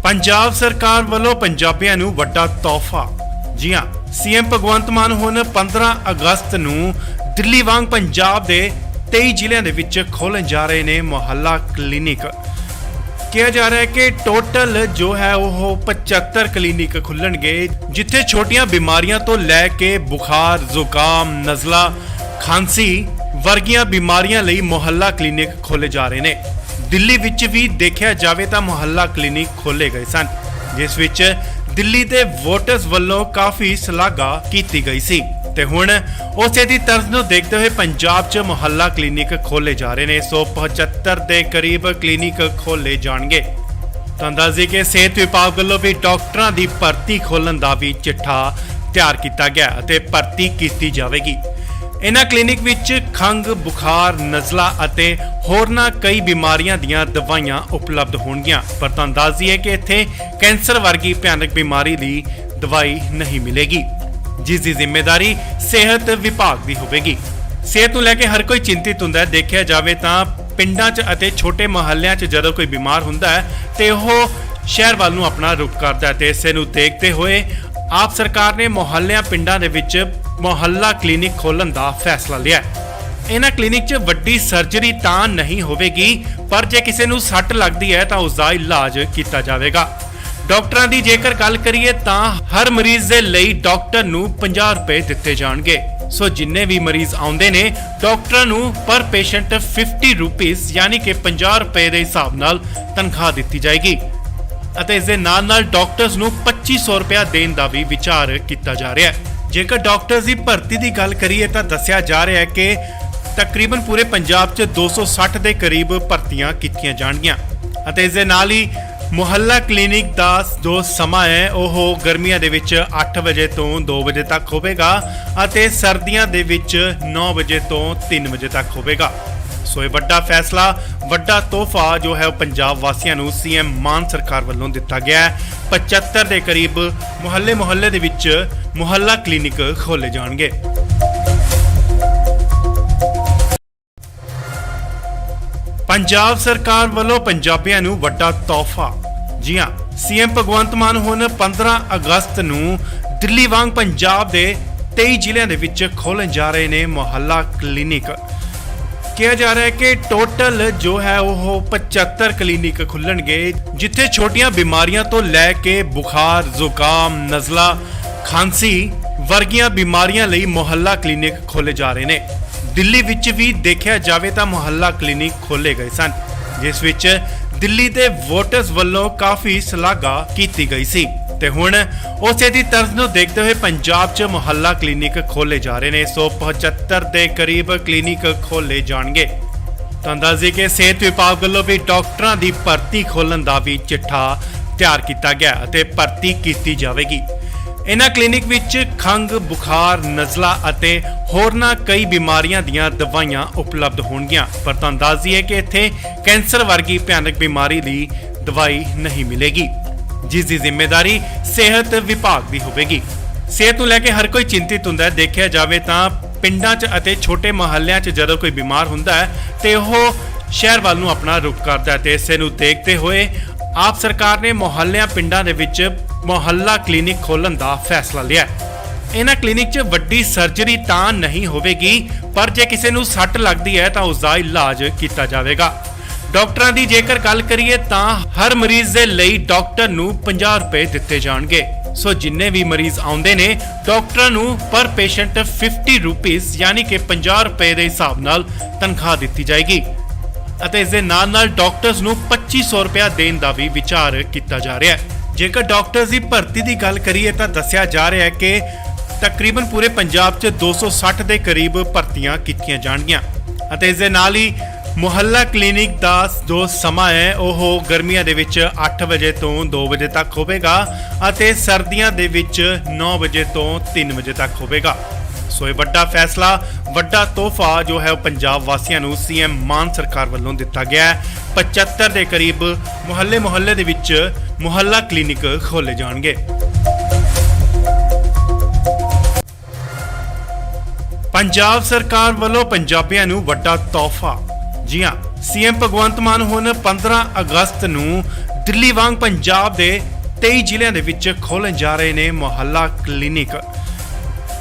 पंजाब सरकार वालों पंजाबियों नूं वड्डा तोहफा। जी हाँ, सीएम भगवंत मान हुण 15 अगस्त नूं दिल्ली वांग पंजाब दे 23 ਜ਼ਿਲ੍ਹਿਆਂ ਦੇ ਵਿੱਚ खोलन जा रहे ने मुहल्ला क्लिनिक। किया जा रहा है कि टोटल जो है वो 75 क्लिनिक खुलणगे, जिथे छोटियां बीमारियां तो लैके बुखार, जुकाम, नज़ला, खांसी वर्गियां बीमारियां लई मुहल्ला क्लिनिक खोले जा रहे ने। दिल्ली विच भी देखा जाए तो मुहल्ला क्लिनिक खोले गए सन, जिस विच दिल्ली के वोटर्स वालों काफ़ी सलाघा की गई सी। ते हुण उसे दी तर्ज नूं देखते हुए पंजाब च मुहल्ला क्लिनिक खोले जा रहे ने। 175 के करीब क्लिनिक खोले जाणगे। तो अंदाजे के सेहत विभाग वालों भी डॉक्टरां दी भर्ती खोलण दा भी चिट्ठा तैयार किया गया ते भर्ती की जाएगी। इन्हां क्लिनिक विच खंघ, बुखार, नज़ला अते होरनां कई बीमारियां दीयां दवाइयां उपलब्ध होणगीਆਂ। पर तो अंदाजी है कि इत्थे कैंसर वर्गी भयानक बीमारी दी दवाई नहीं मिलेगी, जिसकी जिम्मेदारी सेहत विभाग की होगी। सेहत नूं लैके हर कोई चिंतित हुंदा है। देखा जाए तो पिंडां च अते छोटे मुहल्लियां च जदों कोई बीमार हुंदा है तो वह शहर वाल नूं अपना रुख करता है। तो इसे नूं देखते हुए आप सरकार ने मुहल्लियां पिंडां दे विच मुहल्ला क्लिनिक खोलण दा फैसला लिया। इन्हां क्लिनिक च वड्डी सर्जरी तां नहीं होवेगी, पर जे किसी नूं सੱਟ लगदी है तो उसका इलाज किया जाएगा। डॉक्टरां दी जेकर गल करिए तो हर मरीज दे लई डॉक्टर नूं 50 रुपए दिते जाणगे। सो जिन्ने भी मरीज आउंदे ने डॉक्टरां नूं पर पेशेंट 50 रुपीस यानी कि 50 रुपए के हिसाब नाल तनख्वाह दी जाएगी। ਅਤੇ ਇਸ ਦੇ ਨਾਲ ਡਾਕਟਰਸ ਨੂੰ 2500 ਰੁਪਇਆ ਦੇਣ ਦਾ ਵੀ ਵਿਚਾਰ ਕੀਤਾ ਜਾ ਰਿਹਾ ਹੈ। ਜੇਕਰ ਡਾਕਟਰਸ ਦੀ ਭਰਤੀ ਦੀ ਗੱਲ ਕਰੀਏ ਤਾਂ ਦੱਸਿਆ ਜਾ ਰਿਹਾ ਹੈ ਕਿ ਤਕਰੀਬਨ ਪੂਰੇ ਪੰਜਾਬ 'ਚ 260 ਦੇ ਕਰੀਬ ਭਰਤੀਆਂ ਕੀਤੀਆਂ ਜਾਣਗੀਆਂ। ਅਤੇ ਇਸ ਦੇ ਨਾਲ ਹੀ ਮੁਹੱਲਾ ਕਲੀਨਿਕ ਦਾ ਜੋ ਸਮਾਂ ਹੈ ਉਹ ਗਰਮੀਆਂ ਦੇ ਵਿੱਚ 8 ਵਜੇ ਤੋਂ 2 ਵਜੇ ਤੱਕ ਹੋਵੇਗਾ ਅਤੇ ਸਰਦੀਆਂ ਦੇ ਵਿੱਚ 9 ਵਜੇ ਤੋਂ 3 ਵਜੇ ਤੱਕ ਹੋਵੇਗਾ। सो ये वड्डा फैसला, वड्डा तोहफा जो है पंजाब वासियों को सीएम मान सरकार वालों दिता गया है। 75 के करीब मुहल्ले दे विच मुहल्ला क्लिनिक खोले जाएंगे। पंजाब सरकार वालों पंजाबियों को वड्डा तोहफा। जी हाँ, सीएम भगवंत मान हुण 15 अगस्त नूं दिल्ली वांग पंजाब के 23 ਜ਼ਿਲ੍ਹਿਆਂ ਦੇ विच खोलन जा रहे ने मुहल्ला क्लिनिक। किया जा रहा है कि टोटल जो है वो 75 क्लिनिक खुलणगे, जिथे छोटियां बीमारियां तो लैके बुखार, जुकाम, नज़ला, खांसी वर्गियां बीमारियां लई मुहल्ला क्लिनिक खोले जा रहे ने। दिल्ली विच भी देखा जाए तो मुहल्ला क्लिनिक खोले गए सन, जिस विच दिल्ली के वोटर्स वालों काफ़ी सलाघा की गई सी। ते हुण उसे दी तर्ज नूं देखते हुए पंजाब च मुहल्ला क्लिनिक खोले जा रहे ने। 175 के करीब क्लिनिक खोले जाणगे। तो अंदाजे के सेहत विभाग वालों भी डॉक्टरां दी भर्ती खोलण दा भी चिट्ठा तैयार किया गया ते भर्ती की जाएगी। इन्हां क्लिनिक विच खंघ, बुखार, नज़ला अते होरनां कई बीमारियां दीयां दवाइयां उपलब्ध होणगीਆਂ। पर तो अंदाजी है कि इत्थे कैंसर वर्गी भयानक बीमारी दी दवाई नहीं मिलेगी, जिसकी जिम्मेदारी सेहत विभाग की होगी। सेहत नूं लैके हर कोई चिंतित हुंदा है। देखा जाए तो पिंडां च अते छोटे मुहल्लियां च जदों कोई बीमार हुंदा है तो वह शहर वाल नूं अपना रुख करता है। तो इसे नूं देखते हुए आप सरकार ने मुहल्लियां पिंडां दे विच मुहल्ला क्लिनिक खोलण दा फैसला लिया। इन्हां क्लिनिक च वड्डी सर्जरी तां नहीं होवेगी, पर जे किसी नूं सੱਟ लगदी है तो उसका इलाज किया जाएगा। डॉक्टरां दी जेकर गल करिए तो हर मरीज दे लई डॉक्टर नूं 50 रुपए दिते जाणगे। सो जिन्ने भी मरीज आउंदे ने डॉक्टरां नूं पर पेशेंट 50 रुपीस यानी कि 50 रुपए के हिसाब नाल तनख्वाह दी जाएगी। ਅਤੇ ਇਸ ਦੇ ਨਾਲ ਡਾਕਟਰਸ ਨੂੰ 2500 ਰੁਪਇਆ ਦੇਣ ਦਾ ਵੀ ਵਿਚਾਰ ਕੀਤਾ ਜਾ ਰਿਹਾ ਹੈ। ਜੇਕਰ ਡਾਕਟਰਸ ਦੀ ਭਰਤੀ ਦੀ ਗੱਲ ਕਰੀਏ ਤਾਂ ਦੱਸਿਆ ਜਾ ਰਿਹਾ ਹੈ ਕਿ ਤਕਰੀਬਨ ਪੂਰੇ ਪੰਜਾਬ 'ਚ 260 ਦੇ ਕਰੀਬ ਭਰਤੀਆਂ ਕੀਤੀਆਂ ਜਾਣਗੀਆਂ। ਅਤੇ ਇਸ ਦੇ ਨਾਲ ਹੀ ਮੁਹੱਲਾ ਕਲੀਨਿਕ ਦਾ ਜੋ ਸਮਾਂ ਹੈ ਉਹ ਗਰਮੀਆਂ ਦੇ ਵਿੱਚ 8 ਵਜੇ ਤੋਂ 2 ਵਜੇ ਤੱਕ ਹੋਵੇਗਾ ਅਤੇ ਸਰਦੀਆਂ ਦੇ ਵਿੱਚ 9 ਵਜੇ ਤੋਂ 3 ਵਜੇ ਤੱਕ ਹੋਵੇਗਾ। सो ये वड्डा फैसला, वड्डा तोहफा जो है पंजाब वासियों को सीएम मान सरकार वालों दिता गया है। 75 के करीब मुहल्ले दे विच मुहल्ला क्लिनिक खोले जाएंगे। पंजाब सरकार वालों पंजाबियों को वड्डा तोहफा। जी हाँ, सीएम भगवंत मान हुण 15 अगस्त नूं ਦਿੱਲੀ ਵਾਂਗ ਪੰਜਾਬ ਦੇ 23 ਜ਼ਿਲ੍ਹਿਆਂ ਦੇ ਵਿੱਚ ਖੋਲ੍ਹਣ ਜਾ ਰਹੇ ਨੇ ਮੁਹੱਲਾ ਕਲੀਨਿਕ।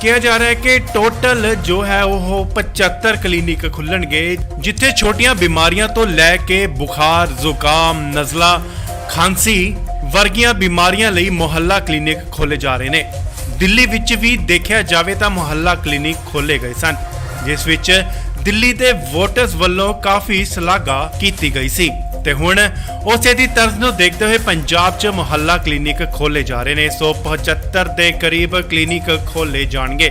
ਕਿਹਾ ਜਾ ਰਿਹਾ ਹੈ ਕਿ ਟੋਟਲ ਜੋ ਹੈ ਉਹ 75 ਕਲੀਨਿਕ ਖੁੱਲਣਗੇ, ਜਿੱਥੇ ਛੋਟੀਆਂ ਬਿਮਾਰੀਆਂ ਤੋਂ ਲੈ ਕੇ ਬੁਖਾਰ, ਜ਼ੁਕਾਮ, ਨਜ਼ਲਾ, ਖਾਂਸੀ ਵਰਗੀਆਂ ਬਿਮਾਰੀਆਂ ਲਈ ਮੁਹੱਲਾ ਕਲੀਨਿਕ ਖੋਲੇ ਜਾ ਰਹੇ ਨੇ। ਦਿੱਲੀ ਵਿੱਚ ਵੀ ਦੇਖਿਆ ਜਾਵੇ ਤਾਂ ਮੁਹੱਲਾ ਕਲੀਨਿਕ ਖੋਲੇ ਗਏ ਸਨ, ਜਿਸ ਵਿੱਚ ਦਿੱਲੀ ਦੇ ਵੋਟਰਸ ਵੱਲੋਂ ਕਾਫੀ ਸ਼ਲਾਘਾ ਕੀਤੀ ਗਈ ਸੀ ਤੇ ਹੁਣ ਉਸੇ ਦੀ ਤਰਜ਼ ਨੂੰ ਦੇਖਦੇ ਹੋਏ ਪੰਜਾਬ 'ਚ ਮੁਹੱਲਾ ਕਲੀਨਿਕ ਖੋਲੇ ਜਾ ਰਹੇ ਨੇ। 175 ਦੇ ਕਰੀਬ ਕਲੀਨਿਕ ਖੋਲੇ ਜਾਣਗੇ।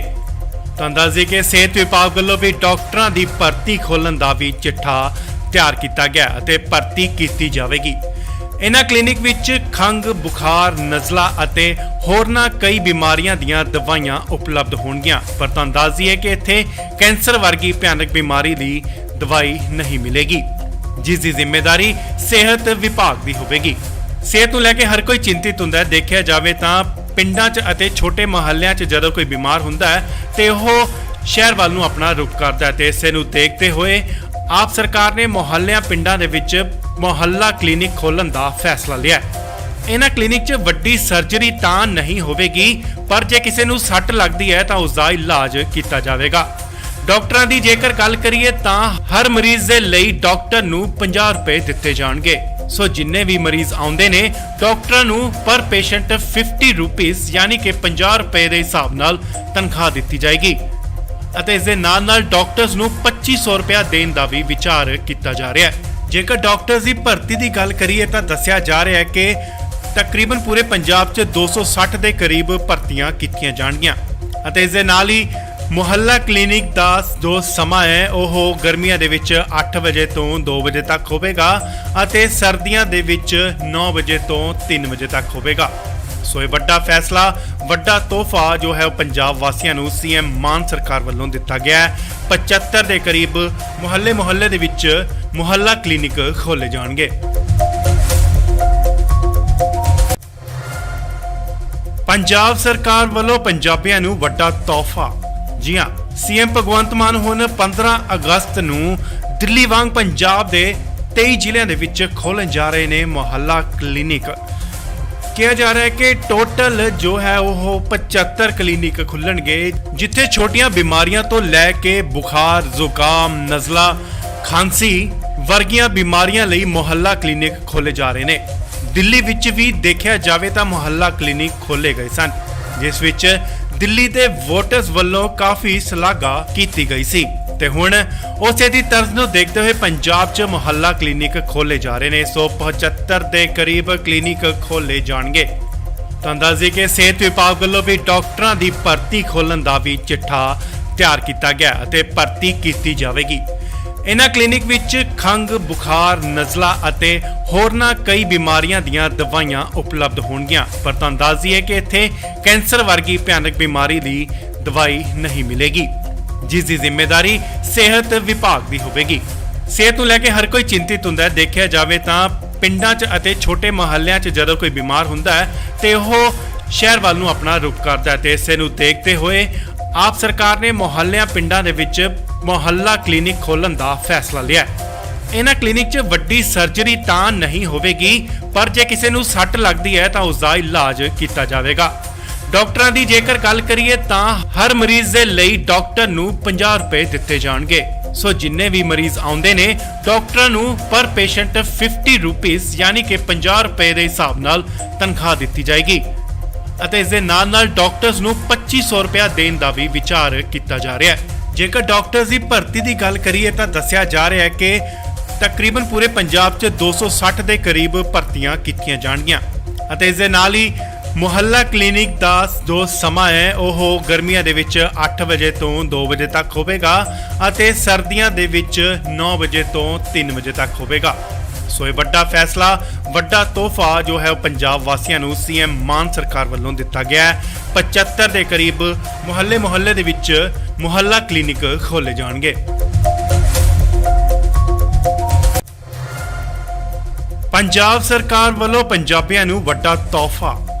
ਤਾਂ ਅੰਦਾਜ਼ੇ ਕਿ ਸਿਹਤ ਵਿਭਾਗ ਵੱਲੋਂ ਵੀ ਡਾਕਟਰਾਂ ਦੀ ਭਰਤੀ ਖੋਲਣ ਦਾ ਵੀ ਚਿੱਠਾ ਤਿਆਰ ਕੀਤਾ ਗਿਆ ਅਤੇ ਭਰਤੀ ਕੀਤੀ ਜਾਵੇਗੀ। ਇਹਨਾਂ ਕਲੀਨਿਕ ਵਿੱਚ ਖੰਘ, ਬੁਖਾਰ, ਨਜ਼ਲਾ ਅਤੇ ਹੋਰਨਾਂ ਕਈ ਬਿਮਾਰੀਆਂ ਦੀਆਂ ਦਵਾਈਆਂ ਉਪਲਬਧ ਹੋਣਗੀਆਂ। ਪਰ ਤਾਂ ਅੰਦਾਜ਼ੀ ਹੈ ਕਿ ਇੱਥੇ ਕੈਂਸਰ ਵਰਗੀ ਭਿਆਨਕ ਬਿਮਾਰੀ ਦੀ ਦਵਾਈ ਨਹੀਂ ਮਿਲੇਗੀ, ਜਿਸ ਦੀ ਜ਼ਿੰਮੇਵਾਰੀ ਸਿਹਤ ਵਿਭਾਗ ਦੀ ਹੋਵੇਗੀ। ਸਿਹਤ ਨੂੰ ਲੈ ਕੇ ਹਰ ਕੋਈ ਚਿੰਤਿਤ ਹੁੰਦਾ ਹੈ। ਦੇਖਿਆ ਜਾਵੇ ਤਾਂ ਪਿੰਡਾਂ 'ਚ ਅਤੇ ਛੋਟੇ ਮੁਹੱਲਿਆਂ 'ਚ ਜਦੋਂ ਕੋਈ ਬਿਮਾਰ ਹੁੰਦਾ ਹੈ ਤੇ ਉਹ ਸ਼ਹਿਰ ਵੱਲ ਨੂੰ ਆਪਣਾ ਰੁਖ ਕਰਦਾ ਹੈ ਤੇ ਇਸੇ ਨੂੰ ਦੇਖਦੇ ਹੋਏ ਆਪ ਸਰਕਾਰ ਨੇ ਮੁਹੱਲਿਆਂ, ਪਿੰਡਾਂ ਦੇ ਵਿੱਚ ਮੁਹੱਲਾ ਕਲੀਨਿਕ ਖੋਲ੍ਹਣ ਦਾ ਫੈਸਲਾ ਲਿਆ। ਇਹਨਾਂ ਕਲੀਨਿਕ 'ਚ ਵੱਡੀ ਸਰਜਰੀ ਤਾਂ ਨਹੀਂ ਹੋਵੇਗੀ, ਪਰ ਜੇ ਕਿਸੇ ਨੂੰ ਸੱਟ ਲੱਗਦੀ ਹੈ ਤਾਂ ਉਸ ਦਾ ਇਲਾਜ ਕੀਤਾ ਜਾਵੇਗਾ। ਡਾਕਟਰਾਂ ਦੀ ਜੇਕਰ ਗੱਲ ਕਰੀਏ ਤਾਂ ਹਰ ਮਰੀਜ਼ ਦੇ ਲਈ ਡਾਕਟਰ ਨੂੰ 50 ਰੁਪਏ ਦਿੱਤੇ ਜਾਣਗੇ। ਸੋ ਜਿੰਨੇ ਵੀ ਮਰੀਜ਼ ਆਉਂਦੇ ਨੇ, ਡਾਕਟਰਾਂ ਨੂੰ ਪਰ ਪੇਸ਼ੈਂਟ 50 ਰੁਪੀਸ ਯਾਨੀ ਕਿ 50 ਰੁਪਏ ਦੇ ਹਿਸਾਬ ਨਾਲ ਤਨਖਾਹ ਦਿੱਤੀ ਜਾਏਗੀ ਅਤੇ ਇਸ ਦੇ ਨਾਲ ਡਾਕਟਰਸ ਨੂੰ 2500 ਰੁਪਇਆ ਦੇਣ ਦਾ ਵੀ ਵਿਚਾਰ ਕੀਤਾ ਜਾ ਰਿਹਾ ਹੈ। ਜੇਕਰ ਡਾਕਟਰਸ ਦੀ ਭਰਤੀ ਦੀ ਗੱਲ ਕਰੀਏ ਤਾਂ ਦੱਸਿਆ ਜਾ ਰਿਹਾ ਹੈ ਕਿ ਤਕਰੀਬਨ ਪੂਰੇ ਪੰਜਾਬ 'ਚ 260 ਦੇ ਕਰੀਬ ਭਰਤੀਆਂ ਕੀਤੀਆਂ ਜਾਣਗੀਆਂ ਅਤੇ ਇਸ ਦੇ ਨਾਲ ਹੀ ਮੁਹੱਲਾ ਕਲੀਨਿਕ ਦਾ ਜੋ ਸਮਾਂ ਹੈ ਉਹ ਗਰਮੀਆਂ ਦੇ ਵਿੱਚ 8 ਵਜੇ ਤੋਂ 2 ਵਜੇ ਤੱਕ ਹੋਵੇਗਾ ਅਤੇ ਸਰਦੀਆਂ ਦੇ ਵਿੱਚ 9 ਵਜੇ ਤੋਂ 3 ਵਜੇ ਤੱਕ ਹੋਵੇਗਾ। ਸੋ ਇਹ ਵੱਡਾ ਫੈਸਲਾ, ਵੱਡਾ ਤੋਹਫਾ ਜੋ ਹੈ ਉਹ ਪੰਜਾਬ ਵਾਸੀਆਂ ਨੂੰ ਸੀਐਮ ਮਾਨ ਸਰਕਾਰ ਵੱਲੋਂ ਦਿੱਤਾ ਗਿਆ ਹੈ। 75 ਦੇ ਕਰੀਬ ਮੁਹੱਲੇ ਦੇ ਵਿੱਚ ਮੁਹੱਲਾ ਕਲੀਨਿਕ ਖੋਲੇ ਜਾਣਗੇ। ਪੰਜਾਬ ਸਰਕਾਰ ਵੱਲੋਂ ਪੰਜਾਬੀਆਂ ਨੂੰ ਵੱਡਾ ਤੋਹਫਾ। ਜੀ ਹਾਂ, ਸੀਐਮ ਭਗਵੰਤ ਮਾਨ ਹੁਣ 15 ਅਗਸਤ ਨੂੰ ਦਿੱਲੀ ਵਾਂਗ ਪੰਜਾਬ ਦੇ 23 ਜ਼ਿਲ੍ਹਿਆਂ ਦੇ ਵਿੱਚ ਖੋਲ੍ਹਣ ਜਾ ਰਹੇ ਨੇ ਮੁਹੱਲਾ ਕਲੀਨਿਕ। ਕਿਹਾ ਜਾ ਰਿਹਾ ਹੈ ਕਿ ਟੋਟਲ ਜੋ ਹੈ ਉਹ 75 ਕਲੀਨਿਕ ਖੁੱਲਣਗੇ, ਜਿੱਥੇ ਛੋਟੀਆਂ ਬਿਮਾਰੀਆਂ ਤੋਂ ਲੈ ਕੇ ਬੁਖਾਰ, ਜ਼ੁਕਾਮ, ਨਜ਼ਲਾ, ਖਾਂਸੀ ਵਰਗੀਆਂ ਬਿਮਾਰੀਆਂ ਲਈ ਮੁਹੱਲਾ ਕਲੀਨਿਕ ਖੋਲੇ ਜਾ ਰਹੇ ਨੇ। ਦਿੱਲੀ ਵਿੱਚ ਵੀ ਦੇਖਿਆ ਜਾਵੇ ਤਾਂ ਮੁਹੱਲਾ ਕਲੀਨਿਕ ਖੋਲੇ ਗਏ ਸਨ, ਜਿਸ ਵਿੱਚ ਦਿੱਲੀ ਦੇ ਵੋਟਰਸ ਵੱਲੋਂ ਕਾਫੀ ਸ਼ਲਾਘਾ ਕੀਤੀ ਗਈ ਸੀ ਤੇ ਹੁਣ ਉਸੇ ਦੀ ਤਰਜ਼ ਨੂੰ ਦੇਖਦੇ ਹੋਏ ਪੰਜਾਬ 'ਚ ਮੁਹੱਲਾ ਕਲੀਨਿਕ ਖੋਲੇ ਜਾ ਰਹੇ ਨੇ। 175 ਦੇ ਕਰੀਬ ਕਲੀਨਿਕ ਖੋਲੇ ਜਾਣਗੇ। ਤਾਂ ਅੰਦਾਜ਼ੇ ਕਿ ਸਿਹਤ ਵਿਭਾਗ ਵੱਲੋਂ ਵੀ ਡਾਕਟਰਾਂ ਦੀ ਭਰਤੀ ਖੋਲਣ ਦਾ ਵੀ ਚਿੱਠਾ ਤਿਆਰ ਕੀਤਾ ਗਿਆ ਅਤੇ ਭਰਤੀ ਕੀਤੀ ਜਾਵੇਗੀ। ਇਹਨਾਂ ਕਲੀਨਿਕ ਵਿੱਚ ਖੰਘ, ਬੁਖਾਰ, ਨਜ਼ਲਾ ਅਤੇ ਹੋਰਨਾਂ ਕਈ ਬਿਮਾਰੀਆਂ ਦੀਆਂ ਦਵਾਈਆਂ ਉਪਲਬਧ ਹੋਣਗੀਆਂ। ਪਰ ਤਾਂ ਅੰਦਾਜ਼ੀ ਹੈ ਕਿ ਇੱਥੇ ਕੈਂਸਰ ਵਰਗੀ ਭਿਆਨਕ ਬਿਮਾਰੀ ਦੀ ਦਵਾਈ ਨਹੀਂ ਮਿਲੇਗੀ, ਜਿਸ ਦੀ ਜ਼ਿੰਮੇਵਾਰੀ ਸਿਹਤ ਵਿਭਾਗ ਦੀ ਹੋਵੇਗੀ। ਸਿਹਤ ਨੂੰ ਲੈ ਕੇ ਹਰ ਕੋਈ ਚਿੰਤਿਤ ਹੁੰਦਾ ਹੈ। ਦੇਖਿਆ ਜਾਵੇ ਤਾਂ ਪਿੰਡਾਂ 'ਚ ਅਤੇ ਛੋਟੇ ਮੁਹੱਲਿਆਂ 'ਚ ਜਦੋਂ ਕੋਈ ਬਿਮਾਰ ਹੁੰਦਾ ਹੈ ਤੇ ਉਹ ਸ਼ਹਿਰ ਵੱਲ ਨੂੰ ਆਪਣਾ ਰੁਖ ਕਰਦਾ ਹੈ ਤੇ ਇਸੇ ਨੂੰ ਦੇਖਦੇ ਹੋਏ ਆਪ ਸਰਕਾਰ ਨੇ ਮੁਹੱਲਿਆਂ, ਪਿੰਡਾਂ ਦੇ ਵਿੱਚ ਮੁਹੱਲਾ ਕਲੀਨਿਕ ਖੋਲ੍ਹਣ ਦਾ ਫੈਸਲਾ ਲਿਆ। ਇਹਨਾਂ ਕਲੀਨਿਕ 'ਚ ਵੱਡੀ ਸਰਜਰੀ ਤਾਂ ਨਹੀਂ ਹੋਵੇਗੀ, ਪਰ ਜੇ ਕਿਸੇ ਨੂੰ ਸੱਟ ਲੱਗਦੀ ਹੈ ਤਾਂ ਉਸ ਦਾ ਇਲਾਜ ਕੀਤਾ ਜਾਵੇਗਾ। ਡਾਕਟਰਾਂ ਦੀ ਜੇਕਰ ਗੱਲ ਕਰੀਏ ਤਾਂ ਹਰ ਮਰੀਜ਼ ਦੇ ਲਈ ਡਾਕਟਰ ਨੂੰ 50 ਰੁਪਏ ਦਿੱਤੇ ਜਾਣਗੇ। ਸੋ ਜਿੰਨੇ ਵੀ ਮਰੀਜ਼ ਆਉਂਦੇ ਨੇ, ਡਾਕਟਰਾਂ ਨੂੰ ਪਰ ਪੇਸ਼ੈਂਟ 50 ਰੁਪੀਸ ਯਾਨੀ ਕਿ 50 ਰੁਪਏ ਦੇ ਹਿਸਾਬ ਨਾਲ ਤਨਖਾਹ ਦਿੱਤੀ ਜਾਏਗੀ ਅਤੇ ਇਸ ਦੇ ਨਾਲ ਡਾਕਟਰਸ ਨੂੰ 2500 ਰੁਪਇਆ ਦੇਣ ਦਾ ਵੀ ਵਿਚਾਰ ਕੀਤਾ ਜਾ ਰਿਹਾ ਹੈ। ਜੇਕਰ ਡਾਕਟਰਸ ਦੀ ਭਰਤੀ ਦੀ ਗੱਲ ਕਰੀਏ ਤਾਂ ਦੱਸਿਆ ਜਾ ਰਿਹਾ ਹੈ ਕਿ ਤਕਰੀਬਨ ਪੂਰੇ ਪੰਜਾਬ 'ਚ 260 ਦੇ ਕਰੀਬ ਭਰਤੀਆਂ ਕੀਤੀਆਂ ਜਾਣਗੀਆਂ ਅਤੇ ਇਸ ਦੇ ਨਾਲ ਹੀ ਮੁਹੱਲਾ ਕਲੀਨਿਕ ਦਾ ਜੋ ਸਮਾਂ ਹੈ ਉਹ ਗਰਮੀਆਂ ਦੇ ਵਿੱਚ 8 ਵਜੇ ਤੋਂ 2 ਵਜੇ ਤੱਕ ਹੋਵੇਗਾ ਅਤੇ ਸਰਦੀਆਂ ਦੇ ਵਿੱਚ 9 ਵਜੇ ਤੋਂ 3 ਵਜੇ ਤੱਕ ਹੋਵੇਗਾ। ਸੋ ਇਹ ਵੱਡਾ ਫੈਸਲਾ, ਵੱਡਾ ਤੋਹਫਾ ਜੋ ਹੈ ਉਹ ਪੰਜਾਬ ਵਾਸੀਆਂ ਨੂੰ ਸੀਐਮ ਮਾਨ ਸਰਕਾਰ ਵੱਲੋਂ ਦਿੱਤਾ ਗਿਆ ਹੈ। 75 ਦੇ ਕਰੀਬ ਮੁਹੱਲੇ ਦੇ ਵਿੱਚ ਮੁਹੱਲਾ ਕਲੀਨਿਕ ਖੋਲੇ ਜਾਣਗੇ। ਪੰਜਾਬ ਸਰਕਾਰ ਵੱਲੋਂ ਪੰਜਾਬੀਆਂ ਨੂੰ ਵੱਡਾ ਤੋਹਫਾ।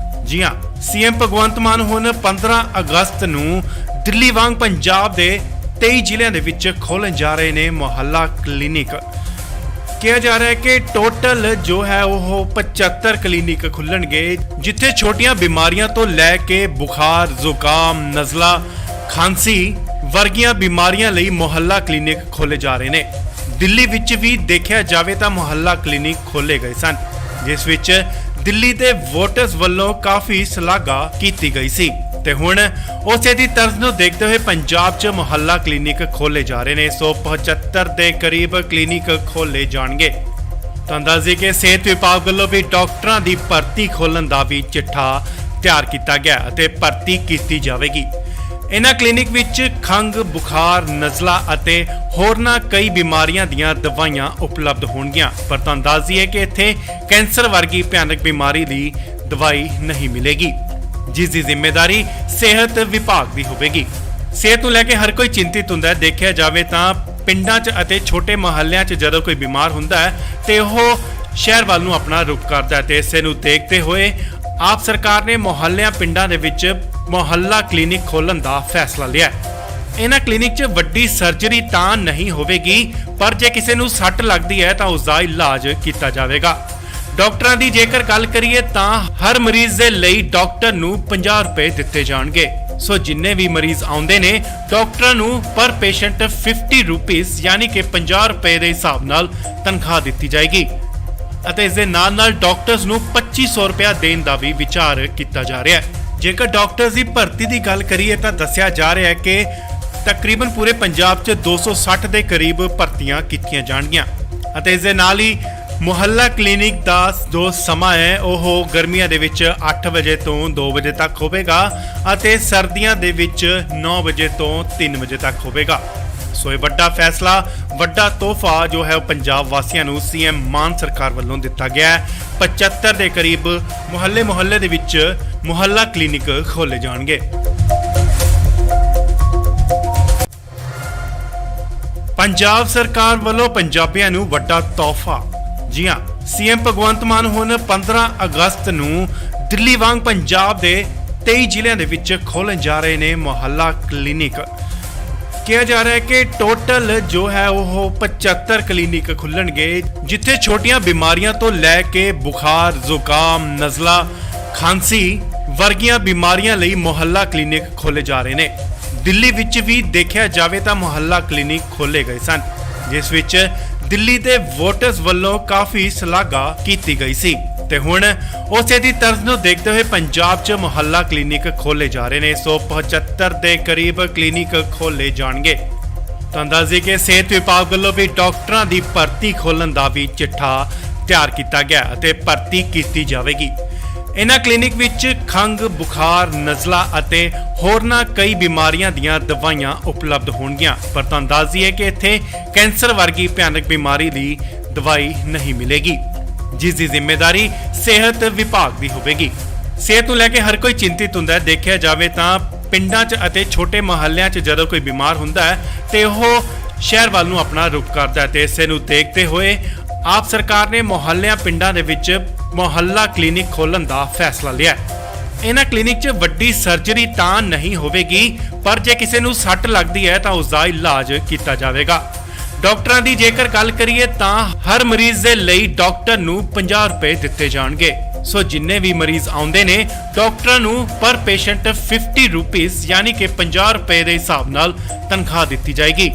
ਜੀ ਹਾਂ, ਸੀਐਮ ਭਗਵੰਤ ਮਾਨ ਹੁਣ 15 ਅਗਸਤ ਨੂੰ ਦਿੱਲੀ ਵਾਂਗ ਪੰਜਾਬ ਦੇ 23 ਜ਼ਿਲ੍ਹਿਆਂ ਦੇ ਵਿੱਚ ਖੋਲ੍ਹਣ ਜਾ ਰਹੇ ਨੇ ਮੁਹੱਲਾ ਕਲੀਨਿਕ। ਕਿਹਾ ਜਾ ਰਿਹਾ ਹੈ ਕਿ ਟੋਟਲ ਜੋ ਹੈ ਉਹ 75 ਕਲੀਨਿਕ ਖੁੱਲਣਗੇ, ਜਿੱਥੇ ਛੋਟੀਆਂ ਬਿਮਾਰੀਆਂ ਤੋਂ ਲੈ ਕੇ ਬੁਖਾਰ, ਜ਼ੁਕਾਮ, ਨਜ਼ਲਾ, ਖਾਂਸੀ ਵਰਗੀਆਂ ਬਿਮਾਰੀਆਂ ਲਈ ਮੁਹੱਲਾ ਕਲੀਨਿਕ ਖੋਲੇ ਜਾ ਰਹੇ ਨੇ। ਦਿੱਲੀ ਵਿੱਚ ਵੀ ਦੇਖਿਆ ਜਾਵੇ ਤਾਂ ਮੁਹੱਲਾ ਕਲੀਨਿਕ ਖੋਲੇ ਗਏ ਸਨ, ਜਿਸ ਵਿੱਚ ਦਿੱਲੀ ਦੇ ਵੋਟਰਸ ਵੱਲੋਂ ਕਾਫੀ ਸ਼ਲਾਘਾ ਕੀਤੀ ਗਈ ਸੀ ਤੇ ਹੁਣ ਉਸੇ ਦੀ ਤਰਜ਼ ਨੂੰ ਦੇਖਦੇ ਹੋਏ ਪੰਜਾਬ 'ਚ ਮੁਹੱਲਾ ਕਲੀਨਿਕ ਖੋਲੇ ਜਾ ਰਹੇ ਨੇ। 175 ਦੇ ਕਰੀਬ ਕਲੀਨਿਕ ਖੋਲੇ ਜਾਣਗੇ। ਤਾਂ ਅੰਦਾਜ਼ੇ ਕਿ ਸਿਹਤ ਵਿਭਾਗ ਵੱਲੋਂ ਵੀ ਡਾਕਟਰਾਂ ਦੀ ਭਰਤੀ ਖੋਲਣ ਦਾ ਵੀ ਚਿੱਠਾ ਤਿਆਰ ਕੀਤਾ ਗਿਆ ਅਤੇ ਭਰਤੀ ਕੀਤੀ ਜਾਵੇਗੀ। ਇਹਨਾਂ ਕਲੀਨਿਕ ਵਿੱਚ ਖੰਘ, ਬੁਖਾਰ, ਨਜ਼ਲਾ ਅਤੇ ਹੋਰਨਾਂ ਕਈ ਬਿਮਾਰੀਆਂ ਦੀਆਂ ਦਵਾਈਆਂ ਉਪਲਬਧ ਹੋਣਗੀਆਂ, ਪਰ ਤਾਂ ਅੰਦਾਜ਼ੀ ਹੈ ਕਿ ਇੱਥੇ ਕੈਂਸਰ ਵਰਗੀ ਭਿਆਨਕ ਬਿਮਾਰੀ ਦੀ ਦਵਾਈ ਨਹੀਂ ਮਿਲੇਗੀ, ਜਿਸ ਦੀ ਜ਼ਿੰਮੇਵਾਰੀ ਸਿਹਤ ਵਿਭਾਗ ਦੀ ਹੋਵੇਗੀ। ਸਿਹਤ ਨੂੰ ਲੈ ਕੇ ਹਰ ਕੋਈ ਚਿੰਤਿਤ ਹੁੰਦਾ ਹੈ। ਦੇਖਿਆ ਜਾਵੇ ਤਾਂ ਪਿੰਡਾਂ 'ਚ ਅਤੇ ਛੋਟੇ ਮੁਹੱਲਿਆਂ 'ਚ ਜਦੋਂ ਕੋਈ ਬਿਮਾਰ ਹੁੰਦਾ ਹੈ ਤੇ ਉਹ ਸ਼ਹਿਰ ਵੱਲ ਨੂੰ ਆਪਣਾ ਰੁਖ ਕਰਦਾ ਹੈ ਤੇ ਇਸੇ ਨੂੰ ਦੇਖਦੇ ਹੋਏ ਆਪ ਸਰਕਾਰ ਨੇ ਮੁਹੱਲਿਆਂ, ਪਿੰਡਾਂ ਦੇ ਵਿੱਚ ਮੁਹੱਲਾ ਕਲੀਨਿਕ ਖੋਲ੍ਹਣ ਦਾ ਫੈਸਲਾ ਲਿਆ। ਇਹਨਾਂ ਕਲੀਨਿਕ 'ਚ ਵੱਡੀ ਸਰਜਰੀ ਤਾਂ ਨਹੀਂ ਹੋਵੇਗੀ, ਪਰ ਜੇ ਕਿਸੇ ਨੂੰ ਸੱਟ ਲੱਗਦੀ ਹੈ ਤਾਂ ਉਸ ਦਾ ਇਲਾਜ ਕੀਤਾ ਜਾਵੇਗਾ। ਡਾਕਟਰਾਂ ਦੀ ਜੇਕਰ ਗੱਲ ਕਰੀਏ ਤਾਂ ਹਰ ਮਰੀਜ਼ ਦੇ ਲਈ ਡਾਕਟਰ ਨੂੰ 50 ਰੁਪਏ ਦਿੱਤੇ ਜਾਣਗੇ। ਸੋ ਜਿੰਨੇ ਵੀ ਮਰੀਜ਼ ਆਉਂਦੇ ਨੇ, ਡਾਕਟਰਾਂ ਨੂੰ ਪਰ ਪੇਸ਼ੈਂਟ 50 ਰੁਪੀਸ ਯਾਨੀ ਕਿ 50 ਰੁਪਏ ਦੇ ਹਿਸਾਬ ਨਾਲ ਤਨਖਾਹ ਦਿੱਤੀ ਜਾਏਗੀ ਅਤੇ ਇਸ ਦੇ ਨਾਲ ਡਾਕਟਰਸ ਨੂੰ 2500 ਰੁਪਏ ਦੇਣ ਦਾ ਵੀ ਵਿਚਾਰ ਕੀਤਾ ਜਾ ਰਿਹਾ ਹੈ। ਜੇਕਰ ਡਾਕਟਰਸ ਦੀ ਭਰਤੀ ਦੀ ਗੱਲ ਕਰੀਏ ਤਾਂ ਦੱਸਿਆ ਜਾ ਰਿਹਾ ਹੈ ਕਿ ਤਕਰੀਬਨ ਪੂਰੇ ਪੰਜਾਬ 'ਚ 260 ਦੇ ਕਰੀਬ ਭਰਤੀਆਂ ਕੀਤੀਆਂ ਜਾਣਗੀਆਂ ਅਤੇ ਇਸ ਦੇ ਨਾਲ ਹੀ ਮੁਹੱਲਾ ਕਲੀਨਿਕ ਦਾ ਜੋ ਸਮਾਂ ਹੈ ਉਹ ਗਰਮੀਆਂ ਦੇ ਵਿੱਚ 8 ਵਜੇ ਤੋਂ 2 ਵਜੇ ਤੱਕ ਹੋਵੇਗਾ ਅਤੇ ਸਰਦੀਆਂ ਦੇ ਵਿੱਚ 9 ਵਜੇ ਤੋਂ 3 ਵਜੇ ਤੱਕ ਹੋਵੇਗਾ। ਸੋ ਇਹ ਵੱਡਾ ਫੈਸਲਾ, ਵੱਡਾ ਤੋਹਫਾ ਜੋ ਹੈ ਉਹ ਪੰਜਾਬ ਵਾਸੀਆਂ ਨੂੰ ਸੀਐਮ ਮਾਨ ਸਰਕਾਰ ਵੱਲੋਂ ਦਿੱਤਾ ਗਿਆ ਹੈ। 75 ਦੇ ਕਰੀਬ ਮੁਹੱਲੇ ਦੇ ਵਿੱਚ ਮੁਹੱਲਾ ਕਲੀਨਿਕ ਖੋਲੇ ਜਾਣਗੇ। ਪੰਜਾਬ ਸਰਕਾਰ ਵੱਲੋਂ ਪੰਜਾਬੀਆਂ ਨੂੰ ਵੱਡਾ ਤੋਹਫਾ। ਜੀ ਹਾਂ, ਸੀਐਮ ਭਗਵੰਤ ਮਾਨ ਹੁਣ 15 ਅਗਸਤ ਨੂੰ ਦਿੱਲੀ ਵਾਂਗ ਪੰਜਾਬ ਦੇ 23 ਜ਼ਿਲ੍ਹਿਆਂ ਦੇ ਵਿੱਚ ਖੋਲ੍ਹਣ ਜਾ ਰਹੇ ਨੇ ਮੁਹੱਲਾ ਕਲੀਨਿਕ। ਕਿਹਾ ਜਾ ਰਿਹਾ ਹੈ ਕਿ ਟੋਟਲ ਜੋ ਹੈ ਉਹ 75 ਕਲੀਨਿਕ ਖੁੱਲਣਗੇ, ਜਿੱਥੇ ਛੋਟੀਆਂ ਬਿਮਾਰੀਆਂ ਤੋਂ ਲੈ ਕੇ ਬੁਖਾਰ, ਜ਼ੁਕਾਮ, ਨਜ਼ਲਾ, ਖਾਂਸੀ ਵਰਗੀਆਂ ਬਿਮਾਰੀਆਂ ਲਈ ਮੁਹੱਲਾ ਕਲੀਨਿਕ ਖੋਲੇ ਜਾ ਰਹੇ ਨੇ। ਦਿੱਲੀ ਵਿੱਚ ਵੀ ਦੇਖਿਆ ਜਾਵੇ ਤਾਂ ਮੁਹੱਲਾ ਕਲੀਨਿਕ ਖੋਲੇ ਗਏ ਸਨ, ਜਿਸ ਵਿੱਚ ਦਿੱਲੀ ਦੇ ਵੋਟਰਸ ਵੱਲੋਂ ਕਾਫੀ ਸ਼ਲਾਘਾ ਕੀਤੀ ਗਈ ਸੀ ਤੇ ਹੁਣ ਉਸੇ ਦੀ ਤਰਜ਼ ਨੂੰ ਦੇਖਦੇ ਹੋਏ ਪੰਜਾਬ 'ਚ ਮੁਹੱਲਾ ਕਲੀਨਿਕ ਖੋਲੇ ਜਾ ਰਹੇ ਨੇ। 175 ਦੇ ਕਰੀਬ ਕਲੀਨਿਕ ਖੋਲੇ ਜਾਣਗੇ। ਤਾਂ ਅੰਦਾਜ਼ੇ ਕਿ ਸਿਹਤ ਵਿਭਾਗ ਵੱਲੋਂ ਵੀ ਡਾਕਟਰਾਂ ਦੀ ਭਰਤੀ ਖੋਲਣ ਦਾ ਵੀ ਚਿੱਠਾ ਤਿਆਰ ਕੀਤਾ ਗਿਆ ਅਤੇ ਭਰਤੀ ਕੀਤੀ ਜਾਵੇਗੀ। ਇਹਨਾਂ ਕਲੀਨਿਕ ਵਿੱਚ ਖੰਘ, ਬੁਖਾਰ, ਨਜ਼ਲਾ ਅਤੇ ਹੋਰਨਾਂ ਕਈ ਬਿਮਾਰੀਆਂ ਦੀਆਂ ਦਵਾਈਆਂ ਉਪਲਬਧ ਹੋਣਗੀਆਂ, ਪਰ ਤਾਂ ਅੰਦਾਜ਼ੀ ਹੈ ਕਿ ਇੱਥੇ ਕੈਂਸਰ ਵਰਗੀ ਭਿਆਨਕ ਬਿਮਾਰੀ ਦੀ ਦਵਾਈ ਨਹੀਂ ਮਿਲੇਗੀ, ਜਿਸ ਦੀ ਜ਼ਿੰਮੇਵਾਰੀ ਸਿਹਤ ਵਿਭਾਗ ਦੀ ਹੋਵੇਗੀ। ਸਿਹਤ ਨੂੰ ਲੈ ਕੇ ਹਰ ਕੋਈ ਚਿੰਤਿਤ ਹੁੰਦਾ ਹੈ। ਦੇਖਿਆ ਜਾਵੇ ਤਾਂ ਪਿੰਡਾਂ 'ਚ ਅਤੇ ਛੋਟੇ ਮੁਹੱਲਿਆਂ 'ਚ ਜਦੋਂ ਕੋਈ ਬਿਮਾਰ ਹੁੰਦਾ ਹੈ ਤੇ ਉਹ ਸ਼ਹਿਰ ਵੱਲ ਨੂੰ ਆਪਣਾ ਰੁਖ ਕਰਦਾ ਹੈ ਤੇ ਇਸੇ ਨੂੰ ਦੇਖਦੇ ਹੋਏ ਆਪ ਸਰਕਾਰ ਨੇ ਮੁਹੱਲਿਆਂ, ਪਿੰਡਾਂ ਦੇ ਵਿੱਚ ਮੁਹੱਲਾ ਕਲੀਨਿਕ ਖੋਲ੍ਹਣ ਦਾ ਫੈਸਲਾ ਲਿਆ। ਇਹਨਾਂ ਕਲੀਨਿਕ 'ਚ ਵੱਡੀ ਸਰਜਰੀ ਤਾਂ ਨਹੀਂ ਹੋਵੇਗੀ, ਪਰ ਜੇ ਕਿਸੇ ਨੂੰ ਸੱਟ ਲੱਗਦੀ ਹੈ ਤਾਂ ਉਸ ਦਾ ਇਲਾਜ ਕੀਤਾ ਜਾਵੇਗਾ। ਡਾਕਟਰਾਂ ਦੀ ਜੇਕਰ ਗੱਲ ਕਰੀਏ ਤਾਂ ਹਰ ਮਰੀਜ਼ ਦੇ ਲਈ ਡਾਕਟਰ ਨੂੰ 50 ਰੁਪਏ ਦਿੱਤੇ ਜਾਣਗੇ। ਸੋ ਜਿੰਨੇ ਵੀ ਮਰੀਜ਼ ਆਉਂਦੇ ਨੇ, ਡਾਕਟਰਾਂ ਨੂੰ ਪਰ ਪੇਸ਼ੈਂਟ 50 ਰੁਪੀਸ ਯਾਨੀ ਕਿ 50 ਰੁਪਏ ਦੇ ਹਿਸਾਬ ਨਾਲ ਤਨਖਾਹ ਦਿੱਤੀ ਜਾਏਗੀ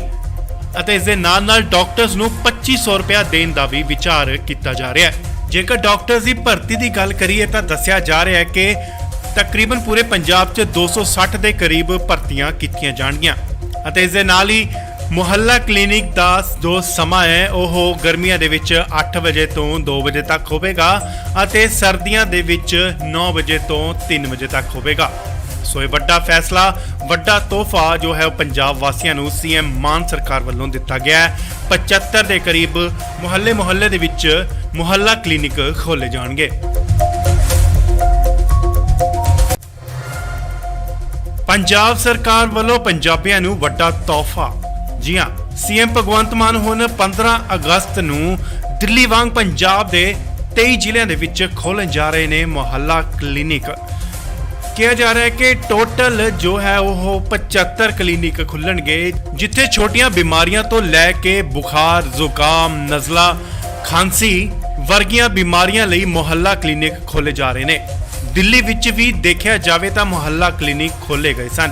ਅਤੇ ਇਸ ਦੇ ਨਾਲ ਡਾਕਟਰਸ ਨੂੰ 2500 ਰੁਪਏ ਦੇਣ ਦਾ ਵੀ ਵਿਚਾਰ ਕੀਤਾ ਜਾ ਰਿਹਾ ਹੈ। ਜੇਕਰ ਡਾਕਟਰਸ ਦੀ ਭਰਤੀ ਦੀ ਗੱਲ ਕਰੀਏ ਤਾਂ ਦੱਸਿਆ ਜਾ ਰਿਹਾ ਹੈ ਕਿ ਤਕਰੀਬਨ ਪੂਰੇ ਪੰਜਾਬ 'ਚ 260 ਦੇ ਕਰੀਬ ਭਰਤੀਆਂ ਕੀਤੀਆਂ ਜਾਣਗੀਆਂ ਅਤੇ ਇਸ ਦੇ ਨਾਲ ਹੀ ਮੁਹੱਲਾ ਕਲੀਨਿਕ ਦਾ ਜੋ ਸਮਾਂ ਹੈ ਉਹ ਗਰਮੀਆਂ ਦੇ ਵਿੱਚ 8 ਵਜੇ ਤੋਂ 2 ਵਜੇ ਤੱਕ ਹੋਵੇਗਾ ਅਤੇ ਸਰਦੀਆਂ ਦੇ ਵਿੱਚ 9 ਵਜੇ ਤੋਂ 3 ਵਜੇ ਤੱਕ ਹੋਵੇਗਾ। ਸੋ ਇਹ ਵੱਡਾ ਫੈਸਲਾ, ਵੱਡਾ ਤੋਹਫਾ ਜੋ ਹੈ ਉਹ ਪੰਜਾਬ ਵਾਸੀਆਂ ਨੂੰ ਸੀਐਮ ਮਾਨ ਸਰਕਾਰ ਵੱਲੋਂ ਦਿੱਤਾ ਗਿਆ ਹੈ। 75 ਦੇ ਕਰੀਬ ਮੁਹੱਲੇ ਦੇ ਵਿੱਚ ਮੁਹੱਲਾ ਕਲੀਨਿਕ ਖੋਲੇ ਜਾਣਗੇ। ਪੰਜਾਬ ਸਰਕਾਰ ਵੱਲੋਂ ਪੰਜਾਬੀਆਂ ਨੂੰ ਵੱਡਾ ਤੋਹਫਾ। ਜੀ ਹਾਂ, ਸੀਐਮ ਭਗਵੰਤ ਮਾਨ ਹੁਣ 15 ਅਗਸਤ ਨੂੰ ਦਿੱਲੀ ਵਾਂਗ ਪੰਜਾਬ ਦੇ 23 ਜ਼ਿਲ੍ਹਿਆਂ ਦੇ ਵਿੱਚ ਖੋਲ੍ਹਣ ਜਾ ਰਹੇ ਨੇ ਮੁਹੱਲਾ ਕਲੀਨਿਕ। ਕਿਹਾ ਜਾ ਰਿਹਾ ਹੈ ਕਿ ਟੋਟਲ ਜੋ ਹੈ ਉਹ 75 ਕਲੀਨਿਕ ਖੁੱਲਣਗੇ, ਜਿੱਥੇ ਛੋਟੀਆਂ ਬਿਮਾਰੀਆਂ ਤੋਂ ਲੈ ਕੇ ਬੁਖਾਰ, ਜ਼ੁਕਾਮ, ਨਜ਼ਲਾ, ਖਾਂਸੀ ਵਰਗੀਆਂ ਬਿਮਾਰੀਆਂ ਲਈ ਮੁਹੱਲਾ ਕਲੀਨਿਕ ਖੋਲੇ ਜਾ ਰਹੇ ਨੇ। ਦਿੱਲੀ ਵਿੱਚ ਵੀ ਦੇਖਿਆ ਜਾਵੇ ਤਾਂ ਮੁਹੱਲਾ ਕਲੀਨਿਕ ਖੋਲੇ ਗਏ ਸਨ,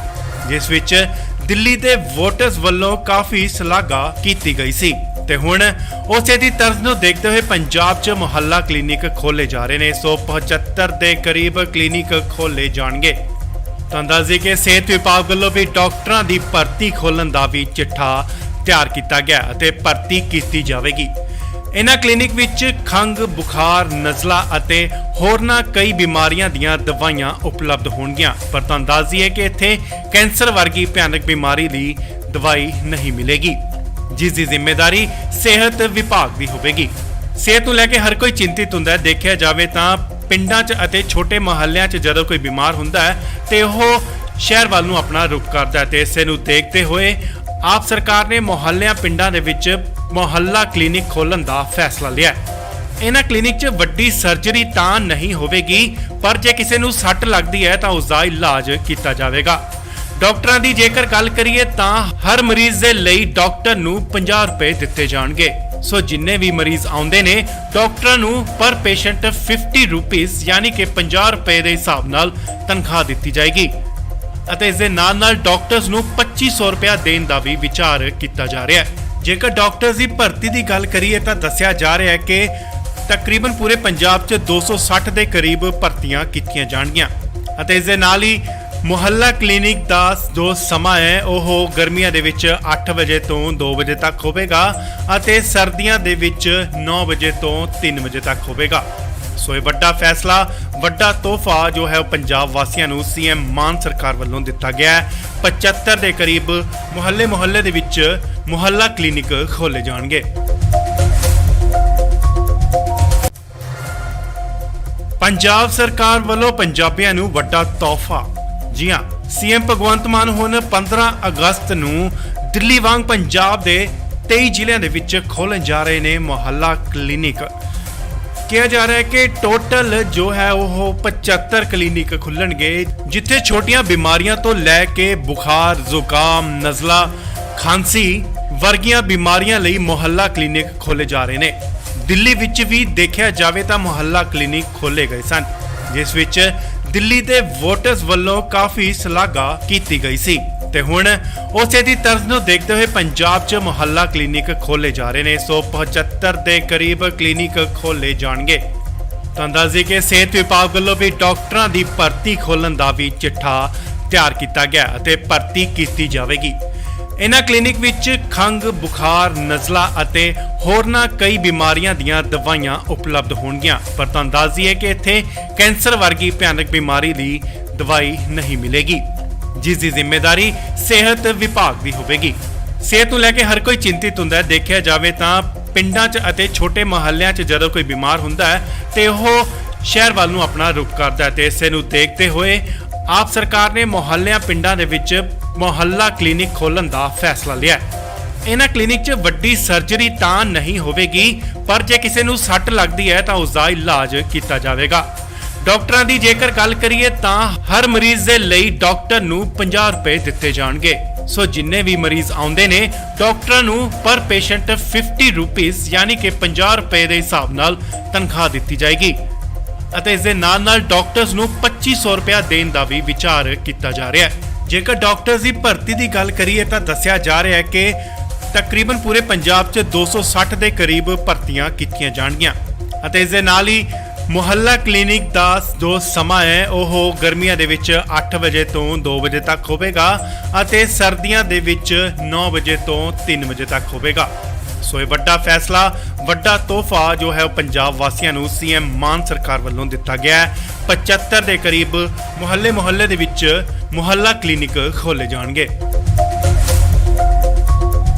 ਜਿਸ ਵਿੱਚ ਦਿੱਲੀ ਦੇ ਵੋਟਰਸ ਵੱਲੋਂ ਕਾਫੀ ਸ਼ਲਾਘਾ ਕੀਤੀ ਗਈ ਸੀ ਤੇ ਹੁਣ ਉਸੇ ਦੀ ਤਰਜ਼ ਨੂੰ ਦੇਖਦੇ ਹੋਏ ਪੰਜਾਬ 'ਚ ਮੁਹੱਲਾ ਕਲੀਨਿਕ ਖੋਲੇ ਜਾ ਰਹੇ ਨੇ। 175 ਦੇ ਕਰੀਬ ਕਲੀਨਿਕ ਖੋਲੇ ਜਾਣਗੇ। ਤਾਂ ਅੰਦਾਜ਼ੇ ਕਿ ਸਿਹਤ ਵਿਭਾਗ ਵੱਲੋਂ ਵੀ ਡਾਕਟਰਾਂ ਦੀ ਭਰਤੀ ਖੋਲ੍ਹਣ ਦਾ ਵੀ ਚਿੱਠਾ ਤਿਆਰ ਕੀਤਾ ਗਿਆ ਅਤੇ ਭਰਤੀ ਕੀਤੀ ਜਾਵੇਗੀ। ਇਹਨਾਂ ਕਲੀਨਿਕ ਵਿੱਚ ਖੰਘ, ਬੁਖਾਰ, ਨਜ਼ਲਾ ਅਤੇ ਹੋਰਨਾਂ ਕਈ ਬਿਮਾਰੀਆਂ ਦੀਆਂ ਦਵਾਈਆਂ ਉਪਲਬਧ ਹੋਣਗੀਆਂ। ਪਰ ਤਾਂ ਅੰਦਾਜ਼ੀ ਹੈ ਕਿ ਇੱਥੇ ਕੈਂਸਰ ਵਰਗੀ ਭਿਆਨਕ ਬਿਮਾਰੀ ਦੀ ਦਵਾਈ ਨਹੀਂ ਮਿਲੇਗੀ, ਜਿਸ ਦੀ ਜ਼ਿੰਮੇਵਾਰੀ ਸਿਹਤ ਵਿਭਾਗ ਦੀ ਹੋਵੇਗੀ। ਸਿਹਤ ਨੂੰ ਲੈ ਕੇ ਹਰ ਕੋਈ ਚਿੰਤਿਤ ਹੁੰਦਾ ਹੈ। ਦੇਖਿਆ ਜਾਵੇ ਤਾਂ ਪਿੰਡਾਂ 'ਚ ਅਤੇ ਛੋਟੇ ਮੁਹੱਲਿਆਂ 'ਚ ਜਦੋਂ ਕੋਈ ਬਿਮਾਰ ਹੁੰਦਾ ਹੈ ਤੇ ਉਹ ਸ਼ਹਿਰ ਵੱਲ ਨੂੰ ਆਪਣਾ ਰੁਖ ਕਰਦਾ ਹੈ ਤੇ ਇਸੇ ਨੂੰ ਦੇਖਦੇ ਹੋਏ ਆਪ ਸਰਕਾਰ ਨੇ ਮੁਹੱਲਿਆਂ ਪਿੰਡਾਂ ਦੇ ਵਿੱਚ ਮੁਹੱਲਾ ਕਲੀਨਿਕ ਖੋਲ੍ਹਣ ਦਾ ਫੈਸਲਾ ਲਿਆ ਹੈ। ਇਹਨਾਂ ਕਲੀਨਿਕ 'ਚ ਵੱਡੀ ਸਰਜਰੀ ਤਾਂ ਨਹੀਂ ਹੋਵੇਗੀ, ਪਰ ਜੇ ਕਿਸੇ ਨੂੰ ਸੱਟ ਲੱਗਦੀ ਹੈ ਤਾਂ ਉਸ ਦਾ ਇਲਾਜ ਕੀਤਾ ਜਾਵੇਗਾ। ਡਾਕਟਰਾਂ ਦੀ ਜੇਕਰ ਗੱਲ ਕਰੀਏ ਤਾਂ ਹਰ ਮਰੀਜ਼ ਦੇ ਲਈ ਡਾਕਟਰ ਨੂੰ 50 ਰੁਪਏ ਦਿੱਤੇ ਜਾਣਗੇ। ਸੋ ਜਿੰਨੇ ਵੀ ਮਰੀਜ਼ ਆਉਂਦੇ ਨੇ ਡਾਕਟਰਾਂ ਨੂੰ ਪਰ ਪੇਸ਼ੈਂਟ 50 ਰੁਪੀਸ ਯਾਨੀ ਕਿ 50 ਰੁਪਏ ਦੇ ਹਿਸਾਬ ਨਾਲ ਤਨਖਾਹ ਦਿੱਤੀ ਜਾਏਗੀ ਅਤੇ ਇਸ ਦੇ ਨਾਲ ਡਾਕਟਰਸ ਨੂੰ 2500 ਰੁਪਏ ਦੇਣ ਦਾ ਵੀ ਵਿਚਾਰ ਕੀਤਾ ਜਾ ਰਿਹਾ ਹੈ। ਜੇਕਰ ਡਾਕਟਰਸ ਦੀ ਭਰਤੀ ਦੀ ਗੱਲ ਕਰੀਏ ਤਾਂ ਦੱਸਿਆ ਜਾ ਰਿਹਾ ਹੈ ਕਿ ਤਕਰੀਬਨ ਪੂਰੇ ਪੰਜਾਬ 'ਚ 260 ਦੇ ਕਰੀਬ ਭਰਤੀਆਂ ਕੀਤੀਆਂ ਜਾਣਗੀਆਂ ਅਤੇ ਇਸ ਦੇ ਨਾਲ ਹੀ ਮੁਹੱਲਾ ਕਲੀਨਿਕ ਦਾ ਜੋ ਸਮਾਂ ਹੈ ਉਹ ਗਰਮੀਆਂ ਦੇ ਵਿੱਚ 8 ਵਜੇ ਤੋਂ 2 ਵਜੇ ਤੱਕ ਹੋਵੇਗਾ ਅਤੇ ਸਰਦੀਆਂ ਦੇ ਵਿੱਚ 9 ਵਜੇ ਤੋਂ 3 ਵਜੇ ਤੱਕ ਹੋਵੇਗਾ। ਸੋ ਇਹ ਵੱਡਾ ਫੈਸਲਾ, ਵੱਡਾ ਤੋਹਫਾ ਜੋ ਹੈ ਉਹ ਪੰਜਾਬ ਵਾਸੀਆਂ ਨੂੰ ਸੀਐਮ ਮਾਨ ਸਰਕਾਰ ਵੱਲੋਂ ਦਿੱਤਾ ਗਿਆ ਹੈ। 75 ਦੇ ਕਰੀਬ ਮੁਹੱਲੇ ਦੇ ਵਿੱਚ ਮੁਹੱਲਾ ਕਲੀਨਿਕ ਖੋਲੇ ਜਾਣਗੇ। ਪੰਜਾਬ ਸਰਕਾਰ ਵੱਲੋਂ ਪੰਜਾਬੀਆਂ ਨੂੰ ਵੱਡਾ ਤੋਹਫਾ। ਜੀ ਹਾਂ, ਸੀਐਮ ਭਗਵੰਤ ਮਾਨ ਹੁਣ 15 ਅਗਸਤ ਨੂੰ ਦਿੱਲੀ ਵਾਂਗ ਪੰਜਾਬ ਦੇ 23 ਜ਼ਿਲ੍ਹਿਆਂ ਦੇ ਵਿੱਚ ਖੋਲ੍ਹਣ ਜਾ ਰਹੇ ਨੇ ਮੁਹੱਲਾ ਕਲੀਨਿਕ। ਕਿਹਾ ਜਾ ਰਿਹਾ ਹੈ ਕਿ ਟੋਟਲ ਜੋ ਹੈ ਉਹ 75 ਕਲੀਨਿਕ ਖੁੱਲਣਗੇ, ਜਿੱਥੇ ਛੋਟੀਆਂ ਬਿਮਾਰੀਆਂ ਤੋਂ ਲੈ ਕੇ ਬੁਖਾਰ, ਜ਼ੁਕਾਮ, ਨਜ਼ਲਾ, ਖਾਂਸੀ ਵਰਗੀਆਂ ਬਿਮਾਰੀਆਂ ਲਈ ਮੁਹੱਲਾ ਕਲੀਨਿਕ ਖੋਲੇ ਜਾ ਰਹੇ ਨੇ। ਦਿੱਲੀ ਵਿੱਚ ਵੀ ਦੇਖਿਆ ਜਾਵੇ ਤਾਂ ਮੁਹੱਲਾ ਕਲੀਨਿਕ ਖੋਲੇ ਗਏ ਸਨ, ਜਿਸ ਵਿੱਚ ਦਿੱਲੀ ਦੇ ਵੋਟਰਸ ਵੱਲੋਂ ਕਾਫੀ ਸ਼ਲਾਘਾ ਕੀਤੀ ਗਈ ਸੀ ਤੇ ਹੁਣ ਉਸੇ ਦੀ ਤਰਜ਼ ਨੂੰ ਦੇਖਦੇ ਹੋਏ ਪੰਜਾਬ 'ਚ ਮੁਹੱਲਾ ਕਲੀਨਿਕ ਖੋਲੇ ਜਾ ਰਹੇ ਨੇ। 175 ਦੇ ਕਰੀਬ ਕਲੀਨਿਕ ਖੋਲੇ ਜਾਣਗੇ। ਤਾਂ ਅੰਦਾਜ਼ੇ ਕਿ ਸਿਹਤ ਵਿਭਾਗ ਵੱਲੋਂ ਵੀ ਡਾਕਟਰਾਂ ਦੀ ਭਰਤੀ ਖੋਲ੍ਹਣ ਦਾ ਵੀ ਚਿੱਠਾ ਤਿਆਰ ਕੀਤਾ ਗਿਆ ਅਤੇ ਭਰਤੀ ਕੀਤੀ ਜਾਵੇਗੀ। ਇਹਨਾਂ ਕਲੀਨਿਕ ਵਿੱਚ ਖੰਘ, ਬੁਖਾਰ, ਨਜ਼ਲਾ ਅਤੇ ਹੋਰਨਾਂ ਕਈ ਬਿਮਾਰੀਆਂ ਦੀਆਂ ਦਵਾਈਆਂ ਉਪਲਬਧ ਹੋਣਗੀਆਂ। ਪਰ ਤਾਂ ਅੰਦਾਜ਼ੀ ਹੈ ਕਿ ਇੱਥੇ ਕੈਂਸਰ ਵਰਗੀ ਭਿਆਨਕ ਬਿਮਾਰੀ ਦੀ ਦਵਾਈ ਨਹੀਂ ਮਿਲੇਗੀ, ਜਿਸ ਦੀ ਜ਼ਿੰਮੇਵਾਰੀ ਸਿਹਤ ਵਿਭਾਗ ਦੀ ਹੋਵੇਗੀ। ਸਿਹਤ ਨੂੰ ਲੈ ਕੇ ਹਰ ਕੋਈ ਚਿੰਤਿਤ ਹੁੰਦਾ ਹੈ। ਦੇਖਿਆ ਜਾਵੇ ਤਾਂ ਪਿੰਡਾਂ 'ਚ ਅਤੇ ਛੋਟੇ ਮੁਹੱਲਿਆਂ 'ਚ ਜਦੋਂ ਕੋਈ ਬਿਮਾਰ ਹੁੰਦਾ ਹੈ ਤੇ ਉਹ ਸ਼ਹਿਰ ਵੱਲ ਨੂੰ ਆਪਣਾ ਰੁਖ ਕਰਦਾ ਹੈ ਤੇ ਇਸੇ ਨੂੰ ਦੇਖਦੇ ਹੋਏ ਆਪ ਸਰਕਾਰ ਨੇ ਮੁਹੱਲਿਆਂ ਪਿੰਡਾਂ ਦੇ ਵਿੱਚ ਮੁਹੱਲਾ ਕਲੀਨਿਕ ਖੋਲ੍ਹਣ ਦਾ ਫੈਸਲਾ ਲਿਆ ਹੈ। ਇਹਨਾਂ ਕਲੀਨਿਕ 'ਚ ਵੱਡੀ ਸਰਜਰੀ ਤਾਂ ਨਹੀਂ ਹੋਵੇਗੀ, ਪਰ ਜੇ ਕਿਸੇ ਨੂੰ ਸੱਟ ਲੱਗਦੀ ਹੈ ਤਾਂ ਉਸ ਦਾ ਇਲਾਜ ਕੀਤਾ ਜਾਵੇਗਾ। ਡਾਕਟਰਾਂ ਦੀ ਜੇਕਰ ਗੱਲ ਕਰੀਏ ਤਾਂ ਹਰ ਮਰੀਜ਼ ਦੇ ਲਈ ਡਾਕਟਰ ਨੂੰ 50 ਰੁਪਏ ਦਿੱਤੇ ਜਾਣਗੇ। ਸੋ ਜਿੰਨੇ ਵੀ ਮਰੀਜ਼ ਆਉਂਦੇ ਨੇ ਡਾਕਟਰਾਂ ਨੂੰ ਪਰ ਪੇਸ਼ੈਂਟ 50 ਰੁਪੀਸ ਯਾਨੀ ਕਿ 50 ਰੁਪਏ ਦੇ ਹਿਸਾਬ ਨਾਲ ਤਨਖਾਹ ਦਿੱਤੀ ਜਾਏਗੀ ਅਤੇ ਇਸ ਦੇ ਨਾਲ ਡਾਕਟਰਸ ਨੂੰ 2500 ਰੁਪਏ ਦੇਣ ਦਾ ਵੀ ਵਿਚਾਰ ਕੀਤਾ ਜਾ ਰਿਹਾ ਹੈ। ਜੇਕਰ ਡਾਕਟਰਸ ਦੀ ਭਰਤੀ ਦੀ ਗੱਲ ਕਰੀਏ ਤਾਂ ਦੱਸਿਆ ਜਾ ਰਿਹਾ ਹੈ ਕਿ ਤਕਰੀਬਨ ਪੂਰੇ ਪੰਜਾਬ 'ਚ 260 ਦੇ ਕਰੀਬ ਭਰਤੀਆਂ ਕੀਤੀਆਂ ਜਾਣਗੀਆਂ ਅਤੇ ਇਸ ਦੇ ਨਾਲ ਹੀ ਮੁਹੱਲਾ ਕਲੀਨਿਕ ਦਾ ਜੋ ਸਮਾਂ ਹੈ ਉਹ ਗਰਮੀਆਂ ਦੇ ਵਿੱਚ 8 ਵਜੇ ਤੋਂ 2 ਵਜੇ ਤੱਕ ਹੋਵੇਗਾ ਅਤੇ ਸਰਦੀਆਂ ਦੇ ਵਿੱਚ 9 ਵਜੇ ਤੋਂ 3 ਵਜੇ ਤੱਕ ਹੋਵੇਗਾ। ਸੋ ਇਹ ਵੱਡਾ ਫੈਸਲਾ, ਵੱਡਾ ਤੋਹਫਾ ਜੋ ਹੈ ਉਹ ਪੰਜਾਬ ਵਾਸੀਆਂ ਨੂੰ ਸੀਐਮ ਮਾਨ ਸਰਕਾਰ ਵੱਲੋਂ ਦਿੱਤਾ ਗਿਆ ਹੈ। 75 ਦੇ ਕਰੀਬ ਮੁਹੱਲੇ ਦੇ ਵਿੱਚ ਮੁਹੱਲਾ ਕਲੀਨਿਕ ਖੋਲੇ ਜਾਣਗੇ।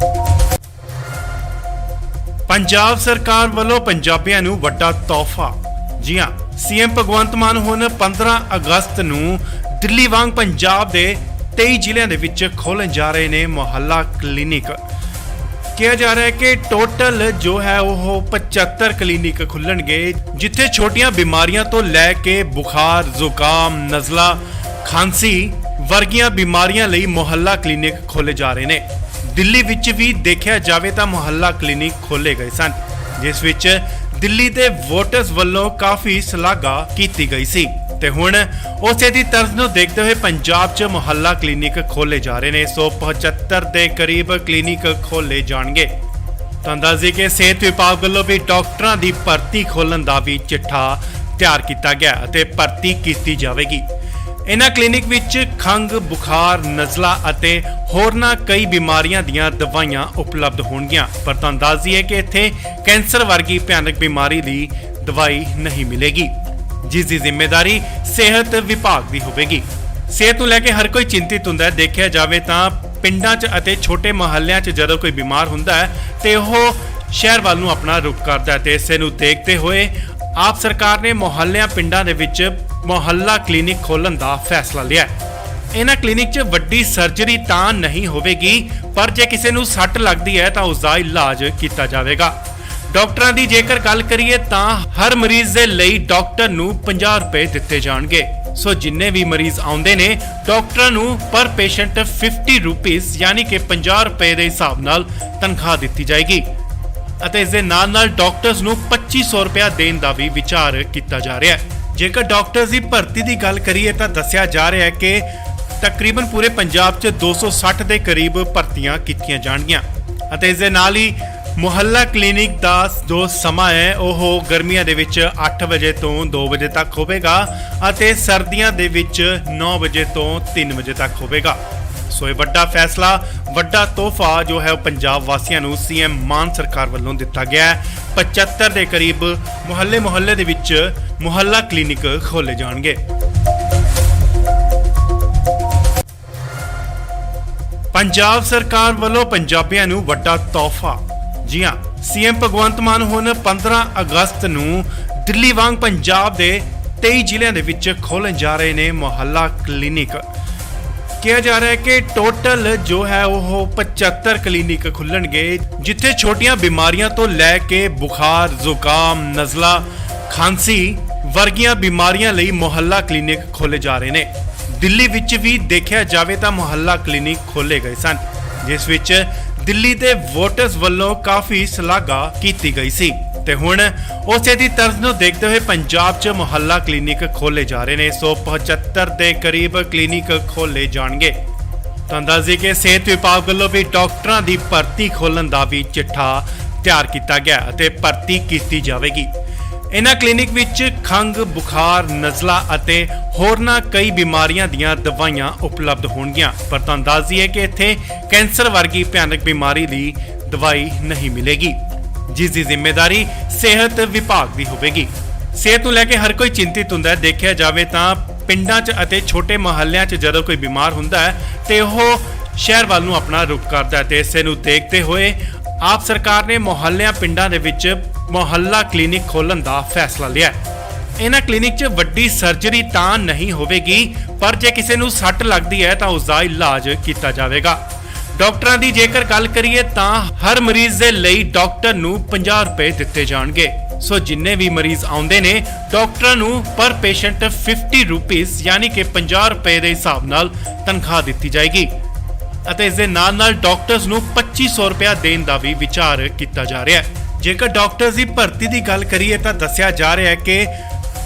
ਪੰਜਾਬ ਸਰਕਾਰ ਵੱਲੋਂ ਪੰਜਾਬੀਆਂ ਨੂੰ ਵੱਡਾ ਤੋਹਫਾ। ਜੀ ਹਾਂ, ਸੀਐਮ ਭਗਵੰਤ ਮਾਨ ਹੁਣ 15 ਅਗਸਤ ਨੂੰ ਦਿੱਲੀ ਵਾਂਗ ਪੰਜਾਬ ਦੇ 23 ਜ਼ਿਲ੍ਹਿਆਂ ਦੇ ਵਿੱਚ ਖੋਲ੍ਹਣ ਜਾ ਰਹੇ ਨੇ ਮੁਹੱਲਾ ਕਲੀਨਿਕ। ਕਿਹਾ ਜਾ ਰਿਹਾ ਹੈ ਕਿ ਟੋਟਲ ਜੋ ਹੈ ਉਹ 75 ਕਲੀਨਿਕ ਖੁੱਲਣਗੇ, ਜਿੱਥੇ ਛੋਟੀਆਂ ਬਿਮਾਰੀਆਂ ਤੋਂ ਲੈ ਕੇ ਬੁਖਾਰ, ਜ਼ੁਕਾਮ, ਨਜ਼ਲਾ, ਖਾਂਸੀ ਵਰਗੀਆਂ ਬਿਮਾਰੀਆਂ ਲਈ ਮੁਹੱਲਾ ਕਲੀਨਿਕ ਖੋਲੇ ਜਾ ਰਹੇ ਨੇ। ਦਿੱਲੀ ਵਿੱਚ ਵੀ ਦੇਖਿਆ ਜਾਵੇ ਤਾਂ ਮੁਹੱਲਾ ਕਲੀਨਿਕ ਖੋਲੇ ਗਏ ਸਨ, ਜਿਸ ਵਿੱਚ ਦਿੱਲੀ ਦੇ ਵੋਟਰਸ ਵੱਲੋਂ ਕਾਫੀ ਸ਼ਲਾਘਾ ਕੀਤੀ ਗਈ ਸੀ ਤੇ ਹੁਣ ਉਸੇ ਦੀ ਤਰਜ਼ ਨੂੰ ਦੇਖਦੇ ਹੋਏ ਪੰਜਾਬ 'ਚ ਮੁਹੱਲਾ ਕਲੀਨਿਕ ਖੋਲੇ ਜਾ ਰਹੇ ਨੇ। 175 ਦੇ ਕਰੀਬ ਕਲੀਨਿਕ ਖੋਲੇ ਜਾਣਗੇ। ਤਾਂ ਦੱਸਦੇ ਕਿ ਸਿਹਤ ਵਿਭਾਗ ਵੱਲੋਂ ਵੀ ਡਾਕਟਰਾਂ ਦੀ ਭਰਤੀ ਖੋਲ੍ਹਣ ਦਾ ਵੀ ਚਿੱਠਾ ਤਿਆਰ ਕੀਤਾ ਗਿਆ ਅਤੇ ਭਰਤੀ ਕੀਤੀ ਜਾਵੇਗੀ। ਇਹਨਾਂ ਕਲੀਨਿਕ ਵਿੱਚ ਖੰਘ, ਬੁਖਾਰ, ਨਜ਼ਲਾ ਅਤੇ ਹੋਰਨਾਂ ਕਈ ਬਿਮਾਰੀਆਂ ਦੀਆਂ ਦਵਾਈਆਂ ਉਪਲਬਧ ਹੋਣਗੀਆਂ। ਪਰ ਤੁਹਾਨੂੰ ਦੱਸ ਦਈਏ ਕਿ ਇੱਥੇ ਕੈਂਸਰ ਵਰਗੀ ਭਿਆਨਕ ਬਿਮਾਰੀ ਦੀ ਦਵਾਈ ਨਹੀਂ ਮਿਲੇਗੀ, ਜਿਸ ਦੀ ਜ਼ਿੰਮੇਵਾਰੀ ਸਿਹਤ ਵਿਭਾਗ ਦੀ ਹੋਵੇਗੀ। ਸਿਹਤ ਨੂੰ ਲੈ ਕੇ ਹਰ ਕੋਈ ਚਿੰਤਿਤ ਹੁੰਦਾ ਹੈ। ਦੇਖਿਆ ਜਾਵੇ ਤਾਂ ਪਿੰਡਾਂ 'ਚ ਅਤੇ ਛੋਟੇ ਮੁਹੱਲਿਆਂ 'ਚ ਜਦੋਂ ਕੋਈ ਬਿਮਾਰ ਹੁੰਦਾ ਹੈ ਤੇ ਉਹ ਸ਼ਹਿਰ ਵੱਲ ਨੂੰ ਆਪਣਾ ਰੁਖ ਕਰਦਾ ਹੈ ਤੇ ਇਸੇ ਨੂੰ ਦੇਖਦੇ ਹੋਏ ਆਪ ਸਰਕਾਰ ਨੇ ਮੁਹੱਲਿਆਂ ਪਿੰਡਾਂ ਦੇ ਵਿੱਚ ਮੁਹੱਲਾ ਕਲੀਨਿਕ ਖੋਲ੍ਹਣ ਦਾ ਫੈਸਲਾ ਲਿਆ ਹੈ। ਇਹਨਾਂ ਕਲੀਨਿਕ 'ਚ ਵੱਡੀ ਸਰਜਰੀ ਤਾਂ ਨਹੀਂ ਹੋਵੇਗੀ, ਪਰ ਜੇ ਕਿਸੇ ਨੂੰ ਸੱਟ ਲੱਗਦੀ ਹੈ ਤਾਂ ਉਸ ਦਾ ਇਲਾਜ ਕੀਤਾ ਜਾਵੇਗਾ। ਡਾਕਟਰਾਂ ਦੀ ਜੇਕਰ ਗੱਲ ਕਰੀਏ ਤਾਂ ਹਰ ਮਰੀਜ਼ ਦੇ ਲਈ ਡਾਕਟਰ ਨੂੰ 50 ਰੁਪਏ ਦਿੱਤੇ ਜਾਣਗੇ। ਸੋ ਜਿੰਨੇ ਵੀ ਮਰੀਜ਼ ਆਉਂਦੇ ਨੇ ਡਾਕਟਰਾਂ ਨੂੰ ਪਰ ਪੇਸ਼ੈਂਟ 50 ਰੁਪੀਸ ਯਾਨੀ ਕਿ 50 ਰੁਪਏ ਦੇ ਹਿਸਾਬ ਨਾਲ ਤਨਖਾਹ ਦਿੱਤੀ ਜਾਏਗੀ ਅਤੇ ਇਸ ਦੇ ਨਾਲ ਡਾਕਟਰਸ ਨੂੰ 2500 ਰੁਪਏ ਦੇਣ ਦਾ ਵੀ ਵਿਚਾਰ ਕੀਤਾ ਜਾ ਰਿਹਾ ਹੈ। ਜੇਕਰ ਡਾਕਟਰਸ ਦੀ ਭਰਤੀ ਦੀ ਗੱਲ ਕਰੀਏ ਤਾਂ ਦੱਸਿਆ ਜਾ ਰਿਹਾ ਹੈ ਕਿ ਤਕਰੀਬਨ ਪੂਰੇ ਪੰਜਾਬ 'ਚ 260 ਦੇ ਕਰੀਬ ਭਰਤੀਆਂ ਕੀਤੀਆਂ ਜਾਣਗੀਆਂ ਅਤੇ ਇਸ ਦੇ ਨਾਲ ਹੀ ਮੁਹੱਲਾ ਕਲੀਨਿਕ ਦਾ ਜੋ ਸਮਾਂ ਹੈ ਉਹ ਗਰਮੀਆਂ ਦੇ ਵਿੱਚ 8 ਵਜੇ ਤੋਂ 2 ਵਜੇ ਤੱਕ ਹੋਵੇਗਾ ਅਤੇ ਸਰਦੀਆਂ ਦੇ ਵਿੱਚ 9 ਵਜੇ ਤੋਂ 3 ਵਜੇ ਤੱਕ ਹੋਵੇਗਾ। ਸੋ ਇਹ ਵੱਡਾ ਫੈਸਲਾ, ਵੱਡਾ ਤੋਹਫਾ ਜੋ ਹੈ ਉਹ ਪੰਜਾਬ ਵਾਸੀਆਂ ਨੂੰ ਸੀਐਮ ਮਾਨ ਸਰਕਾਰ ਵੱਲੋਂ ਦਿੱਤਾ ਗਿਆ ਹੈ। 75 ਦੇ ਕਰੀਬ ਮੁਹੱਲੇ ਦੇ ਵਿੱਚ ਮੁਹੱਲਾ ਕਲੀਨਿਕ ਖੋਲੇ ਜਾਣਗੇ। ਪੰਜਾਬ ਸਰਕਾਰ ਵੱਲੋਂ ਪੰਜਾਬੀਆਂ ਨੂੰ ਵੱਡਾ ਤੋਹਫਾ। ਜੀ ਹਾਂ, ਸੀਐਮ ਭਗਵੰਤ ਮਾਨ ਹੁਣ 15 ਅਗਸਤ ਨੂੰ ਦਿੱਲੀ ਵਾਂਗ ਪੰਜਾਬ ਦੇ 23 ਜ਼ਿਲ੍ਹਿਆਂ ਦੇ ਵਿੱਚ ਖੋਲ੍ਹਣ ਜਾ ਰਹੇ ਨੇ ਮੁਹੱਲਾ ਕਲੀਨਿਕ। ਕਿਹਾ ਜਾ ਰਿਹਾ ਹੈ ਕਿ ਟੋਟਲ ਜੋ ਹੈ ਉਹ 75 ਕਲੀਨਿਕ ਖੁੱਲਣਗੇ, ਜਿੱਥੇ ਛੋਟੀਆਂ ਬਿਮਾਰੀਆਂ ਤੋਂ ਲੈ ਕੇ ਬੁਖਾਰ, ਜ਼ੁਕਾਮ, ਨਜ਼ਲਾ, ਖਾਂਸੀ ਵਰਗੀਆਂ ਬਿਮਾਰੀਆਂ ਲਈ ਮੁਹੱਲਾ ਕਲੀਨਿਕ ਖੋਲੇ ਜਾ ਰਹੇ ਨੇ। ਦਿੱਲੀ ਵਿੱਚ ਵੀ ਦੇਖਿਆ ਜਾਵੇ ਤਾਂ ਮੁਹੱਲਾ ਕਲੀਨਿਕ ਖੋਲੇ ਗਏ ਸਨ, ਜਿਸ ਵਿੱਚ ਦਿੱਲੀ ਦੇ ਵੋਟਰਸ ਵੱਲੋਂ ਕਾਫੀ ਸ਼ਲਾਘਾ ਕੀਤੀ ਗਈ ਸੀ ਤੇ ਹੁਣ ਉਸੇ ਦੀ ਤਰਜ਼ ਨੂੰ ਦੇਖਦੇ ਹੋਏ ਪੰਜਾਬ 'ਚ ਮੁਹੱਲਾ ਕਲੀਨਿਕ ਖੋਲੇ ਜਾ ਰਹੇ ਨੇ। 175 ਦੇ ਕਰੀਬ ਕਲੀਨਿਕ ਖੋਲੇ ਜਾਣਗੇ। ਤਾਂ ਦੱਸਦੇ ਕਿ ਸਿਹਤ ਵਿਭਾਗ ਵੱਲੋਂ ਵੀ ਡਾਕਟਰਾਂ ਦੀ ਭਰਤੀ ਖੋਲ੍ਹਣ ਦਾ ਵੀ ਚਿੱਠਾ ਤਿਆਰ ਕੀਤਾ ਗਿਆ ਅਤੇ ਭਰਤੀ ਕੀਤੀ ਜਾਵੇਗੀ। ਇਹਨਾਂ ਕਲੀਨਿਕ ਵਿੱਚ ਖੰਘ, ਬੁਖਾਰ, ਨਜ਼ਲਾ ਅਤੇ ਹੋਰਨਾਂ ਕਈ ਬਿਮਾਰੀਆਂ ਦੀਆਂ ਦਵਾਈਆਂ ਉਪਲਬਧ ਹੋਣਗੀਆਂ। ਪਰ ਤੁਹਾਨੂੰ ਦੱਸ ਦਈਏ ਕਿ ਇੱਥੇ ਕੈਂਸਰ ਵਰਗੀ ਭਿਆਨਕ ਬਿਮਾਰੀ ਦੀ ਦਵਾਈ ਨਹੀਂ ਮਿਲੇਗੀ, ਜਿਸ ਦੀ ਜ਼ਿੰਮੇਵਾਰੀ ਸਿਹਤ ਵਿਭਾਗ ਦੀ ਹੋਵੇਗੀ। ਸਿਹਤ ਨੂੰ ਲੈ ਕੇ ਹਰ ਕੋਈ ਚਿੰਤਿਤ ਹੁੰਦਾ ਹੈ। ਦੇਖਿਆ ਜਾਵੇ ਤਾਂ ਪਿੰਡਾਂ 'ਚ ਅਤੇ ਛੋਟੇ ਮੁਹੱਲਿਆਂ 'ਚ ਜਦੋਂ ਕੋਈ ਬਿਮਾਰ ਹੁੰਦਾ ਹੈ ਤੇ ਉਹ ਸ਼ਹਿਰ ਵੱਲ ਨੂੰ ਆਪਣਾ ਰੁਖ ਕਰਦਾ ਹੈ ਤੇ ਇਸੇ ਨੂੰ ਦੇਖਦੇ ਹੋਏ ਆਪ ਸਰਕਾਰ ਨੇ ਮੁਹੱਲਿਆਂ ਪਿੰਡਾਂ ਦੇ ਵਿੱਚ ਮੁਹੱਲਾ ਕਲੀਨਿਕ ਖੋਲ੍ਹਣ ਦਾ ਫੈਸਲਾ ਲਿਆ ਹੈ। ਇਹਨਾਂ ਕਲੀਨਿਕ 'ਚ ਵੱਡੀ ਸਰਜਰੀ ਤਾਂ ਨਹੀਂ ਹੋਵੇਗੀ, ਪਰ ਜੇ ਕਿਸੇ ਨੂੰ ਸੱਟ ਲੱਗਦੀ ਹੈ ਤਾਂ ਉਸ ਦਾ ਇਲਾਜ ਕੀਤਾ ਜਾਵੇਗਾ। ਡਾਕਟਰਾਂ ਦੀ ਜੇਕਰ ਗੱਲ ਕਰੀਏ ਤਾਂ ਹਰ ਮਰੀਜ਼ ਦੇ ਲਈ ਡਾਕਟਰ ਨੂੰ 50 ਰੁਪਏ ਦਿੱਤੇ ਜਾਣਗੇ। ਸੋ ਜਿੰਨੇ ਵੀ ਮਰੀਜ਼ ਆਉਂਦੇ ਨੇ ਡਾਕਟਰਾਂ ਨੂੰ ਪਰ ਪੇਸ਼ੈਂਟ 50 ਰੁਪੀਸ ਯਾਨੀ ਕਿ 50 ਰੁਪਏ ਦੇ ਹਿਸਾਬ ਨਾਲ ਤਨਖਾਹ ਦਿੱਤੀ ਜਾਏਗੀ ਅਤੇ ਇਸ ਦੇ ਨਾਲ ਡਾਕਟਰਸ ਨੂੰ 2500 ਰੁਪਏ ਦੇਣ ਦਾ ਵੀ ਵਿਚਾਰ ਕੀਤਾ ਜਾ ਰਿਹਾ ਹੈ। ਜੇਕਰ ਡਾਕਟਰਸ ਦੀ ਭਰਤੀ ਦੀ ਗੱਲ ਕਰੀਏ ਤਾਂ ਦੱਸਿਆ ਜਾ ਰਿਹਾ ਹੈ ਕਿ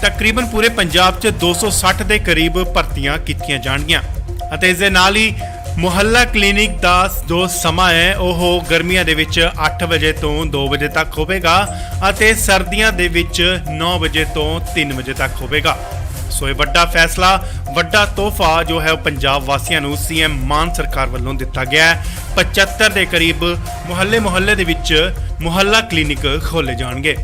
ਤਕਰੀਬਨ ਪੂਰੇ ਪੰਜਾਬ 'ਚ 260 ਦੇ ਕਰੀਬ ਭਰਤੀਆਂ ਕੀਤੀਆਂ ਜਾਣਗੀਆਂ ਅਤੇ ਇਸ ਦੇ ਨਾਲ ਹੀ ਮੁਹੱਲਾ ਕਲੀਨਿਕ ਦਾ ਜੋ ਸਮਾਂ ਹੈ ਉਹ ਗਰਮੀਆਂ ਦੇ ਵਿੱਚ 8 ਵਜੇ ਤੋਂ 2 ਵਜੇ ਤੱਕ ਹੋਵੇਗਾ ਅਤੇ ਸਰਦੀਆਂ ਦੇ ਵਿੱਚ 9 ਵਜੇ ਤੋਂ 3 ਵਜੇ ਤੱਕ ਹੋਵੇਗਾ। ਸੋ ਇਹ ਵੱਡਾ ਫੈਸਲਾ, ਵੱਡਾ ਤੋਹਫਾ ਜੋ ਹੈ ਉਹ ਪੰਜਾਬ ਵਾਸੀਆਂ ਨੂੰ ਸੀਐਮ ਮਾਨ ਸਰਕਾਰ ਵੱਲੋਂ ਦਿੱਤਾ ਗਿਆ ਹੈ। 75 ਦੇ ਕਰੀਬ ਮੁਹੱਲੇ ਦੇ ਵਿੱਚ ਮੁਹੱਲਾ ਕਲੀਨਿਕ ਖੋਲੇ ਜਾਣਗੇ।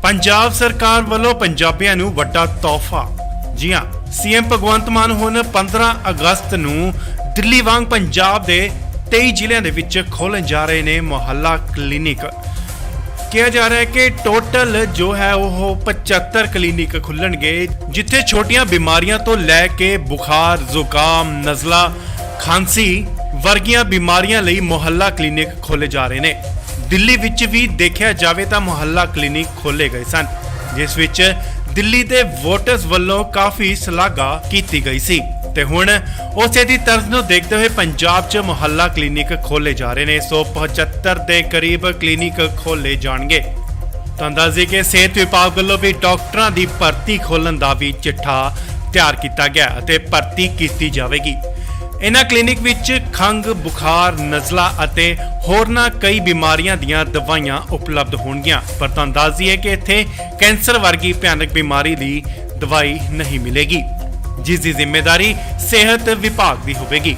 ਪੰਜਾਬ ਸਰਕਾਰ ਵੱਲੋਂ ਪੰਜਾਬੀਆਂ ਨੂੰ ਵੱਡਾ ਤੋਹਫਾ। ਜੀ ਹਾਂ, ਸੀਐਮ ਭਗਵੰਤ ਮਾਨ ਹੁਣ 15 ਅਗਸਤ ਨੂੰ ਦਿੱਲੀ ਵਾਂਗ ਪੰਜਾਬ ਦੇ 23 ਜ਼ਿਲ੍ਹਿਆਂ ਦੇ ਵਿੱਚ ਖੋਲ੍ਹਣ ਜਾ ਰਹੇ ਨੇ ਮੁਹੱਲਾ ਕਲੀਨਿਕ। ਕਿਹਾ ਜਾ ਰਿਹਾ ਹੈ ਕਿ ਟੋਟਲ ਜੋ ਹੈ ਉਹ 75 ਕਲੀਨਿਕ ਖੁੱਲਣਗੇ, ਜਿੱਥੇ ਛੋਟੀਆਂ ਬਿਮਾਰੀਆਂ ਤੋਂ ਲੈ ਕੇ ਬੁਖਾਰ, ਜ਼ੁਕਾਮ, ਨਜ਼ਲਾ, ਖਾਂਸੀ ਵਰਗੀਆਂ ਬਿਮਾਰੀਆਂ ਲਈ ਮੁਹੱਲਾ ਕਲੀਨਿਕ ਖੋਲੇ ਜਾ ਰਹੇ ਨੇ। ਦਿੱਲੀ ਵਿੱਚ ਵੀ ਦੇਖਿਆ ਜਾਵੇ ਤਾਂ ਮੁਹੱਲਾ ਕਲੀਨਿਕ ਖੋਲੇ ਗਏ ਸਨ, ਜਿਸ ਵਿੱਚ ਦਿੱਲੀ ਦੇ ਵੋਟਰਸ ਵੱਲੋਂ ਕਾਫੀ ਸ਼ਲਾਘਾ ਕੀਤੀ ਗਈ ਸੀ ਤੇ ਹੁਣ ਉਸੇ ਦੀ ਤਰਜ਼ ਨੂੰ ਦੇਖਦੇ ਹੋਏ ਪੰਜਾਬ 'ਚ ਮੁਹੱਲਾ ਕਲੀਨਿਕ ਖੋਲੇ ਜਾ ਰਹੇ ਨੇ। 175 ਦੇ ਕਰੀਬ ਕਲੀਨਿਕ ਖੋਲੇ ਜਾਣਗੇ। ਤਾਂ ਅੰਦਾਜ਼ੇ ਕਿ ਸਿਹਤ ਵਿਭਾਗ ਵੱਲੋਂ ਵੀ ਡਾਕਟਰਾਂ ਦੀ ਭਰਤੀ ਖੋਲਣ ਦਾ ਵੀ ਚਿੱਠਾ ਤਿਆਰ ਕੀਤਾ ਗਿਆ ਅਤੇ ਭਰਤੀ ਕੀਤੀ ਜਾਵੇਗੀ। ਇਹਨਾਂ ਕਲੀਨਿਕ ਵਿੱਚ ਖੰਘ, ਬੁਖਾਰ, ਨਜ਼ਲਾ ਅਤੇ ਹੋਰਨਾਂ ਕਈ ਬਿਮਾਰੀਆਂ ਦੀਆਂ ਦਵਾਈਆਂ ਉਪਲਬਧ ਹੋਣਗੀਆਂ। ਪਰ ਤਾਂ ਅੰਦਾਜ਼ੀ ਹੈ ਕਿ ਇੱਥੇ ਕੈਂਸਰ ਵਰਗੀ ਭਿਆਨਕ ਬਿਮਾਰੀ ਦੀ ਦਵਾਈ ਨਹੀਂ ਮਿਲੇਗੀ, ਜਿਸ ਦੀ ਜ਼ਿੰਮੇਵਾਰੀ ਸਿਹਤ ਵਿਭਾਗ ਦੀ ਹੋਵੇਗੀ।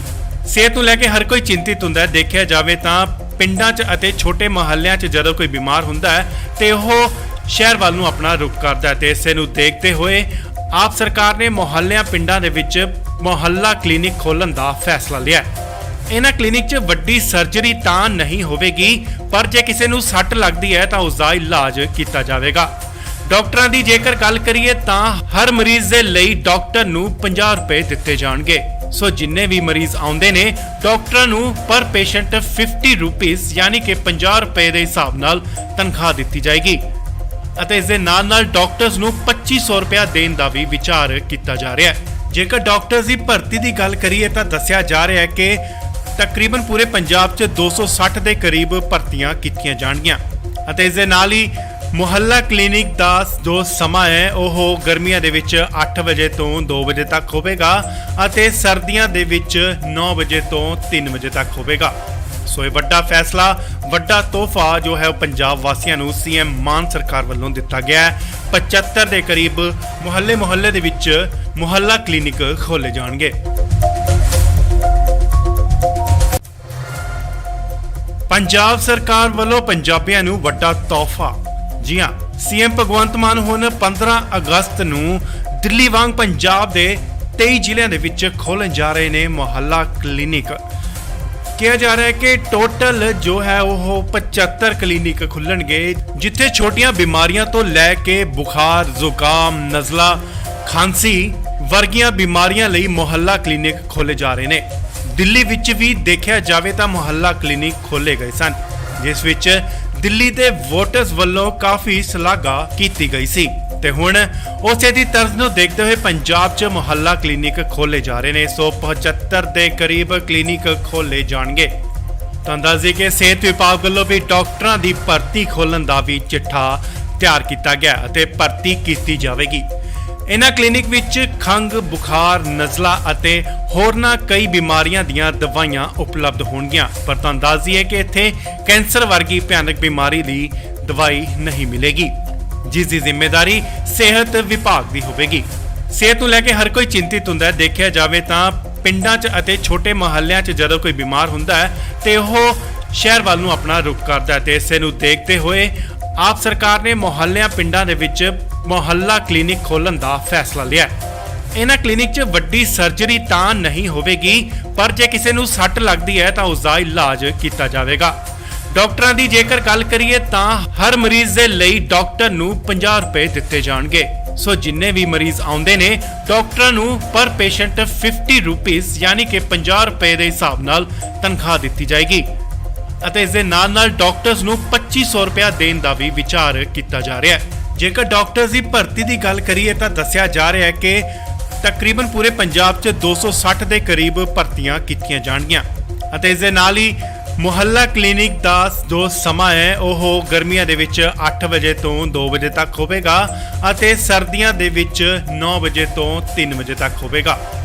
ਸਿਹਤ ਨੂੰ ਲੈ ਕੇ ਹਰ ਕੋਈ ਚਿੰਤਿਤ ਹੁੰਦਾ ਹੈ। ਦੇਖਿਆ ਜਾਵੇ ਤਾਂ ਪਿੰਡਾਂ 'ਚ ਅਤੇ ਛੋਟੇ ਮੁਹੱਲਿਆਂ 'ਚ ਜਦੋਂ ਕੋਈ ਬਿਮਾਰ ਹੁੰਦਾ ਹੈ ਤੇ ਉਹ ਸ਼ਹਿਰ ਵੱਲ ਨੂੰ ਆਪਣਾ ਰੁਖ ਕਰਦਾ ਹੈ ਤੇ ਇਸੇ ਨੂੰ ਦੇਖਦੇ ਹੋਏ ਆਪ ਸਰਕਾਰ ਨੇ ਮੁਹੱਲਿਆਂ ਪਿੰਡਾਂ ਦੇ ਵਿੱਚ ਮੁਹੱਲਾ ਕਲੀਨਿਕ ਖੋਲ੍ਹਣ ਦਾ ਫੈਸਲਾ ਲਿਆ ਹੈ। ਇਹਨਾਂ ਕਲੀਨਿਕ 'ਚ ਵੱਡੀ ਸਰਜਰੀ ਤਾਂ ਨਹੀਂ ਹੋਵੇਗੀ, ਪਰ ਜੇ ਕਿਸੇ ਨੂੰ ਸੱਟ ਲੱਗਦੀ ਹੈ ਤਾਂ ਉਸ ਦਾ ਇਲਾਜ ਕੀਤਾ ਜਾਵੇਗਾ। ਡਾਕਟਰਾਂ ਦੀ ਜੇਕਰ ਗੱਲ ਕਰੀਏ ਤਾਂ ਹਰ ਮਰੀਜ਼ ਦੇ ਲਈ ਡਾਕਟਰ ਨੂੰ 50 ਰੁਪਏ ਦਿੱਤੇ ਜਾਣਗੇ। ਸੋ ਜਿੰਨੇ ਵੀ ਮਰੀਜ਼ ਆਉਂਦੇ ਨੇ ਡਾਕਟਰਾਂ ਨੂੰ ਪਰ ਪੇਸ਼ੈਂਟ 50 ਰੁਪੀਸ ਯਾਨੀ ਕਿ 50 ਰੁਪਏ ਦੇ ਹਿਸਾਬ ਨਾਲ ਤਨਖਾਹ ਦਿੱਤੀ ਜਾਏਗੀ ਅਤੇ ਇਸ ਦੇ ਨਾਲ ਡਾਕਟਰਸ ਨੂੰ 2500 ਰੁਪਏ ਦੇਣ ਦਾ ਵੀ ਵਿਚਾਰ ਕੀਤਾ ਜਾ ਰਿਹਾ ਹੈ। ਜੇਕਰ ਡਾਕਟਰਸ ਦੀ ਭਰਤੀ ਦੀ ਗੱਲ ਕਰੀਏ ਤਾਂ ਦੱਸਿਆ ਜਾ ਰਿਹਾ ਹੈ ਕਿ ਤਕਰੀਬਨ ਪੂਰੇ ਪੰਜਾਬ 'ਚ 260 ਦੇ ਕਰੀਬ ਭਰਤੀਆਂ ਕੀਤੀਆਂ ਜਾਣਗੀਆਂ ਅਤੇ ਇਸ ਦੇ ਨਾਲ ਹੀ ਮੁਹੱਲਾ ਕਲੀਨਿਕ ਦਾ ਜੋ ਸਮਾਂ ਹੈ ਉਹ ਗਰਮੀਆਂ ਦੇ ਵਿੱਚ 8 ਵਜੇ ਤੋਂ 2 ਵਜੇ ਤੱਕ ਹੋਵੇਗਾ ਅਤੇ ਸਰਦੀਆਂ ਦੇ ਵਿੱਚ 9 ਵਜੇ ਤੋਂ 3 ਵਜੇ ਤੱਕ ਹੋਵੇਗਾ। ਸੋ ਇਹ ਵੱਡਾ ਫੈਸਲਾ, ਵੱਡਾ ਤੋਹਫਾ ਜੋ ਹੈ ਉਹ ਪੰਜਾਬ ਵਾਸੀਆਂ ਨੂੰ ਸੀਐਮ ਮਾਨ ਸਰਕਾਰ ਵੱਲੋਂ ਦਿੱਤਾ ਗਿਆ ਹੈ। 75 ਦੇ ਕਰੀਬ ਮੁਹੱਲੇ ਦੇ ਵਿੱਚ ਮੁਹੱਲਾ ਕਲੀਨਿਕ ਖੋਲੇ ਜਾਣਗੇ। ਪੰਜਾਬ ਸਰਕਾਰ ਵੱਲੋਂ ਪੰਜਾਬੀਆਂ ਨੂੰ ਵੱਡਾ ਤੋਹਫਾ। ਜੀ ਹਾਂ, ਸੀਐਮ ਭਗਵੰਤ ਮਾਨ ਹੁਣ 15 ਅਗਸਤ ਨੂੰ ਦਿੱਲੀ ਵਾਂਗ ਪੰਜਾਬ ਦੇ 23 ਜ਼ਿਲ੍ਹਿਆਂ ਦੇ ਵਿੱਚ ਖੋਲ੍ਹਣ ਜਾ ਰਹੇ ਨੇ ਮੁਹੱਲਾ ਕਲੀਨਿਕ। ਕਿਹਾ ਜਾ ਰਿਹਾ ਹੈ ਕਿ ਟੋਟਲ ਜੋ ਹੈ ਉਹ 75 ਕਲੀਨਿਕ ਖੁੱਲਣਗੇ, ਜਿੱਥੇ ਛੋਟੀਆਂ ਬਿਮਾਰੀਆਂ ਤੋਂ ਲੈ ਕੇ ਬੁਖਾਰ, ਜ਼ੁਕਾਮ, ਨਜ਼ਲਾ, ਖਾਂਸੀ ਵਰਗੀਆਂ ਬਿਮਾਰੀਆਂ ਲਈ ਮੁਹੱਲਾ ਕਲੀਨਿਕ ਖੋਲੇ ਜਾ ਰਹੇ ਨੇ। ਦਿੱਲੀ ਵਿੱਚ ਵੀ ਦੇਖਿਆ ਜਾਵੇ ਤਾਂ ਮੁਹੱਲਾ ਕਲੀਨਿਕ ਖੋਲੇ ਗਏ ਸਨ, ਜਿਸ ਵਿੱਚ ਦਿੱਲੀ ਦੇ ਵੋਟਰਸ ਵੱਲੋਂ ਕਾਫੀ ਸ਼ਲਾਘਾ ਕੀਤੀ ਗਈ ਸੀ ਤੇ ਹੁਣ ਉਸੇ ਦੀ ਤਰਜ਼ ਨੂੰ ਦੇਖਦੇ ਹੋਏ ਪੰਜਾਬ 'ਚ ਮੁਹੱਲਾ ਕਲੀਨਿਕ ਖੋਲੇ ਜਾ ਰਹੇ ਨੇ। 175 ਦੇ ਕਰੀਬ ਕਲੀਨਿਕ ਖੋਲੇ ਜਾਣਗੇ। ਤਾਂ ਅੰਦਾਜ਼ੇ ਕਿ ਸਿਹਤ ਵਿਭਾਗ ਵੱਲੋਂ ਵੀ ਡਾਕਟਰਾਂ ਦੀ ਭਰਤੀ ਖੋਲਣ ਦਾ ਵੀ ਚਿੱਠਾ ਤਿਆਰ ਕੀਤਾ ਗਿਆ ਅਤੇ ਭਰਤੀ ਕੀਤੀ ਜਾਵੇਗੀ। ਇਹਨਾਂ ਕਲੀਨਿਕ ਵਿੱਚ ਖੰਘ, ਬੁਖਾਰ, ਨਜ਼ਲਾ ਅਤੇ ਹੋਰਨਾਂ ਕਈ ਬਿਮਾਰੀਆਂ ਦੀਆਂ ਦਵਾਈਆਂ ਉਪਲਬਧ ਹੋਣਗੀਆਂ। ਪਰ ਤਾਂ ਅੰਦਾਜ਼ੀ ਹੈ ਕਿ ਇੱਥੇ ਕੈਂਸਰ ਵਰਗੀ ਭਿਆਨਕ ਬਿਮਾਰੀ ਦੀ ਦਵਾਈ ਨਹੀਂ ਮਿਲੇਗੀ, ਜਿਸ ਦੀ ਜ਼ਿੰਮੇਵਾਰੀ ਸਿਹਤ ਵਿਭਾਗ ਦੀ ਹੋਵੇਗੀ। ਸਿਹਤ ਨੂੰ ਲੈ ਕੇ ਹਰ ਕੋਈ ਚਿੰਤਿਤ ਹੁੰਦਾ ਹੈ। ਦੇਖਿਆ ਜਾਵੇ ਤਾਂ ਪਿੰਡਾਂ 'ਚ ਅਤੇ ਛੋਟੇ ਮੁਹੱਲਿਆਂ 'ਚ ਜਦੋਂ ਕੋਈ ਬਿਮਾਰ ਹੁੰਦਾ ਹੈ ਤੇ ਉਹ ਸ਼ਹਿਰ ਵੱਲ ਨੂੰ ਆਪਣਾ ਰੁਖ ਕਰਦਾ ਹੈ ਤੇ ਇਸੇ ਨੂੰ ਦੇਖਦੇ ਹੋਏ ਆਪ ਸਰਕਾਰ ਨੇ ਮੁਹੱਲਿਆਂ ਪਿੰਡਾਂ ਦੇ ਵਿੱਚ ਮੁਹੱਲਾ ਕਲੀਨਿਕ ਖੋਲ੍ਹਣ ਦਾ ਫੈਸਲਾ ਲਿਆ ਹੈ। ਇਹਨਾਂ ਕਲੀਨਿਕ 'ਚ ਵੱਡੀ ਸਰਜਰੀ ਤਾਂ ਨਹੀਂ ਹੋਵੇਗੀ, ਪਰ ਜੇ ਕਿਸੇ ਨੂੰ ਸੱਟ ਲੱਗਦੀ ਹੈ ਤਾਂ ਉਸ ਦਾ ਇਲਾਜ ਕੀਤਾ ਜਾਵੇਗਾ। ਡਾਕਟਰਾਂ ਦੀ ਜੇਕਰ ਗੱਲ ਕਰੀਏ ਤਾਂ ਹਰ ਮਰੀਜ਼ ਦੇ ਲਈ ਡਾਕਟਰ ਨੂੰ 50 ਰੁਪਏ ਦਿੱਤੇ ਜਾਣਗੇ। ਸੋ ਜਿੰਨੇ ਵੀ ਮਰੀਜ਼ ਆਉਂਦੇ ਨੇ ਡਾਕਟਰਾਂ ਨੂੰ ਪਰ ਪੇਸ਼ੈਂਟ 50 ਰੁਪੀਸ ਯਾਨੀ ਕਿ 50 ਰੁਪਏ ਦੇ ਹਿਸਾਬ ਨਾਲ ਤਨਖਾਹ ਦਿੱਤੀ ਜਾਏਗੀ ਅਤੇ ਇਸ ਦੇ ਨਾਲ ਡਾਕਟਰਸ ਨੂੰ 2500 ਰੁਪਏ ਦੇਣ ਦਾ ਵੀ ਵਿਚਾਰ ਕੀਤਾ ਜਾ ਰਿਹਾ ਹੈ। ਜੇਕਰ ਡਾਕਟਰਸ ਦੀ ਭਰਤੀ ਦੀ ਗੱਲ ਕਰੀਏ ਤਾਂ ਦੱਸਿਆ ਜਾ ਰਿਹਾ ਹੈ ਕਿ ਤਕਰੀਬਨ ਪੂਰੇ ਪੰਜਾਬ 'ਚ 260 ਦੇ ਕਰੀਬ ਭਰਤੀਆਂ ਕੀਤੀਆਂ ਜਾਣਗੀਆਂ ਅਤੇ ਇਸ ਦੇ ਨਾਲ ਹੀ ਮੁਹੱਲਾ ਕਲੀਨਿਕ ਦਾ ਜੋ ਸਮਾਂ ਹੈ ਉਹ ਗਰਮੀਆਂ ਦੇ ਵਿੱਚ 8 ਵਜੇ ਤੋਂ 2 ਵਜੇ ਤੱਕ ਹੋਵੇਗਾ ਅਤੇ ਸਰਦੀਆਂ ਦੇ ਵਿੱਚ 9 ਵਜੇ ਤੋਂ 3 ਵਜੇ ਤੱਕ ਹੋਵੇਗਾ।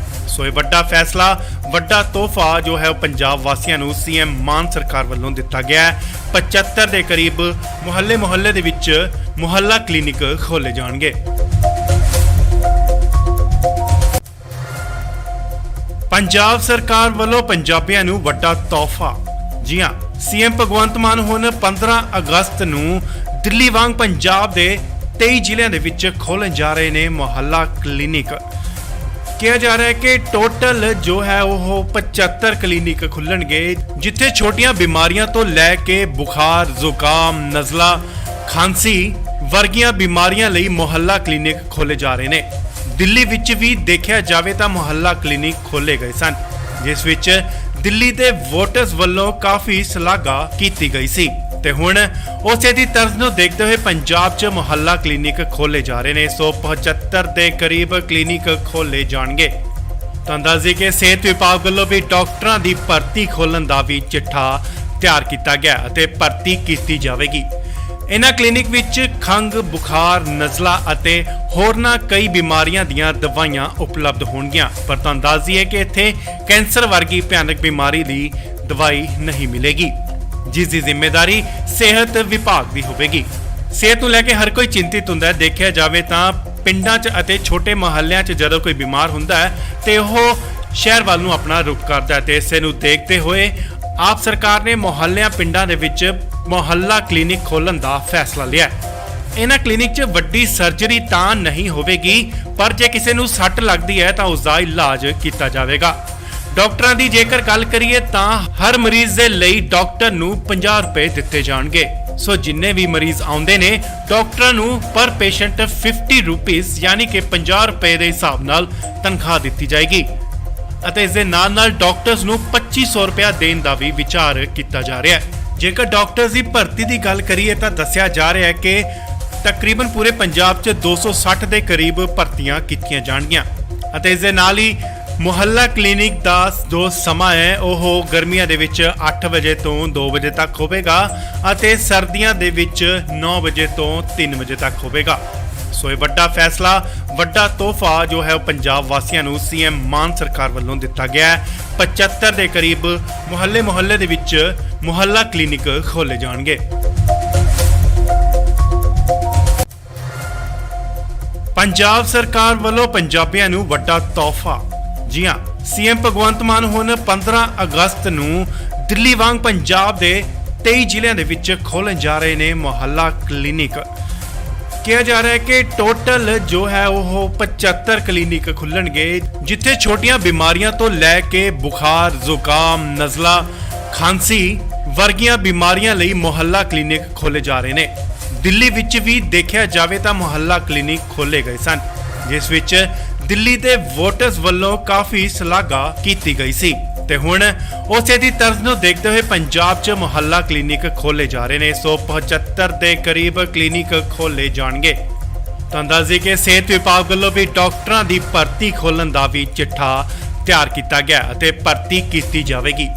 ਸੋ ਇਹ ਵੱਡਾ ਫੈਸਲਾ, ਵੱਡਾ ਤੋਹਫਾ ਜੋ ਹੈ ਉਹ ਪੰਜਾਬ ਵਾਸੀਆਂ ਨੂੰ ਸੀਐਮ ਮਾਨ ਸਰਕਾਰ ਵੱਲੋਂ ਦਿੱਤਾ ਗਿਆ ਹੈ। 75 ਦੇ ਕਰੀਬ ਮੁਹੱਲੇ ਦੇ ਵਿੱਚ ਮੁਹੱਲਾ ਕਲੀਨਿਕ ਖੋਲੇ ਜਾਣਗੇ। ਪੰਜਾਬ ਸਰਕਾਰ ਵੱਲੋਂ ਪੰਜਾਬੀਆਂ ਨੂੰ ਵੱਡਾ ਤੋਹਫਾ। ਜੀ ਹਾਂ, ਸੀਐਮ ਭਗਵੰਤ ਮਾਨ ਹੁਣ 15 ਅਗਸਤ ਨੂੰ ਦਿੱਲੀ ਵਾਂਗ ਪੰਜਾਬ ਦੇ 23 ਜ਼ਿਲ੍ਹਿਆਂ ਦੇ ਵਿੱਚ ਖੋਲ੍ਹਣ ਜਾ ਰਹੇ ਨੇ ਮੁਹੱਲਾ ਕਲੀਨਿਕ। ਕਿਹਾ ਜਾ ਰਿਹਾ ਹੈ ਕਿ ਟੋਟਲ ਜੋ ਹੈ ਉਹ 75 ਕਲੀਨਿਕ ਖੁੱਲਣਗੇ, ਜਿੱਥੇ ਛੋਟੀਆਂ ਬਿਮਾਰੀਆਂ ਤੋਂ ਲੈ ਕੇ ਬੁਖਾਰ, ਜ਼ੁਕਾਮ, ਨਜ਼ਲਾ, ਖਾਂਸੀ ਵਰਗੀਆਂ ਬਿਮਾਰੀਆਂ ਲਈ ਮੁਹੱਲਾ ਕਲੀਨਿਕ ਖੋਲੇ ਜਾ ਰਹੇ ਨੇ। ਦਿੱਲੀ ਵਿੱਚ ਵੀ ਦੇਖਿਆ ਜਾਵੇ ਤਾਂ ਮੁਹੱਲਾ ਕਲੀਨਿਕ ਖੋਲੇ ਗਏ ਸਨ, ਜਿਸ ਵਿੱਚ ਦਿੱਲੀ ਦੇ ਵੋਟਰਸ ਵੱਲੋਂ ਕਾਫੀ ਸ਼ਲਾਘਾ ਕੀਤੀ ਗਈ ਸੀ ਤੇ ਹੁਣ ਉਸੇ ਦੀ ਤਰਜ਼ ਨੂੰ ਦੇਖਦੇ ਹੋਏ ਪੰਜਾਬ 'ਚ ਮੁਹੱਲਾ ਕਲੀਨਿਕ ਖੋਲੇ ਜਾ ਰਹੇ ਨੇ। 175 ਦੇ ਕਰੀਬ ਕਲੀਨਿਕ ਖੋਲੇ ਜਾਣਗੇ। ਤਾਂ ਦੱਸ ਦਈਏ ਕਿ ਸਿਹਤ ਵਿਭਾਗ ਵੱਲੋਂ ਵੀ ਡਾਕਟਰਾਂ ਦੀ ਭਰਤੀ ਖੋਲ੍ਹਣ ਦਾ ਵੀ ਚਿੱਠਾ ਤਿਆਰ ਕੀਤਾ ਗਿਆ ਅਤੇ ਭਰਤੀ ਕੀਤੀ ਜਾਵੇਗੀ। ਇਹਨਾਂ ਕਲੀਨਿਕ ਵਿੱਚ ਖੰਘ, ਬੁਖਾਰ, ਨਜ਼ਲਾ ਅਤੇ ਹੋਰਨਾਂ ਕਈ ਬਿਮਾਰੀਆਂ ਦੀਆਂ ਦਵਾਈਆਂ ਉਪਲਬਧ ਹੋਣਗੀਆਂ। ਪਰ ਤੁਹਾਨੂੰ ਦੱਸ ਦਈਏ ਕਿ ਇੱਥੇ ਕੈਂਸਰ ਵਰਗੀ ਭਿਆਨਕ ਬਿਮਾਰੀ ਦੀ ਦਵਾਈ ਨਹੀਂ ਮਿਲੇਗੀ, ਜਿਸ ਦੀ ਜ਼ਿੰਮੇਵਾਰੀ ਸਿਹਤ ਵਿਭਾਗ ਦੀ ਹੋਵੇਗੀ। ਸਿਹਤ ਨੂੰ ਲੈ ਕੇ ਹਰ ਕੋਈ ਚਿੰਤਿਤ ਹੁੰਦਾ ਹੈ। ਦੇਖਿਆ ਜਾਵੇ ਤਾਂ ਪਿੰਡਾਂ 'ਚ ਅਤੇ ਛੋਟੇ ਮੁਹੱਲਿਆਂ 'ਚ ਜਦੋਂ ਕੋਈ ਬਿਮਾਰ ਹੁੰਦਾ ਹੈ ਤੇ ਉਹ ਸ਼ਹਿਰ ਵੱਲ ਨੂੰ ਆਪਣਾ ਰੁਖ ਕਰਦਾ ਹੈ ਤੇ ਇਸੇ ਨੂੰ ਦੇਖਦੇ ਹੋਏ ਆਪ ਸਰਕਾਰ ਨੇ ਮੁਹੱਲਿਆਂ ਪਿੰਡਾਂ ਦੇ ਵਿੱਚ ਮੁਹੱਲਾ ਕਲੀਨਿਕ ਖੋਲ੍ਹਣ ਦਾ ਫੈਸਲਾ ਲਿਆ ਹੈ। ਇਹਨਾਂ ਕਲੀਨਿਕ 'ਚ ਵੱਡੀ ਸਰਜਰੀ ਤਾਂ ਨਹੀਂ ਹੋਵੇਗੀ, ਪਰ ਜੇ ਕਿਸੇ ਨੂੰ ਸੱਟ ਲੱਗਦੀ ਹੈ ਤਾਂ ਉਸ ਦਾ ਇਲਾਜ ਕੀਤਾ ਜਾਵੇਗਾ। ਡਾਕਟਰਾਂ ਦੀ ਜੇਕਰ ਗੱਲ ਕਰੀਏ ਤਾਂ ਹਰ ਮਰੀਜ਼ ਦੇ ਲਈ ਡਾਕਟਰ ਨੂੰ 50 ਰੁਪਏ ਦਿੱਤੇ ਜਾਣਗੇ। ਸੋ ਜਿੰਨੇ ਵੀ ਮਰੀਜ਼ ਆਉਂਦੇ ਨੇ ਡਾਕਟਰਾਂ ਨੂੰ ਪਰ ਪੇਸ਼ੈਂਟ 50 ਰੁਪੀਸ ਯਾਨੀ ਕਿ 50 ਰੁਪਏ ਦੇ ਹਿਸਾਬ ਨਾਲ ਤਨਖਾਹ ਦਿੱਤੀ ਜਾਏਗੀ ਅਤੇ ਇਸ ਦੇ ਨਾਲ ਡਾਕਟਰਸ ਨੂੰ 2500 ਰੁਪਏ ਦੇਣ ਦਾ ਵੀ ਵਿਚਾਰ ਕੀਤਾ ਜਾ ਰਿਹਾ ਹੈ। ਜੇਕਰ ਡਾਕਟਰਸ ਦੀ ਭਰਤੀ ਦੀ ਗੱਲ ਕਰੀਏ ਤਾਂ ਦੱਸਿਆ ਜਾ ਰਿਹਾ ਹੈ ਕਿ ਤਕਰੀਬਨ ਪੂਰੇ ਪੰਜਾਬ 'ਚ 260 ਦੇ ਕਰੀਬ ਭਰਤੀਆਂ ਕੀਤੀਆਂ ਜਾਣਗੀਆਂ ਅਤੇ ਇਸ ਦੇ ਨਾਲ ਹੀ ਮੁਹੱਲਾ ਕਲੀਨਿਕ ਦਾ ਜੋ ਸਮਾਂ ਹੈ ਉਹ ਗਰਮੀਆਂ ਦੇ ਵਿੱਚ 8 ਵਜੇ ਤੋਂ 2 ਵਜੇ ਤੱਕ ਹੋਵੇਗਾ ਅਤੇ ਸਰਦੀਆਂ ਦੇ ਵਿੱਚ 9 ਵਜੇ ਤੋਂ 3 ਵਜੇ ਤੱਕ ਹੋਵੇਗਾ। ਸੋ ਇਹ ਵੱਡਾ ਫੈਸਲਾ, ਵੱਡਾ ਤੋਹਫਾ ਜੋ ਹੈ ਉਹ ਪੰਜਾਬ ਵਾਸੀਆਂ ਨੂੰ ਸੀਐਮ ਮਾਨ ਸਰਕਾਰ ਵੱਲੋਂ ਦਿੱਤਾ ਗਿਆ ਹੈ। 75 ਦੇ ਕਰੀਬ ਮੁਹੱਲੇ ਦੇ ਵਿੱਚ ਮੁਹੱਲਾ ਕਲੀਨਿਕ ਖੋਲੇ ਜਾਣਗੇ। ਪੰਜਾਬ ਸਰਕਾਰ ਵੱਲੋਂ ਪੰਜਾਬੀਆਂ ਨੂੰ ਵੱਡਾ ਤੋਹਫਾ। ਜੀ ਹਾਂ, ਸੀਐਮ ਭਗਵੰਤ ਮਾਨ ਹੁਣ 15 ਅਗਸਤ ਨੂੰ ਦਿੱਲੀ ਵਾਂਗ ਪੰਜਾਬ ਦੇ 23 ਜ਼ਿਲ੍ਹਿਆਂ ਦੇ ਵਿੱਚ ਖੋਲ੍ਹਣ ਜਾ ਰਹੇ ਨੇ ਮੁਹੱਲਾ ਕਲੀਨਿਕ। ਕਿਹਾ ਜਾ ਰਿਹਾ ਹੈ ਕਿ ਟੋਟਲ ਜੋ ਹੈ ਉਹ 75 ਕਲੀਨਿਕ ਖੁੱਲਣਗੇ, ਜਿੱਥੇ ਛੋਟੀਆਂ ਬਿਮਾਰੀਆਂ ਤੋਂ ਲੈ ਕੇ ਬੁਖਾਰ, ਜ਼ੁਕਾਮ, ਨਜ਼ਲਾ, ਖਾਂਸੀ ਵਰਗੀਆਂ ਬਿਮਾਰੀਆਂ ਲਈ ਮੁਹੱਲਾ ਕਲੀਨਿਕ ਖੋਲੇ ਜਾ ਰਹੇ ਨੇ। ਦਿੱਲੀ ਵਿੱਚ ਵੀ ਦੇਖਿਆ ਜਾਵੇ ਤਾਂ ਮੁਹੱਲਾ ਕਲੀਨਿਕ ਖੋਲੇ ਗਏ ਸਨ, ਜਿਸ ਵਿੱਚ ਦਿੱਲੀ ਦੇ ਵੋਟਰਸ ਵੱਲੋਂ ਕਾਫੀ ਸ਼ਲਾਘਾ ਕੀਤੀ ਗਈ ਸੀ ਤੇ ਹੁਣ ਉਸੇ ਦੀ ਤਰਜ਼ ਨੂੰ ਦੇਖਦੇ ਹੋਏ ਪੰਜਾਬ 'ਚ ਮੁਹੱਲਾ ਕਲੀਨਿਕ ਖੋਲੇ ਜਾ ਰਹੇ ਨੇ। 175 ਦੇ ਕਰੀਬ ਕਲੀਨਿਕ ਖੋਲੇ ਜਾਣਗੇ। ਤਾਂ ਦੱਸ ਦਈਏ ਕਿ ਸਿਹਤ ਵਿਭਾਗ ਵੱਲੋਂ ਵੀ ਡਾਕਟਰਾਂ ਦੀ ਭਰਤੀ ਖੋਲ੍ਹਣ ਦਾ ਵੀ ਚਿੱਠਾ ਤਿਆਰ ਕੀਤਾ ਗਿਆ ਅਤੇ ਭਰਤੀ ਕੀਤੀ ਜਾਵੇਗੀ।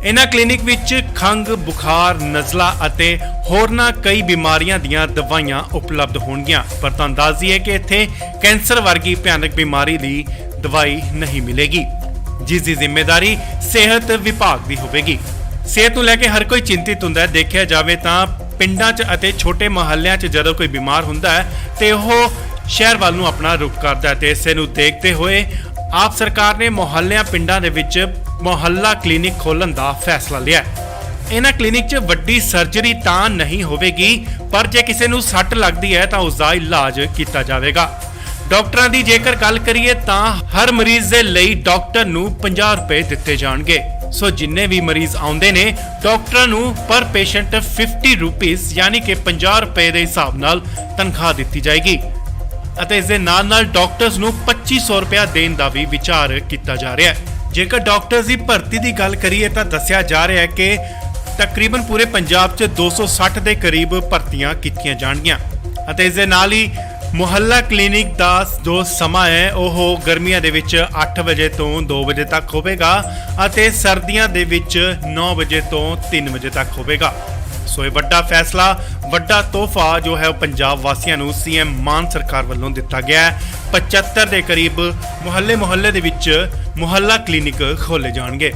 ਇਹਨਾਂ ਕਲੀਨਿਕ ਵਿੱਚ ਖੰਘ, ਬੁਖਾਰ, ਨਜ਼ਲਾ ਅਤੇ ਹੋਰਨਾਂ ਕਈ ਬਿਮਾਰੀਆਂ ਦੀਆਂ ਦਵਾਈਆਂ ਉਪਲਬਧ ਹੋਣਗੀਆਂ। ਪਰ ਤੁਹਾਨੂੰ ਦੱਸ ਦਈਏ ਕਿ ਇੱਥੇ ਕੈਂਸਰ ਵਰਗੀ ਭਿਆਨਕ ਬਿਮਾਰੀ ਦੀ ਦਵਾਈ ਨਹੀਂ ਮਿਲੇਗੀ, ਜਿਸ ਦੀ ਜ਼ਿੰਮੇਵਾਰੀ ਸਿਹਤ ਵਿਭਾਗ ਦੀ ਹੋਵੇਗੀ। ਸਿਹਤ ਨੂੰ ਲੈ ਕੇ ਹਰ ਕੋਈ ਚਿੰਤਿਤ ਹੁੰਦਾ ਹੈ। ਦੇਖਿਆ ਜਾਵੇ ਤਾਂ ਪਿੰਡਾਂ 'ਚ ਅਤੇ ਛੋਟੇ ਮੁਹੱਲਿਆਂ 'ਚ ਜਦੋਂ ਕੋਈ ਬਿਮਾਰ ਹੁੰਦਾ ਹੈ ਤੇ ਉਹ ਸ਼ਹਿਰ ਵੱਲ ਨੂੰ ਆਪਣਾ ਰੁਖ ਕਰਦਾ ਹੈ ਤੇ ਇਸੇ ਨੂੰ ਦੇਖਦੇ ਹੋਏ ਆਪ ਸਰਕਾਰ ਨੇ ਮੁਹੱਲਿਆਂ ਪਿੰਡਾਂ ਦੇ ਵਿੱਚ ਮੁਹੱਲਾ ਕਲੀਨਿਕ ਖੋਲ੍ਹਣ ਦਾ ਫੈਸਲਾ ਲਿਆ ਹੈ। ਇਹਨਾਂ ਕਲੀਨਿਕ 'ਚ ਵੱਡੀ ਸਰਜਰੀ ਤਾਂ ਨਹੀਂ ਹੋਵੇਗੀ, ਪਰ ਜੇ ਕਿਸੇ ਨੂੰ ਸੱਟ ਲੱਗਦੀ ਹੈ ਤਾਂ ਉਸ ਦਾ ਇਲਾਜ ਕੀਤਾ ਜਾਵੇਗਾ। ਡਾਕਟਰਾਂ ਦੀ ਜੇਕਰ ਗੱਲ ਕਰੀਏ ਤਾਂ ਹਰ ਮਰੀਜ਼ ਦੇ ਲਈ ਡਾਕਟਰ ਨੂੰ 50 ਰੁਪਏ ਦਿੱਤੇ ਜਾਣਗੇ। ਸੋ ਜਿੰਨੇ ਵੀ ਮਰੀਜ਼ ਆਉਂਦੇ ਨੇ ਡਾਕਟਰਾਂ ਨੂੰ ਪਰ ਪੇਸ਼ੈਂਟ 50 ਰੁਪੀਸ ਯਾਨੀ ਕਿ 50 ਰੁਪਏ ਦੇ ਹਿਸਾਬ ਨਾਲ ਤਨਖਾਹ ਦਿੱਤੀ ਜਾਏਗੀ ਅਤੇ ਇਸ ਦੇ ਨਾਲ ਡਾਕਟਰਸ ਨੂੰ 2500 ਰੁਪਏ ਦੇਣ ਦਾ ਵੀ ਵਿਚਾਰ ਕੀਤਾ ਜਾ ਰਿਹਾ ਹੈ। ਜੇਕਰ ਡਾਕਟਰਸ ਦੀ ਭਰਤੀ ਦੀ ਗੱਲ ਕਰੀਏ ਤਾਂ ਦੱਸਿਆ ਜਾ ਰਿਹਾ ਹੈ ਕਿ ਤਕਰੀਬਨ ਪੂਰੇ ਪੰਜਾਬ 'ਚ 260 ਦੇ ਕਰੀਬ ਭਰਤੀਆਂ ਕੀਤੀਆਂ ਜਾਣਗੀਆਂ ਅਤੇ ਇਸ ਦੇ ਨਾਲ ਹੀ ਮੁਹੱਲਾ ਕਲੀਨਿਕ ਦਾ ਜੋ ਸਮਾਂ ਹੈ ਉਹ ਗਰਮੀਆਂ ਦੇ ਵਿੱਚ 8 ਵਜੇ ਤੋਂ 2 ਵਜੇ ਤੱਕ ਹੋਵੇਗਾ ਅਤੇ ਸਰਦੀਆਂ ਦੇ ਵਿੱਚ 9 ਵਜੇ ਤੋਂ 3 ਵਜੇ ਤੱਕ ਹੋਵੇਗਾ। ਸੋ ਇਹ ਵੱਡਾ ਫੈਸਲਾ, ਵੱਡਾ ਤੋਹਫਾ ਜੋ ਹੈ ਉਹ ਪੰਜਾਬ ਵਾਸੀਆਂ ਨੂੰ ਸੀਐਮ ਮਾਨ ਸਰਕਾਰ ਵੱਲੋਂ ਦਿੱਤਾ ਗਿਆ ਹੈ। 75 ਦੇ ਕਰੀਬ ਮੁਹੱਲੇ ਦੇ ਵਿੱਚ ਮੁਹੱਲਾ ਕਲੀਨਿਕ ਖੋਲੇ ਜਾਣਗੇ।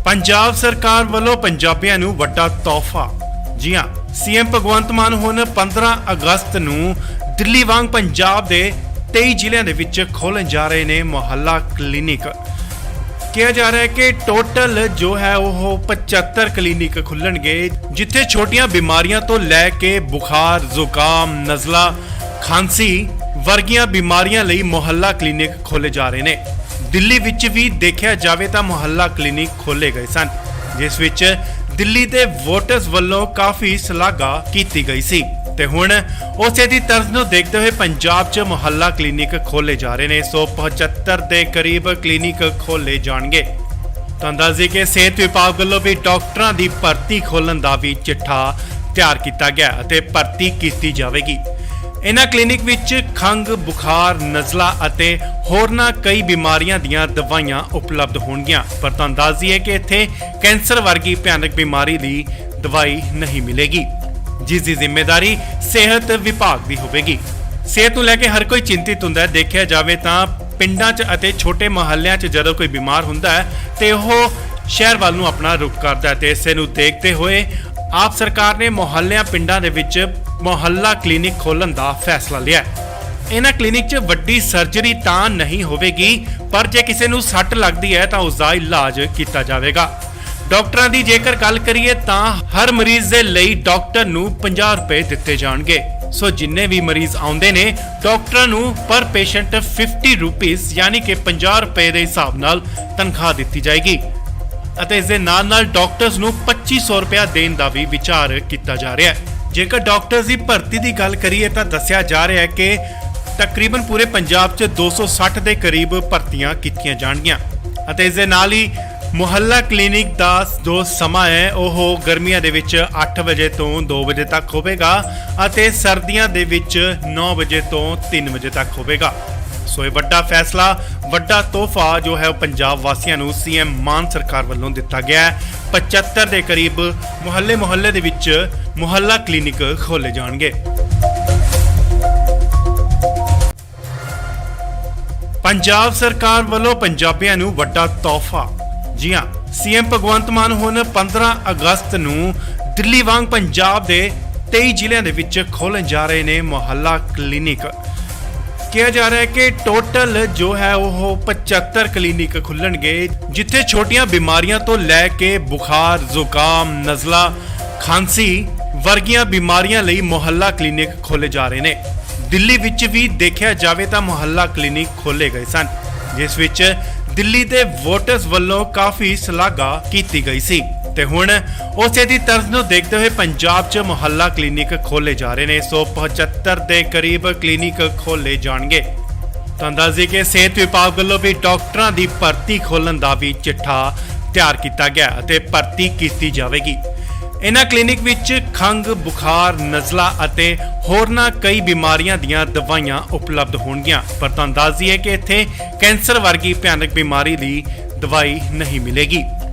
ਪੰਜਾਬ ਸਰਕਾਰ ਵੱਲੋਂ ਪੰਜਾਬੀਆਂ ਨੂੰ ਵੱਡਾ ਤੋਹਫਾ। ਜੀ ਹਾਂ, ਸੀਐਮ ਭਗਵੰਤ ਮਾਨ ਹੁਣ 15 ਅਗਸਤ ਨੂੰ ਦਿੱਲੀ ਵਾਂਗ ਪੰਜਾਬ ਦੇ 23 ਜ਼ਿਲ੍ਹਿਆਂ ਦੇ ਵਿੱਚ ਖੋਲ੍ਹਣ ਜਾ ਰਹੇ ਨੇ ਮੁਹੱਲਾ ਕਲੀਨਿਕ। ਕਿਹਾ ਜਾ ਰਿਹਾ ਹੈ ਕਿ ਟੋਟਲ ਜੋ ਹੈ ਉਹ 75 ਕਲੀਨਿਕ ਖੁੱਲਣਗੇ, ਜਿੱਥੇ ਛੋਟੀਆਂ ਬਿਮਾਰੀਆਂ ਤੋਂ ਲੈ ਕੇ ਬੁਖਾਰ, ਜ਼ੁਕਾਮ, ਨਜ਼ਲਾ, ਖਾਂਸੀ ਵਰਗੀਆਂ ਬਿਮਾਰੀਆਂ ਲਈ ਮੁਹੱਲਾ ਕਲੀਨਿਕ ਖੋਲੇ ਜਾ ਰਹੇ ਨੇ। ਦਿੱਲੀ ਵਿੱਚ ਵੀ ਦੇਖਿਆ ਜਾਵੇ ਤਾਂ ਮੁਹੱਲਾ ਕਲੀਨਿਕ ਖੋਲੇ ਗਏ ਸਨ, ਜਿਸ ਵਿੱਚ ਦਿੱਲੀ ਦੇ ਵੋਟਰਸ ਵੱਲੋਂ ਕਾਫੀ ਸ਼ਲਾਘਾ ਕੀਤੀ ਗਈ ਸੀ ਤੇ ਹੁਣ ਉਸੇ ਦੀ ਤਰਜ਼ ਨੂੰ ਦੇਖਦੇ ਹੋਏ ਪੰਜਾਬ 'ਚ ਮੁਹੱਲਾ ਕਲੀਨਿਕ ਖੋਲੇ ਜਾ ਰਹੇ ਨੇ। 175 ਦੇ ਕਰੀਬ ਕਲੀਨਿਕ ਖੋਲੇ ਜਾਣਗੇ। ਤਾਂ ਦੱਸ ਦਈਏ ਕਿ ਸਿਹਤ ਵਿਭਾਗ ਵੱਲੋਂ ਵੀ ਡਾਕਟਰਾਂ ਦੀ ਭਰਤੀ ਖੋਲ੍ਹਣ ਦਾ ਵੀ ਚਿੱਠਾ ਤਿਆਰ ਕੀਤਾ ਗਿਆ ਅਤੇ ਭਰਤੀ ਕੀਤੀ ਜਾਵੇਗੀ। ਇਹਨਾਂ ਕਲੀਨਿਕ ਵਿੱਚ ਖੰਘ, ਬੁਖਾਰ, ਨਜ਼ਲਾ ਅਤੇ ਹੋਰਨਾਂ ਕਈ ਬਿਮਾਰੀਆਂ ਦੀਆਂ ਦਵਾਈਆਂ ਉਪਲਬਧ ਹੋਣਗੀਆਂ। ਪਰ ਤੁਹਾਨੂੰ ਦੱਸ ਦਈਏ ਕਿ ਇੱਥੇ ਕੈਂਸਰ ਵਰਗੀ ਭਿਆਨਕ ਬਿਮਾਰੀ ਦੀ ਦਵਾਈ ਨਹੀਂ ਮਿਲੇਗੀ, ਜਿਸ ਦੀ ਜ਼ਿੰਮੇਵਾਰੀ ਸਿਹਤ ਵਿਭਾਗ ਦੀ ਹੋਵੇਗੀ। ਸਿਹਤ ਨੂੰ ਲੈ ਕੇ ਹਰ ਕੋਈ ਚਿੰਤਿਤ ਹੁੰਦਾ ਹੈ। ਦੇਖਿਆ ਜਾਵੇ ਤਾਂ ਪਿੰਡਾਂ 'ਚ ਅਤੇ ਛੋਟੇ ਮੁਹੱਲਿਆਂ 'ਚ ਜਦੋਂ ਕੋਈ ਬਿਮਾਰ ਹੁੰਦਾ ਹੈ ਤੇ ਉਹ ਸ਼ਹਿਰ ਵੱਲ ਨੂੰ ਆਪਣਾ ਰੁਖ ਕਰਦਾ ਹੈ ਤੇ ਇਸੇ ਨੂੰ ਦੇਖਦੇ ਹੋਏ ਆਪ ਸਰਕਾਰ ਨੇ ਮੁਹੱਲਿਆਂ ਪਿੰਡਾਂ ਦੇ ਵਿੱਚ ਮੁਹੱਲਾ ਕਲੀਨਿਕ ਖੋਲ੍ਹਣ ਦਾ ਫੈਸਲਾ ਲਿਆ ਹੈ। ਇਹਨਾਂ ਕਲੀਨਿਕ 'ਚ ਵੱਡੀ ਸਰਜਰੀ ਤਾਂ ਨਹੀਂ ਹੋਵੇਗੀ, ਪਰ ਜੇ ਕਿਸੇ ਨੂੰ ਸੱਟ ਲੱਗਦੀ ਹੈ ਤਾਂ ਉਸ ਦਾ ਇਲਾਜ ਕੀਤਾ ਜਾਵੇਗਾ। ਡਾਕਟਰਾਂ ਦੀ ਜੇਕਰ ਗੱਲ ਕਰੀਏ ਤਾਂ ਹਰ ਮਰੀਜ਼ ਦੇ ਲਈ ਡਾਕਟਰ ਨੂੰ 50 ਰੁਪਏ ਦਿੱਤੇ ਜਾਣਗੇ। ਸੋ ਜਿੰਨੇ ਵੀ ਮਰੀਜ਼ ਆਉਂਦੇ ਨੇ ਡਾਕਟਰਾਂ ਨੂੰ ਪਰ ਪੇਸ਼ੈਂਟ 50 ਰੁਪੀਸ ਯਾਨੀ ਕਿ 50 ਰੁਪਏ ਦੇ ਹਿਸਾਬ ਨਾਲ ਤਨਖਾਹ ਦਿੱਤੀ ਜਾਏਗੀ ਅਤੇ ਇਸ ਦੇ ਨਾਲ ਡਾਕਟਰਸ ਨੂੰ 2500 ਰੁਪਏ ਦੇਣ ਦਾ ਵੀ ਵਿਚਾਰ ਕੀਤਾ ਜਾ ਰਿਹਾ ਹੈ। ਜੇਕਰ ਡਾਕਟਰਸ ਦੀ ਭਰਤੀ ਦੀ ਗੱਲ ਕਰੀਏ ਤਾਂ ਦੱਸਿਆ ਜਾ ਰਿਹਾ ਹੈ ਕਿ ਤਕਰੀਬਨ ਪੂਰੇ ਪੰਜਾਬ 'ਚ 260 ਦੇ ਕਰੀਬ ਭਰਤੀਆਂ ਕੀਤੀਆਂ ਜਾਣਗੀਆਂ ਅਤੇ ਇਸ ਦੇ ਨਾਲ ਹੀ ਮੁਹੱਲਾ ਕਲੀਨਿਕ ਦਾ ਜੋ ਸਮਾਂ ਹੈ ਉਹ ਗਰਮੀਆਂ ਦੇ ਵਿੱਚ 8 ਵਜੇ ਤੋਂ 2 ਵਜੇ ਤੱਕ ਹੋਵੇਗਾ ਅਤੇ ਸਰਦੀਆਂ ਦੇ ਵਿੱਚ 9 ਵਜੇ ਤੋਂ 3 ਵਜੇ ਤੱਕ ਹੋਵੇਗਾ। ਸੋ ਇਹ ਵੱਡਾ ਫੈਸਲਾ, ਵੱਡਾ ਤੋਹਫਾ ਜੋ ਹੈ ਉਹ ਪੰਜਾਬ ਵਾਸੀਆਂ ਨੂੰ ਸੀਐਮ ਮਾਨ ਸਰਕਾਰ ਵੱਲੋਂ ਦਿੱਤਾ ਗਿਆ ਹੈ। 75 ਦੇ ਕਰੀਬ ਮੁਹੱਲੇ ਦੇ ਵਿੱਚ ਮੁਹੱਲਾ ਕਲੀਨਿਕ ਖੋਲੇ ਜਾਣਗੇ। ਪੰਜਾਬ ਸਰਕਾਰ ਵੱਲੋਂ ਪੰਜਾਬੀਆਂ ਨੂੰ ਵੱਡਾ ਤੋਹਫਾ। ਜੀ ਹਾਂ, ਸੀਐਮ ਭਗਵੰਤ ਮਾਨ ਹੁਣ 15 ਅਗਸਤ ਨੂੰ ਦਿੱਲੀ ਵਾਂਗ ਪੰਜਾਬ ਦੇ 23 ਜ਼ਿਲ੍ਹਿਆਂ ਦੇ ਵਿੱਚ ਖੋਲ੍ਹਣ ਜਾ ਰਹੇ ਨੇ ਮੁਹੱਲਾ ਕਲੀਨਿਕ। ਕਿਹਾ ਜਾ ਰਿਹਾ ਹੈ ਕਿ ਟੋਟਲ ਜੋ ਹੈ ਉਹ 75 ਕਲੀਨਿਕ ਖੁੱਲਣਗੇ, ਜਿੱਥੇ ਛੋਟੀਆਂ ਬਿਮਾਰੀਆਂ ਤੋਂ ਲੈ ਕੇ ਬੁਖਾਰ, ਜ਼ੁਕਾਮ, ਨਜ਼ਲਾ, ਖਾਂਸੀ ਵਰਗੀਆਂ ਬਿਮਾਰੀਆਂ ਲਈ ਮੁਹੱਲਾ ਕਲੀਨਿਕ ਖੋਲੇ ਜਾ ਰਹੇ ਨੇ। ਦਿੱਲੀ ਵਿੱਚ ਵੀ ਦੇਖਿਆ ਜਾਵੇ ਤਾਂ ਮੁਹੱਲਾ ਕਲੀਨਿਕ ਖੋਲੇ ਗਏ ਸਨ, ਜਿਸ ਵਿੱਚ ਦਿੱਲੀ ਦੇ ਵੋਟਰਸ ਵੱਲੋਂ ਕਾਫੀ ਸ਼ਲਾਘਾ ਕੀਤੀ ਗਈ ਸੀ ਤੇ ਹੁਣ ਉਸੇ ਦੀ ਤਰਜ਼ ਨੂੰ ਦੇਖਦੇ ਹੋਏ ਪੰਜਾਬ 'ਚ ਮੁਹੱਲਾ ਕਲੀਨਿਕ ਖੋਲੇ ਜਾ ਰਹੇ ਨੇ। 175 ਦੇ ਕਰੀਬ ਕਲੀਨਿਕ ਖੋਲੇ ਜਾਣਗੇ। ਤਾਂ ਦੱਸਦੇ ਕਿ ਸਿਹਤ ਵਿਭਾਗ ਵੱਲੋਂ ਵੀ ਡਾਕਟਰਾਂ ਦੀ ਭਰਤੀ ਖੋਲ੍ਹਣ ਦਾ ਵੀ ਚਿੱਠਾ ਤਿਆਰ ਕੀਤਾ ਗਿਆ ਅਤੇ ਭਰਤੀ ਕੀਤੀ ਜਾਵੇਗੀ। ਇਹਨਾਂ ਕਲੀਨਿਕ ਵਿੱਚ ਖੰਘ, ਬੁਖਾਰ, ਨਜ਼ਲਾ ਅਤੇ ਹੋਰਨਾਂ ਕਈ ਬਿਮਾਰੀਆਂ ਦੀਆਂ ਦਵਾਈਆਂ ਉਪਲਬਧ ਹੋਣਗੀਆਂ। ਪਰ ਤੁਹਾਨੂੰ ਦੱਸ ਦਈਏ ਕਿ ਇੱਥੇ ਕੈਂਸਰ ਵਰਗੀ ਭਿਆਨਕ ਬਿਮਾਰੀ ਦੀ ਦਵਾਈ ਨਹੀਂ ਮਿਲੇਗੀ,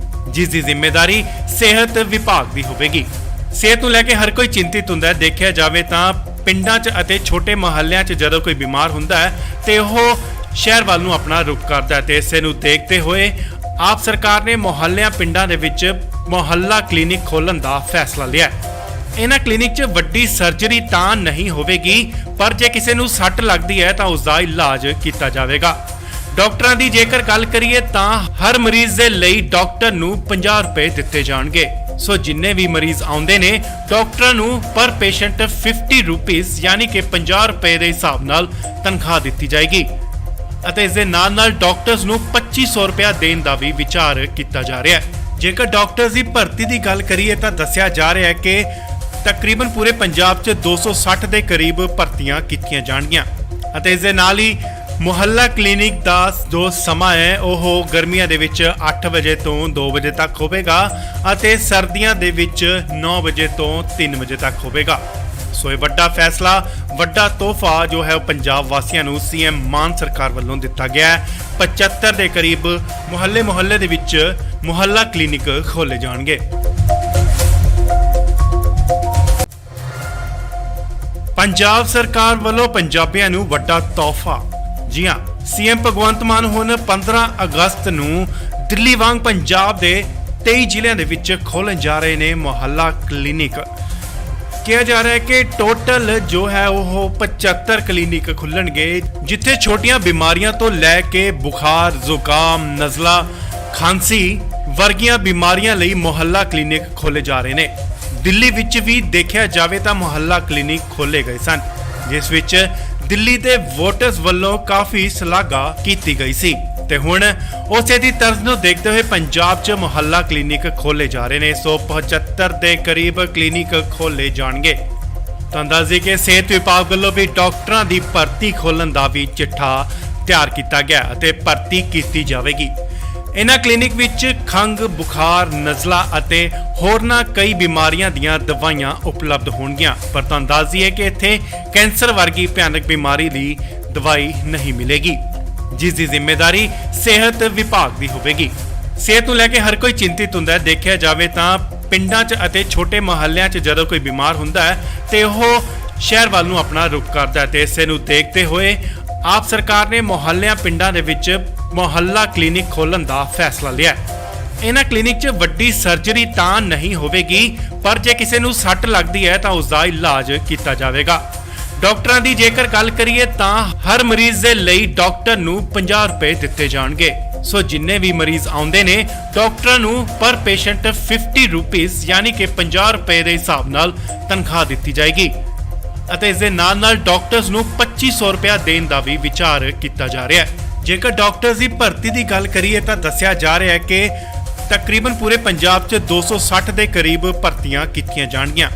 ਜਿਸ ਦੀ ਜ਼ਿੰਮੇਵਾਰੀ ਸਿਹਤ ਵਿਭਾਗ ਦੀ ਹੋਵੇਗੀ। ਸਿਹਤ ਨੂੰ ਲੈ ਕੇ ਹਰ ਕੋਈ ਚਿੰਤਿਤ ਹੁੰਦਾ ਹੈ। ਦੇਖਿਆ ਜਾਵੇ ਤਾਂ ਪਿੰਡਾਂ 'ਚ ਅਤੇ ਛੋਟੇ ਮੁਹੱਲਿਆਂ 'ਚ ਜਦੋਂ ਕੋਈ ਬਿਮਾਰ ਹੁੰਦਾ ਹੈ ਤੇ ਉਹ ਸ਼ਹਿਰ ਵੱਲ ਨੂੰ ਆਪਣਾ ਰੁਖ ਕਰਦਾ ਹੈ ਤੇ ਇਸੇ ਨੂੰ ਦੇਖਦੇ ਹੋਏ ਆਪ ਸਰਕਾਰ ਨੇ ਮੁਹੱਲਿਆਂ ਪਿੰਡਾਂ ਦੇ ਵਿੱਚ ਮੁਹੱਲਾ ਕਲੀਨਿਕ ਖੋਲ੍ਹਣ ਦਾ ਫੈਸਲਾ ਲਿਆ ਹੈ। ਇਹਨਾਂ ਕਲੀਨਿਕ 'ਚ ਵੱਡੀ ਸਰਜਰੀ ਤਾਂ ਨਹੀਂ ਹੋਵੇਗੀ, ਪਰ ਜੇ ਕਿਸੇ ਨੂੰ ਸੱਟ ਲੱਗਦੀ ਹੈ ਤਾਂ ਉਸ ਦਾ ਇਲਾਜ ਕੀਤਾ ਜਾਵੇਗਾ। ਡਾਕਟਰਾਂ ਦੀ ਜੇਕਰ ਗੱਲ ਕਰੀਏ ਤਾਂ ਹਰ ਮਰੀਜ਼ ਦੇ ਲਈ ਡਾਕਟਰ ਨੂੰ 50 ਰੁਪਏ ਦਿੱਤੇ ਜਾਣਗੇ। ਸੋ ਜਿੰਨੇ ਵੀ ਮਰੀਜ਼ ਆਉਂਦੇ ਨੇ ਡਾਕਟਰਾਂ ਨੂੰ ਪਰ ਪੇਸ਼ੈਂਟ 50 ਰੁਪੀਸ ਯਾਨੀ ਕਿ 50 ਰੁਪਏ ਦੇ ਹਿਸਾਬ ਨਾਲ ਤਨਖਾਹ ਦਿੱਤੀ ਜਾਏਗੀ ਅਤੇ ਇਸ ਦੇ ਨਾਲ ਡਾਕਟਰਸ ਨੂੰ 2500 ਰੁਪਏ ਦੇਣ ਦਾ ਵੀ ਵਿਚਾਰ ਕੀਤਾ ਜਾ ਰਿਹਾ ਹੈ। ਜੇਕਰ ਡਾਕਟਰਸ ਦੀ ਭਰਤੀ ਦੀ ਗੱਲ ਕਰੀਏ ਤਾਂ ਦੱਸਿਆ ਜਾ ਰਿਹਾ ਹੈ ਕਿ ਤਕਰੀਬਨ ਪੂਰੇ ਪੰਜਾਬ 'ਚ 260 ਦੇ ਕਰੀਬ ਭਰਤੀਆਂ ਕੀਤੀਆਂ ਜਾਣਗੀਆਂ ਅਤੇ ਇਸ ਦੇ ਨਾਲ ਹੀ ਮੁਹੱਲਾ ਕਲੀਨਿਕ ਦਾ ਜੋ ਸਮਾਂ ਹੈ ਉਹ ਗਰਮੀਆਂ ਦੇ ਵਿੱਚ 8 ਵਜੇ ਤੋਂ 2 ਵਜੇ ਤੱਕ ਹੋਵੇਗਾ ਅਤੇ ਸਰਦੀਆਂ ਦੇ ਵਿੱਚ 9 ਵਜੇ ਤੋਂ 3 ਵਜੇ ਤੱਕ ਹੋਵੇਗਾ। ਸੋ ਇਹ ਵੱਡਾ ਫੈਸਲਾ, ਵੱਡਾ ਤੋਹਫਾ ਜੋ ਹੈ ਉਹ ਪੰਜਾਬ ਵਾਸੀਆਂ ਨੂੰ ਸੀਐਮ ਮਾਨ ਸਰਕਾਰ ਵੱਲੋਂ ਦਿੱਤਾ ਗਿਆ ਹੈ। 75 ਦੇ ਕਰੀਬ ਮੁਹੱਲੇ ਦੇ ਵਿੱਚ ਮੁਹੱਲਾ ਕਲੀਨਿਕ ਖੋਲੇ ਜਾਣਗੇ। ਪੰਜਾਬ ਸਰਕਾਰ ਵੱਲੋਂ ਪੰਜਾਬੀਆਂ ਨੂੰ ਵੱਡਾ ਤੋਹਫਾ। ਜੀ ਹਾਂ, ਸੀਐਮ ਭਗਵੰਤ ਮਾਨ ਹੁਣ 15 ਅਗਸਤ ਨੂੰ ਦਿੱਲੀ ਵਾਂਗ ਪੰਜਾਬ ਦੇ 23 ਜ਼ਿਲ੍ਹਿਆਂ ਦੇ ਵਿੱਚ ਖੋਲ੍ਹਣ ਜਾ ਰਹੇ ਨੇ ਮੁਹੱਲਾ ਕਲੀਨਿਕ। ਕਿਹਾ ਜਾ ਰਿਹਾ ਹੈ ਕਿ ਟੋਟਲ ਜੋ ਹੈ ਉਹ 75 ਕਲੀਨਿਕ ਖੁੱਲਣਗੇ, ਜਿੱਥੇ ਛੋਟੀਆਂ ਬਿਮਾਰੀਆਂ ਤੋਂ ਲੈ ਕੇ ਬੁਖਾਰ, ਜ਼ੁਕਾਮ, ਨਜ਼ਲਾ, ਖਾਂਸੀ ਵਰਗੀਆਂ ਬਿਮਾਰੀਆਂ ਲਈ ਮੁਹੱਲਾ ਕਲੀਨਿਕ ਖੋਲੇ ਜਾ ਰਹੇ ਨੇ। ਦਿੱਲੀ ਵਿੱਚ ਵੀ ਦੇਖਿਆ ਜਾਵੇ ਤਾਂ ਮੁਹੱਲਾ ਕਲੀਨਿਕ ਖੋਲੇ ਗਏ ਸਨ, ਜਿਸ ਵਿੱਚ ਦਿੱਲੀ ਦੇ ਵੋਟਰਸ ਵੱਲੋਂ ਕਾਫੀ ਸ਼ਲਾਘਾ ਕੀਤੀ ਗਈ ਸੀ ਤੇ ਹੁਣ ਉਸੇ ਦੀ ਤਰਜ਼ ਨੂੰ ਦੇਖਦੇ ਹੋਏ ਪੰਜਾਬ 'ਚ ਮੁਹੱਲਾ ਕਲੀਨਿਕ ਖੋਲੇ ਜਾ ਰਹੇ ਨੇ। 175 ਦੇ ਕਰੀਬ ਕਲੀਨਿਕ ਖੋਲੇ ਜਾਣਗੇ। ਤਾਂ ਦੱਸਦੇ ਕਿ ਸਿਹਤ ਵਿਭਾਗ ਵੱਲੋਂ ਵੀ ਡਾਕਟਰਾਂ ਦੀ ਭਰਤੀ ਖੋਲ੍ਹਣ ਦਾ ਵੀ ਚਿੱਠਾ ਤਿਆਰ ਕੀਤਾ ਗਿਆ ਅਤੇ ਭਰਤੀ ਕੀਤੀ ਜਾਵੇਗੀ। ਇਹਨਾਂ ਕਲੀਨਿਕ ਵਿੱਚ ਖੰਘ, ਬੁਖਾਰ, ਨਜ਼ਲਾ ਅਤੇ ਹੋਰਨਾਂ ਕਈ ਬਿਮਾਰੀਆਂ ਦੀਆਂ ਦਵਾਈਆਂ ਉਪਲਬਧ ਹੋਣਗੀਆਂ। ਪਰ ਤੁਹਾਨੂੰ ਦੱਸ ਦਈਏ ਕਿ ਇੱਥੇ ਕੈਂਸਰ ਵਰਗੀ ਭਿਆਨਕ ਬਿਮਾਰੀ ਦੀ ਦਵਾਈ ਨਹੀਂ ਮਿਲੇਗੀ, ਜਿਸ ਦੀ ਜ਼ਿੰਮੇਵਾਰੀ ਸਿਹਤ ਵਿਭਾਗ ਦੀ ਹੋਵੇਗੀ। ਸਿਹਤ ਨੂੰ ਲੈ ਕੇ ਹਰ ਕੋਈ ਚਿੰਤਿਤ ਹੁੰਦਾ ਹੈ। ਦੇਖਿਆ ਜਾਵੇ ਤਾਂ ਪਿੰਡਾਂ 'ਚ ਅਤੇ ਛੋਟੇ ਮੁਹੱਲਿਆਂ 'ਚ ਜਦੋਂ ਕੋਈ ਬਿਮਾਰ ਹੁੰਦਾ ਹੈ ਤੇ ਉਹ ਸ਼ਹਿਰ ਵੱਲ ਨੂੰ ਆਪਣਾ ਰੁਖ ਕਰਦਾ ਹੈ ਤੇ ਇਸੇ ਨੂੰ ਦੇਖਦੇ ਹੋਏ ਆਪ ਸਰਕਾਰ ਨੇ ਮੁਹੱਲਿਆਂ ਪਿੰਡਾਂ ਦੇ ਵਿੱਚ ਮੁਹੱਲਾ ਕਲੀਨਿਕ ਖੋਲ੍ਹਣ ਦਾ ਫੈਸਲਾ ਲਿਆ। ਇਹਨਾਂ ਕਲੀਨਿਕ 'ਚ ਵੱਡੀ ਸਰਜਰੀ ਤਾਂ ਨਹੀਂ ਹੋਵੇਗੀ, ਪਰ ਜੇ ਕਿਸੇ ਨੂੰ ਸੱਟ ਲੱਗਦੀ ਹੈ ਤਾਂ ਉਸ ਦਾ ਇਲਾਜ ਕੀਤਾ ਜਾਵੇਗਾ। ਡਾਕਟਰਾਂ ਦੀ ਜੇਕਰ ਗੱਲ ਕਰੀਏ ਤਾਂ ਹਰ ਮਰੀਜ਼ ਦੇ ਲਈ ਡਾਕਟਰ ਨੂੰ 50 ਰੁਪਏ ਦਿੱਤੇ ਜਾਣਗੇ। ਸੋ ਜਿੰਨੇ ਵੀ ਮਰੀਜ਼ ਆਉਂਦੇ ਨੇ ਡਾਕਟਰਾਂ ਨੂੰ ਪਰ ਪੇਸ਼ੈਂਟ 50 ਰੁਪੀਸ ਯਾਨੀ ਕਿ 50 ਰੁਪਏ ਦੇ ਹਿਸਾਬ ਨਾਲ ਤਨਖਾਹ ਦਿੱਤੀ ਜਾਏਗੀ ਅਤੇ ਇਸ ਦੇ ਨਾਲ ਡਾਕਟਰਸ ਨੂੰ 2500 ਰੁਪਏ ਦੇਣ ਦਾ ਵੀ ਵਿਚਾਰ ਕੀਤਾ ਜਾ ਰਿਹਾ ਹੈ। ਜੇਕਰ ਡਾਕਟਰਸ ਦੀ ਭਰਤੀ ਦੀ ਗੱਲ ਕਰੀਏ ਤਾਂ ਦੱਸਿਆ ਜਾ ਰਿਹਾ ਹੈ ਕਿ ਤਕਰੀਬਨ ਪੂਰੇ ਪੰਜਾਬ 'ਚ 260 ਦੇ ਕਰੀਬ ਭਰਤੀਆਂ ਕੀਤੀਆਂ ਜਾਣਗੀਆਂ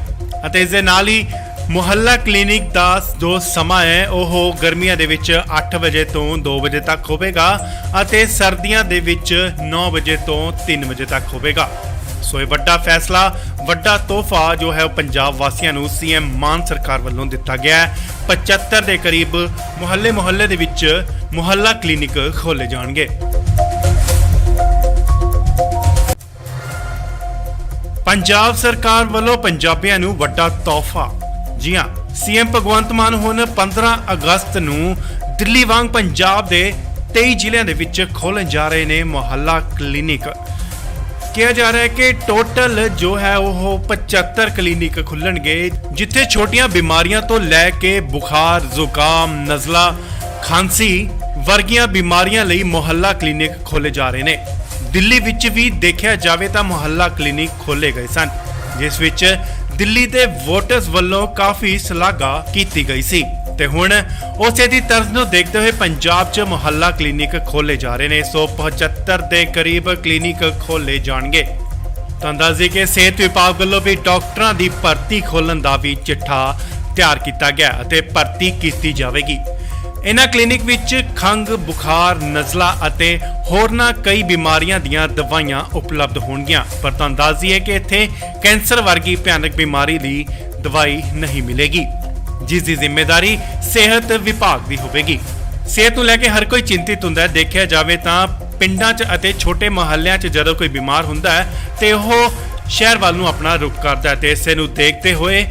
ਅਤੇ ਇਸ ਦੇ ਨਾਲ ਹੀ ਮੁਹੱਲਾ ਕਲੀਨਿਕ ਦਾ ਜੋ ਸਮਾਂ ਹੈ ਉਹ ਗਰਮੀਆਂ ਦੇ ਵਿੱਚ 8 ਵਜੇ ਤੋਂ 2 ਵਜੇ ਤੱਕ ਹੋਵੇਗਾ ਅਤੇ ਸਰਦੀਆਂ ਦੇ ਵਿੱਚ 9 ਵਜੇ ਤੋਂ 3 ਵਜੇ ਤੱਕ ਹੋਵੇਗਾ। ਸੋ ਇਹ ਵੱਡਾ ਫੈਸਲਾ, ਵੱਡਾ ਤੋਹਫਾ ਜੋ ਹੈ ਉਹ ਪੰਜਾਬ ਵਾਸੀਆਂ ਨੂੰ ਸੀਐਮ ਮਾਨ ਸਰਕਾਰ ਵੱਲੋਂ ਦਿੱਤਾ ਗਿਆ ਹੈ। 75 ਦੇ ਕਰੀਬ ਮੁਹੱਲੇ ਦੇ ਵਿੱਚ ਮੁਹੱਲਾ ਕਲੀਨਿਕ ਖੋਲੇ ਜਾਣਗੇ। ਪੰਜਾਬ ਸਰਕਾਰ ਵੱਲੋਂ ਪੰਜਾਬੀਆਂ ਨੂੰ ਵੱਡਾ ਤੋਹਫਾ। ਜੀ ਹਾਂ, ਸੀਐਮ ਭਗਵੰਤ ਮਾਨ ਹੁਣ 15 ਅਗਸਤ ਨੂੰ ਦਿੱਲੀ ਵਾਂਗ ਪੰਜਾਬ ਦੇ 23 ਜ਼ਿਲ੍ਹਿਆਂ ਦੇ ਵਿੱਚ ਖੋਲ੍ਹਣ ਜਾ ਰਹੇ ਨੇ ਮੁਹੱਲਾ ਕਲੀਨਿਕ। ਕਿਹਾ ਜਾ ਰਿਹਾ ਹੈ ਕਿ ਟੋਟਲ ਜੋ ਹੈ ਉਹ 75 ਕਲੀਨਿਕ ਖੁੱਲਣਗੇ, ਜਿੱਥੇ ਛੋਟੀਆਂ ਬਿਮਾਰੀਆਂ ਤੋਂ ਲੈ ਕੇ ਬੁਖਾਰ, ਜ਼ੁਕਾਮ, ਨਜ਼ਲਾ, ਖਾਂਸੀ ਵਰਗੀਆਂ ਬਿਮਾਰੀਆਂ ਲਈ ਮੁਹੱਲਾ ਕਲੀਨਿਕ ਖੋਲੇ ਜਾ ਰਹੇ ਨੇ। ਦਿੱਲੀ ਵਿੱਚ ਵੀ ਦੇਖਿਆ ਜਾਵੇ ਤਾਂ ਮੁਹੱਲਾ ਕਲੀਨਿਕ ਖੋਲੇ ਗਏ ਸਨ, ਜਿਸ ਵਿੱਚ ਦਿੱਲੀ ਦੇ ਵੋਟਰਸ ਵੱਲੋਂ ਕਾਫੀ ਸ਼ਲਾਘਾ ਕੀਤੀ ਗਈ ਸੀ ਤੇ ਹੁਣ ਉਸੇ ਦੀ ਤਰਜ਼ ਨੂੰ ਦੇਖਦੇ ਹੋਏ ਪੰਜਾਬ 'ਚ ਮੁਹੱਲਾ ਕਲੀਨਿਕ ਖੋਲੇ ਜਾ ਰਹੇ ਨੇ। 175 ਦੇ ਕਰੀਬ ਕਲੀਨਿਕ ਖੋਲੇ ਜਾਣਗੇ। ਤਾਂ ਦੱਸਦੇ ਕਿ ਸਿਹਤ ਵਿਭਾਗ ਵੱਲੋਂ ਵੀ ਡਾਕਟਰਾਂ ਦੀ ਭਰਤੀ ਖੋਲ੍ਹਣ ਦਾ ਵੀ ਚਿੱਠਾ ਤਿਆਰ ਕੀਤਾ ਗਿਆ ਅਤੇ ਭਰਤੀ ਕੀਤੀ ਜਾਵੇਗੀ। ਇਹਨਾਂ ਕਲੀਨਿਕ ਵਿੱਚ ਖੰਘ, ਬੁਖਾਰ, ਨਜ਼ਲਾ ਅਤੇ ਹੋਰਨਾਂ ਕਈ ਬਿਮਾਰੀਆਂ ਦੀਆਂ ਦਵਾਈਆਂ ਉਪਲਬਧ ਹੋਣਗੀਆਂ। ਪਰ ਤੁਹਾਨੂੰ ਦੱਸ ਦਈਏ ਕਿ ਇੱਥੇ ਕੈਂਸਰ ਵਰਗੀ ਭਿਆਨਕ ਬਿਮਾਰੀ ਦੀ ਦਵਾਈ ਨਹੀਂ ਮਿਲੇਗੀ, ਜਿਸ ਦੀ ਜ਼ਿੰਮੇਵਾਰੀ ਸਿਹਤ ਵਿਭਾਗ ਦੀ ਹੋਵੇਗੀ। ਸਿਹਤ ਨੂੰ ਲੈ ਕੇ ਹਰ ਕੋਈ ਚਿੰਤਿਤ ਹੁੰਦਾ ਹੈ। ਦੇਖਿਆ ਜਾਵੇ ਤਾਂ ਪਿੰਡਾਂ 'ਚ ਅਤੇ ਛੋਟੇ ਮੁਹੱਲਿਆਂ 'ਚ ਜਦੋਂ ਕੋਈ ਬਿਮਾਰ ਹੁੰਦਾ ਹੈ ਤੇ ਉਹ ਸ਼ਹਿਰ ਵੱਲ ਨੂੰ ਆਪਣਾ ਰੁਖ ਕਰਦਾ ਹੈ ਤੇ ਇਸੇ ਨੂੰ ਦੇਖਦੇ ਹੋਏ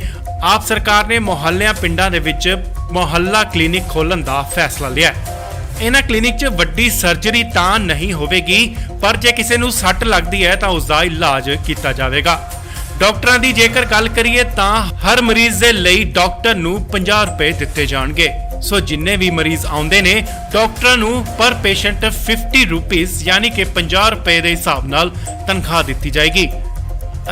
ਆਪ ਸਰਕਾਰ ਨੇ ਮੁਹੱਲਿਆਂ ਪਿੰਡਾਂ ਦੇ ਵਿੱਚ ਮੁਹੱਲਾ ਕਲੀਨਿਕ ਖੋਲ੍ਹਣ ਦਾ ਫੈਸਲਾ ਲਿਆ। ਇਹਨਾਂ ਕਲੀਨਿਕ 'ਚ ਵੱਡੀ ਸਰਜਰੀ ਤਾਂ ਨਹੀਂ ਹੋਵੇਗੀ, ਪਰ ਜੇ ਕਿਸੇ ਨੂੰ ਸੱਟ ਲੱਗਦੀ ਹੈ ਤਾਂ ਉਸ ਦਾ ਇਲਾਜ ਕੀਤਾ ਜਾਵੇਗਾ। ਡਾਕਟਰਾਂ ਦੀ ਜੇਕਰ ਗੱਲ ਕਰੀਏ ਤਾਂ ਹਰ ਮਰੀਜ਼ ਦੇ ਲਈ ਡਾਕਟਰ ਨੂੰ 50 ਰੁਪਏ ਦਿੱਤੇ ਜਾਣਗੇ। ਸੋ ਜਿੰਨੇ ਵੀ ਮਰੀਜ਼ ਆਉਂਦੇ ਨੇ ਡਾਕਟਰਾਂ ਨੂੰ ਪਰ ਪੇਸ਼ੈਂਟ 50 ਰੁਪੀਸ ਯਾਨੀ ਕਿ 50 ਰੁਪਏ ਦੇ ਹਿਸਾਬ ਨਾਲ ਤਨਖਾਹ ਦਿੱਤੀ ਜਾਏਗੀ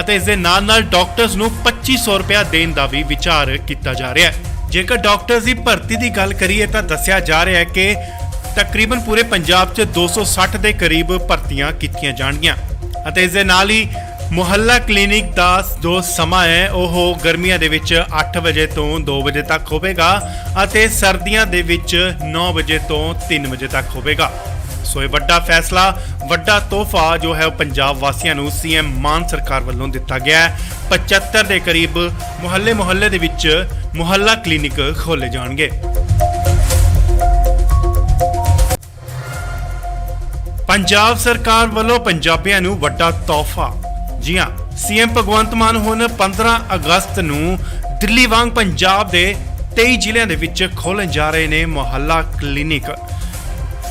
ਅਤੇ ਇਸ ਦੇ ਨਾਲ ਡਾਕਟਰਸ ਨੂੰ 2500 ਰੁਪਏ ਦੇਣ ਦਾ ਵੀ ਵਿਚਾਰ ਕੀਤਾ ਜਾ ਰਿਹਾ ਹੈ। ਜੇਕਰ ਡਾਕਟਰਸ ਦੀ ਭਰਤੀ ਦੀ ਗੱਲ ਕਰੀਏ ਤਾਂ ਦੱਸਿਆ ਜਾ ਰਿਹਾ ਹੈ ਕਿ ਤਕਰੀਬਨ ਪੂਰੇ ਪੰਜਾਬ 'ਚ 260 ਦੇ ਕਰੀਬ ਭਰਤੀਆਂ ਕੀਤੀਆਂ ਜਾਣਗੀਆਂ ਅਤੇ ਇਸ ਦੇ ਨਾਲ ਹੀ ਮੁਹੱਲਾ ਕਲੀਨਿਕ ਦਾ ਜੋ ਸਮਾਂ ਹੈ ਉਹ ਗਰਮੀਆਂ ਦੇ ਵਿੱਚ 8 ਵਜੇ ਤੋਂ 2 ਵਜੇ ਤੱਕ ਹੋਵੇਗਾ ਅਤੇ ਸਰਦੀਆਂ ਦੇ ਵਿੱਚ 9 ਵਜੇ ਤੋਂ 3 ਵਜੇ ਤੱਕ ਹੋਵੇਗਾ। ਸੋ ਇਹ ਵੱਡਾ ਫੈਸਲਾ, ਵੱਡਾ ਤੋਹਫਾ ਜੋ ਹੈ ਉਹ ਪੰਜਾਬ ਵਾਸੀਆਂ ਨੂੰ ਸੀਐਮ ਮਾਨ ਸਰਕਾਰ ਵੱਲੋਂ ਦਿੱਤਾ ਗਿਆ ਹੈ। 75 ਦੇ ਕਰੀਬ ਮੁਹੱਲੇ ਦੇ ਵਿੱਚ ਮੁਹੱਲਾ ਕਲੀਨਿਕ ਖੋਲੇ ਜਾਣਗੇ। ਪੰਜਾਬ ਸਰਕਾਰ ਵੱਲੋਂ ਪੰਜਾਬੀਆਂ ਨੂੰ ਵੱਡਾ ਤੋਹਫਾ। ਜੀ ਹਾਂ, ਸੀਐਮ ਭਗਵੰਤ ਮਾਨ ਹੁਣ 15 ਅਗਸਤ ਨੂੰ ਦਿੱਲੀ ਵਾਂਗ ਪੰਜਾਬ ਦੇ 23 ਜ਼ਿਲ੍ਹਿਆਂ ਦੇ ਵਿੱਚ ਖੋਲ੍ਹਣ ਜਾ ਰਹੇ ਨੇ ਮੁਹੱਲਾ ਕਲੀਨਿਕ।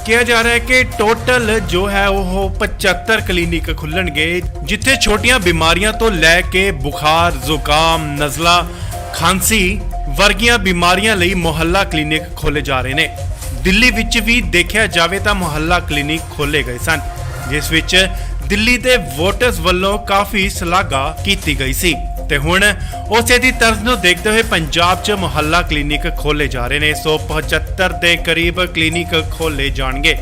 ਕਿਹਾ ਜਾ ਰਿਹਾ ਹੈ ਕਿ ਟੋਟਲ ਜੋ ਹੈ ਉਹ 75 ਕਲੀਨਿਕ ਖੁੱਲਣਗੇ, ਜਿੱਥੇ ਛੋਟੀਆਂ ਬਿਮਾਰੀਆਂ ਤੋਂ ਲੈ ਕੇ ਬੁਖਾਰ, ਜ਼ੁਕਾਮ, ਨਜ਼ਲਾ, ਖਾਂਸੀ ਵਰਗੀਆਂ ਬਿਮਾਰੀਆਂ ਲਈ ਮੁਹੱਲਾ ਕਲੀਨਿਕ ਖੋਲੇ ਜਾ ਰਹੇ ਨੇ। ਦਿੱਲੀ ਵਿੱਚ ਵੀ ਦੇਖਿਆ ਜਾਵੇ ਤਾਂ ਮੁਹੱਲਾ ਕਲੀਨਿਕ ਖੋਲੇ ਗਏ ਸਨ, ਜਿਸ ਵਿੱਚ ਦਿੱਲੀ ਦੇ ਵੋਟਰਸ ਵੱਲੋਂ ਕਾਫੀ ਸ਼ਲਾਘਾ ਕੀਤੀ ਗਈ ਸੀ ਤੇ ਹੁਣ ਉਸੇ ਦੀ ਤਰਜ਼ ਨੂੰ ਦੇਖਦੇ ਹੋਏ ਪੰਜਾਬ 'ਚ ਮੁਹੱਲਾ ਕਲੀਨਿਕ ਖੋਲੇ ਜਾ ਰਹੇ ਨੇ। 175 ਦੇ ਕਰੀਬ ਕਲੀਨਿਕ ਖੋਲੇ ਜਾਣਗੇ।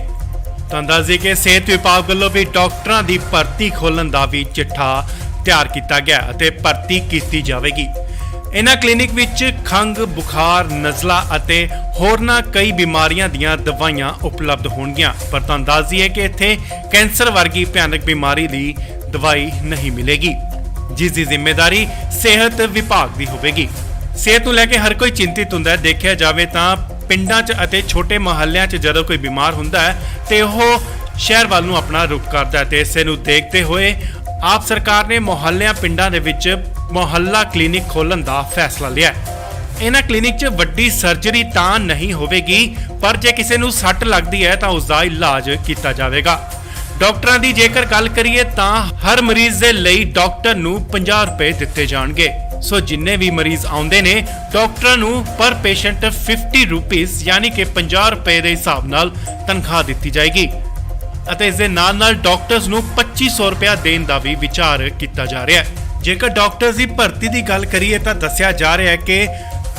ਤਾਂ ਦੱਸਦੇ ਕਿ ਸਿਹਤ ਵਿਭਾਗ ਵੱਲੋਂ ਵੀ ਡਾਕਟਰਾਂ ਦੀ ਭਰਤੀ ਖੋਲ੍ਹਣ ਦਾ ਵੀ ਚਿੱਠਾ ਤਿਆਰ ਕੀਤਾ ਗਿਆ ਅਤੇ ਭਰਤੀ ਕੀਤੀ ਜਾਵੇਗੀ। ਇਹਨਾਂ ਕਲੀਨਿਕ ਵਿੱਚ ਖੰਘ, ਬੁਖਾਰ, ਨਜ਼ਲਾ ਅਤੇ ਹੋਰਨਾਂ ਕਈ ਬਿਮਾਰੀਆਂ ਦੀਆਂ ਦਵਾਈਆਂ ਉਪਲਬਧ ਹੋਣਗੀਆਂ। ਪਰ ਤੁਹਾਨੂੰ ਦੱਸ ਦਈਏ ਕਿ ਇੱਥੇ ਕੈਂਸਰ ਵਰਗੀ ਭਿਆਨਕ ਬਿਮਾਰੀ ਦੀ ਦਵਾਈ ਨਹੀਂ ਮਿਲੇਗੀ, ਜਿਸ ਦੀ ਜ਼ਿੰਮੇਵਾਰੀ ਸਿਹਤ ਵਿਭਾਗ ਦੀ ਹੋਵੇਗੀ। ਸਿਹਤ ਨੂੰ ਲੈ ਕੇ ਹਰ ਕੋਈ ਚਿੰਤਿਤ ਹੁੰਦਾ ਹੈ। ਦੇਖਿਆ ਜਾਵੇ ਤਾਂ ਪਿੰਡਾਂ 'ਚ ਅਤੇ ਛੋਟੇ ਮੁਹੱਲਿਆਂ 'ਚ ਜਦੋਂ ਕੋਈ ਬਿਮਾਰ ਹੁੰਦਾ ਹੈ ਤੇ ਉਹ ਸ਼ਹਿਰ ਵੱਲ ਨੂੰ ਆਪਣਾ ਰੁਖ ਕਰਦਾ ਹੈ ਤੇ ਇਸੇ ਨੂੰ ਦੇਖਦੇ ਹੋਏ ਆਪ ਸਰਕਾਰ ਨੇ ਮੁਹੱਲਿਆਂ ਪਿੰਡਾਂ ਦੇ ਵਿੱਚ ਮੁਹੱਲਾ ਕਲੀਨਿਕ ਖੋਲ੍ਹਣ ਦਾ ਫੈਸਲਾ ਲਿਆ। ਇਹਨਾਂ ਕਲੀਨਿਕ 'ਚ ਵੱਡੀ ਸਰਜਰੀ ਤਾਂ ਨਹੀਂ ਹੋਵੇਗੀ, ਪਰ ਜੇ ਕਿਸੇ ਨੂੰ ਸੱਟ ਲੱਗਦੀ ਹੈ ਤਾਂ ਉਸ ਦਾ ਇਲਾਜ ਕੀਤਾ ਜਾਵੇਗਾ। ਡਾਕਟਰਾਂ ਦੀ ਜੇਕਰ ਗੱਲ ਕਰੀਏ ਤਾਂ ਹਰ ਮਰੀਜ਼ ਦੇ ਲਈ ਡਾਕਟਰ ਨੂੰ 50 ਰੁਪਏ ਦਿੱਤੇ ਜਾਣਗੇ। ਸੋ ਜਿੰਨੇ ਵੀ ਮਰੀਜ਼ ਆਉਂਦੇ ਨੇ ਡਾਕਟਰਾਂ ਨੂੰ ਪਰ ਪੇਸ਼ੈਂਟ 50 ਰੁਪੀਸ ਯਾਨੀ ਕਿ 50 ਰੁਪਏ ਦੇ ਹਿਸਾਬ ਨਾਲ ਤਨਖਾਹ ਦਿੱਤੀ ਜਾਏਗੀ ਅਤੇ ਇਸ ਦੇ ਨਾਲ ਡਾਕਟਰਸ ਨੂੰ 2500 ਰੁਪਏ ਦੇਣ ਦਾ ਵੀ ਵਿਚਾਰ ਕੀਤਾ ਜਾ ਰਿਹਾ ਹੈ। ਜੇਕਰ ਡਾਕਟਰਸ ਦੀ ਭਰਤੀ ਦੀ ਗੱਲ ਕਰੀਏ ਤਾਂ ਦੱਸਿਆ ਜਾ ਰਿਹਾ ਹੈ ਕਿ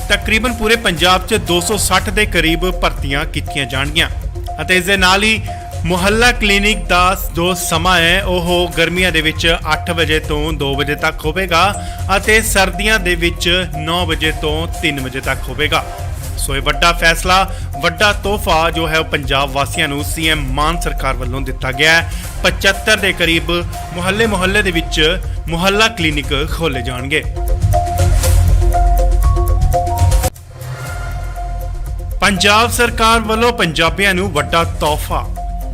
ਤਕਰੀਬਨ ਪੂਰੇ ਪੰਜਾਬ 'ਚ 260 ਦੇ ਕਰੀਬ ਭਰਤੀਆਂ ਕੀਤੀਆਂ ਜਾਣਗੀਆਂ ਅਤੇ ਇਸ ਦੇ ਨਾਲ ਹੀ ਮੁਹੱਲਾ ਕਲੀਨਿਕ ਦਾ ਜੋ ਸਮਾਂ ਹੈ ਉਹ ਗਰਮੀਆਂ ਦੇ ਵਿੱਚ 8 ਵਜੇ ਤੋਂ 2 ਵਜੇ ਤੱਕ ਹੋਵੇਗਾ ਅਤੇ ਸਰਦੀਆਂ ਦੇ ਵਿੱਚ 9 ਵਜੇ ਤੋਂ 3 ਵਜੇ ਤੱਕ ਹੋਵੇਗਾ। ਸੋ ਇਹ ਵੱਡਾ ਫੈਸਲਾ, ਵੱਡਾ ਤੋਹਫਾ ਜੋ ਹੈ ਉਹ ਪੰਜਾਬ ਵਾਸੀਆਂ ਨੂੰ ਸੀਐਮ ਮਾਨ ਸਰਕਾਰ ਵੱਲੋਂ ਦਿੱਤਾ ਗਿਆ ਹੈ। 75 ਦੇ ਕਰੀਬ ਮੁਹੱਲੇ ਦੇ ਵਿੱਚ ਮੁਹੱਲਾ ਕਲੀਨਿਕ ਖੋਲੇ ਜਾਣਗੇ। ਪੰਜਾਬ ਸਰਕਾਰ ਵੱਲੋਂ ਪੰਜਾਬੀਆਂ ਨੂੰ ਵੱਡਾ ਤੋਹਫਾ।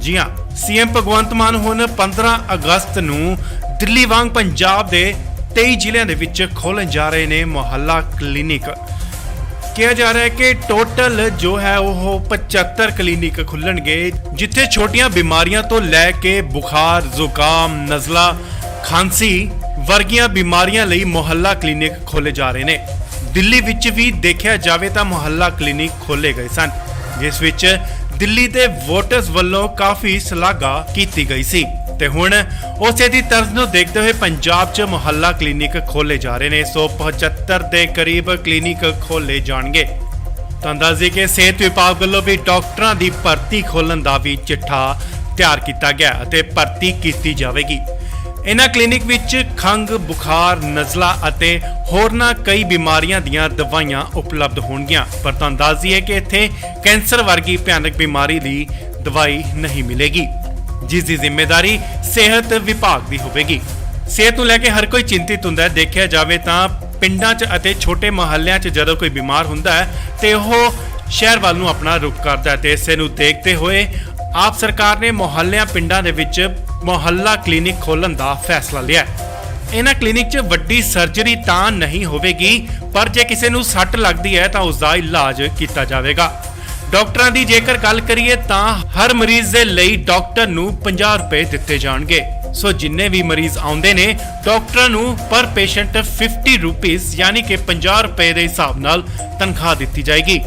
ਜੀ ਹਾਂ, ਸੀਐਮ ਭਗਵੰਤ ਮਾਨ ਹੁਣ 15 ਅਗਸਤ ਨੂੰ ਦਿੱਲੀ ਵਾਂਗ ਪੰਜਾਬ ਦੇ 23 ਜ਼ਿਲ੍ਹਿਆਂ ਦੇ ਵਿੱਚ ਖੋਲ੍ਹਣ ਜਾ ਰਹੇ ਨੇ ਮੁਹੱਲਾ ਕਲੀਨਿਕ। ਕਿਹਾ ਜਾ ਰਿਹਾ ਹੈ ਕਿ ਟੋਟਲ ਜੋ ਹੈ ਉਹ 75 ਕਲੀਨਿਕ ਖੁੱਲਣਗੇ, ਜਿੱਥੇ ਛੋਟੀਆਂ ਬਿਮਾਰੀਆਂ ਤੋਂ ਲੈ ਕੇ ਬੁਖਾਰ, ਜ਼ੁਕਾਮ, ਨਜ਼ਲਾ, ਖਾਂਸੀ ਵਰਗੀਆਂ ਬਿਮਾਰੀਆਂ ਲਈ ਮੁਹੱਲਾ ਕਲੀਨਿਕ ਖੋਲੇ ਜਾ ਰਹੇ ਨੇ। ਦਿੱਲੀ ਵਿੱਚ ਵੀ ਦੇਖਿਆ ਜਾਵੇ ਤਾਂ ਮੁਹੱਲਾ ਕਲੀਨਿਕ ਖੋਲੇ ਗਏ ਸਨ, ਜਿਸ ਵਿੱਚ ਦਿੱਲੀ ਦੇ ਵੋਟਰਸ ਵੱਲੋਂ ਕਾਫੀ ਸ਼ਲਾਘਾ ਕੀਤੀ ਗਈ ਸੀ ਤੇ ਹੁਣ ਉਸੇ ਦੀ ਤਰਜ਼ ਨੂੰ ਦੇਖਦੇ ਹੋਏ ਪੰਜਾਬ 'ਚ ਮੁਹੱਲਾ ਕਲੀਨਿਕ ਖੋਲੇ ਜਾ ਰਹੇ ਨੇ। 175 ਦੇ ਕਰੀਬ ਕਲੀਨਿਕ ਖੋਲੇ ਜਾਣਗੇ। ਤਾਂ ਦੱਸਦੇ ਕਿ ਸਿਹਤ ਵਿਭਾਗ ਵੱਲੋਂ ਵੀ ਡਾਕਟਰਾਂ ਦੀ ਭਰਤੀ ਖੋਲ੍ਹਣ ਦਾ ਵੀ ਚਿੱਠਾ ਤਿਆਰ ਕੀਤਾ ਗਿਆ ਅਤੇ ਭਰਤੀ ਕੀਤੀ ਜਾਵੇਗੀ। ਇਹਨਾਂ ਕਲੀਨਿਕ ਵਿੱਚ ਖੰਘ, ਬੁਖਾਰ, ਨਜ਼ਲਾ ਅਤੇ ਹੋਰਨਾਂ ਕਈ ਬਿਮਾਰੀਆਂ ਦੀਆਂ ਦਵਾਈਆਂ ਉਪਲਬਧ ਹੋਣਗੀਆਂ। ਪਰ ਤੁਹਾਨੂੰ ਦੱਸ ਦਈਏ ਕਿ ਇੱਥੇ ਕੈਂਸਰ ਵਰਗੀ ਭਿਆਨਕ ਬਿਮਾਰੀ ਦੀ ਦਵਾਈ ਨਹੀਂ ਮਿਲੇਗੀ, ਜਿਸ ਦੀ ਜ਼ਿੰਮੇਵਾਰੀ ਸਿਹਤ ਵਿਭਾਗ ਦੀ ਹੋਵੇਗੀ। ਸਿਹਤ ਨੂੰ ਲੈ ਕੇ ਹਰ ਕੋਈ ਚਿੰਤਿਤ ਹੁੰਦਾ ਹੈ। ਦੇਖਿਆ ਜਾਵੇ ਤਾਂ ਪਿੰਡਾਂ 'ਚ ਅਤੇ ਛੋਟੇ ਮੁਹੱਲਿਆਂ 'ਚ ਜਦੋਂ ਕੋਈ ਬਿਮਾਰ ਹੁੰਦਾ ਹੈ ਤੇ ਉਹ ਸ਼ਹਿਰ ਵੱਲ ਨੂੰ ਆਪਣਾ ਰੁਖ ਕਰਦਾ ਹੈ ਤੇ ਇਸੇ ਨੂੰ ਦੇਖਦੇ ਹੋਏ ਆਪ ਸਰਕਾਰ ਨੇ ਮੁਹੱਲਿਆਂ ਪਿੰਡਾਂ ਦੇ ਵਿੱਚ ਮੁਹੱਲਾ ਕਲੀਨਿਕ ਖੋਲ੍ਹਣ ਦਾ ਫੈਸਲਾ ਲਿਆ। ਇਹਨਾਂ ਕਲੀਨਿਕ 'ਚ ਵੱਡੀ ਸਰਜਰੀ ਤਾਂ ਨਹੀਂ ਹੋਵੇਗੀ, ਪਰ ਜੇ ਕਿਸੇ ਨੂੰ ਸੱਟ ਲੱਗਦੀ ਹੈ ਤਾਂ ਉਸ ਦਾ ਇਲਾਜ ਕੀਤਾ ਜਾਵੇਗਾ। ਡਾਕਟਰਾਂ ਦੀ ਜੇਕਰ ਗੱਲ ਕਰੀਏ ਤਾਂ ਹਰ ਮਰੀਜ਼ ਦੇ ਲਈ ਡਾਕਟਰ ਨੂੰ 50 ਰੁਪਏ ਦਿੱਤੇ ਜਾਣਗੇ। ਸੋ ਜਿੰਨੇ ਵੀ ਮਰੀਜ਼ ਆਉਂਦੇ ਨੇ ਡਾਕਟਰਾਂ ਨੂੰ ਪਰ ਪੇਸ਼ੈਂਟ 50 ਰੁਪੀਸ ਯਾਨੀ ਕਿ 50 ਰੁਪਏ ਦੇ ਹਿਸਾਬ ਨਾਲ ਤਨਖਾਹ ਦਿੱਤੀ ਜਾਏਗੀ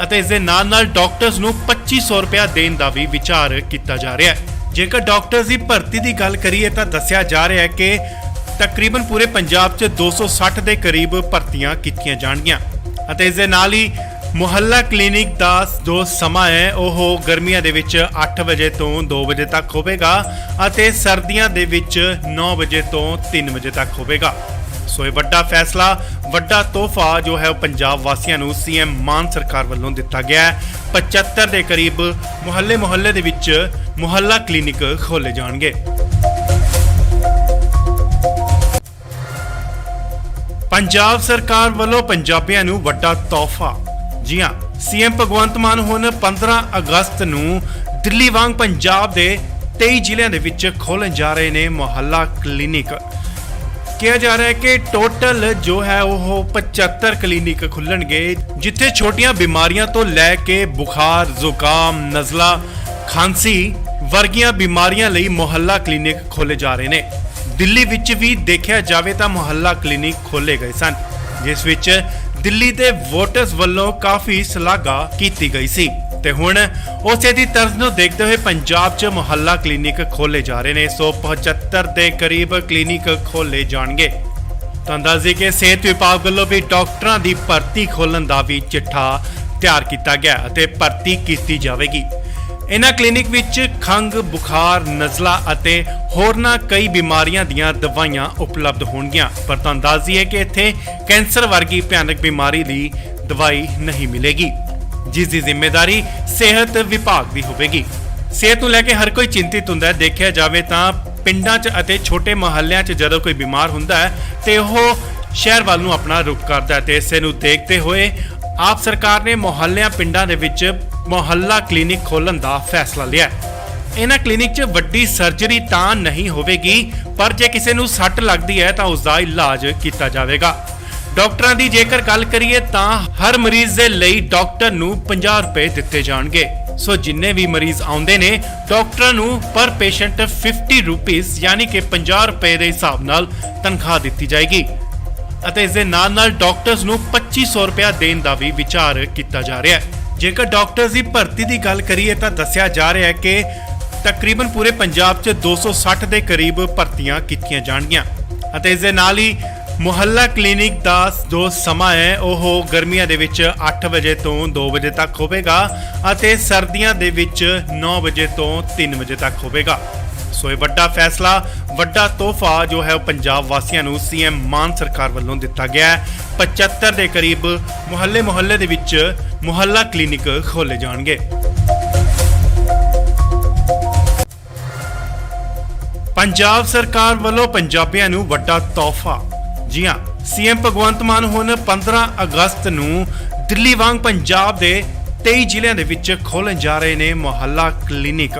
ਅਤੇ ਇਸ ਦੇ ਨਾਲ ਡਾਕਟਰਸ ਨੂੰ 2500 ਰੁਪਏ ਦੇਣ ਦਾ ਵੀ ਵਿਚਾਰ ਕੀਤਾ ਜਾ ਰਿਹਾ ਹੈ। ਜੇਕਰ ਡਾਕਟਰਸ ਦੀ ਭਰਤੀ ਦੀ ਗੱਲ ਕਰੀਏ ਤਾਂ ਦੱਸਿਆ ਜਾ ਰਿਹਾ ਹੈ ਕਿ ਤਕਰੀਬਨ ਪੂਰੇ ਪੰਜਾਬ 'ਚ 260 ਦੇ ਕਰੀਬ ਭਰਤੀਆਂ ਕੀਤੀਆਂ ਜਾਣਗੀਆਂ ਅਤੇ ਇਸ ਦੇ ਨਾਲ ਹੀ ਮੁਹੱਲਾ ਕਲੀਨਿਕ ਦਾ ਜੋ ਸਮਾਂ ਹੈ ਉਹ ਗਰਮੀਆਂ ਦੇ ਵਿੱਚ 8 ਵਜੇ ਤੋਂ 2 ਵਜੇ ਤੱਕ ਹੋਵੇਗਾ ਅਤੇ ਸਰਦੀਆਂ ਦੇ ਵਿੱਚ 9 ਵਜੇ ਤੋਂ 3 ਵਜੇ ਤੱਕ ਹੋਵੇਗਾ। ਸੋ ਇਹ ਵੱਡਾ ਫੈਸਲਾ, ਵੱਡਾ ਤੋਹਫਾ ਜੋ ਹੈ ਉਹ ਪੰਜਾਬ ਵਾਸੀਆਂ ਨੂੰ ਸੀਐਮ ਮਾਨ ਸਰਕਾਰ ਵੱਲੋਂ ਦਿੱਤਾ ਗਿਆ ਹੈ। 75 ਦੇ ਕਰੀਬ ਮੁਹੱਲੇ ਦੇ ਵਿੱਚ ਮੁਹੱਲਾ ਕਲੀਨਿਕ ਖੋਲੇ ਜਾਣਗੇ। ਪੰਜਾਬ ਸਰਕਾਰ ਵੱਲੋਂ ਪੰਜਾਬੀਆਂ ਨੂੰ ਵੱਡਾ ਤੋਹਫਾ। ਜੀ ਹਾਂ, ਸੀਐਮ ਭਗਵੰਤ ਮਾਨ ਹੁਣ 15 ਅਗਸਤ ਨੂੰ ਦਿੱਲੀ ਵਾਂਗ ਪੰਜਾਬ ਦੇ 23 ਜ਼ਿਲ੍ਹਿਆਂ ਦੇ ਵਿੱਚ ਖੋਲ੍ਹਣ ਜਾ ਰਹੇ ਨੇ ਮੁਹੱਲਾ ਕਲੀਨਿਕ। ਕਿਹਾ ਜਾ ਰਿਹਾ ਹੈ ਕਿ ਟੋਟਲ ਜੋ ਹੈ ਉਹ 75 ਕਲੀਨਿਕ ਖੁੱਲਣਗੇ, ਜਿੱਥੇ ਛੋਟੀਆਂ ਬਿਮਾਰੀਆਂ ਤੋਂ ਲੈ ਕੇ ਬੁਖਾਰ, ਜ਼ੁਕਾਮ, ਨਜ਼ਲਾ, ਖਾਂਸੀ ਵਰਗੀਆਂ ਬਿਮਾਰੀਆਂ ਲਈ ਮੁਹੱਲਾ ਕਲੀਨਿਕ ਖੋਲੇ ਜਾ ਰਹੇ ਨੇ। ਦਿੱਲੀ ਵਿੱਚ ਵੀ ਦੇਖਿਆ ਜਾਵੇ ਤਾਂ ਮੁਹੱਲਾ ਕਲੀਨਿਕ ਖੋਲੇ ਗਏ ਸਨ, ਜਿਸ ਵਿੱਚ ਦਿੱਲੀ ਦੇ ਵੋਟਰਸ ਵੱਲੋਂ ਕਾਫੀ ਸ਼ਲਾਘਾ ਕੀਤੀ ਗਈ ਸੀ ਤੇ ਹੁਣ ਉਸੇ ਦੀ ਤਰਜ਼ ਨੂੰ ਦੇਖਦੇ ਹੋਏ ਪੰਜਾਬ 'ਚ ਮੁਹੱਲਾ ਕਲੀਨਿਕ ਖੋਲੇ ਜਾ ਰਹੇ ਨੇ। 175 ਦੇ ਕਰੀਬ ਕਲੀਨਿਕ ਖੋਲੇ ਜਾਣਗੇ। ਤਾਂ ਦੱਸਦੇ ਕਿ ਸਿਹਤ ਵਿਭਾਗ ਵੱਲੋਂ ਵੀ ਡਾਕਟਰਾਂ ਦੀ ਭਰਤੀ ਖੋਲ੍ਹਣ ਦਾ ਵੀ ਚਿੱਠਾ ਤਿਆਰ ਕੀਤਾ ਗਿਆ ਅਤੇ ਭਰਤੀ ਕੀਤੀ ਜਾਵੇਗੀ। ਇਹਨਾਂ ਕਲੀਨਿਕ ਵਿੱਚ ਖੰਘ, ਬੁਖਾਰ, ਨਜ਼ਲਾ ਅਤੇ ਹੋਰਨਾਂ ਕਈ ਬਿਮਾਰੀਆਂ ਦੀਆਂ ਦਵਾਈਆਂ ਉਪਲਬਧ ਹੋਣਗੀਆਂ। ਪਰ ਤੁਹਾਨੂੰ ਦੱਸ ਦਈਏ ਕਿ ਇੱਥੇ ਕੈਂਸਰ ਵਰਗੀ ਭਿਆਨਕ ਬਿਮਾਰੀ ਦੀ ਦਵਾਈ ਨਹੀਂ ਮਿਲੇਗੀ, ਜਿਸ ਦੀ ਜ਼ਿੰਮੇਵਾਰੀ ਸਿਹਤ ਵਿਭਾਗ ਦੀ ਹੋਵੇਗੀ। ਸਿਹਤ ਨੂੰ ਲੈ ਕੇ ਹਰ ਕੋਈ ਚਿੰਤਿਤ ਹੁੰਦਾ ਹੈ। ਦੇਖਿਆ ਜਾਵੇ ਤਾਂ ਪਿੰਡਾਂ 'ਚ ਅਤੇ ਛੋਟੇ ਮੁਹੱਲਿਆਂ 'ਚ ਜਦੋਂ ਕੋਈ ਬਿਮਾਰ ਹੁੰਦਾ ਹੈ ਤੇ ਉਹ ਸ਼ਹਿਰ ਵੱਲ ਨੂੰ ਆਪਣਾ ਰੁਖ ਕਰਦਾ ਹੈ ਤੇ ਇਸੇ ਨੂੰ ਦੇਖਦੇ ਹੋਏ ਆਪ ਸਰਕਾਰ ਨੇ ਮੁਹੱਲਿਆਂ ਪਿੰਡਾਂ ਦੇ ਵਿੱਚ ਮੁਹੱਲਾ ਕਲੀਨਿਕ ਖੋਲ੍ਹਣ ਦਾ ਫੈਸਲਾ ਲਿਆ। ਇਹਨਾਂ ਕਲੀਨਿਕ 'ਚ ਵੱਡੀ ਸਰਜਰੀ ਤਾਂ ਨਹੀਂ ਹੋਵੇਗੀ, ਪਰ ਜੇ ਕਿਸੇ ਨੂੰ ਸੱਟ ਲੱਗਦੀ ਹੈ ਤਾਂ ਉਸ ਦਾ ਇਲਾਜ ਕੀਤਾ ਜਾਵੇਗਾ। ਡਾਕਟਰਾਂ ਦੀ ਜੇਕਰ ਗੱਲ ਕਰੀਏ ਤਾਂ ਹਰ ਮਰੀਜ਼ ਦੇ ਲਈ ਡਾਕਟਰ ਨੂੰ 50 ਰੁਪਏ ਦਿੱਤੇ ਜਾਣਗੇ। ਸੋ ਜਿੰਨੇ ਵੀ ਮਰੀਜ਼ ਆਉਂਦੇ ਨੇ ਡਾਕਟਰਾਂ ਨੂੰ ਪਰ ਪੇਸ਼ੈਂਟ 50 ਰੁਪੀਸ ਯਾਨੀ ਕਿ 50 ਰੁਪਏ ਦੇ ਹਿਸਾਬ ਨਾਲ ਤਨਖਾਹ ਦਿੱਤੀ ਜਾਏਗੀ ਅਤੇ ਇਸ ਦੇ ਨਾਲ ਡਾਕਟਰਸ ਨੂੰ 2500 ਰੁਪਏ ਦੇਣ ਦਾ ਵੀ ਵਿਚਾਰ ਕੀਤਾ ਜਾ ਰਿਹਾ ਹੈ। ਜੇਕਰ ਡਾਕਟਰਸ ਦੀ ਭਰਤੀ ਦੀ ਗੱਲ ਕਰੀਏ ਤਾਂ ਦੱਸਿਆ ਜਾ ਰਿਹਾ ਹੈ ਕਿ ਤਕਰੀਬਨ ਪੂਰੇ ਪੰਜਾਬ 'ਚ 260 ਦੇ ਕਰੀਬ ਭਰਤੀਆਂ ਕੀਤੀਆਂ ਜਾਣਗੀਆਂ ਅਤੇ ਇਸ ਦੇ ਨਾਲ ਹੀ ਮੁਹੱਲਾ ਕਲੀਨਿਕ ਦਾ ਜੋ ਸਮਾਂ ਹੈ ਉਹ ਗਰਮੀਆਂ ਦੇ ਵਿੱਚ 8 ਵਜੇ ਤੋਂ 2 ਵਜੇ ਤੱਕ ਹੋਵੇਗਾ ਅਤੇ ਸਰਦੀਆਂ ਦੇ ਵਿੱਚ 9 ਵਜੇ ਤੋਂ 3 ਵਜੇ ਤੱਕ ਹੋਵੇਗਾ। ਸੋ ਇਹ ਵੱਡਾ ਫੈਸਲਾ, ਵੱਡਾ ਤੋਹਫਾ ਜੋ ਹੈ ਉਹ ਪੰਜਾਬ ਵਾਸੀਆਂ ਨੂੰ ਸੀਐਮ ਮਾਨ ਸਰਕਾਰ ਵੱਲੋਂ ਦਿੱਤਾ ਗਿਆ ਹੈ। 75 ਦੇ ਕਰੀਬ ਮੁਹੱਲੇ ਦੇ ਵਿੱਚ ਮੁਹੱਲਾ ਕਲੀਨਿਕ ਖੋਲੇ ਜਾਣਗੇ। ਪੰਜਾਬ ਸਰਕਾਰ ਵੱਲੋਂ ਪੰਜਾਬੀਆਂ ਨੂੰ ਵੱਡਾ ਤੋਹਫਾ। ਜੀ ਹਾਂ, ਸੀਐਮ ਭਗਵੰਤ ਮਾਨ ਹੁਣ 15 ਅਗਸਤ ਨੂੰ ਦਿੱਲੀ ਵਾਂਗ ਪੰਜਾਬ ਦੇ 23 ਜ਼ਿਲ੍ਹਿਆਂ ਦੇ ਵਿੱਚ ਖੋਲ੍ਹਣ ਜਾ ਰਹੇ ਨੇ ਮੁਹੱਲਾ ਕਲੀਨਿਕ।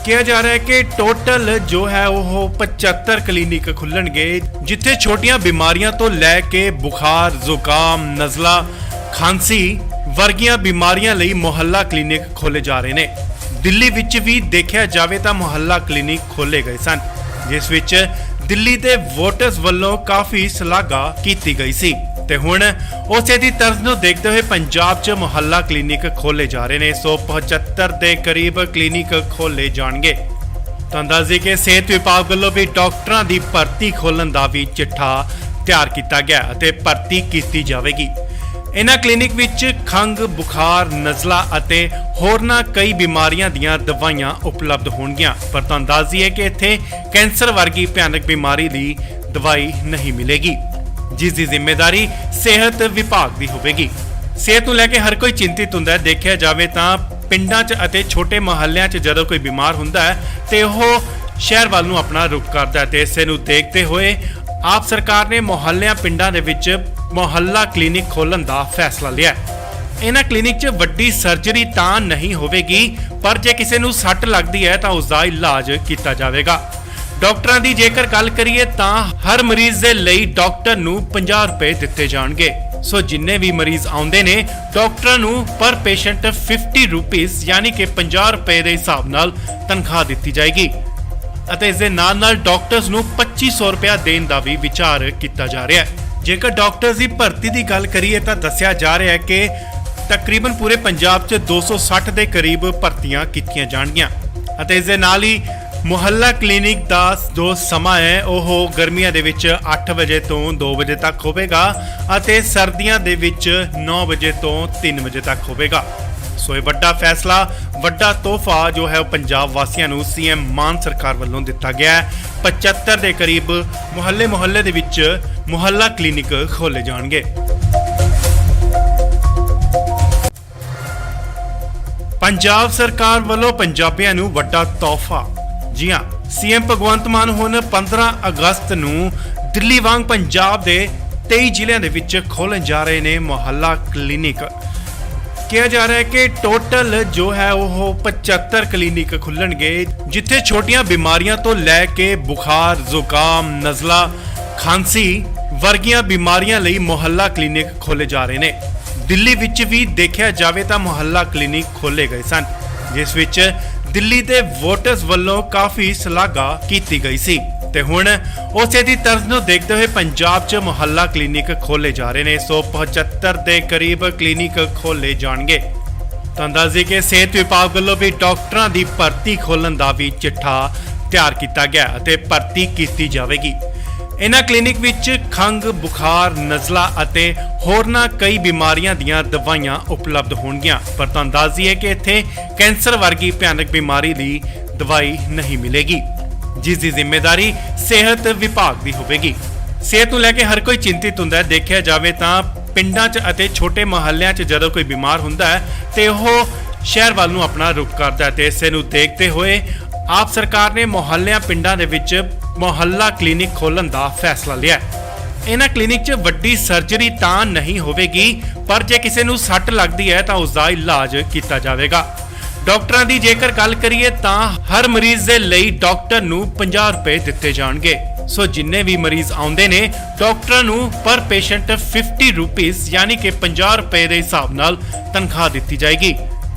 ਕਿਹਾ ਜਾ ਰਿਹਾ ਹੈ ਕਿ ਟੋਟਲ ਜੋ ਹੈ ਉਹ 75 ਕਲੀਨਿਕ ਖੁੱਲਣਗੇ, ਜਿੱਥੇ ਛੋਟੀਆਂ ਬਿਮਾਰੀਆਂ ਤੋਂ ਲੈ ਕੇ ਬੁਖਾਰ, ਜ਼ੁਕਾਮ, ਨਜ਼ਲਾ, ਖਾਂਸੀ ਵਰਗੀਆਂ ਬਿਮਾਰੀਆਂ ਲਈ ਮੁਹੱਲਾ ਕਲੀਨਿਕ ਖੋਲੇ ਜਾ ਰਹੇ ਨੇ। ਦਿੱਲੀ ਵਿੱਚ ਵੀ ਦੇਖਿਆ ਜਾਵੇ ਤਾਂ ਮੁਹੱਲਾ ਕਲੀਨਿਕ ਖੋਲੇ ਗਏ ਸਨ, ਜਿਸ ਵਿੱਚ ਦਿੱਲੀ ਦੇ ਵੋਟਰਸ ਵੱਲੋਂ ਕਾਫੀ ਸ਼ਲਾਘਾ ਕੀਤੀ ਗਈ ਸੀ ਤੇ ਹੁਣ ਉਸੇ ਦੀ ਤਰਜ਼ ਨੂੰ ਦੇਖਦੇ ਹੋਏ ਪੰਜਾਬ 'ਚ ਮੁਹੱਲਾ ਕਲੀਨਿਕ ਖੋਲੇ ਜਾ ਰਹੇ ਨੇ। 175 ਦੇ ਕਰੀਬ ਕਲੀਨਿਕ ਖੋਲੇ ਜਾਣਗੇ। ਤਾਂ ਦੱਸਦੇ ਕਿ ਸਿਹਤ ਵਿਭਾਗ ਵੱਲੋਂ ਵੀ ਡਾਕਟਰਾਂ ਦੀ ਭਰਤੀ ਖੋਲ੍ਹਣ ਦਾ ਵੀ ਚਿੱਠਾ ਤਿਆਰ ਕੀਤਾ ਗਿਆ ਅਤੇ ਭਰਤੀ ਕੀਤੀ ਜਾਵੇਗੀ। ਇਹਨਾਂ ਕਲੀਨਿਕ ਵਿੱਚ ਖੰਘ, ਬੁਖਾਰ, ਨਜ਼ਲਾ ਅਤੇ ਹੋਰਨਾਂ ਕਈ ਬਿਮਾਰੀਆਂ ਦੀਆਂ ਦਵਾਈਆਂ ਉਪਲਬਧ ਹੋਣਗੀਆਂ। ਪਰ ਤੁਹਾਨੂੰ ਦੱਸ ਦਈਏ ਕਿ ਇੱਥੇ ਕੈਂਸਰ ਵਰਗੀ ਭਿਆਨਕ ਬਿਮਾਰੀ ਦੀ ਦਵਾਈ ਨਹੀਂ ਮਿਲੇਗੀ, ਜਿਸ ਦੀ ਜ਼ਿੰਮੇਵਾਰੀ ਸਿਹਤ ਵਿਭਾਗ ਦੀ ਹੋਵੇਗੀ। ਸਿਹਤ ਨੂੰ ਲੈ ਕੇ ਹਰ ਕੋਈ ਚਿੰਤਿਤ ਹੁੰਦਾ ਹੈ। ਦੇਖਿਆ ਜਾਵੇ ਤਾਂ ਪਿੰਡਾਂ 'ਚ ਅਤੇ ਛੋਟੇ ਮੁਹੱਲਿਆਂ 'ਚ ਜਦੋਂ ਕੋਈ ਬਿਮਾਰ ਹੁੰਦਾ ਹੈ ਤੇ ਉਹ ਸ਼ਹਿਰ ਵੱਲ ਨੂੰ ਆਪਣਾ ਰੁਖ ਕਰਦਾ ਹੈ ਤੇ ਇਸੇ ਨੂੰ ਦੇਖਦੇ ਹੋਏ ਆਪ ਸਰਕਾਰ ਨੇ ਮੁਹੱਲਿਆਂ ਪਿੰਡਾਂ ਦੇ ਵਿੱਚ ਮੁਹੱਲਾ ਕਲੀਨਿਕ ਖੋਲ੍ਹਣ ਦਾ ਫੈਸਲਾ ਲਿਆ। ਇਹਨਾਂ ਕਲੀਨਿਕ 'ਚ ਵੱਡੀ ਸਰਜਰੀ ਤਾਂ ਨਹੀਂ ਹੋਵੇਗੀ, ਪਰ ਜੇ ਕਿਸੇ ਨੂੰ ਸੱਟ ਲੱਗਦੀ ਹੈ ਤਾਂ ਉਸ ਦਾ ਇਲਾਜ ਕੀਤਾ ਜਾਵੇਗਾ। ਡਾਕਟਰਾਂ ਦੀ ਜੇਕਰ ਗੱਲ ਕਰੀਏ ਤਾਂ ਹਰ ਮਰੀਜ਼ ਦੇ ਲਈ ਡਾਕਟਰ ਨੂੰ 50 ਰੁਪਏ ਦਿੱਤੇ ਜਾਣਗੇ। ਸੋ ਜਿੰਨੇ ਵੀ ਮਰੀਜ਼ ਆਉਂਦੇ ਨੇ ਡਾਕਟਰਾਂ ਨੂੰ ਪਰ ਪੇਸ਼ੈਂਟ 50 ਰੁਪੀਸ ਯਾਨੀ ਕਿ 50 ਰੁਪਏ ਦੇ ਹਿਸਾਬ ਨਾਲ ਤਨਖਾਹ ਦਿੱਤੀ ਜਾਏਗੀ ਅਤੇ ਇਸ ਦੇ ਨਾਲ ਡਾਕਟਰਸ ਨੂੰ 2500 ਰੁਪਏ ਦੇਣ ਦਾ ਵੀ ਵਿਚਾਰ ਕੀਤਾ ਜਾ ਰਿਹਾ ਹੈ। ਜੇਕਰ ਡਾਕਟਰਸ ਦੀ ਭਰਤੀ ਦੀ ਗੱਲ ਕਰੀਏ ਤਾਂ ਦੱਸਿਆ ਜਾ ਰਿਹਾ ਹੈ ਕਿ ਤਕਰੀਬਨ ਪੂਰੇ ਪੰਜਾਬ 'ਚ 260 ਦੇ ਕਰੀਬ ਭਰਤੀਆਂ ਕੀਤੀਆਂ ਜਾਣਗੀਆਂ ਅਤੇ ਇਸ ਦੇ ਨਾਲ ਹੀ ਮੁਹੱਲਾ ਕਲੀਨਿਕ ਦਾ ਜੋ ਸਮਾਂ ਹੈ ਉਹ ਗਰਮੀਆਂ ਦੇ ਵਿੱਚ 8 ਵਜੇ ਤੋਂ 2 ਵਜੇ ਤੱਕ ਹੋਵੇਗਾ ਅਤੇ ਸਰਦੀਆਂ ਦੇ ਵਿੱਚ 9 ਵਜੇ ਤੋਂ 3 ਵਜੇ ਤੱਕ ਹੋਵੇਗਾ। ਸੋ ਇਹ ਵੱਡਾ ਫੈਸਲਾ, ਵੱਡਾ ਤੋਹਫਾ ਜੋ ਹੈ ਉਹ ਪੰਜਾਬ ਵਾਸੀਆਂ ਨੂੰ ਸੀਐਮ ਮਾਨ ਸਰਕਾਰ ਵੱਲੋਂ ਦਿੱਤਾ ਗਿਆ ਹੈ। 75 ਦੇ ਕਰੀਬ ਮੁਹੱਲੇ ਦੇ ਵਿੱਚ ਮੁਹੱਲਾ ਕਲੀਨਿਕ ਖੋਲੇ ਜਾਣਗੇ। ਪੰਜਾਬ ਸਰਕਾਰ ਵੱਲੋਂ ਪੰਜਾਬੀਆਂ ਨੂੰ ਵੱਡਾ ਤੋਹਫਾ। ਜੀ ਹਾਂ, ਸੀਐਮ ਭਗਵੰਤ ਮਾਨ ਹੁਣ 15 ਅਗਸਤ ਨੂੰ ਦਿੱਲੀ ਵਾਂਗ ਪੰਜਾਬ ਦੇ 23 ਜ਼ਿਲ੍ਹਿਆਂ ਦੇ ਵਿੱਚ ਖੋਲ੍ਹਣ ਜਾ ਰਹੇ ਨੇ ਮੁਹੱਲਾ ਕਲੀਨਿਕ। ਕਿਹਾ ਜਾ ਰਿਹਾ ਹੈ ਕਿ ਟੋਟਲ ਜੋ ਹੈ ਉਹ 75 ਕਲੀਨਿਕ ਖੁੱਲਣਗੇ, ਜਿੱਥੇ ਛੋਟੀਆਂ ਬਿਮਾਰੀਆਂ ਤੋਂ ਲੈ ਕੇ ਬੁਖਾਰ, ਜ਼ੁਕਾਮ, ਨਜ਼ਲਾ, ਖਾਂਸੀ ਵਰਗੀਆਂ ਬਿਮਾਰੀਆਂ ਲਈ ਮੁਹੱਲਾ ਕਲੀਨਿਕ ਖੋਲੇ ਜਾ ਰਹੇ ਨੇ। ਦਿੱਲੀ ਵਿੱਚ ਵੀ ਦੇਖਿਆ ਜਾਵੇ ਤਾਂ ਮੁਹੱਲਾ ਕਲੀਨਿਕ ਖੋਲੇ ਗਏ ਸਨ, ਜਿਸ ਵਿੱਚ ਦਿੱਲੀ ਦੇ ਵੋਟਰਸ ਵੱਲੋਂ ਕਾਫੀ ਸ਼ਲਾਘਾ ਕੀਤੀ ਗਈ ਸੀ ਤੇ ਹੁਣ ਉਸੇ ਦੀ ਤਰਜ਼ ਨੂੰ ਦੇਖਦੇ ਹੋਏ ਪੰਜਾਬ 'ਚ ਮੁਹੱਲਾ ਕਲੀਨਿਕ ਖੋਲੇ ਜਾ ਰਹੇ ਨੇ। 175 ਦੇ ਕਰੀਬ ਕਲੀਨਿਕ ਖੋਲੇ ਜਾਣਗੇ। ਤਾਂ ਦੱਸਦੇ ਕਿ ਸਿਹਤ ਵਿਭਾਗ ਵੱਲੋਂ ਵੀ ਡਾਕਟਰਾਂ ਦੀ ਭਰਤੀ ਖੋਲ੍ਹਣ ਦਾ ਵੀ ਚਿੱਠਾ ਤਿਆਰ ਕੀਤਾ ਗਿਆ ਅਤੇ ਭਰਤੀ ਕੀਤੀ ਜਾਵੇਗੀ। ਇਹਨਾਂ ਕਲੀਨਿਕ ਵਿੱਚ ਖੰਘ, ਬੁਖਾਰ, ਨਜ਼ਲਾ ਅਤੇ ਹੋਰਨਾਂ ਕਈ ਬਿਮਾਰੀਆਂ ਦੀਆਂ ਦਵਾਈਆਂ ਉਪਲਬਧ ਹੋਣਗੀਆਂ। ਪਰ ਤੁਹਾਨੂੰ ਦੱਸ ਦਈਏ ਕਿ ਇੱਥੇ ਕੈਂਸਰ ਵਰਗੀ ਭਿਆਨਕ ਬਿਮਾਰੀ ਦੀ ਦਵਾਈ ਨਹੀਂ ਮਿਲੇਗੀ, ਜਿਸ ਦੀ ਜ਼ਿੰਮੇਵਾਰੀ ਸਿਹਤ ਵਿਭਾਗ ਦੀ ਹੋਵੇਗੀ। ਸਿਹਤ ਨੂੰ ਲੈ ਕੇ ਹਰ ਕੋਈ ਚਿੰਤਿਤ ਹੁੰਦਾ ਹੈ। ਦੇਖਿਆ ਜਾਵੇ ਤਾਂ ਪਿੰਡਾਂ 'ਚ ਅਤੇ ਛੋਟੇ ਮੁਹੱਲਿਆਂ 'ਚ ਜਦੋਂ ਕੋਈ ਬਿਮਾਰ ਹੁੰਦਾ ਹੈ ਤੇ ਉਹ ਸ਼ਹਿਰ ਵੱਲ ਨੂੰ ਆਪਣਾ ਰੁਖ ਕਰਦਾ ਹੈ ਤੇ ਇਸੇ ਨੂੰ ਦੇਖਦੇ ਹੋਏ ਆਪ ਸਰਕਾਰ ਨੇ ਮੁਹੱਲਿਆਂ ਪਿੰਡਾਂ ਦੇ ਵਿੱਚ ਮੁਹੱਲਾ ਕਲੀਨਿਕ ਖੋਲ੍ਹਣ ਦਾ ਫੈਸਲਾ ਲਿਆ। ਇਹਨਾਂ ਕਲੀਨਿਕ 'ਚ ਵੱਡੀ ਸਰਜਰੀ ਤਾਂ ਨਹੀਂ ਹੋਵੇਗੀ, ਪਰ ਜੇ ਕਿਸੇ ਨੂੰ ਸੱਟ ਲੱਗਦੀ ਹੈ ਤਾਂ ਉਸ ਦਾ ਇਲਾਜ ਕੀਤਾ ਜਾਵੇਗਾ। ਡਾਕਟਰਾਂ ਦੀ ਜੇਕਰ ਗੱਲ ਕਰੀਏ ਤਾਂ ਹਰ ਮਰੀਜ਼ ਦੇ ਲਈ ਡਾਕਟਰ ਨੂੰ 50 ਰੁਪਏ ਦਿੱਤੇ ਜਾਣਗੇ। ਸੋ ਜਿੰਨੇ ਵੀ ਮਰੀਜ਼ ਆਉਂਦੇ ਨੇ ਡਾਕਟਰਾਂ ਨੂੰ ਪਰ ਪੇਸ਼ੈਂਟ 50 ਰੁਪੀਸ ਯਾਨੀ ਕਿ 50 ਰੁਪਏ ਦੇ ਹਿਸਾਬ ਨਾਲ ਤਨਖਾਹ ਦਿੱਤੀ ਜਾਏਗੀ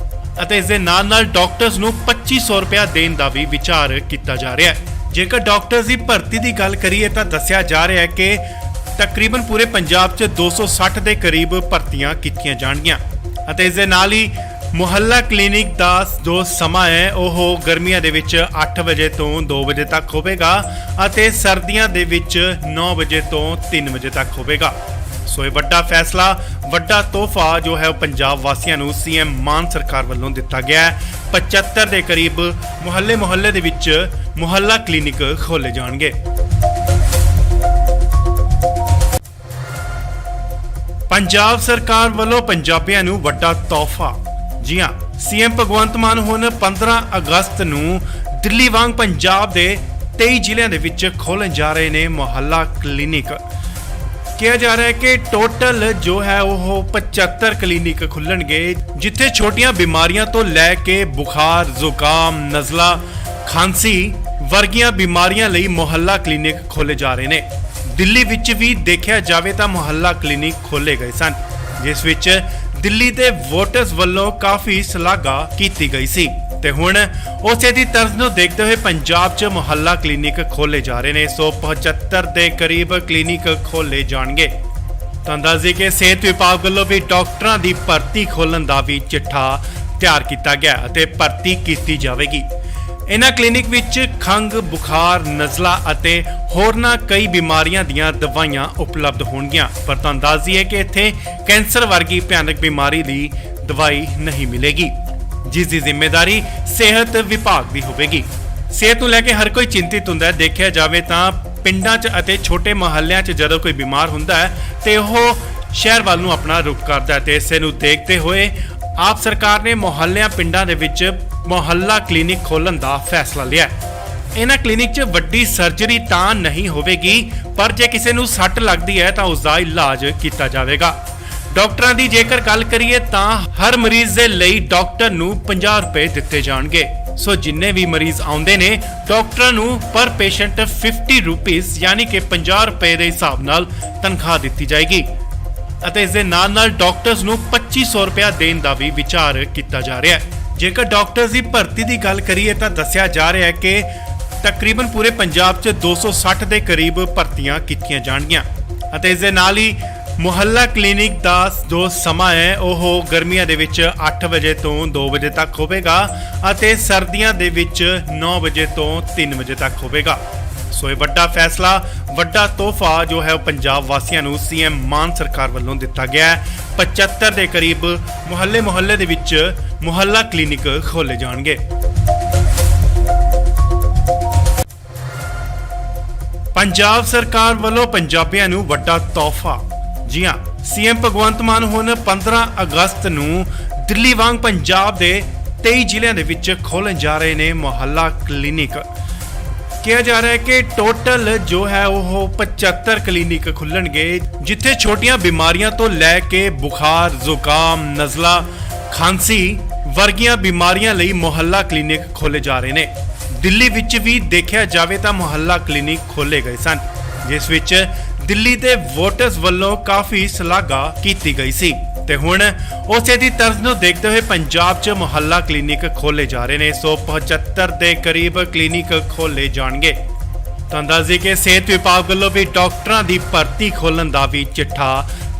ਅਤੇ ਇਸ ਦੇ ਨਾਲ ਡਾਕਟਰਸ ਨੂੰ 2500 ਰੁਪਏ ਦੇਣ ਦਾ ਵੀ ਵਿਚਾਰ ਕੀਤਾ ਜਾ ਰਿਹਾ ਹੈ। ਜੇਕਰ ਡਾਕਟਰਸ ਦੀ ਭਰਤੀ ਦੀ ਗੱਲ ਕਰੀਏ ਤਾਂ ਦੱਸਿਆ ਜਾ ਰਿਹਾ ਹੈ ਕਿ ਤਕਰੀਬਨ ਪੂਰੇ ਪੰਜਾਬ 'ਚ 260 ਦੇ ਕਰੀਬ ਭਰਤੀਆਂ ਕੀਤੀਆਂ ਜਾਣਗੀਆਂ ਅਤੇ ਇਸ ਦੇ ਨਾਲ ਹੀ ਮੁਹੱਲਾ ਕਲੀਨਿਕ ਦਾ ਜੋ ਸਮਾਂ ਹੈ ਉਹ ਗਰਮੀਆਂ ਦੇ ਵਿੱਚ 8 ਵਜੇ ਤੋਂ 2 ਵਜੇ ਤੱਕ ਹੋਵੇਗਾ ਅਤੇ ਸਰਦੀਆਂ ਦੇ ਵਿੱਚ 9 ਵਜੇ ਤੋਂ 3 ਵਜੇ ਤੱਕ ਹੋਵੇਗਾ। ਸੋ ਇਹ ਵੱਡਾ ਫੈਸਲਾ, ਵੱਡਾ ਤੋਹਫਾ ਜੋ ਹੈ ਉਹ ਪੰਜਾਬ ਵਾਸੀਆਂ ਨੂੰ ਸੀਐਮ ਮਾਨ ਸਰਕਾਰ ਵੱਲੋਂ ਦਿੱਤਾ ਗਿਆ ਹੈ। 75 ਦੇ ਕਰੀਬ ਮੁਹੱਲੇ ਦੇ ਵਿੱਚ ਮੁਹੱਲਾ ਕਲੀਨਿਕ ਖੋਲੇ ਜਾਣਗੇ। ਪੰਜਾਬ ਸਰਕਾਰ ਵੱਲੋਂ ਪੰਜਾਬੀਆਂ ਨੂੰ ਵੱਡਾ ਤੋਹਫਾ। ਜੀ ਹਾਂ, ਸੀਐਮ ਭਗਵੰਤ ਮਾਨ ਹੁਣ 15 ਅਗਸਤ ਨੂੰ ਦਿੱਲੀ ਵਾਂਗ ਪੰਜਾਬ ਦੇ 23 ਜ਼ਿਲ੍ਹਿਆਂ ਦੇ ਵਿੱਚ ਖੋਲ੍ਹਣ ਜਾ ਰਹੇ ਨੇ ਮੁਹੱਲਾ ਕਲੀਨਿਕ। ਕਿਹਾ ਜਾ ਰਿਹਾ ਹੈ ਕਿ ਟੋਟਲ ਜੋ ਹੈ ਉਹ 75 ਕਲੀਨਿਕ ਖੁੱਲਣਗੇ, ਜਿੱਥੇ ਛੋਟੀਆਂ ਬਿਮਾਰੀਆਂ ਤੋਂ ਲੈ ਕੇ ਬੁਖਾਰ, ਜ਼ੁਕਾਮ, ਨਜ਼ਲਾ, ਖਾਂਸੀ ਵਰਗੀਆਂ ਬਿਮਾਰੀਆਂ ਲਈ ਮੁਹੱਲਾ ਕਲੀਨਿਕ ਖੋਲੇ ਜਾ ਰਹੇ ਨੇ। ਦਿੱਲੀ ਵਿੱਚ ਵੀ ਦੇਖਿਆ ਜਾਵੇ ਤਾਂ ਮੁਹੱਲਾ ਕਲੀਨਿਕ ਖੋਲੇ ਗਏ ਸਨ, ਜਿਸ ਵਿੱਚ ਦਿੱਲੀ ਦੇ ਵੋਟਰਸ ਵੱਲੋਂ ਕਾਫੀ ਸ਼ਲਾਘਾ ਕੀਤੀ ਗਈ ਸੀ ਤੇ ਹੁਣ ਉਸੇ ਦੀ ਤਰਜ਼ ਨੂੰ ਦੇਖਦੇ ਹੋਏ ਪੰਜਾਬ 'ਚ ਮੁਹੱਲਾ ਕਲੀਨਿਕ ਖੋਲੇ ਜਾ ਰਹੇ ਨੇ। 175 ਦੇ ਕਰੀਬ ਕਲੀਨਿਕ ਖੋਲੇ ਜਾਣਗੇ। ਤਾਂ ਦੱਸਦੇ ਕਿ ਸਿਹਤ ਵਿਭਾਗ ਵੱਲੋਂ ਵੀ ਡਾਕਟਰਾਂ ਦੀ ਭਰਤੀ ਖੋਲ੍ਹਣ ਦਾ ਵੀ ਚਿੱਠਾ ਤਿਆਰ ਕੀਤਾ ਗਿਆ ਅਤੇ ਭਰਤੀ ਕੀਤੀ ਜਾਵੇਗੀ। ਇਹਨਾਂ ਕਲੀਨਿਕ ਵਿੱਚ ਖੰਘ, ਬੁਖਾਰ, ਨਜ਼ਲਾ ਅਤੇ ਹੋਰਨਾਂ ਕਈ ਬਿਮਾਰੀਆਂ ਦੀਆਂ ਦਵਾਈਆਂ ਉਪਲਬਧ ਹੋਣਗੀਆਂ। ਪਰ ਤੁਹਾਨੂੰ ਦੱਸ ਦਈਏ ਕਿ ਇੱਥੇ ਕੈਂਸਰ ਵਰਗੀ ਭਿਆਨਕ ਬਿਮਾਰੀ ਦੀ ਦਵਾਈ ਨਹੀਂ ਮਿਲੇਗੀ, ਜਿਸ ਦੀ ਜ਼ਿੰਮੇਵਾਰੀ ਸਿਹਤ ਵਿਭਾਗ ਦੀ ਹੋਵੇਗੀ। ਸਿਹਤ ਨੂੰ ਲੈ ਕੇ ਹਰ ਕੋਈ ਚਿੰਤਿਤ ਹੁੰਦਾ ਹੈ। ਦੇਖਿਆ ਜਾਵੇ ਤਾਂ ਪਿੰਡਾਂ 'ਚ ਅਤੇ ਛੋਟੇ ਮੁਹੱਲਿਆਂ 'ਚ ਜਦੋਂ ਕੋਈ ਬਿਮਾਰ ਹੁੰਦਾ ਹੈ ਤੇ ਉਹ ਸ਼ਹਿਰ ਵੱਲ ਨੂੰ ਆਪਣਾ ਰੁਖ ਕਰਦਾ ਹੈ ਤੇ ਇਸੇ ਨੂੰ ਦੇਖਦੇ ਹੋਏ ਆਪ ਸਰਕਾਰ ਨੇ ਮੁਹੱਲਿਆਂ ਪਿੰਡਾਂ ਦੇ ਵਿੱਚ ਮੁਹੱਲਾ ਕਲੀਨਿਕ ਖੋਲ੍ਹਣ ਦਾ ਫੈਸਲਾ ਲਿਆ। ਇਹਨਾਂ ਕਲੀਨਿਕ 'ਚ ਵੱਡੀ ਸਰਜਰੀ ਤਾਂ ਨਹੀਂ ਹੋਵੇਗੀ, ਪਰ ਜੇ ਕਿਸੇ ਨੂੰ ਸੱਟ ਲੱਗਦੀ ਹੈ ਤਾਂ ਉਸ ਦਾ ਇਲਾਜ ਕੀਤਾ ਜਾਵੇਗਾ। ਡਾਕਟਰਾਂ ਦੀ ਜੇਕਰ ਗੱਲ ਕਰੀਏ ਤਾਂ ਹਰ ਮਰੀਜ਼ ਦੇ ਲਈ ਡਾਕਟਰ ਨੂੰ 50 ਰੁਪਏ ਦਿੱਤੇ ਜਾਣਗੇ। ਸੋ ਜਿੰਨੇ ਵੀ ਮਰੀਜ਼ ਆਉਂਦੇ ਨੇ ਡਾਕਟਰਾਂ ਨੂੰ ਪਰ ਪੇਸ਼ੈਂਟ 50 ਰੁਪੀਸ ਯਾਨੀ ਕਿ 50 ਰੁਪਏ ਦੇ ਹਿਸਾਬ ਨਾਲ ਤਨਖਾਹ ਦਿੱਤੀ ਜਾਏਗੀ ਅਤੇ ਇਸ ਦੇ ਨਾਲ ਡਾਕਟਰਸ ਨੂੰ 2500 ਰੁਪਏ ਦੇਣ ਦਾ ਵੀ ਵਿਚਾਰ ਕੀਤਾ ਜਾ ਰਿਹਾ ਹੈ। ਜੇਕਰ ਡਾਕਟਰਸ ਦੀ ਭਰਤੀ ਦੀ ਗੱਲ ਕਰੀਏ ਤਾਂ ਦੱਸਿਆ ਜਾ ਰਿਹਾ ਹੈ ਕਿ ਤਕਰੀਬਨ ਪੂਰੇ ਪੰਜਾਬ 'ਚ 260 ਦੇ ਕਰੀਬ ਭਰਤੀਆਂ ਕੀਤੀਆਂ ਜਾਣਗੀਆਂ ਅਤੇ ਇਸ ਦੇ ਨਾਲ ਹੀ ਮੁਹੱਲਾ ਕਲੀਨਿਕ ਦਾ ਜੋ ਸਮਾਂ ਹੈ ਉਹ ਗਰਮੀਆਂ ਦੇ ਵਿੱਚ 8 ਵਜੇ ਤੋਂ 2 ਵਜੇ ਤੱਕ ਹੋਵੇਗਾ ਅਤੇ ਸਰਦੀਆਂ ਦੇ ਵਿੱਚ 9 ਵਜੇ ਤੋਂ 3 ਵਜੇ ਤੱਕ ਹੋਵੇਗਾ। ਸੋ ਇਹ ਵੱਡਾ ਫੈਸਲਾ, ਵੱਡਾ ਤੋਹਫਾ ਜੋ ਹੈ ਉਹ ਪੰਜਾਬ ਵਾਸੀਆਂ ਨੂੰ ਸੀਐਮ ਮਾਨ ਸਰਕਾਰ ਵੱਲੋਂ ਦਿੱਤਾ ਗਿਆ ਹੈ। 75 ਦੇ ਕਰੀਬ ਮੁਹੱਲੇ ਦੇ ਵਿੱਚ ਮੁਹੱਲਾ ਕਲੀਨਿਕ ਖੋਲੇ ਜਾਣਗੇ। ਪੰਜਾਬ ਸਰਕਾਰ ਵੱਲੋਂ ਪੰਜਾਬੀਆਂ ਨੂੰ ਵੱਡਾ ਤੋਹਫਾ। ਜੀ ਹਾਂ, ਸੀਐਮ ਭਗਵੰਤ ਮਾਨ ਹੁਣ 15 ਅਗਸਤ ਨੂੰ ਦਿੱਲੀ ਵਾਂਗ ਪੰਜਾਬ ਦੇ 23 ਜ਼ਿਲ੍ਹਿਆਂ ਦੇ ਵਿੱਚ ਖੋਲ੍ਹਣ ਜਾ ਰਹੇ ਨੇ ਮੁਹੱਲਾ ਕਲੀਨਿਕ। ਕਿਹਾ ਜਾ ਰਿਹਾ ਹੈ ਕਿ ਟੋਟਲ ਜੋ ਹੈ ਉਹ 75 ਕਲੀਨਿਕ ਖੁੱਲਣਗੇ, ਜਿੱਥੇ ਛੋਟੀਆਂ ਬਿਮਾਰੀਆਂ ਤੋਂ ਲੈ ਕੇ ਬੁਖਾਰ, ਜ਼ੁਕਾਮ, ਨਜ਼ਲਾ, ਖਾਂਸੀ ਵਰਗੀਆਂ ਬਿਮਾਰੀਆਂ ਲਈ ਮੁਹੱਲਾ ਕਲੀਨਿਕ ਖੋਲੇ ਜਾ ਰਹੇ ਨੇ। ਦਿੱਲੀ ਵਿੱਚ ਵੀ ਦੇਖਿਆ ਜਾਵੇ ਤਾਂ ਮੁਹੱਲਾ ਕਲੀਨਿਕ ਖੋਲੇ ਗਏ ਸਨ, ਜਿਸ ਵਿੱਚ ਦਿੱਲੀ ਦੇ ਵੋਟਰਸ ਵੱਲੋਂ ਕਾਫੀ ਸ਼ਲਾਘਾ ਕੀਤੀ ਗਈ ਸੀ ਤੇ ਹੁਣ ਉਸੇ ਦੀ ਤਰਜ਼ ਨੂੰ ਦੇਖਦੇ ਹੋਏ ਪੰਜਾਬ 'ਚ ਮੁਹੱਲਾ ਕਲੀਨਿਕ ਖੋਲੇ ਜਾ ਰਹੇ ਨੇ। 175 ਦੇ ਕਰੀਬ ਕਲੀਨਿਕ ਖੋਲੇ ਜਾਣਗੇ। ਤਾਂ ਦੱਸਦੇ ਕਿ ਸਿਹਤ ਵਿਭਾਗ ਵੱਲੋਂ ਵੀ ਡਾਕਟਰਾਂ ਦੀ ਭਰਤੀ ਖੋਲ੍ਹਣ ਦਾ ਵੀ ਚਿੱਠਾ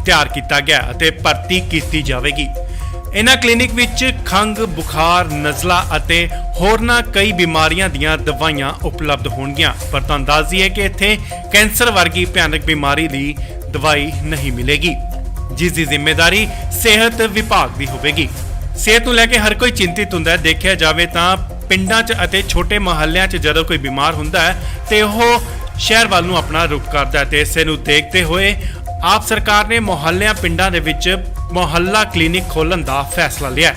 ਤਿਆਰ ਕੀਤਾ ਗਿਆ ਅਤੇ ਭਰਤੀ ਕੀਤੀ ਜਾਵੇਗੀ। ਇਹਨਾਂ ਕਲੀਨਿਕ ਵਿੱਚ ਖੰਘ, ਬੁਖਾਰ, ਨਜ਼ਲਾ ਅਤੇ ਹੋਰਨਾਂ ਕਈ ਬਿਮਾਰੀਆਂ ਦੀਆਂ ਦਵਾਈਆਂ ਉਪਲਬਧ ਹੋਣਗੀਆਂ। ਪਰ ਤੁਹਾਨੂੰ ਦੱਸ ਦਈਏ ਕਿ ਇੱਥੇ ਕੈਂਸਰ ਵਰਗੀ ਭਿਆਨਕ ਬਿਮਾਰੀ ਦੀ ਦਵਾਈ ਨਹੀਂ ਮਿਲੇਗੀ, ਜਿਸ ਦੀ ਜ਼ਿੰਮੇਵਾਰੀ ਸਿਹਤ ਵਿਭਾਗ ਦੀ ਹੋਵੇਗੀ। ਸਿਹਤ ਨੂੰ ਲੈ ਕੇ ਹਰ ਕੋਈ ਚਿੰਤਿਤ ਹੁੰਦਾ ਹੈ। ਦੇਖਿਆ ਜਾਵੇ ਤਾਂ ਪਿੰਡਾਂ 'ਚ ਅਤੇ ਛੋਟੇ ਮੁਹੱਲਿਆਂ 'ਚ ਜਦੋਂ ਕੋਈ ਬਿਮਾਰ ਹੁੰਦਾ ਹੈ ਤੇ ਉਹ ਸ਼ਹਿਰ ਵੱਲ ਨੂੰ ਆਪਣਾ ਰੁਖ ਕਰਦਾ ਹੈ ਤੇ ਇਸੇ ਨੂੰ ਦੇਖਦੇ ਹੋਏ ਆਪ ਸਰਕਾਰ ਨੇ ਮੁਹੱਲਿਆਂ ਪਿੰਡਾਂ ਦੇ ਵਿੱਚ ਮੁਹੱਲਾ ਕਲੀਨਿਕ ਖੋਲ੍ਹਣ ਦਾ ਫੈਸਲਾ ਲਿਆ।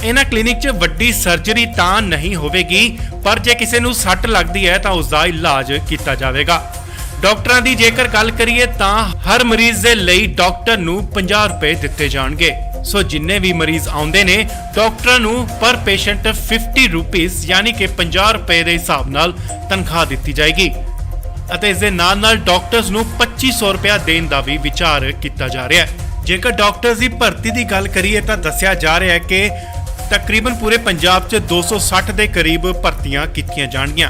ਇਹਨਾਂ ਕਲੀਨਿਕ 'ਚ ਵੱਡੀ ਸਰਜਰੀ ਤਾਂ ਨਹੀਂ ਹੋਵੇਗੀ, ਪਰ ਜੇ ਕਿਸੇ ਨੂੰ ਸੱਟ ਲੱਗਦੀ ਹੈ ਤਾਂ ਉਸ ਦਾ ਇਲਾਜ ਕੀਤਾ ਜਾਵੇਗਾ। ਡਾਕਟਰਾਂ ਦੀ ਜੇਕਰ ਗੱਲ ਕਰੀਏ ਤਾਂ ਹਰ ਮਰੀਜ਼ ਦੇ ਲਈ ਡਾਕਟਰ ਨੂੰ 50 ਰੁਪਏ ਦਿੱਤੇ ਜਾਣਗੇ। ਸੋ ਜਿੰਨੇ ਵੀ ਮਰੀਜ਼ ਆਉਂਦੇ ਨੇ ਡਾਕਟਰਾਂ ਨੂੰ ਪਰ ਪੇਸ਼ੈਂਟ 50 ਰੁਪੀਸ ਯਾਨੀ ਕਿ 50 ਰੁਪਏ ਦੇ ਹਿਸਾਬ ਨਾਲ ਤਨਖਾਹ ਦਿੱਤੀ ਜਾਏਗੀ ਅਤੇ ਇਸ ਦੇ ਨਾਲ ਡਾਕਟਰਸ ਨੂੰ 2500 ਰੁਪਏ ਦੇਣ ਦਾ ਵੀ ਵਿਚਾਰ ਕੀਤਾ ਜਾ ਰਿਹਾ ਹੈ। ਜੇਕਰ ਡਾਕਟਰਸ ਦੀ ਭਰਤੀ ਦੀ ਗੱਲ ਕਰੀਏ ਤਾਂ ਦੱਸਿਆ ਜਾ ਰਿਹਾ ਹੈ ਕਿ ਤਕਰੀਬਨ ਪੂਰੇ ਪੰਜਾਬ 'ਚ 260 ਦੇ ਕਰੀਬ ਭਰਤੀਆਂ ਕੀਤੀਆਂ ਜਾਣਗੀਆਂ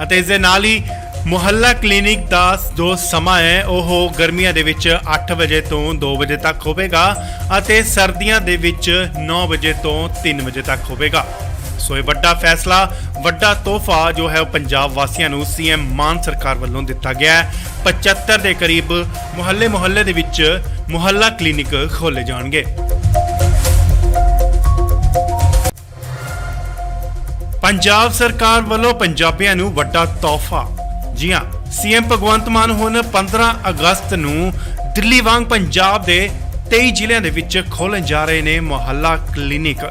ਅਤੇ ਇਸ ਦੇ ਨਾਲ ਹੀ ਮੁਹੱਲਾ ਕਲੀਨਿਕ ਦਾ ਜੋ ਸਮਾਂ ਹੈ ਉਹ ਗਰਮੀਆਂ ਦੇ ਵਿੱਚ 8 ਵਜੇ ਤੋਂ 2 ਵਜੇ ਤੱਕ ਹੋਵੇਗਾ ਅਤੇ ਸਰਦੀਆਂ ਦੇ ਵਿੱਚ 9 ਵਜੇ ਤੋਂ 3 ਵਜੇ ਤੱਕ ਹੋਵੇਗਾ। ਸੋ ਇਹ ਵੱਡਾ ਫੈਸਲਾ, ਵੱਡਾ ਤੋਹਫਾ ਜੋ ਹੈ ਉਹ ਪੰਜਾਬ ਵਾਸੀਆਂ ਨੂੰ ਸੀਐਮ ਮਾਨ ਸਰਕਾਰ ਵੱਲੋਂ ਦਿੱਤਾ ਗਿਆ ਹੈ। 75 ਦੇ ਕਰੀਬ ਮੁਹੱਲੇ ਦੇ ਵਿੱਚ ਮੁਹੱਲਾ ਕਲੀਨਿਕ ਖੋਲੇ ਜਾਣਗੇ। ਪੰਜਾਬ ਸਰਕਾਰ ਵੱਲੋਂ ਪੰਜਾਬੀਆਂ ਨੂੰ ਵੱਡਾ ਤੋਹਫਾ। ਜੀ ਹਾਂ, ਸੀਐਮ ਭਗਵੰਤ ਮਾਨ ਹੁਣ 15 ਅਗਸਤ ਨੂੰ ਦਿੱਲੀ ਵਾਂਗ ਪੰਜਾਬ ਦੇ 23 ਜ਼ਿਲ੍ਹਿਆਂ ਦੇ ਵਿੱਚ ਖੋਲ੍ਹਣ ਜਾ ਰਹੇ ਨੇ ਮੁਹੱਲਾ ਕਲੀਨਿਕ।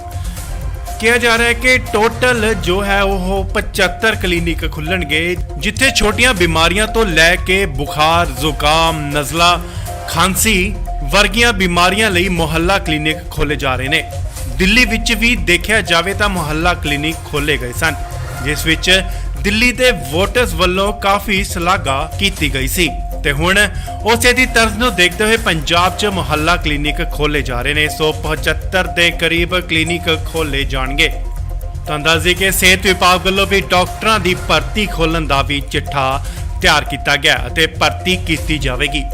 ਕਿਹਾ ਜਾ ਰਿਹਾ ਹੈ ਕਿ ਟੋਟਲ ਜੋ ਹੈ ਉਹ 75 ਕਲੀਨਿਕ ਖੁੱਲਣਗੇ, ਜਿੱਥੇ ਛੋਟੀਆਂ ਬਿਮਾਰੀਆਂ ਤੋਂ ਲੈ ਕੇ ਬੁਖਾਰ, ਜ਼ੁਕਾਮ, ਨਜ਼ਲਾ, ਖਾਂਸੀ ਵਰਗੀਆਂ ਬਿਮਾਰੀਆਂ ਲਈ ਮੁਹੱਲਾ ਕਲੀਨਿਕ ਖੋਲੇ ਜਾ ਰਹੇ ਨੇ। ਦਿੱਲੀ ਵਿੱਚ ਵੀ ਦੇਖਿਆ ਜਾਵੇ ਤਾਂ ਮੁਹੱਲਾ ਕਲੀਨਿਕ ਖੋਲੇ ਗਏ ਸਨ, ਜਿਸ ਵਿੱਚ ਦਿੱਲੀ ਦੇ ਵੋਟਰਸ ਵੱਲੋਂ ਕਾਫੀ ਸ਼ਲਾਘਾ ਕੀਤੀ ਗਈ ਸੀ ਤੇ ਹੁਣ ਉਸੇ ਦੀ ਤਰਜ਼ ਨੂੰ ਦੇਖਦੇ ਹੋਏ ਪੰਜਾਬ 'ਚ ਮੁਹੱਲਾ ਕਲੀਨਿਕ ਖੋਲੇ ਜਾ ਰਹੇ ਨੇ। 175 ਦੇ ਕਰੀਬ ਕਲੀਨਿਕ ਖੋਲੇ ਜਾਣਗੇ। ਤੁਹਾਨੂੰ ਦੱਸ ਦਈਏ ਕਿ ਸਿਹਤ ਵਿਭਾਗ ਵੱਲੋਂ ਵੀ ਡਾਕਟਰਾਂ ਦੀ ਭਰਤੀ ਖੋਲ੍ਹਣ ਦਾ ਵੀ ਚਿੱਠਾ ਤਿਆਰ ਕੀਤਾ ਗਿਆ ਅਤੇ ਭਰਤੀ ਕੀਤੀ ਜਾਵੇਗੀ।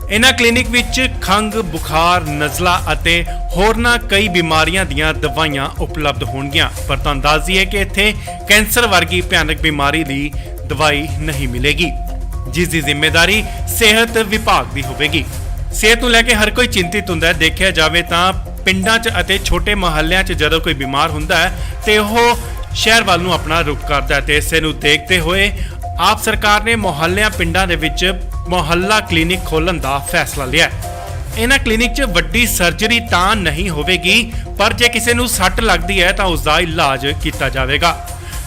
ਇਹਨਾਂ ਕਲੀਨਿਕ ਵਿੱਚ ਖੰਘ, ਬੁਖਾਰ, ਨਜ਼ਲਾ ਅਤੇ ਹੋਰਨਾਂ ਕਈ ਬਿਮਾਰੀਆਂ ਦੀਆਂ ਦਵਾਈਆਂ ਉਪਲਬਧ ਹੋਣਗੀਆਂ। ਪਰ ਤੁਹਾਨੂੰ ਦੱਸ ਦਈਏ ਕਿ ਇੱਥੇ ਕੈਂਸਰ ਵਰਗੀ ਭਿਆਨਕ ਬਿਮਾਰੀ ਦੀ ਦਵਾਈ ਨਹੀਂ ਮਿਲੇਗੀ, ਜਿਸ ਦੀ ਜ਼ਿੰਮੇਵਾਰੀ ਸਿਹਤ ਵਿਭਾਗ ਦੀ ਹੋਵੇਗੀ। ਸਿਹਤ ਨੂੰ ਲੈ ਕੇ ਹਰ ਕੋਈ ਚਿੰਤਿਤ ਹੁੰਦਾ ਹੈ। ਦੇਖਿਆ ਜਾਵੇ ਤਾਂ ਪਿੰਡਾਂ 'ਚ ਅਤੇ ਛੋਟੇ ਮੁਹੱਲਿਆਂ 'ਚ ਜਦੋਂ ਕੋਈ ਬਿਮਾਰ ਹੁੰਦਾ ਹੈ ਤੇ ਉਹ ਸ਼ਹਿਰ ਵੱਲ ਨੂੰ ਆਪਣਾ ਰੁਖ ਕਰਦਾ ਹੈ ਤੇ ਇਸੇ ਨੂੰ ਦੇਖਦੇ ਹੋਏ ਆਪ ਸਰਕਾਰ ਨੇ ਮੁਹੱਲਿਆਂ ਪਿੰਡਾਂ ਦੇ ਵਿੱਚ ਮੁਹੱਲਾ ਕਲੀਨਿਕ ਖੋਲ੍ਹਣ ਦਾ ਫੈਸਲਾ ਲਿਆ। ਇਹਨਾਂ ਕਲੀਨਿਕ 'ਚ ਵੱਡੀ ਸਰਜਰੀ ਤਾਂ ਨਹੀਂ ਹੋਵੇਗੀ, ਪਰ ਜੇ ਕਿਸੇ ਨੂੰ ਸੱਟ ਲੱਗਦੀ ਹੈ ਤਾਂ ਉਸ ਦਾ ਇਲਾਜ ਕੀਤਾ ਜਾਵੇਗਾ।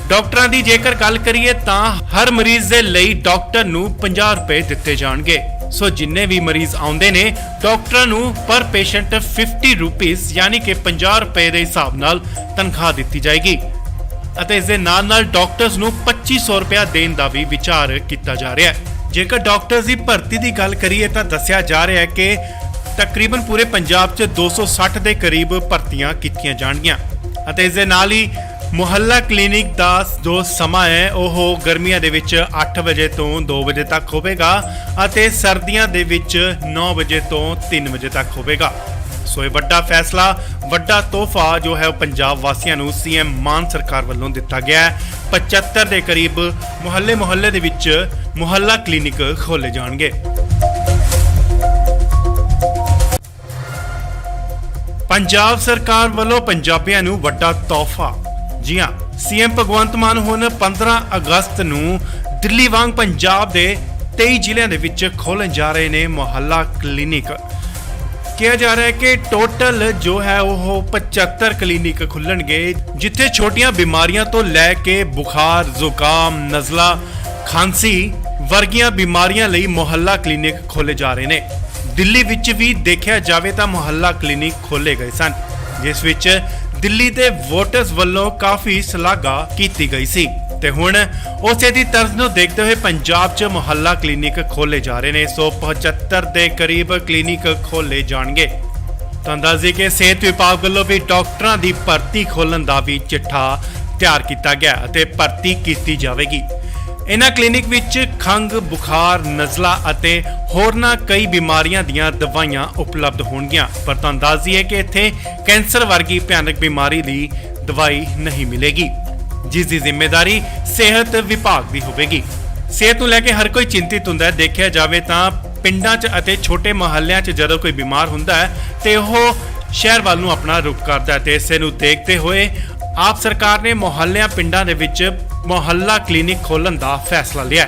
ਡਾਕਟਰਾਂ ਦੀ ਜੇਕਰ ਗੱਲ ਕਰੀਏ ਤਾਂ ਹਰ ਮਰੀਜ਼ ਦੇ ਲਈ ਡਾਕਟਰ ਨੂੰ 50 ਰੁਪਏ ਦਿੱਤੇ ਜਾਣਗੇ। ਸੋ ਜਿੰਨੇ ਵੀ ਮਰੀਜ਼ ਆਉਂਦੇ ਨੇ ਡਾਕਟਰਾਂ ਨੂੰ ਪਰ ਪੇਸ਼ੈਂਟ 50 ਰੁਪੀਸ ਯਾਨੀ ਕਿ 50 ਰੁਪਏ ਦੇ ਹਿਸਾਬ ਨਾਲ ਤਨਖਾਹ ਦਿੱਤੀ ਜਾਏਗੀ ਅਤੇ ਇਸ ਦੇ ਨਾਲ ਡਾਕਟਰਸ ਨੂੰ 2500 ਰੁਪਏ ਦੇਣ ਦਾ ਵੀ ਵਿਚਾਰ ਕੀਤਾ ਜਾ ਰਿਹਾ ਹੈ। ਜੇਕਰ ਡਾਕਟਰਸ ਦੀ ਭਰਤੀ ਦੀ ਗੱਲ ਕਰੀਏ ਤਾਂ ਦੱਸਿਆ ਜਾ ਰਿਹਾ ਹੈ ਕਿ ਤਕਰੀਬਨ ਪੂਰੇ ਪੰਜਾਬ 'ਚ 260 ਦੇ ਕਰੀਬ ਭਰਤੀਆਂ ਕੀਤੀਆਂ ਜਾਣਗੀਆਂ ਅਤੇ ਇਸ ਦੇ ਨਾਲ ਹੀ ਮੁਹੱਲਾ ਕਲੀਨਿਕ ਦਾ ਜੋ ਸਮਾਂ ਹੈ ਉਹ ਗਰਮੀਆਂ ਦੇ ਵਿੱਚ 8 ਵਜੇ ਤੋਂ 2 ਵਜੇ ਤੱਕ ਹੋਵੇਗਾ ਅਤੇ ਸਰਦੀਆਂ ਦੇ ਵਿੱਚ 9 ਵਜੇ ਤੋਂ 3 ਵਜੇ ਤੱਕ ਹੋਵੇਗਾ। ਸੋ ਇਹ ਵੱਡਾ ਫੈਸਲਾ, ਵੱਡਾ ਤੋਹਫਾ ਜੋ ਹੈ ਉਹ ਪੰਜਾਬ ਵਾਸੀਆਂ ਨੂੰ ਸੀਐਮ ਮਾਨ ਸਰਕਾਰ ਵੱਲੋਂ ਦਿੱਤਾ ਗਿਆ ਹੈ। 75 ਦੇ ਕਰੀਬ ਮੁਹੱਲੇ ਦੇ ਵਿੱਚ ਮੁਹੱਲਾ ਕਲੀਨਿਕ ਖੋਲੇ ਜਾਣਗੇ। ਪੰਜਾਬ ਸਰਕਾਰ ਵੱਲੋਂ ਪੰਜਾਬੀਆਂ ਨੂੰ ਵੱਡਾ ਤੋਹਫਾ। ਜੀ ਹਾਂ, ਸੀਐਮ ਭਗਵੰਤ ਮਾਨ ਹੁਣ 15 ਅਗਸਤ ਨੂੰ ਦਿੱਲੀ ਵਾਂਗ ਪੰਜਾਬ ਦੇ 23 ਜ਼ਿਲ੍ਹਿਆਂ ਦੇ ਵਿੱਚ ਖੋਲ੍ਹਣ ਜਾ ਰਹੇ ਨੇ ਮੁਹੱਲਾ ਕਲੀਨਿਕ। ਕਿਹਾ ਜਾ ਰਿਹਾ ਹੈ ਕਿ ਟੋਟਲ ਜੋ ਹੈ ਉਹ 75 ਕਲੀਨਿਕ ਖੁੱਲਣਗੇ, ਜਿੱਥੇ ਛੋਟੀਆਂ ਬਿਮਾਰੀਆਂ ਤੋਂ ਲੈ ਕੇ ਬੁਖਾਰ, ਜ਼ੁਕਾਮ, ਨਜ਼ਲਾ, ਖਾਂਸੀ ਵਰਗੀਆਂ ਬਿਮਾਰੀਆਂ ਲਈ ਮੁਹੱਲਾ ਕਲੀਨਿਕ ਖੋਲੇ ਜਾ ਰਹੇ ਨੇ। ਦਿੱਲੀ ਵਿੱਚ ਵੀ ਦੇਖਿਆ ਜਾਵੇ ਤਾਂ ਮੁਹੱਲਾ ਕਲੀਨਿਕ ਖੋਲੇ ਗਏ ਸਨ, ਜਿਸ ਵਿੱਚ ਦਿੱਲੀ ਦੇ ਵੋਟਰਸ ਵੱਲੋਂ ਕਾਫੀ ਸ਼ਲਾਘਾ ਕੀਤੀ ਗਈ ਸੀ ਤੇ ਹੁਣ ਉਸੇ ਦੀ ਤਰਜ਼ ਨੂੰ ਦੇਖਦੇ ਹੋਏ ਪੰਜਾਬ 'ਚ ਮੁਹੱਲਾ ਕਲੀਨਿਕ ਖੋਲੇ ਜਾ ਰਹੇ ਨੇ। 175 ਦੇ ਕਰੀਬ ਕਲੀਨਿਕ ਖੋਲੇ ਜਾਣਗੇ। ਤੁਹਾਨੂੰ ਦੱਸ ਦਈਏ ਕਿ ਸਿਹਤ ਵਿਭਾਗ ਵੱਲੋਂ ਵੀ ਡਾਕਟਰਾਂ ਦੀ ਭਰਤੀ ਖੋਲ੍ਹਣ ਦਾ ਵੀ ਚਿੱਠਾ ਤਿਆਰ ਕੀਤਾ ਗਿਆ ਅਤੇ ਭਰਤੀ ਕੀਤੀ ਜਾਵੇਗੀ। ਇਹਨਾਂ ਕਲੀਨਿਕ ਵਿੱਚ ਖੰਘ, ਬੁਖਾਰ, ਨਜ਼ਲਾ ਅਤੇ ਹੋਰਨਾਂ ਕਈ ਬਿਮਾਰੀਆਂ ਦੀਆਂ ਦਵਾਈਆਂ ਉਪਲਬਧ ਹੋਣਗੀਆਂ। ਪਰ ਤੁਹਾਨੂੰ ਦੱਸ ਦਈਏ ਕਿ ਇੱਥੇ ਕੈਂਸਰ ਵਰਗੀ ਭਿਆਨਕ ਬਿਮਾਰੀ ਦੀ ਦਵਾਈ ਨਹੀਂ ਮਿਲੇਗੀ, ਜਿਸ ਦੀ ਜ਼ਿੰਮੇਵਾਰੀ ਸਿਹਤ ਵਿਭਾਗ ਦੀ ਹੋਵੇਗੀ। ਸਿਹਤ ਨੂੰ ਲੈ ਕੇ ਹਰ ਕੋਈ ਚਿੰਤਿਤ ਹੁੰਦਾ ਹੈ। ਦੇਖਿਆ ਜਾਵੇ ਤਾਂ ਪਿੰਡਾਂ 'ਚ ਅਤੇ ਛੋਟੇ ਮੁਹੱਲਿਆਂ 'ਚ ਜਦੋਂ ਕੋਈ ਬਿਮਾਰ ਹੁੰਦਾ ਹੈ ਤੇ ਉਹ ਸ਼ਹਿਰ ਵੱਲ ਨੂੰ ਆਪਣਾ ਰੁਖ ਕਰਦਾ ਹੈ ਤੇ ਇਸੇ ਨੂੰ ਦੇਖਦੇ ਹੋਏ ਆਪ ਸਰਕਾਰ ਨੇ ਮੁਹੱਲਿਆਂ ਪਿੰਡਾਂ ਦੇ ਵਿੱਚ ਮੁਹੱਲਾ ਕਲੀਨਿਕ ਖੋਲ੍ਹਣ ਦਾ ਫੈਸਲਾ ਲਿਆ।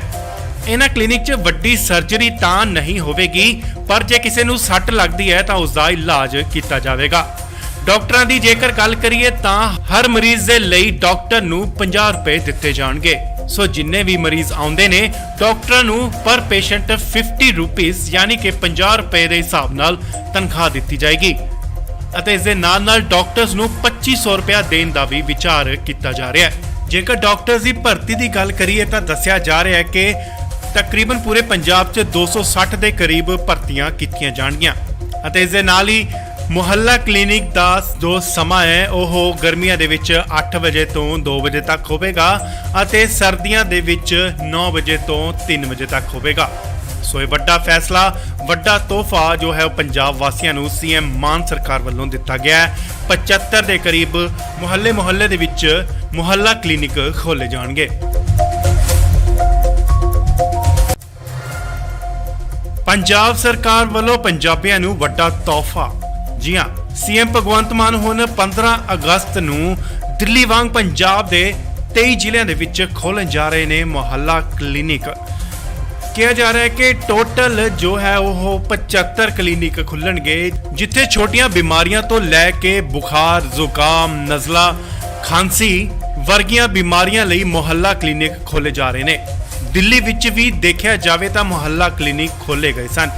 ਇਹਨਾਂ ਕਲੀਨਿਕ 'ਚ ਵੱਡੀ ਸਰਜਰੀ ਤਾਂ ਨਹੀਂ ਹੋਵੇਗੀ, ਪਰ ਜੇ ਕਿਸੇ ਨੂੰ ਸੱਟ ਲੱਗਦੀ ਹੈ ਤਾਂ ਉਸ ਦਾ ਇਲਾਜ ਕੀਤਾ ਜਾਵੇਗਾ। ਡਾਕਟਰਾਂ ਦੀ ਜੇਕਰ ਗੱਲ ਕਰੀਏ ਤਾਂ ਹਰ ਮਰੀਜ਼ ਦੇ ਲਈ ਡਾਕਟਰ ਨੂੰ 50 ਰੁਪਏ ਦਿੱਤੇ ਜਾਣਗੇ। ਸੋ ਜਿੰਨੇ ਵੀ ਮਰੀਜ਼ ਆਉਂਦੇ ਨੇ ਡਾਕਟਰਾਂ ਨੂੰ ਪਰ ਪੇਸ਼ੈਂਟ 50 ਰੁਪੀਸ ਯਾਨੀ ਕਿ 50 ਰੁਪਏ ਦੇ ਹਿਸਾਬ ਨਾਲ ਤਨਖਾਹ ਦਿੱਤੀ ਜਾਏਗੀ ਅਤੇ ਇਸ ਦੇ ਨਾਲ ਡਾਕਟਰਸ ਨੂੰ 2500 ਰੁਪਏ ਦੇਣ ਦਾ ਵੀ ਵਿਚਾਰ ਕੀਤਾ ਜਾ ਰਿਹਾ ਹੈ। ਜੇਕਰ ਡਾਕਟਰਸ ਦੀ ਭਰਤੀ ਦੀ ਗੱਲ ਕਰੀਏ ਤਾਂ ਦੱਸਿਆ ਜਾ ਰਿਹਾ ਹੈ ਕਿ ਤਕਰੀਬਨ ਪੂਰੇ ਪੰਜਾਬ 'ਚ 260 ਦੇ ਕਰੀਬ ਭਰਤੀਆਂ ਕੀਤੀਆਂ ਜਾਣਗੀਆਂ ਅਤੇ ਇਸ ਦੇ ਨਾਲ ਹੀ ਮੁਹੱਲਾ ਕਲੀਨਿਕ ਦਾ ਜੋ ਸਮਾਂ ਹੈ ਉਹ ਗਰਮੀਆਂ ਦੇ ਵਿੱਚ 8 ਵਜੇ ਤੋਂ 2 ਵਜੇ ਤੱਕ ਹੋਵੇਗਾ ਅਤੇ ਸਰਦੀਆਂ ਦੇ ਵਿੱਚ 9 ਵਜੇ ਤੋਂ 3 ਵਜੇ ਤੱਕ ਹੋਵੇਗਾ। ਸੋ ਇਹ ਵੱਡਾ ਫੈਸਲਾ, ਵੱਡਾ ਤੋਹਫਾ ਜੋ ਹੈ ਉਹ ਪੰਜਾਬ ਵਾਸੀਆਂ ਨੂੰ ਸੀਐਮ ਮਾਨ ਸਰਕਾਰ ਵੱਲੋਂ ਦਿੱਤਾ ਗਿਆ ਹੈ। 75 ਦੇ ਕਰੀਬ ਮੁਹੱਲੇ ਦੇ ਵਿੱਚ ਮੁਹੱਲਾ ਕਲੀਨਿਕ ਖੋਲੇ ਜਾਣਗੇ। ਪੰਜਾਬ ਸਰਕਾਰ ਵੱਲੋਂ ਪੰਜਾਬੀਆਂ ਨੂੰ ਵੱਡਾ ਤੋਹਫਾ। ਜੀ ਹਾਂ, ਸੀਐਮ ਭਗਵੰਤ ਮਾਨ ਹੁਣ 15 ਅਗਸਤ ਨੂੰ ਦਿੱਲੀ ਵਾਂਗ ਪੰਜਾਬ ਦੇ 23 ਜ਼ਿਲ੍ਹਿਆਂ ਦੇ ਵਿੱਚ ਖੋਲ੍ਹਣ ਜਾ ਰਹੇ ਨੇ ਮੁਹੱਲਾ ਕਲੀਨਿਕ। ਕਿਹਾ ਜਾ ਰਿਹਾ ਹੈ ਕਿ ਟੋਟਲ ਜੋ ਹੈ ਉਹ 75 ਕਲੀਨਿਕ ਖੁੱਲਣਗੇ, ਜਿੱਥੇ ਛੋਟੀਆਂ ਬਿਮਾਰੀਆਂ ਤੋਂ ਲੈ ਕੇ ਬੁਖਾਰ, ਜ਼ੁਕਾਮ, ਨਜ਼ਲਾ, ਖਾਂਸੀ ਵਰਗੀਆਂ ਬਿਮਾਰੀਆਂ ਲਈ ਮੁਹੱਲਾ ਕਲੀਨਿਕ ਖੋਲੇ ਜਾ ਰਹੇ ਨੇ। ਦਿੱਲੀ ਵਿੱਚ ਵੀ ਦੇਖਿਆ ਜਾਵੇ ਤਾਂ ਮੁਹੱਲਾ ਕਲੀਨਿਕ ਖੋਲੇ ਗਏ ਸਨ,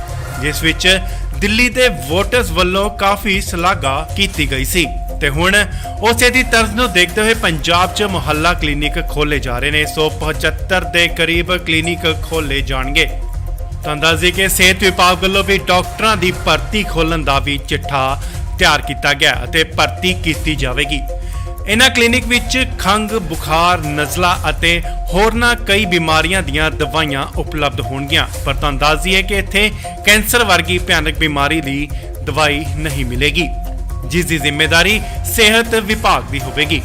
ਜਿਸ ਵਿੱਚ ਦਿੱਲੀ ਦੇ ਵੋਟਰਸ ਵੱਲੋਂ ਕਾਫੀ ਸ਼ਲਾਘਾ ਕੀਤੀ ਗਈ ਸੀ ਤੇ ਹੁਣ ਉਸੇ ਦੀ ਤਰਜ਼ ਨੂੰ ਦੇਖਦੇ ਹੋਏ ਪੰਜਾਬ 'ਚ ਮੁਹੱਲਾ ਕਲੀਨਿਕ ਖੋਲੇ ਜਾ ਰਹੇ ਨੇ। 175 ਦੇ ਕਰੀਬ ਕਲੀਨਿਕ ਖੋਲੇ ਜਾਣਗੇ। ਤੁਹਾਨੂੰ ਦੱਸ ਦਈਏ ਕਿ ਸਿਹਤ ਵਿਭਾਗ ਵੱਲੋਂ ਵੀ ਡਾਕਟਰਾਂ ਦੀ ਭਰਤੀ ਖੋਲ੍ਹਣ ਦਾ ਵੀ ਚਿੱਠਾ ਤਿਆਰ ਕੀਤਾ ਗਿਆ ਅਤੇ ਭਰਤੀ ਕੀਤੀ ਜਾਵੇਗੀ। ਇਹਨਾਂ ਕਲੀਨਿਕ ਵਿੱਚ ਖੰਘ, ਬੁਖਾਰ, ਨਜ਼ਲਾ ਅਤੇ ਹੋਰਨਾਂ ਕਈ ਬਿਮਾਰੀਆਂ ਦੀਆਂ ਦਵਾਈਆਂ ਉਪਲਬਧ ਹੋਣਗੀਆਂ। ਪਰ ਤੁਹਾਨੂੰ ਦੱਸ ਦਈਏ ਕਿ ਇੱਥੇ ਕੈਂਸਰ ਵਰਗੀ ਭਿਆਨਕ ਬਿਮਾਰੀ ਦੀ ਦਵਾਈ ਨਹੀਂ ਮਿਲੇਗੀ, ਜਿਸ ਦੀ ਜ਼ਿੰਮੇਵਾਰੀ ਸਿਹਤ ਵਿਭਾਗ ਦੀ ਹੋਵੇਗੀ।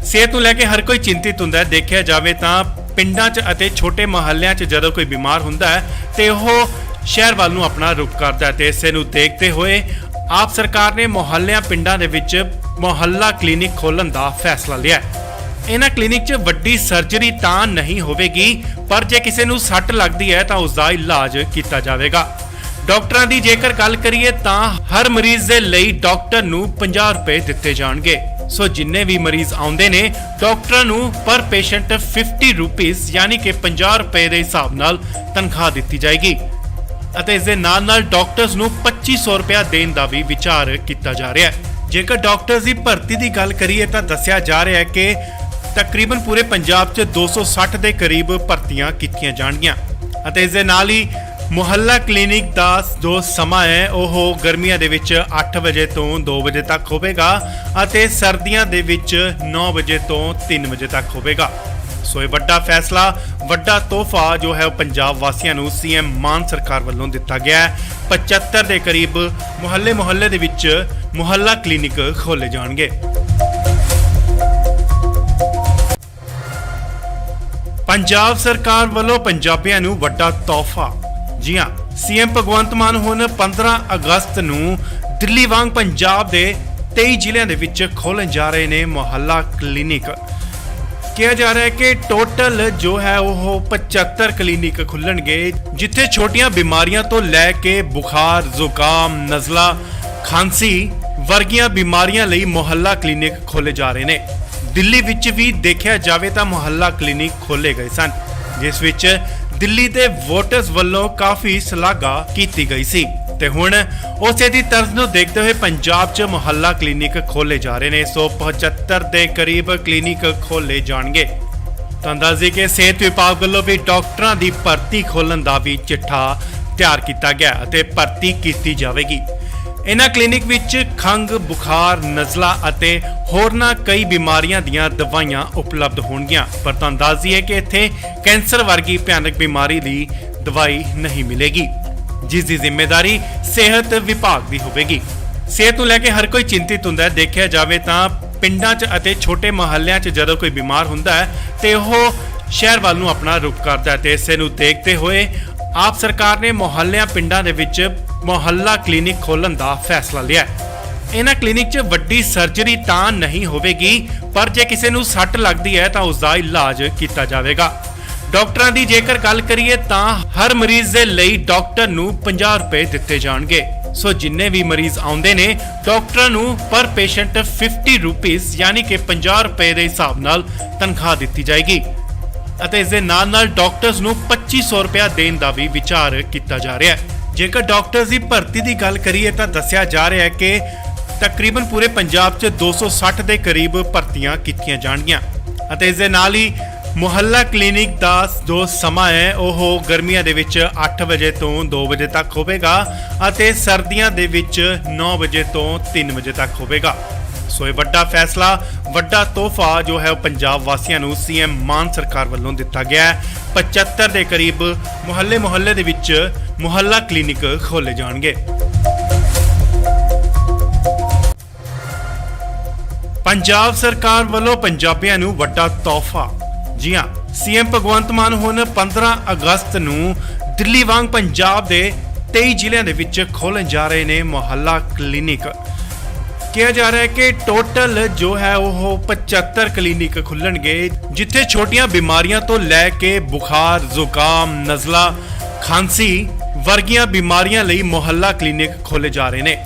ਸਿਹਤ ਨੂੰ ਲੈ ਕੇ ਹਰ ਕੋਈ ਚਿੰਤਿਤ ਹੁੰਦਾ ਹੈ। ਦੇਖਿਆ ਜਾਵੇ ਤਾਂ ਪਿੰਡਾਂ 'ਚ ਅਤੇ ਛੋਟੇ ਮੁਹੱਲਿਆਂ 'ਚ ਜਦੋਂ ਕੋਈ ਬਿਮਾਰ ਹੁੰਦਾ ਹੈ ਤੇ ਉਹ ਸ਼ਹਿਰ ਵੱਲ ਨੂੰ ਆਪਣਾ ਰੁਖ ਕਰਦਾ ਹੈ ਤੇ ਇਸੇ ਨੂੰ ਦੇਖਦੇ ਹੋਏ ਆਪ ਸਰਕਾਰ ਨੇ ਮੁਹੱਲਿਆਂ ਪਿੰਡਾਂ ਦੇ ਵਿੱਚ ਮੁਹੱਲਾ ਕਲੀਨਿਕ ਖੋਲ੍ਹਣ ਦਾ ਫੈਸਲਾ ਲਿਆ। ਇਹਨਾਂ ਕਲੀਨਿਕ 'ਚ ਵੱਡੀ ਸਰਜਰੀ ਤਾਂ ਨਹੀਂ ਹੋਵੇਗੀ, ਪਰ ਜੇ ਕਿਸੇ ਨੂੰ ਸੱਟ ਲੱਗਦੀ ਹੈ ਤਾਂ ਉਸ ਦਾ ਇਲਾਜ ਕੀਤਾ ਜਾਵੇਗਾ। ਡਾਕਟਰਾਂ ਦੀ ਜੇਕਰ ਗੱਲ ਕਰੀਏ ਤਾਂ ਹਰ ਮਰੀਜ਼ ਦੇ ਲਈ ਡਾਕਟਰ ਨੂੰ 50 ਰੁਪਏ ਦਿੱਤੇ ਜਾਣਗੇ। ਸੋ ਜਿੰਨੇ ਵੀ ਮਰੀਜ਼ ਆਉਂਦੇ ਨੇ ਡਾਕਟਰਾਂ ਨੂੰ ਪਰ ਪੇਸ਼ੈਂਟ 50 ਰੁਪੀਸ ਯਾਨੀ ਕਿ 50 ਰੁਪਏ ਦੇ ਹਿਸਾਬ ਨਾਲ ਤਨਖਾਹ ਦਿੱਤੀ ਜਾਏਗੀ ਅਤੇ ਇਸ ਦੇ ਨਾਲ ਡਾਕਟਰਸ ਨੂੰ 2500 ਰੁਪਏ ਦੇਣ ਦਾ ਵੀ ਵਿਚਾਰ ਕੀਤਾ ਜਾ ਰਿਹਾ ਹੈ। ਜੇਕਰ ਡਾਕਟਰਸ ਦੀ ਭਰਤੀ ਦੀ ਗੱਲ ਕਰੀਏ ਤਾਂ ਦੱਸਿਆ ਜਾ ਰਿਹਾ ਹੈ ਕਿ ਤਕਰੀਬਨ ਪੂਰੇ ਪੰਜਾਬ 'ਚ 260 ਦੇ ਕਰੀਬ ਭਰਤੀਆਂ ਕੀਤੀਆਂ ਜਾਣਗੀਆਂ ਅਤੇ ਇਸ ਦੇ ਨਾਲ ਹੀ ਮੁਹੱਲਾ ਕਲੀਨਿਕ ਦਾ ਜੋ ਸਮਾਂ ਹੈ ਉਹ ਗਰਮੀਆਂ ਦੇ ਵਿੱਚ 8 ਵਜੇ ਤੋਂ 2 ਵਜੇ ਤੱਕ ਹੋਵੇਗਾ ਅਤੇ ਸਰਦੀਆਂ ਦੇ ਵਿੱਚ 9 ਵਜੇ ਤੋਂ 3 ਵਜੇ ਤੱਕ ਹੋਵੇਗਾ। ਸੋ ਇਹ ਵੱਡਾ ਫੈਸਲਾ, ਵੱਡਾ ਤੋਹਫਾ ਜੋ ਹੈ ਉਹ ਪੰਜਾਬ ਵਾਸੀਆਂ ਨੂੰ ਸੀਐਮ ਮਾਨ ਸਰਕਾਰ ਵੱਲੋਂ ਦਿੱਤਾ ਗਿਆ ਹੈ। 75 ਦੇ ਕਰੀਬ ਮੁਹੱਲੇ ਦੇ ਵਿੱਚ ਮੁਹੱਲਾ ਕਲੀਨਿਕ ਖੋਲੇ ਜਾਣਗੇ। ਪੰਜਾਬ ਸਰਕਾਰ ਵੱਲੋਂ ਪੰਜਾਬੀਆਂ ਨੂੰ ਵੱਡਾ ਤੋਹਫਾ। ਜੀ ਹਾਂ, ਸੀਐਮ ਭਗਵੰਤ ਮਾਨ ਹੁਣ 15 ਅਗਸਤ ਨੂੰ ਦਿੱਲੀ ਵਾਂਗ ਪੰਜਾਬ ਦੇ 23 ਜ਼ਿਲ੍ਹਿਆਂ ਦੇ ਵਿੱਚ ਖੋਲ੍ਹਣ ਜਾ ਰਹੇ ਨੇ ਮੁਹੱਲਾ ਕਲੀਨਿਕ। ਕਿਹਾ ਜਾ ਰਿਹਾ ਹੈ ਕਿ ਟੋਟਲ ਜੋ ਹੈ ਉਹ 75 ਕਲੀਨਿਕ ਖੁੱਲਣਗੇ, ਜਿੱਥੇ ਛੋਟੀਆਂ ਬਿਮਾਰੀਆਂ ਤੋਂ ਲੈ ਕੇ ਬੁਖਾਰ, ਜ਼ੁਕਾਮ, ਨਜ਼ਲਾ, ਖਾਂਸੀ ਵਰਗੀਆਂ ਬਿਮਾਰੀਆਂ ਲਈ ਮੁਹੱਲਾ ਕਲੀਨਿਕ ਖੋਲੇ ਜਾ ਰਹੇ ਨੇ। ਦਿੱਲੀ ਵਿੱਚ ਵੀ ਦੇਖਿਆ ਜਾਵੇ ਤਾਂ ਮੁਹੱਲਾ ਕਲੀਨਿਕ ਖੋਲੇ ਗਏ ਸਨ, ਜਿਸ ਵਿੱਚ ਦਿੱਲੀ ਦੇ ਵੋਟਰਸ ਵੱਲੋਂ ਕਾਫੀ ਸ਼ਲਾਘਾ ਕੀਤੀ ਗਈ ਸੀ ਤੇ ਹੁਣ ਉਸੇ ਦੀ ਤਰਜ਼ ਨੂੰ ਦੇਖਦੇ ਹੋਏ ਪੰਜਾਬ 'ਚ ਮੁਹੱਲਾ ਕਲੀਨਿਕ ਖੋਲੇ ਜਾ ਰਹੇ ਨੇ। 175 ਦੇ ਕਰੀਬ ਕਲੀਨਿਕ ਖੋਲੇ ਜਾਣਗੇ। ਤੁਹਾਨੂੰ ਦੱਸ ਦਈਏ ਕਿ ਸਿਹਤ ਵਿਭਾਗ ਵੱਲੋਂ ਵੀ ਡਾਕਟਰਾਂ ਦੀ ਭਰਤੀ ਖੋਲ੍ਹਣ ਦਾ ਵੀ ਚਿੱਠਾ ਤਿਆਰ ਕੀਤਾ ਗਿਆ ਅਤੇ ਭਰਤੀ ਕੀਤੀ ਜਾਵੇਗੀ। ਇਹਨਾਂ ਕਲੀਨਿਕ ਵਿੱਚ ਖੰਘ, ਬੁਖਾਰ, ਨਜ਼ਲਾ ਅਤੇ ਹੋਰਨਾਂ ਕਈ ਬਿਮਾਰੀਆਂ ਦੀਆਂ ਦਵਾਈਆਂ ਉਪਲਬਧ ਹੋਣਗੀਆਂ। ਪਰ ਤੁਹਾਨੂੰ ਦੱਸ ਦਈਏ ਕਿ ਇੱਥੇ ਕੈਂਸਰ ਵਰਗੀ ਭਿਆਨਕ ਬਿਮਾਰੀ ਦੀ ਦਵਾਈ ਨਹੀਂ ਮਿਲੇਗੀ, ਜਿਸ ਦੀ ਜ਼ਿੰਮੇਵਾਰੀ ਸਿਹਤ ਵਿਭਾਗ ਦੀ ਹੋਵੇਗੀ। ਸਿਹਤ ਨੂੰ ਲੈ ਕੇ ਹਰ ਕੋਈ ਚਿੰਤਿਤ ਹੁੰਦਾ ਹੈ। ਦੇਖਿਆ ਜਾਵੇ ਤਾਂ ਪਿੰਡਾਂ 'ਚ ਅਤੇ ਛੋਟੇ ਮੁਹੱਲਿਆਂ 'ਚ ਜਦੋਂ ਕੋਈ ਬਿਮਾਰ ਹੁੰਦਾ ਹੈ ਤੇ ਉਹ ਸ਼ਹਿਰ ਵੱਲ ਨੂੰ ਆਪਣਾ ਰੁਖ ਕਰਦਾ ਹੈ ਤੇ ਇਸੇ ਨੂੰ ਦੇਖਦੇ ਹੋਏ ਆਪ ਸਰਕਾਰ ਨੇ ਮੁਹੱਲਿਆਂ ਪਿੰਡਾਂ ਦੇ ਵਿੱਚ ਮੁਹੱਲਾ ਕਲੀਨਿਕ ਖੋਲ੍ਹਣ ਦਾ ਫੈਸਲਾ ਲਿਆ। ਇਹਨਾਂ ਕਲੀਨਿਕ 'ਚ ਵੱਡੀ ਸਰਜਰੀ ਤਾਂ ਨਹੀਂ ਹੋਵੇਗੀ, ਪਰ ਜੇ ਕਿਸੇ ਨੂੰ ਸੱਟ ਲੱਗਦੀ ਹੈ ਤਾਂ ਉਸ ਦਾ ਇਲਾਜ ਕੀਤਾ ਜਾਵੇਗਾ। ਡਾਕਟਰਾਂ ਦੀ ਜੇਕਰ ਗੱਲ ਕਰੀਏ ਤਾਂ ਹਰ ਮਰੀਜ਼ ਦੇ ਲਈ ਡਾਕਟਰ ਨੂੰ 50 ਰੁਪਏ ਦਿੱਤੇ ਜਾਣਗੇ। ਸੋ ਜਿੰਨੇ ਵੀ ਮਰੀਜ਼ ਆਉਂਦੇ ਨੇ ਡਾਕਟਰਾਂ ਨੂੰ ਪਰ ਪੇਸ਼ੈਂਟ 50 ਰੁਪੀਸ ਯਾਨੀ ਕਿ 50 ਰੁਪਏ ਦੇ ਹਿਸਾਬ ਨਾਲ ਤਨਖਾਹ ਦਿੱਤੀ ਜਾਏਗੀ ਅਤੇ ਇਸ ਦੇ ਨਾਲ ਡਾਕਟਰਸ ਨੂੰ 2500 ਰੁਪਏ ਦੇਣ ਦਾ ਵੀ ਵਿਚਾਰ ਕੀਤਾ ਜਾ ਰਿਹਾ ਹੈ। ਜੇਕਰ ਡਾਕਟਰਸ ਦੀ ਭਰਤੀ ਦੀ ਗੱਲ ਕਰੀਏ ਤਾਂ ਦੱਸਿਆ ਜਾ ਰਿਹਾ ਹੈ ਕਿ ਤਕਰੀਬਨ ਪੂਰੇ ਪੰਜਾਬ 'ਚ 260 ਦੇ ਕਰੀਬ ਭਰਤੀਆਂ ਕੀਤੀਆਂ ਜਾਣਗੀਆਂ ਅਤੇ ਇਸ ਦੇ ਨਾਲ ਹੀ ਮੁਹੱਲਾ ਕਲੀਨਿਕ ਦਾ ਜੋ ਸਮਾਂ ਹੈ ਉਹ ਗਰਮੀਆਂ ਦੇ ਵਿੱਚ 8 ਵਜੇ ਤੋਂ 2 ਵਜੇ ਤੱਕ ਹੋਵੇਗਾ ਅਤੇ ਸਰਦੀਆਂ ਦੇ ਵਿੱਚ 9 ਵਜੇ ਤੋਂ 3 ਵਜੇ ਤੱਕ ਹੋਵੇਗਾ। ਸੋ ਇਹ ਵੱਡਾ ਫੈਸਲਾ, ਵੱਡਾ ਤੋਹਫਾ ਜੋ ਹੈ ਉਹ ਪੰਜਾਬ ਵਾਸੀਆਂ ਨੂੰ ਸੀਐਮ ਮਾਨ ਸਰਕਾਰ ਵੱਲੋਂ ਦਿੱਤਾ ਗਿਆ ਹੈ। 75 ਦੇ ਕਰੀਬ ਮੁਹੱਲੇ ਦੇ ਵਿੱਚ ਮੁਹੱਲਾ ਕਲੀਨਿਕ ਖੋਲੇ ਜਾਣਗੇ। ਪੰਜਾਬ ਸਰਕਾਰ ਵੱਲੋਂ ਪੰਜਾਬੀਆਂ ਨੂੰ ਵੱਡਾ ਤੋਹਫਾ। ਜੀ ਹਾਂ, ਸੀਐਮ ਭਗਵੰਤ ਮਾਨ ਹੁਣ 15 ਅਗਸਤ ਨੂੰ ਦਿੱਲੀ ਵਾਂਗ ਪੰਜਾਬ ਦੇ 23 ਜ਼ਿਲ੍ਹਿਆਂ ਦੇ ਵਿੱਚ ਖੋਲ੍ਹਣ ਜਾ ਰਹੇ ਨੇ ਮੁਹੱਲਾ ਕਲੀਨਿਕ। ਕਿਹਾ ਜਾ ਰਿਹਾ ਹੈ ਕਿ ਟੋਟਲ ਜੋ ਹੈ ਉਹ 75 ਕਲੀਨਿਕ ਖੁੱਲਣਗੇ, ਜਿੱਥੇ ਛੋਟੀਆਂ ਬਿਮਾਰੀਆਂ ਤੋਂ ਲੈ ਕੇ ਬੁਖਾਰ, ਜ਼ੁਕਾਮ, ਨਜ਼ਲਾ, ਖਾਂਸੀ ਵਰਗੀਆਂ ਬਿਮਾਰੀਆਂ ਲਈ ਮੁਹੱਲਾ ਕਲੀਨਿਕ ਖੋਲੇ ਜਾ ਰਹੇ ਨੇ।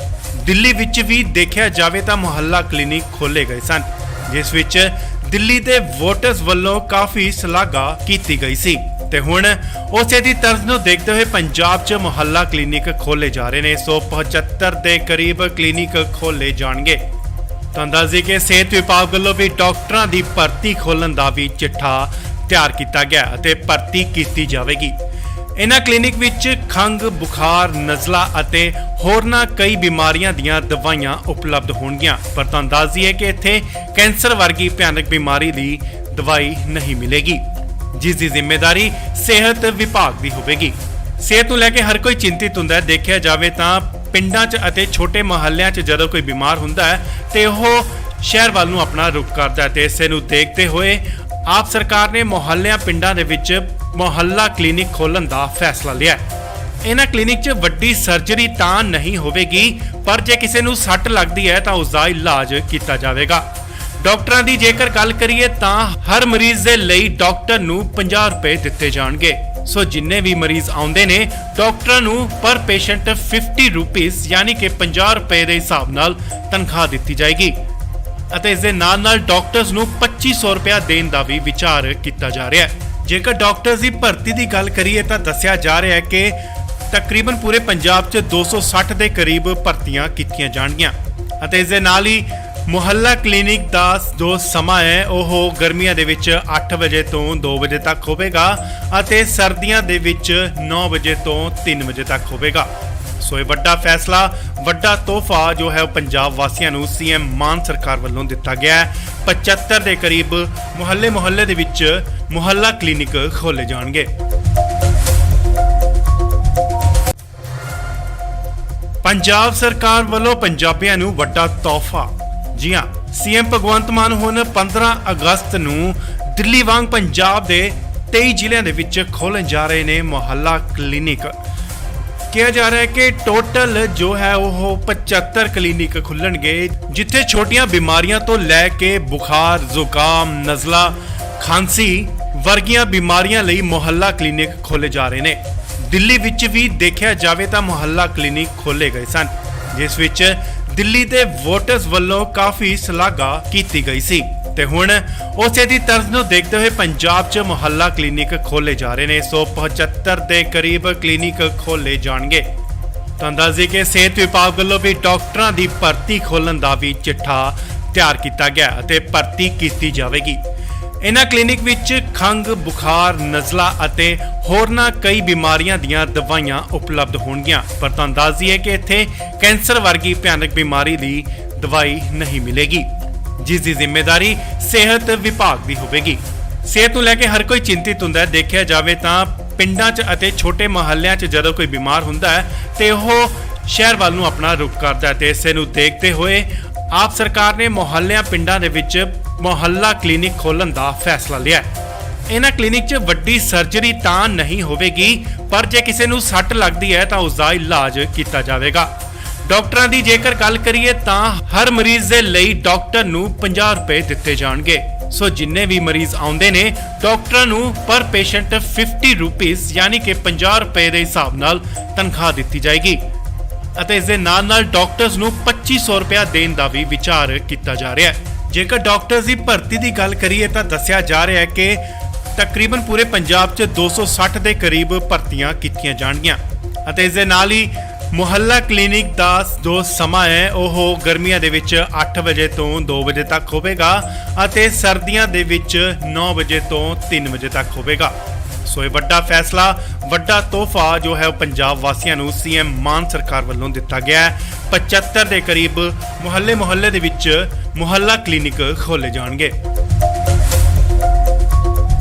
ਦਿੱਲੀ ਵਿੱਚ ਵੀ ਦੇਖਿਆ ਜਾਵੇ ਤਾਂ ਮੁਹੱਲਾ ਕਲੀਨਿਕ ਖੋਲੇ ਗਏ ਸਨ, ਜਿਸ ਵਿੱਚ ਦਿੱਲੀ ਦੇ ਵੋਟਰਸ ਵੱਲੋਂ ਕਾਫੀ ਸ਼ਲਾਘਾ ਕੀਤੀ ਗਈ ਸੀ ਤੇ ਹੁਣ ਉਸੇ ਦੀ ਤਰਜ਼ ਨੂੰ ਦੇਖਦੇ ਹੋਏ ਪੰਜਾਬ 'ਚ ਮੁਹੱਲਾ ਕਲੀਨਿਕ ਖੋਲੇ ਜਾ ਰਹੇ ਨੇ। 175 ਦੇ ਕਰੀਬ ਕਲੀਨਿਕ ਖੋਲੇ ਜਾਣਗੇ। ਤਾਂ ਦੱਸਦੇ ਕਿ ਸਿਹਤ ਵਿਭਾਗ ਵੱਲੋਂ ਵੀ ਡਾਕਟਰਾਂ ਦੀ ਭਰਤੀ ਖੋਲ੍ਹਣ ਦਾ ਵੀ ਚਿੱਠਾ ਤਿਆਰ ਕੀਤਾ ਗਿਆ ਅਤੇ ਭਰਤੀ ਕੀਤੀ ਜਾਵੇਗੀ। ਇਹਨਾਂ ਕਲੀਨਿਕ ਵਿੱਚ ਖੰਘ, ਬੁਖਾਰ, ਨਜ਼ਲਾ ਅਤੇ ਹੋਰਨਾਂ ਕਈ ਬਿਮਾਰੀਆਂ ਦੀਆਂ ਦਵਾਈਆਂ ਉਪਲਬਧ ਹੋਣਗੀਆਂ। ਪਰ ਤੁਹਾਨੂੰ ਦੱਸ ਦਈਏ ਕਿ ਇੱਥੇ ਕੈਂਸਰ ਵਰਗੀ ਭਿਆਨਕ ਬਿਮਾਰੀ ਦੀ ਦਵਾਈ ਨਹੀਂ ਮਿਲੇਗੀ, ਜਿਸ ਦੀ ਜ਼ਿੰਮੇਵਾਰੀ ਸਿਹਤ ਵਿਭਾਗ ਦੀ ਹੋਵੇਗੀ। ਸਿਹਤ ਨੂੰ ਲੈ ਕੇ ਹਰ ਕੋਈ ਚਿੰਤਿਤ ਹੁੰਦਾ ਹੈ। ਦੇਖਿਆ ਜਾਵੇ ਤਾਂ ਪਿੰਡਾਂ 'ਚ ਅਤੇ ਛੋਟੇ ਮੁਹੱਲਿਆਂ 'ਚ ਜਦੋਂ ਕੋਈ ਬਿਮਾਰ ਹੁੰਦਾ ਹੈ ਤੇ ਉਹ ਸ਼ਹਿਰ ਵੱਲ ਨੂੰ ਆਪਣਾ ਰੁਖ ਕਰਦਾ ਹੈ ਤੇ ਇਸੇ ਨੂੰ ਦੇਖਦੇ ਹੋਏ ਆਪ ਸਰਕਾਰ ਨੇ ਮੁਹੱਲਿਆਂ ਪਿੰਡਾਂ ਦੇ ਵਿੱਚ ਮੁਹੱਲਾ ਕਲੀਨਿਕ ਖੋਲ੍ਹਣ ਦਾ ਫੈਸਲਾ ਲਿਆ। ਇਹਨਾਂ ਕਲੀਨਿਕ 'ਚ ਵੱਡੀ ਸਰਜਰੀ ਤਾਂ ਨਹੀਂ ਹੋਵੇਗੀ, ਪਰ ਜੇ ਕਿਸੇ ਨੂੰ ਸੱਟ ਲੱਗਦੀ ਹੈ ਤਾਂ ਉਸ ਦਾ ਇਲਾਜ ਕੀਤਾ ਜਾਵੇਗਾ। ਡਾਕਟਰਾਂ ਦੀ ਜੇਕਰ ਗੱਲ ਕਰੀਏ ਤਾਂ ਹਰ ਮਰੀਜ਼ ਦੇ ਲਈ ਡਾਕਟਰ ਨੂੰ 50 ਰੁਪਏ ਦਿੱਤੇ ਜਾਣਗੇ। ਸੋ ਜਿੰਨੇ ਵੀ ਮਰੀਜ਼ ਆਉਂਦੇ ਨੇ ਡਾਕਟਰਾਂ ਨੂੰ ਪਰ ਪੇਸ਼ੈਂਟ 50 ਰੁਪੀਸ ਯਾਨੀ ਕਿ 50 ਰੁਪਏ ਦੇ ਹਿਸਾਬ ਨਾਲ ਤਨਖਾਹ ਦਿੱਤੀ ਜਾਏਗੀ ਅਤੇ ਇਸ ਦੇ ਨਾਲ ਡਾਕਟਰਸ ਨੂੰ 2500 ਰੁਪਏ ਦੇਣ ਦਾ ਵੀ ਵਿਚਾਰ ਕੀਤਾ ਜਾ ਰਿਹਾ ਹੈ। ਜੇਕਰ ਡਾਕਟਰਸ ਦੀ ਭਰਤੀ ਦੀ ਗੱਲ ਕਰੀਏ ਤਾਂ ਦੱਸਿਆ ਜਾ ਰਿਹਾ ਹੈ ਕਿ ਤਕਰੀਬਨ ਪੂਰੇ ਪੰਜਾਬ 'ਚ 260 ਦੇ ਕਰੀਬ ਭਰਤੀਆਂ ਕੀਤੀਆਂ ਜਾਣਗੀਆਂ ਅਤੇ ਇਸ ਦੇ ਨਾਲ ਹੀ ਮੁਹੱਲਾ ਕਲੀਨਿਕ ਦਾ ਜੋ ਸਮਾਂ ਹੈ ਉਹ ਗਰਮੀਆਂ ਦੇ ਵਿੱਚ 8 ਵਜੇ ਤੋਂ 2 ਵਜੇ ਤੱਕ ਹੋਵੇਗਾ ਅਤੇ ਸਰਦੀਆਂ ਦੇ ਵਿੱਚ 9 ਵਜੇ ਤੋਂ 3 ਵਜੇ ਤੱਕ ਹੋਵੇਗਾ। ਸੋ ਇਹ ਵੱਡਾ ਫੈਸਲਾ, ਵੱਡਾ ਤੋਹਫਾ ਜੋ ਹੈ ਉਹ ਪੰਜਾਬ ਵਾਸੀਆਂ ਨੂੰ ਸੀਐਮ ਮਾਨ ਸਰਕਾਰ ਵੱਲੋਂ ਦਿੱਤਾ ਗਿਆ ਹੈ। 75 ਦੇ ਕਰੀਬ ਮੁਹੱਲੇ ਦੇ ਵਿੱਚ ਮੁਹੱਲਾ ਕਲੀਨਿਕ ਖੋਲੇ ਜਾਣਗੇ। ਪੰਜਾਬ ਸਰਕਾਰ ਵੱਲੋਂ ਪੰਜਾਬੀਆਂ ਨੂੰ ਵੱਡਾ ਤੋਹਫਾ। ਜੀ ਹਾਂ, ਸੀਐਮ ਭਗਵੰਤ ਮਾਨ ਹੁਣ 15 ਅਗਸਤ ਨੂੰ ਦਿੱਲੀ ਵਾਂਗ ਪੰਜਾਬ ਦੇ 23 ਜ਼ਿਲ੍ਹਿਆਂ ਦੇ ਵਿੱਚ ਖੋਲ੍ਹਣ ਜਾ ਰਹੇ ਨੇ ਮੁਹੱਲਾ ਕਲੀਨਿਕ। ਕਿਹਾ ਜਾ ਰਿਹਾ ਹੈ ਕਿ ਟੋਟਲ ਜੋ ਹੈ ਉਹ 75 ਕਲੀਨਿਕ ਖੁੱਲਣਗੇ, ਜਿੱਥੇ ਛੋਟੀਆਂ ਬਿਮਾਰੀਆਂ ਤੋਂ ਲੈ ਕੇ ਬੁਖਾਰ, ਜ਼ੁਕਾਮ, ਨਜ਼ਲਾ, ਖਾਂਸੀ ਵਰਗੀਆਂ ਬਿਮਾਰੀਆਂ ਲਈ ਮੁਹੱਲਾ ਕਲੀਨਿਕ ਖੋਲੇ ਜਾ ਰਹੇ ਨੇ। ਦਿੱਲੀ ਵਿੱਚ ਵੀ ਦੇਖਿਆ ਜਾਵੇ ਤਾਂ ਮੁਹੱਲਾ ਕਲੀਨਿਕ ਖੋਲੇ ਗਏ ਸਨ, ਜਿਸ ਵਿੱਚ ਦਿੱਲੀ ਦੇ ਵੋਟਰਸ ਵੱਲੋਂ ਕਾਫੀ ਸ਼ਲਾਘਾ ਕੀਤੀ ਗਈ ਸੀ ਤੇ ਹੁਣ ਉਸੇ ਦੀ ਤਰਜ਼ ਨੂੰ ਦੇਖਦੇ ਹੋਏ ਪੰਜਾਬ 'ਚ ਮੁਹੱਲਾ ਕਲੀਨਿਕ ਖੋਲੇ ਜਾ ਰਹੇ ਨੇ। 175 ਦੇ ਕਰੀਬ ਕਲੀਨਿਕ ਖੋਲੇ ਜਾਣਗੇ। ਤਾਂ ਦੱਸਦੇ ਕਿ ਸਿਹਤ ਵਿਭਾਗ ਵੱਲੋਂ ਵੀ ਡਾਕਟਰਾਂ ਦੀ ਭਰਤੀ ਖੋਲ੍ਹਣ ਦਾ ਵੀ ਚਿੱਠਾ ਤਿਆਰ ਕੀਤਾ ਗਿਆ ਅਤੇ ਭਰਤੀ ਕੀਤੀ ਜਾਵੇਗੀ। ਇਹਨਾਂ ਕਲੀਨਿਕ ਵਿੱਚ ਖੰਘ, ਬੁਖਾਰ, ਨਜ਼ਲਾ ਅਤੇ ਹੋਰਨਾਂ ਕਈ ਬਿਮਾਰੀਆਂ ਦੀਆਂ ਦਵਾਈਆਂ ਉਪਲਬਧ ਹੋਣਗੀਆਂ। ਪਰ ਤੁਹਾਨੂੰ ਦੱਸ ਦਈਏ ਕਿ ਇੱਥੇ ਕੈਂਸਰ ਵਰਗੀ ਭਿਆਨਕ ਬਿਮਾਰੀ ਦੀ ਦਵਾਈ ਨਹੀਂ ਮਿਲੇਗੀ, ਜਿਸ ਦੀ ਜ਼ਿੰਮੇਵਾਰੀ ਸਿਹਤ ਵਿਭਾਗ ਦੀ ਹੋਵੇਗੀ। ਸਿਹਤ ਨੂੰ ਲੈ ਕੇ ਹਰ ਕੋਈ ਚਿੰਤਿਤ ਹੁੰਦਾ ਹੈ। ਦੇਖਿਆ ਜਾਵੇ ਤਾਂ ਪਿੰਡਾਂ 'ਚ ਅਤੇ ਛੋਟੇ ਮੁਹੱਲਿਆਂ 'ਚ ਜਦੋਂ ਕੋਈ ਬਿਮਾਰ ਹੁੰਦਾ ਹੈ ਤੇ ਉਹ ਸ਼ਹਿਰ ਵੱਲ ਨੂੰ ਆਪਣਾ ਰੁਖ ਕਰਦਾ ਹੈ ਤੇ ਇਸੇ ਨੂੰ ਦੇਖਦੇ ਹੋਏ ਆਪ ਸਰਕਾਰ ਨੇ ਮੁਹੱਲਿਆਂ ਪਿੰਡਾਂ ਦੇ ਵਿੱਚ ਮੁਹੱਲਾ ਕਲੀਨਿਕ ਖੋਲ੍ਹਣ ਦਾ ਫੈਸਲਾ ਲਿਆ ਹੈ। ਇਹਨਾਂ ਕਲੀਨਿਕ 'ਚ ਵੱਡੀ ਸਰਜਰੀ ਤਾਂ ਨਹੀਂ ਹੋਵੇਗੀ, ਪਰ ਜੇ ਕਿਸੇ ਨੂੰ ਸੱਟ ਲੱਗਦੀ ਹੈ ਤਾਂ ਉਸ ਦਾ ਇਲਾਜ ਕੀਤਾ ਜਾਵੇਗਾ। ਡਾਕਟਰਾਂ ਦੀ ਜੇਕਰ ਗੱਲ ਕਰੀਏ ਤਾਂ ਹਰ ਮਰੀਜ਼ ਦੇ ਲਈ ਡਾਕਟਰ ਨੂੰ 50 ਰੁਪਏ ਦਿੱਤੇ ਜਾਣਗੇ। ਸੋ ਜਿੰਨੇ ਵੀ ਮਰੀਜ਼ ਆਉਂਦੇ ਨੇ ਡਾਕਟਰਾਂ ਨੂੰ ਪਰ ਪੇਸ਼ੈਂਟ 50 ਰੁਪੀਸ ਯਾਨੀ ਕਿ 50 ਰੁਪਏ ਦੇ ਹਿਸਾਬ ਨਾਲ ਤਨਖਾਹ ਦਿੱਤੀ ਜਾਏਗੀ ਅਤੇ ਇਸ ਦੇ ਨਾਲ ਡਾਕਟਰਸ ਨੂੰ 2500 ਰੁਪਏ ਦੇਣ ਦਾ ਵੀ ਵਿਚਾਰ ਕੀਤਾ ਜਾ ਰਿਹਾ ਹੈ। ਜੇਕਰ ਡਾਕਟਰਸ ਦੀ ਭਰਤੀ ਦੀ ਗੱਲ ਕਰੀਏ ਤਾਂ ਦੱਸਿਆ ਜਾ ਰਿਹਾ ਹੈ ਕਿ ਤਕਰੀਬਨ ਪੂਰੇ ਪੰਜਾਬ 'ਚ 260 ਦੇ ਕਰੀਬ ਭਰਤੀਆਂ ਕੀਤੀਆਂ ਜਾਣਗੀਆਂ ਅਤੇ ਇਸ ਦੇ ਨਾਲ ਹੀ ਮੁਹੱਲਾ ਕਲੀਨਿਕ ਦਾ ਜੋ ਸਮਾਂ ਹੈ ਉਹ ਗਰਮੀਆਂ ਦੇ ਵਿੱਚ 8 ਵਜੇ ਤੋਂ 2 ਵਜੇ ਤੱਕ ਹੋਵੇਗਾ ਅਤੇ ਸਰਦੀਆਂ ਦੇ ਵਿੱਚ 9 ਵਜੇ ਤੋਂ 3 ਵਜੇ ਤੱਕ ਹੋਵੇਗਾ। ਸੋ ਇਹ ਵੱਡਾ ਫੈਸਲਾ, ਵੱਡਾ ਤੋਹਫਾ ਜੋ ਹੈ ਉਹ ਪੰਜਾਬ ਵਾਸੀਆਂ ਨੂੰ ਸੀਐਮ ਮਾਨ ਸਰਕਾਰ ਵੱਲੋਂ ਦਿੱਤਾ ਗਿਆ ਹੈ। 75 ਦੇ ਕਰੀਬ ਮੁਹੱਲੇ ਦੇ ਵਿੱਚ ਮੁਹੱਲਾ ਕਲੀਨਿਕ ਖੋਲੇ ਜਾਣਗੇ।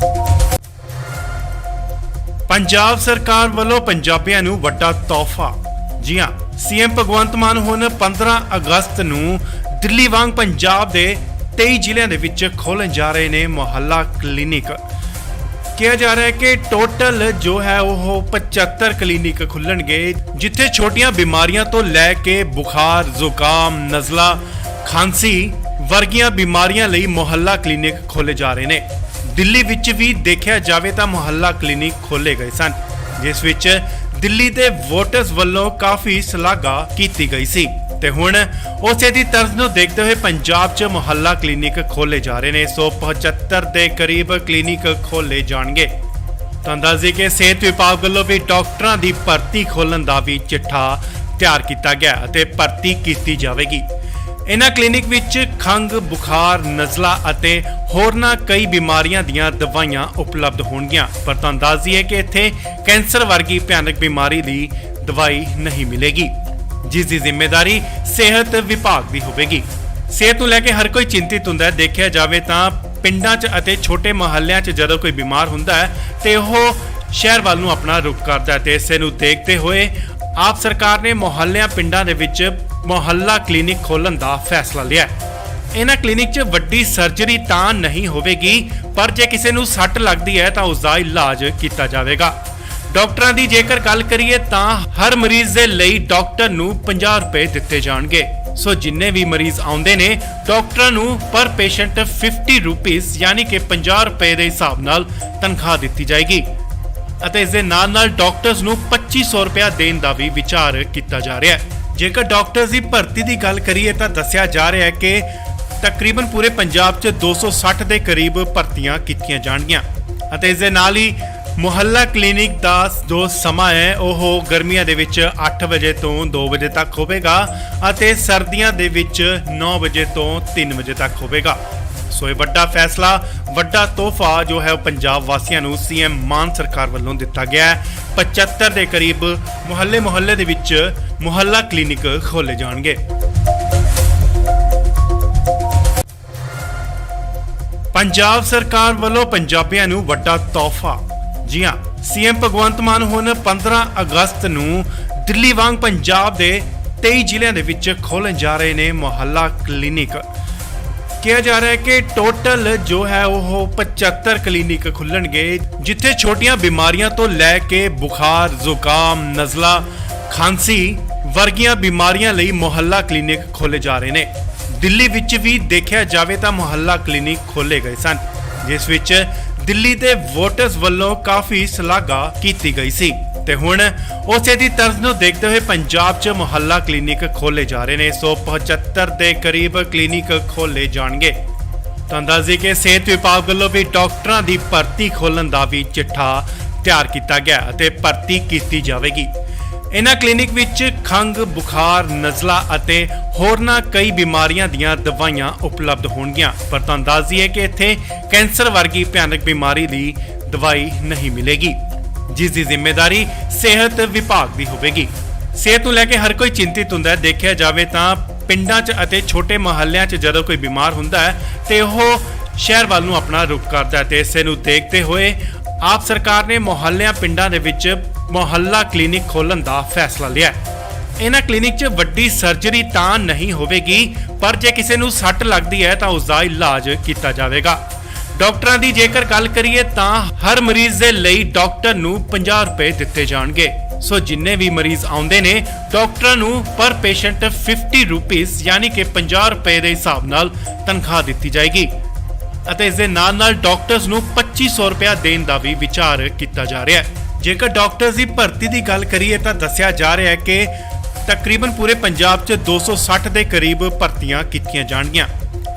ਪੰਜਾਬ ਸਰਕਾਰ ਵੱਲੋਂ ਪੰਜਾਬੀਆਂ ਨੂੰ ਵੱਡਾ ਤੋਹਫਾ। ਜੀ ਹਾਂ, ਸੀਐਮ ਭਗਵੰਤ ਮਾਨ ਹੁਣ 15 ਅਗਸਤ ਨੂੰ ਦਿੱਲੀ ਵਾਂਗ ਪੰਜਾਬ ਦੇ 23 ਜ਼ਿਲ੍ਹਿਆਂ ਦੇ ਵਿੱਚ ਖੋਲ੍ਹਣ ਜਾ ਰਹੇ ਨੇ ਮੁਹੱਲਾ ਕਲੀਨਿਕ। ਕਿਹਾ ਜਾ ਰਿਹਾ ਹੈ ਕਿ ਟੋਟਲ ਜੋ ਹੈ ਉਹ 75 ਕਲੀਨਿਕ ਖੁੱਲਣਗੇ, ਜਿੱਥੇ ਛੋਟੀਆਂ ਬਿਮਾਰੀਆਂ ਤੋਂ ਲੈ ਕੇ ਬੁਖਾਰ, ਜ਼ੁਕਾਮ, ਨਜ਼ਲਾ, ਖਾਂਸੀ ਵਰਗੀਆਂ ਬਿਮਾਰੀਆਂ ਲਈ ਮੁਹੱਲਾ ਕਲੀਨਿਕ ਖੋਲੇ ਜਾ ਰਹੇ ਨੇ। ਦਿੱਲੀ ਵਿੱਚ ਵੀ ਦੇਖਿਆ ਜਾਵੇ ਤਾਂ ਮੁਹੱਲਾ ਕਲੀਨਿਕ ਖੋਲੇ ਗਏ ਸਨ, ਜਿਸ ਵਿੱਚ ਦਿੱਲੀ ਦੇ ਵੋਟਰਸ ਵੱਲੋਂ ਕਾਫੀ ਸ਼ਲਾਘਾ ਕੀਤੀ ਗਈ ਸੀ ਤੇ ਹੁਣ ਉਸੇ ਦੀ ਤਰਜ਼ ਨੂੰ ਦੇਖਦੇ ਹੋਏ ਪੰਜਾਬ 'ਚ ਮੁਹੱਲਾ ਕਲੀਨਿਕ ਖੋਲੇ ਜਾ ਰਹੇ ਨੇ। 175 ਦੇ ਕਰੀਬ ਕਲੀਨਿਕ ਖੋਲੇ ਜਾਣਗੇ। ਤੁਹਾਨੂੰ ਦੱਸ ਦਈਏ ਕਿ ਸਿਹਤ ਵਿਭਾਗ ਵੱਲੋਂ ਵੀ ਡਾਕਟਰਾਂ ਦੀ ਭਰਤੀ ਖੋਲ੍ਹਣ ਦਾ ਵੀ ਚਿੱਠਾ ਤਿਆਰ ਕੀਤਾ ਗਿਆ ਅਤੇ ਭਰਤੀ ਕੀਤੀ ਜਾਵੇਗੀ। ਇਹਨਾਂ ਕਲੀਨਿਕ ਵਿੱਚ ਖੰਘ, ਬੁਖਾਰ, ਨਜ਼ਲਾ ਅਤੇ ਹੋਰਨਾਂ ਕਈ ਬਿਮਾਰੀਆਂ ਦੀਆਂ ਦਵਾਈਆਂ ਉਪਲਬਧ ਹੋਣਗੀਆਂ। ਪਰ ਤੁਹਾਨੂੰ ਦੱਸ ਦਈਏ ਕਿ ਇੱਥੇ ਕੈਂਸਰ ਵਰਗੀ ਭਿਆਨਕ ਬਿਮਾਰੀ ਦੀ ਦਵਾਈ ਨਹੀਂ ਮਿਲੇਗੀ, ਜਿਸ ਦੀ ਜ਼ਿੰਮੇਵਾਰੀ ਸਿਹਤ ਵਿਭਾਗ ਦੀ ਹੋਵੇਗੀ। ਸਿਹਤ ਨੂੰ ਲੈ ਕੇ ਹਰ ਕੋਈ ਚਿੰਤਿਤ ਹੁੰਦਾ ਹੈ। ਦੇਖਿਆ ਜਾਵੇ ਤਾਂ ਪਿੰਡਾਂ 'ਚ ਅਤੇ ਛੋਟੇ ਮੁਹੱਲਿਆਂ 'ਚ ਜਦੋਂ ਕੋਈ ਬਿਮਾਰ ਹੁੰਦਾ ਹੈ ਤੇ ਉਹ ਸ਼ਹਿਰ ਵੱਲ ਨੂੰ ਆਪਣਾ ਰੁਖ ਕਰਦਾ ਹੈ ਤੇ ਇਸੇ ਨੂੰ ਦੇਖਦੇ ਹੋਏ ਆਪ ਸਰਕਾਰ ਨੇ ਮੁਹੱਲਿਆਂ ਪਿੰਡਾਂ ਦੇ ਵਿੱਚ ਮੁਹੱਲਾ ਕਲੀਨਿਕ ਖੋਲ੍ਹਣ ਦਾ ਫੈਸਲਾ ਲਿਆ ਹੈ। ਇਹਨਾਂ ਕਲੀਨਿਕ 'ਚ ਵੱਡੀ ਸਰਜਰੀ ਤਾਂ ਨਹੀਂ ਹੋਵੇਗੀ, ਪਰ ਜੇ ਕਿਸੇ ਨੂੰ ਸੱਟ ਲੱਗਦੀ ਹੈ ਤਾਂ ਉਸ ਦਾ ਇਲਾਜ ਕੀਤਾ ਜਾਵੇਗਾ। ਡਾਕਟਰਾਂ ਦੀ ਜੇਕਰ ਗੱਲ ਕਰੀਏ ਤਾਂ ਹਰ ਮਰੀਜ਼ ਦੇ ਲਈ ਡਾਕਟਰ ਨੂੰ 50 ਰੁਪਏ ਦਿੱਤੇ ਜਾਣਗੇ। ਸੋ ਜਿੰਨੇ ਵੀ ਮਰੀਜ਼ ਆਉਂਦੇ ਨੇ ਡਾਕਟਰਾਂ ਨੂੰ ਪਰ ਪੇਸ਼ੈਂਟ 50 ਰੁਪੀਸ ਯਾਨੀ ਕਿ 50 ਰੁਪਏ ਦੇ ਹਿਸਾਬ ਨਾਲ ਤਨਖਾਹ ਦਿੱਤੀ ਜਾਏਗੀ ਅਤੇ ਇਸ ਦੇ ਨਾਲ ਡਾਕਟਰਸ ਨੂੰ 2500 ਰੁਪਏ ਦੇਣ ਦਾ ਵੀ ਵਿਚਾਰ ਕੀਤਾ ਜਾ ਰਿਹਾ ਹੈ। ਜੇਕਰ ਡਾਕਟਰਸ ਦੀ ਭਰਤੀ ਦੀ ਗੱਲ ਕਰੀਏ ਤਾਂ ਦੱਸਿਆ ਜਾ ਰਿਹਾ ਹੈ ਕਿ ਤਕਰੀਬਨ ਪੂਰੇ ਪੰਜਾਬ 'ਚ 260 ਦੇ ਕਰੀਬ ਭਰਤੀਆਂ ਕੀਤੀਆਂ ਜਾਣਗੀਆਂ ਅਤੇ ਇਸ ਦੇ ਨਾਲ ਹੀ ਮੁਹੱਲਾ ਕਲੀਨਿਕ ਦਾ ਜੋ ਸਮਾਂ ਹੈ ਉਹ ਗਰਮੀਆਂ ਦੇ ਵਿੱਚ 8 ਵਜੇ ਤੋਂ 2 ਵਜੇ ਤੱਕ ਹੋਵੇਗਾ ਅਤੇ ਸਰਦੀਆਂ ਦੇ ਵਿੱਚ 9 ਵਜੇ ਤੋਂ 3 ਵਜੇ ਤੱਕ ਹੋਵੇਗਾ। ਸੋ ਇਹ ਵੱਡਾ ਫੈਸਲਾ, ਵੱਡਾ ਤੋਹਫਾ ਜੋ ਹੈ ਉਹ ਪੰਜਾਬ ਵਾਸੀਆਂ ਨੂੰ ਸੀਐਮ ਮਾਨ ਸਰਕਾਰ ਵੱਲੋਂ ਦਿੱਤਾ ਗਿਆ ਹੈ। 75 ਦੇ ਕਰੀਬ ਮੁਹੱਲੇ ਦੇ ਵਿੱਚ ਮੁਹੱਲਾ ਕਲੀਨਿਕ ਖੋਲੇ ਜਾਣਗੇ। ਪੰਜਾਬ ਸਰਕਾਰ ਵੱਲੋਂ ਪੰਜਾਬੀਆਂ ਨੂੰ ਵੱਡਾ ਤੋਹਫਾ। ਜੀ ਹਾਂ, ਸੀਐਮ ਭਗਵੰਤ ਮਾਨ ਹੁਣ 15 ਅਗਸਤ ਨੂੰ ਦਿੱਲੀ ਵਾਂਗ ਪੰਜਾਬ ਦੇ 23 ਜ਼ਿਲ੍ਹਿਆਂ ਦੇ ਵਿੱਚ ਖੋਲ੍ਹਣ ਜਾ ਰਹੇ ਨੇ ਮੁਹੱਲਾ ਕਲੀਨਿਕ। ਕਿਹਾ ਜਾ ਰਿਹਾ ਹੈ ਕਿ ਟੋਟਲ ਜੋ ਹੈ ਉਹ 75 ਕਲੀਨਿਕ ਖੁੱਲਣਗੇ, ਜਿੱਥੇ ਛੋਟੀਆਂ ਬਿਮਾਰੀਆਂ ਤੋਂ ਲੈ ਕੇ ਬੁਖਾਰ, ਜ਼ੁਕਾਮ, ਨਜ਼ਲਾ, ਖਾਂਸੀ ਵਰਗੀਆਂ ਬਿਮਾਰੀਆਂ ਲਈ ਮੁਹੱਲਾ ਕਲੀਨਿਕ ਖੋਲੇ ਜਾ ਰਹੇ ਨੇ। ਦਿੱਲੀ ਵਿੱਚ ਵੀ ਦੇਖਿਆ ਜਾਵੇ ਤਾਂ ਮੁਹੱਲਾ ਕਲੀਨਿਕ ਖੋਲੇ ਗਏ ਸਨ, ਜਿਸ ਵਿੱਚ ਦਿੱਲੀ ਦੇ ਵੋਟਰਸ ਵੱਲੋਂ ਕਾਫੀ ਸ਼ਲਾਘਾ ਕੀਤੀ ਗਈ ਸੀ ਤੇ ਹੁਣ ਉਸੇ ਦੀ ਤਰਜ਼ ਨੂੰ ਦੇਖਦੇ ਹੋਏ ਪੰਜਾਬ 'ਚ ਮੁਹੱਲਾ ਕਲੀਨਿਕ ਖੋਲੇ ਜਾ ਰਹੇ ਨੇ। 175 ਦੇ ਕਰੀਬ ਕਲੀਨਿਕ ਖੋਲੇ ਜਾਣਗੇ। ਤੁਹਾਨੂੰ ਦੱਸ ਦਈਏ ਕਿ ਸਿਹਤ ਵਿਭਾਗ ਵੱਲੋਂ ਵੀ ਡਾਕਟਰਾਂ ਦੀ ਭਰਤੀ ਖੋਲ੍ਹਣ ਦਾ ਵੀ ਚਿੱਠਾ ਤਿਆਰ ਕੀਤਾ ਗਿਆ ਅਤੇ ਭਰਤੀ ਕੀਤੀ ਜਾਵੇਗੀ। ਇਹਨਾਂ ਕਲੀਨਿਕ ਵਿੱਚ ਖੰਘ, ਬੁਖਾਰ, ਨਜ਼ਲਾ ਅਤੇ ਹੋਰਨਾਂ ਕਈ ਬਿਮਾਰੀਆਂ ਦੀਆਂ ਦਵਾਈਆਂ ਉਪਲਬਧ ਹੋਣਗੀਆਂ। ਪਰ ਤੁਹਾਨੂੰ ਦੱਸ ਦਈਏ ਕਿ ਇੱਥੇ ਕੈਂਸਰ ਵਰਗੀ ਭਿਆਨਕ ਬਿਮਾਰੀ ਦੀ ਦਵਾਈ ਨਹੀਂ ਮਿਲੇਗੀ, ਜਿਸ ਦੀ ਜ਼ਿੰਮੇਵਾਰੀ ਸਿਹਤ ਵਿਭਾਗ ਦੀ ਹੋਵੇਗੀ। ਸਿਹਤ ਨੂੰ ਲੈ ਕੇ ਹਰ ਕੋਈ ਚਿੰਤਿਤ ਹੁੰਦਾ ਹੈ। ਦੇਖਿਆ ਜਾਵੇ ਤਾਂ ਪਿੰਡਾਂ 'ਚ ਅਤੇ ਛੋਟੇ ਮੁਹੱਲਿਆਂ 'ਚ ਜਦੋਂ ਕੋਈ ਬਿਮਾਰ ਹੁੰਦਾ ਹੈ ਤੇ ਉਹ ਸ਼ਹਿਰ ਵੱਲ ਨੂੰ ਆਪਣਾ ਰੁਖ ਕਰਦਾ ਹੈ ਤੇ ਇਸੇ ਨੂੰ ਦੇਖਦੇ ਹੋਏ ਆਪ ਸਰਕਾਰ ਨੇ ਮੁਹੱਲਿਆਂ ਪਿੰਡਾਂ ਦੇ ਵਿੱਚ ਮੁਹੱਲਾ ਕਲੀਨਿਕ ਖੋਲ੍ਹਣ ਦਾ ਫੈਸਲਾ ਲਿਆ ਹੈ। ਇਹਨਾਂ ਕਲੀਨਿਕ 'ਚ ਵੱਡੀ ਸਰਜਰੀ ਤਾਂ ਨਹੀਂ ਹੋਵੇਗੀ, ਪਰ ਜੇ ਕਿਸੇ ਨੂੰ ਸੱਟ ਲੱਗਦੀ ਹੈ ਤਾਂ ਉਸ ਦਾ ਇਲਾਜ ਕੀਤਾ ਜਾਵੇਗਾ। ਡਾਕਟਰਾਂ ਦੀ ਜੇਕਰ ਗੱਲ ਕਰੀਏ ਤਾਂ ਹਰ ਮਰੀਜ਼ ਦੇ ਲਈ ਡਾਕਟਰ ਨੂੰ 50 ਰੁਪਏ ਦਿੱਤੇ ਜਾਣਗੇ। ਸੋ ਜਿੰਨੇ ਵੀ ਮਰੀਜ਼ ਆਉਂਦੇ ਨੇ ਡਾਕਟਰਾਂ ਨੂੰ ਪਰ ਪੇਸ਼ੈਂਟ 50 ਰੁਪੀਸ ਯਾਨੀ ਕਿ 50 ਰੁਪਏ ਦੇ ਹਿਸਾਬ ਨਾਲ ਤਨਖਾਹ ਦਿੱਤੀ ਜਾਏਗੀ ਅਤੇ ਇਸ ਦੇ ਨਾਲ ਡਾਕਟਰਸ ਨੂੰ 2500 ਰੁਪਏ ਦੇਣ ਦਾ ਵੀ ਵਿਚਾਰ ਕੀਤਾ ਜਾ ਰਿਹਾ ਹੈ। ਜੇਕਰ ਡਾਕਟਰਸ ਦੀ ਭਰਤੀ ਦੀ ਗੱਲ ਕਰੀਏ ਤਾਂ ਦੱਸਿਆ ਜਾ ਰਿਹਾ ਹੈ ਕਿ ਤਕਰੀਬਨ ਪੂਰੇ ਪੰਜਾਬ 'ਚ 260 ਦੇ ਕਰੀਬ ਭਰਤੀਆਂ ਕੀਤੀਆਂ ਜਾਣਗੀਆਂ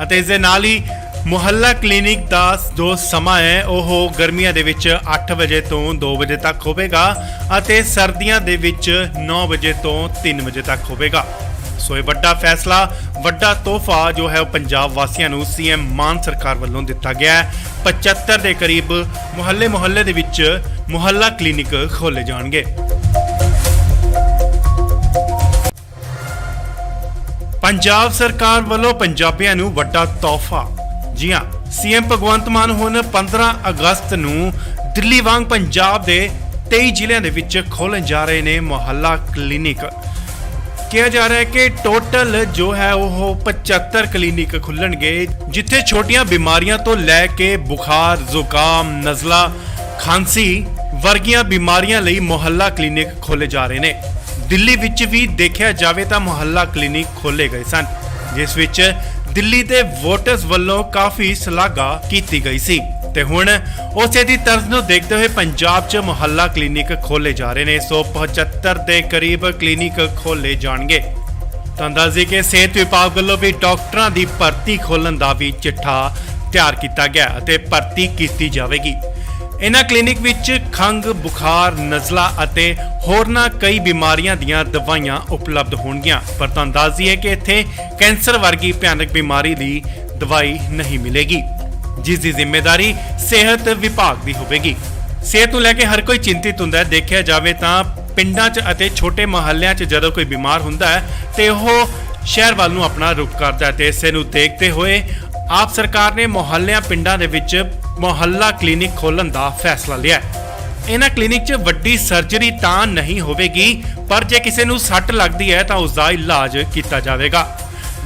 ਅਤੇ ਇਸ ਦੇ ਨਾਲ ਹੀ ਮੁਹੱਲਾ ਕਲੀਨਿਕ ਦਾ ਜੋ ਸਮਾਂ ਹੈ ਉਹ ਗਰਮੀਆਂ ਦੇ ਵਿੱਚ 8 ਵਜੇ ਤੋਂ 2 ਵਜੇ ਤੱਕ ਹੋਵੇਗਾ ਅਤੇ ਸਰਦੀਆਂ ਦੇ ਵਿੱਚ 9 ਵਜੇ ਤੋਂ 3 ਵਜੇ ਤੱਕ ਹੋਵੇਗਾ। ਸੋ ਇਹ ਵੱਡਾ ਫੈਸਲਾ, ਵੱਡਾ ਤੋਹਫਾ ਜੋ ਹੈ ਉਹ ਪੰਜਾਬ ਵਾਸੀਆਂ ਨੂੰ ਸੀਐਮ ਮਾਨ ਸਰਕਾਰ ਵੱਲੋਂ ਦਿੱਤਾ ਗਿਆ ਹੈ। 75 ਦੇ ਕਰੀਬ ਮੁਹੱਲੇ ਦੇ ਵਿੱਚ ਮੁਹੱਲਾ ਕਲੀਨਿਕ ਖੋਲੇ ਜਾਣਗੇ। ਪੰਜਾਬ ਸਰਕਾਰ ਵੱਲੋਂ ਪੰਜਾਬੀਆਂ ਨੂੰ ਵੱਡਾ ਤੋਹਫਾ। ਜੀ ਹਾਂ, ਸੀਐਮ ਭਗਵੰਤ ਮਾਨ ਹੁਣ 15 ਅਗਸਤ ਨੂੰ ਦਿੱਲੀ ਵਾਂਗ ਪੰਜਾਬ ਦੇ 23 ਜ਼ਿਲ੍ਹਿਆਂ ਦੇ ਵਿੱਚ ਖੋਲ੍ਹਣ ਜਾ ਰਹੇ ਨੇ ਮੁਹੱਲਾ ਕਲੀਨਿਕ। ਕਿਹਾ ਜਾ ਰਿਹਾ ਹੈ ਕਿ ਟੋਟਲ ਜੋ ਹੈ ਉਹ 75 ਕਲੀਨਿਕ ਖੁੱਲਣਗੇ, ਜਿੱਥੇ ਛੋਟੀਆਂ ਬਿਮਾਰੀਆਂ ਤੋਂ ਲੈ ਕੇ ਬੁਖਾਰ, ਜ਼ੁਕਾਮ, ਨਜ਼ਲਾ, ਖਾਂਸੀ ਵਰਗੀਆਂ ਬਿਮਾਰੀਆਂ ਲਈ ਮੁਹੱਲਾ ਕਲੀਨਿਕ ਖੋਲੇ ਜਾ ਰਹੇ ਨੇ। ਦਿੱਲੀ ਵਿੱਚ ਵੀ ਦੇਖਿਆ ਜਾਵੇ ਤਾਂ ਮੁਹੱਲਾ ਕਲੀਨਿਕ ਖੋਲੇ ਗਏ ਸਨ, ਜਿਸ ਵਿੱਚ ਦਿੱਲੀ ਦੇ ਵੋਟਰਸ ਵੱਲੋਂ ਕਾਫੀ ਸ਼ਲਾਘਾ ਕੀਤੀ ਗਈ ਸੀ ਤੇ ਹੁਣ ਉਸੇ ਦੀ ਤਰਜ਼ ਨੂੰ ਦੇਖਦੇ ਹੋਏ ਪੰਜਾਬ 'ਚ ਮੁਹੱਲਾ ਕਲੀਨਿਕ ਖੋਲੇ ਜਾ ਰਹੇ ਨੇ। 175 ਦੇ ਕਰੀਬ ਕਲੀਨਿਕ ਖੋਲੇ ਜਾਣਗੇ। ਤਾਂ ਦੱਸਦੇ ਕਿ ਸਿਹਤ ਵਿਭਾਗ ਵੱਲੋਂ ਵੀ ਡਾਕਟਰਾਂ ਦੀ ਭਰਤੀ ਖੋਲ੍ਹਣ ਦਾ ਵੀ ਚਿੱਠਾ ਤਿਆਰ ਕੀਤਾ ਗਿਆ ਅਤੇ ਭਰਤੀ ਕੀਤੀ ਜਾਵੇਗੀ। ਇਹਨਾਂ ਕਲੀਨਿਕ ਵਿੱਚ ਖੰਘ, ਬੁਖਾਰ, ਨਜ਼ਲਾ ਅਤੇ ਹੋਰਨਾਂ ਕਈ ਬਿਮਾਰੀਆਂ ਦੀਆਂ ਦਵਾਈਆਂ ਉਪਲਬਧ ਹੋਣਗੀਆਂ। ਪਰ ਤੁਹਾਨੂੰ ਦੱਸ ਦਈਏ ਕਿ ਇੱਥੇ ਕੈਂਸਰ ਵਰਗੀ ਭਿਆਨਕ ਬਿਮਾਰੀ ਦੀ ਦਵਾਈ ਨਹੀਂ ਮਿਲੇਗੀ, ਜਿਸ ਦੀ ਜ਼ਿੰਮੇਵਾਰੀ ਸਿਹਤ ਵਿਭਾਗ ਦੀ ਹੋਵੇਗੀ। ਸਿਹਤ ਨੂੰ ਲੈ ਕੇ ਹਰ ਕੋਈ ਚਿੰਤਿਤ ਹੁੰਦਾ ਹੈ। ਦੇਖਿਆ ਜਾਵੇ ਤਾਂ ਪਿੰਡਾਂ 'ਚ ਅਤੇ ਛੋਟੇ ਮੁਹੱਲਿਆਂ 'ਚ ਜਦੋਂ ਕੋਈ ਬਿਮਾਰ ਹੁੰਦਾ ਹੈ ਤੇ ਉਹ ਸ਼ਹਿਰ ਵੱਲ ਨੂੰ ਆਪਣਾ ਰੁਖ ਕਰਦਾ ਹੈ ਤੇ ਇਸੇ ਨੂੰ ਦੇਖਦੇ ਹੋਏ ਆਪ ਸਰਕਾਰ ਨੇ ਮੁਹੱਲਿਆਂ ਪਿੰਡਾਂ ਦੇ ਵਿੱਚ ਮੁਹੱਲਾ ਕਲੀਨਿਕ ਖੋਲ੍ਹਣ ਦਾ ਫੈਸਲਾ ਲਿਆ ਹੈ। ਇਹਨਾਂ ਕਲੀਨਿਕ 'ਚ ਵੱਡੀ ਸਰਜਰੀ ਤਾਂ ਨਹੀਂ ਹੋਵੇਗੀ, ਪਰ ਜੇ ਕਿਸੇ ਨੂੰ ਸੱਟ ਲੱਗਦੀ ਹੈ ਤਾਂ ਉਸ ਦਾ ਇਲਾਜ ਕੀਤਾ ਜਾਵੇਗਾ।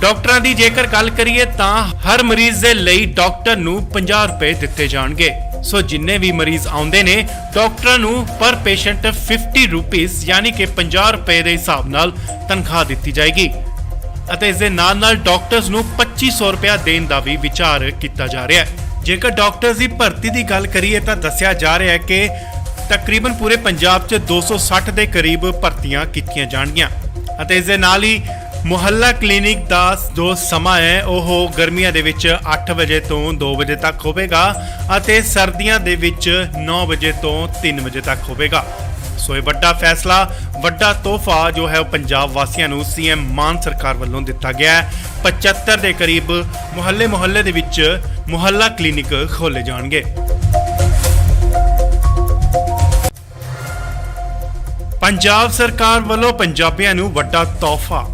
ਡਾਕਟਰਾਂ ਦੀ ਜੇਕਰ ਗੱਲ ਕਰੀਏ ਤਾਂ ਹਰ ਮਰੀਜ਼ ਦੇ ਲਈ ਡਾਕਟਰ ਨੂੰ 50 ਰੁਪਏ ਦਿੱਤੇ ਜਾਣਗੇ। ਸੋ ਜਿੰਨੇ ਵੀ ਮਰੀਜ਼ ਆਉਂਦੇ ਨੇ ਡਾਕਟਰਾਂ ਨੂੰ ਪਰ ਪੇਸ਼ੈਂਟ 50 ਰੁਪੀਸ ਯਾਨੀ ਕਿ 50 ਰੁਪਏ ਦੇ ਹਿਸਾਬ ਨਾਲ ਤਨਖਾਹ ਦਿੱਤੀ ਜਾਏਗੀ ਅਤੇ ਇਸ ਦੇ ਨਾਲ ਡਾਕਟਰਸ ਨੂੰ 2500 ਰੁਪਏ ਦੇਣ ਦਾ ਵੀ ਵਿਚਾਰ ਕੀਤਾ ਜਾ ਰਿਹਾ ਹੈ। ਜੇਕਰ ਡਾਕਟਰਸ ਦੀ ਭਰਤੀ ਦੀ ਗੱਲ ਕਰੀਏ ਤਾਂ ਦੱਸਿਆ ਜਾ ਰਿਹਾ ਹੈ ਕਿ ਤਕਰੀਬਨ ਪੂਰੇ ਪੰਜਾਬ 'ਚ 260 ਦੇ ਕਰੀਬ ਭਰਤੀਆਂ ਕੀਤੀਆਂ ਜਾਣਗੀਆਂ ਅਤੇ ਇਸ ਦੇ ਨਾਲ ਹੀ ਮੁਹੱਲਾ ਕਲੀਨਿਕ ਦਾ ਜੋ ਸਮਾਂ ਹੈ ਉਹ ਗਰਮੀਆਂ ਦੇ ਵਿੱਚ 8 ਵਜੇ ਤੋਂ 2 ਵਜੇ ਤੱਕ ਹੋਵੇਗਾ ਅਤੇ ਸਰਦੀਆਂ ਦੇ ਵਿੱਚ 9 ਵਜੇ ਤੋਂ 3 ਵਜੇ ਤੱਕ ਹੋਵੇਗਾ। ਸੋ ਇਹ ਵੱਡਾ ਫੈਸਲਾ, ਵੱਡਾ ਤੋਹਫਾ ਜੋ ਹੈ ਉਹ ਪੰਜਾਬ ਵਾਸੀਆਂ ਨੂੰ ਸੀਐਮ ਮਾਨ ਸਰਕਾਰ ਵੱਲੋਂ ਦਿੱਤਾ ਗਿਆ ਹੈ। 75 ਦੇ ਕਰੀਬ ਮੁਹੱਲੇ ਦੇ ਵਿੱਚ ਮੁਹੱਲਾ ਕਲੀਨਿਕ ਖੋਲੇ ਜਾਣਗੇ। ਪੰਜਾਬ ਸਰਕਾਰ ਵੱਲੋਂ ਪੰਜਾਬੀਆਂ ਨੂੰ ਵੱਡਾ ਤੋਹਫਾ।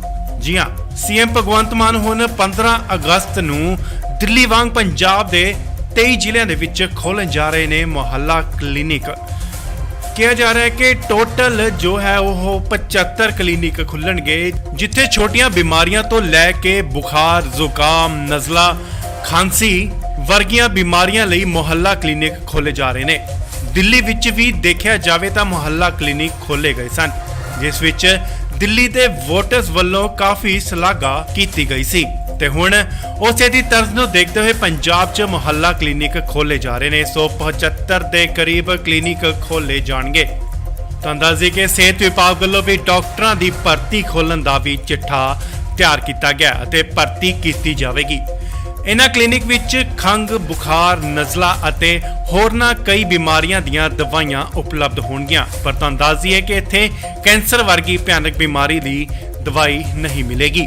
ਜੀ ਹਾਂ, ਸੀਐਮ ਭਗਵੰਤ ਮਾਨ ਹੁਣ 15 ਅਗਸਤ ਨੂੰ ਦਿੱਲੀ ਵਾਂਗ ਪੰਜਾਬ ਦੇ 23 ਜ਼ਿਲ੍ਹਿਆਂ ਦੇ ਵਿੱਚ ਖੋਲ੍ਹਣ ਜਾ ਰਹੇ ਨੇ ਮੁਹੱਲਾ ਕਲੀਨਿਕ। ਕਿਹਾ ਜਾ ਰਿਹਾ ਹੈ ਕਿ ਟੋਟਲ ਜੋ ਹੈ ਉਹ 75 ਕਲੀਨਿਕ ਖੁੱਲਣਗੇ, ਜਿੱਥੇ ਛੋਟੀਆਂ ਬਿਮਾਰੀਆਂ ਤੋਂ ਲੈ ਕੇ ਬੁਖਾਰ, ਜ਼ੁਕਾਮ, ਨਜ਼ਲਾ, ਖਾਂਸੀ ਵਰਗੀਆਂ ਬਿਮਾਰੀਆਂ ਲਈ ਮੁਹੱਲਾ ਕਲੀਨਿਕ ਖੋਲੇ ਜਾ ਰਹੇ ਨੇ। ਦਿੱਲੀ ਵਿੱਚ ਵੀ ਦੇਖਿਆ ਜਾਵੇ ਤਾਂ ਮੁਹੱਲਾ ਕਲੀਨਿਕ ਖੋਲੇ ਗਏ ਸਨ, ਜਿਸ ਵਿੱਚ ਦਿੱਲੀ ਦੇ ਵੋਟਰਸ ਵੱਲੋਂ ਕਾਫੀ ਸ਼ਲਾਘਾ ਕੀਤੀ ਗਈ ਸੀ ਤੇ ਹੁਣ ਉਸੇ ਦੀ ਤਰਜ਼ ਨੂੰ ਦੇਖਦੇ ਹੋਏ ਪੰਜਾਬ 'ਚ ਮੁਹੱਲਾ ਕਲੀਨਿਕ ਖੋਲੇ ਜਾ ਰਹੇ ਨੇ। 175 ਦੇ ਕਰੀਬ ਕਲੀਨਿਕ ਖੋਲੇ ਜਾਣਗੇ। ਤਾਂ ਦੱਸਦੇ ਕਿ ਸਿਹਤ ਵਿਭਾਗ ਵੱਲੋਂ ਵੀ ਡਾਕਟਰਾਂ ਦੀ ਭਰਤੀ ਖੋਲ੍ਹਣ ਦਾ ਵੀ ਚਿੱਠਾ ਤਿਆਰ ਕੀਤਾ ਗਿਆ ਅਤੇ ਭਰਤੀ ਕੀਤੀ ਜਾਵੇਗੀ। ਇਹਨਾਂ ਕਲੀਨਿਕ ਵਿੱਚ ਖੰਘ, ਬੁਖਾਰ, ਨਜ਼ਲਾ ਅਤੇ ਹੋਰਨਾਂ ਕਈ ਬਿਮਾਰੀਆਂ ਦੀਆਂ ਦਵਾਈਆਂ ਉਪਲਬਧ ਹੋਣਗੀਆਂ। ਪਰ ਤੁਹਾਨੂੰ ਦੱਸ ਦਈਏ ਕਿ ਇੱਥੇ ਕੈਂਸਰ ਵਰਗੀ ਭਿਆਨਕ ਬਿਮਾਰੀ ਦੀ ਦਵਾਈ ਨਹੀਂ ਮਿਲੇਗੀ,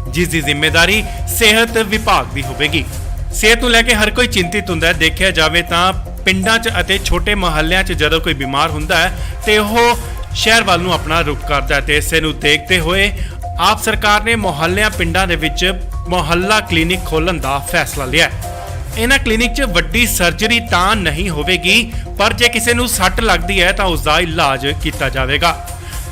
ਜਿਸ ਦੀ ਜ਼ਿੰਮੇਵਾਰੀ ਸਿਹਤ ਵਿਭਾਗ ਦੀ ਹੋਵੇਗੀ। ਸਿਹਤ ਨੂੰ ਲੈ ਕੇ ਹਰ ਕੋਈ ਚਿੰਤਿਤ ਹੁੰਦਾ ਹੈ। ਦੇਖਿਆ ਜਾਵੇ ਤਾਂ ਪਿੰਡਾਂ 'ਚ ਅਤੇ ਛੋਟੇ ਮੁਹੱਲਿਆਂ 'ਚ ਜਦੋਂ ਕੋਈ ਬਿਮਾਰ ਹੁੰਦਾ ਹੈ ਤੇ ਉਹ ਸ਼ਹਿਰ ਵੱਲ ਨੂੰ ਆਪਣਾ ਰੁਖ ਕਰਦਾ ਹੈ ਤੇ ਇਸੇ ਨੂੰ ਦੇਖਦੇ ਹੋਏ ਆਪ ਸਰਕਾਰ ਨੇ ਮੁਹੱਲਿਆਂ ਪਿੰਡਾਂ ਦੇ ਵਿੱਚ ਮੁਹੱਲਾ ਕਲੀਨਿਕ ਖੋਲ੍ਹਣ ਦਾ ਫੈਸਲਾ ਲਿਆ ਹੈ। ਇਹਨਾਂ ਕਲੀਨਿਕ 'ਚ ਵੱਡੀ ਸਰਜਰੀ ਤਾਂ ਨਹੀਂ ਹੋਵੇਗੀ, ਪਰ ਜੇ ਕਿਸੇ ਨੂੰ ਸੱਟ ਲੱਗਦੀ ਹੈ ਤਾਂ ਉਸ ਦਾ ਇਲਾਜ ਕੀਤਾ ਜਾਵੇਗਾ।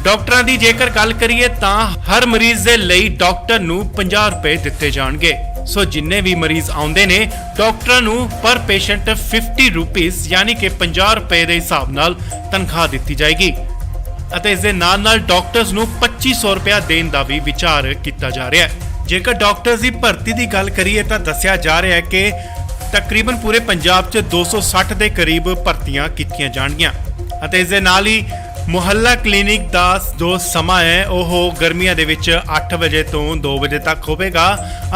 ਡਾਕਟਰਾਂ ਦੀ ਜੇਕਰ ਗੱਲ ਕਰੀਏ ਤਾਂ ਹਰ ਮਰੀਜ਼ ਦੇ ਲਈ ਡਾਕਟਰ ਨੂੰ 50 ਰੁਪਏ ਦਿੱਤੇ ਜਾਣਗੇ। ਸੋ ਜਿੰਨੇ ਵੀ ਮਰੀਜ਼ ਆਉਂਦੇ ਨੇ ਡਾਕਟਰਾਂ ਨੂੰ ਪਰ ਪੇਸ਼ੈਂਟ 50 ਰੁਪੀਸ ਯਾਨੀ ਕਿ 50 ਰੁਪਏ ਦੇ ਹਿਸਾਬ ਨਾਲ ਤਨਖਾਹ ਦਿੱਤੀ ਜਾਏਗੀ ਅਤੇ ਇਸ ਦੇ ਨਾਲ ਡਾਕਟਰਸ ਨੂੰ 2500 ਰੁਪਏ ਦੇਣ ਦਾ ਵੀ ਵਿਚਾਰ ਕੀਤਾ ਜਾ ਰਿਹਾ ਹੈ। ਜੇਕਰ ਡਾਕਟਰਸ ਦੀ ਭਰਤੀ ਦੀ ਗੱਲ ਕਰੀਏ ਤਾਂ ਦੱਸਿਆ ਜਾ ਰਿਹਾ ਹੈ ਕਿ ਤਕਰੀਬਨ ਪੂਰੇ ਪੰਜਾਬ 'ਚ 260 ਦੇ ਕਰੀਬ ਭਰਤੀਆਂ ਕੀਤੀਆਂ ਜਾਣਗੀਆਂ ਅਤੇ ਇਸ ਦੇ ਨਾਲ ਹੀ ਮੁਹੱਲਾ ਕਲੀਨਿਕ ਦਾ ਜੋ ਸਮਾਂ ਹੈ ਉਹ ਗਰਮੀਆਂ ਦੇ ਵਿੱਚ 8 ਵਜੇ ਤੋਂ 2 ਵਜੇ ਤੱਕ ਹੋਵੇਗਾ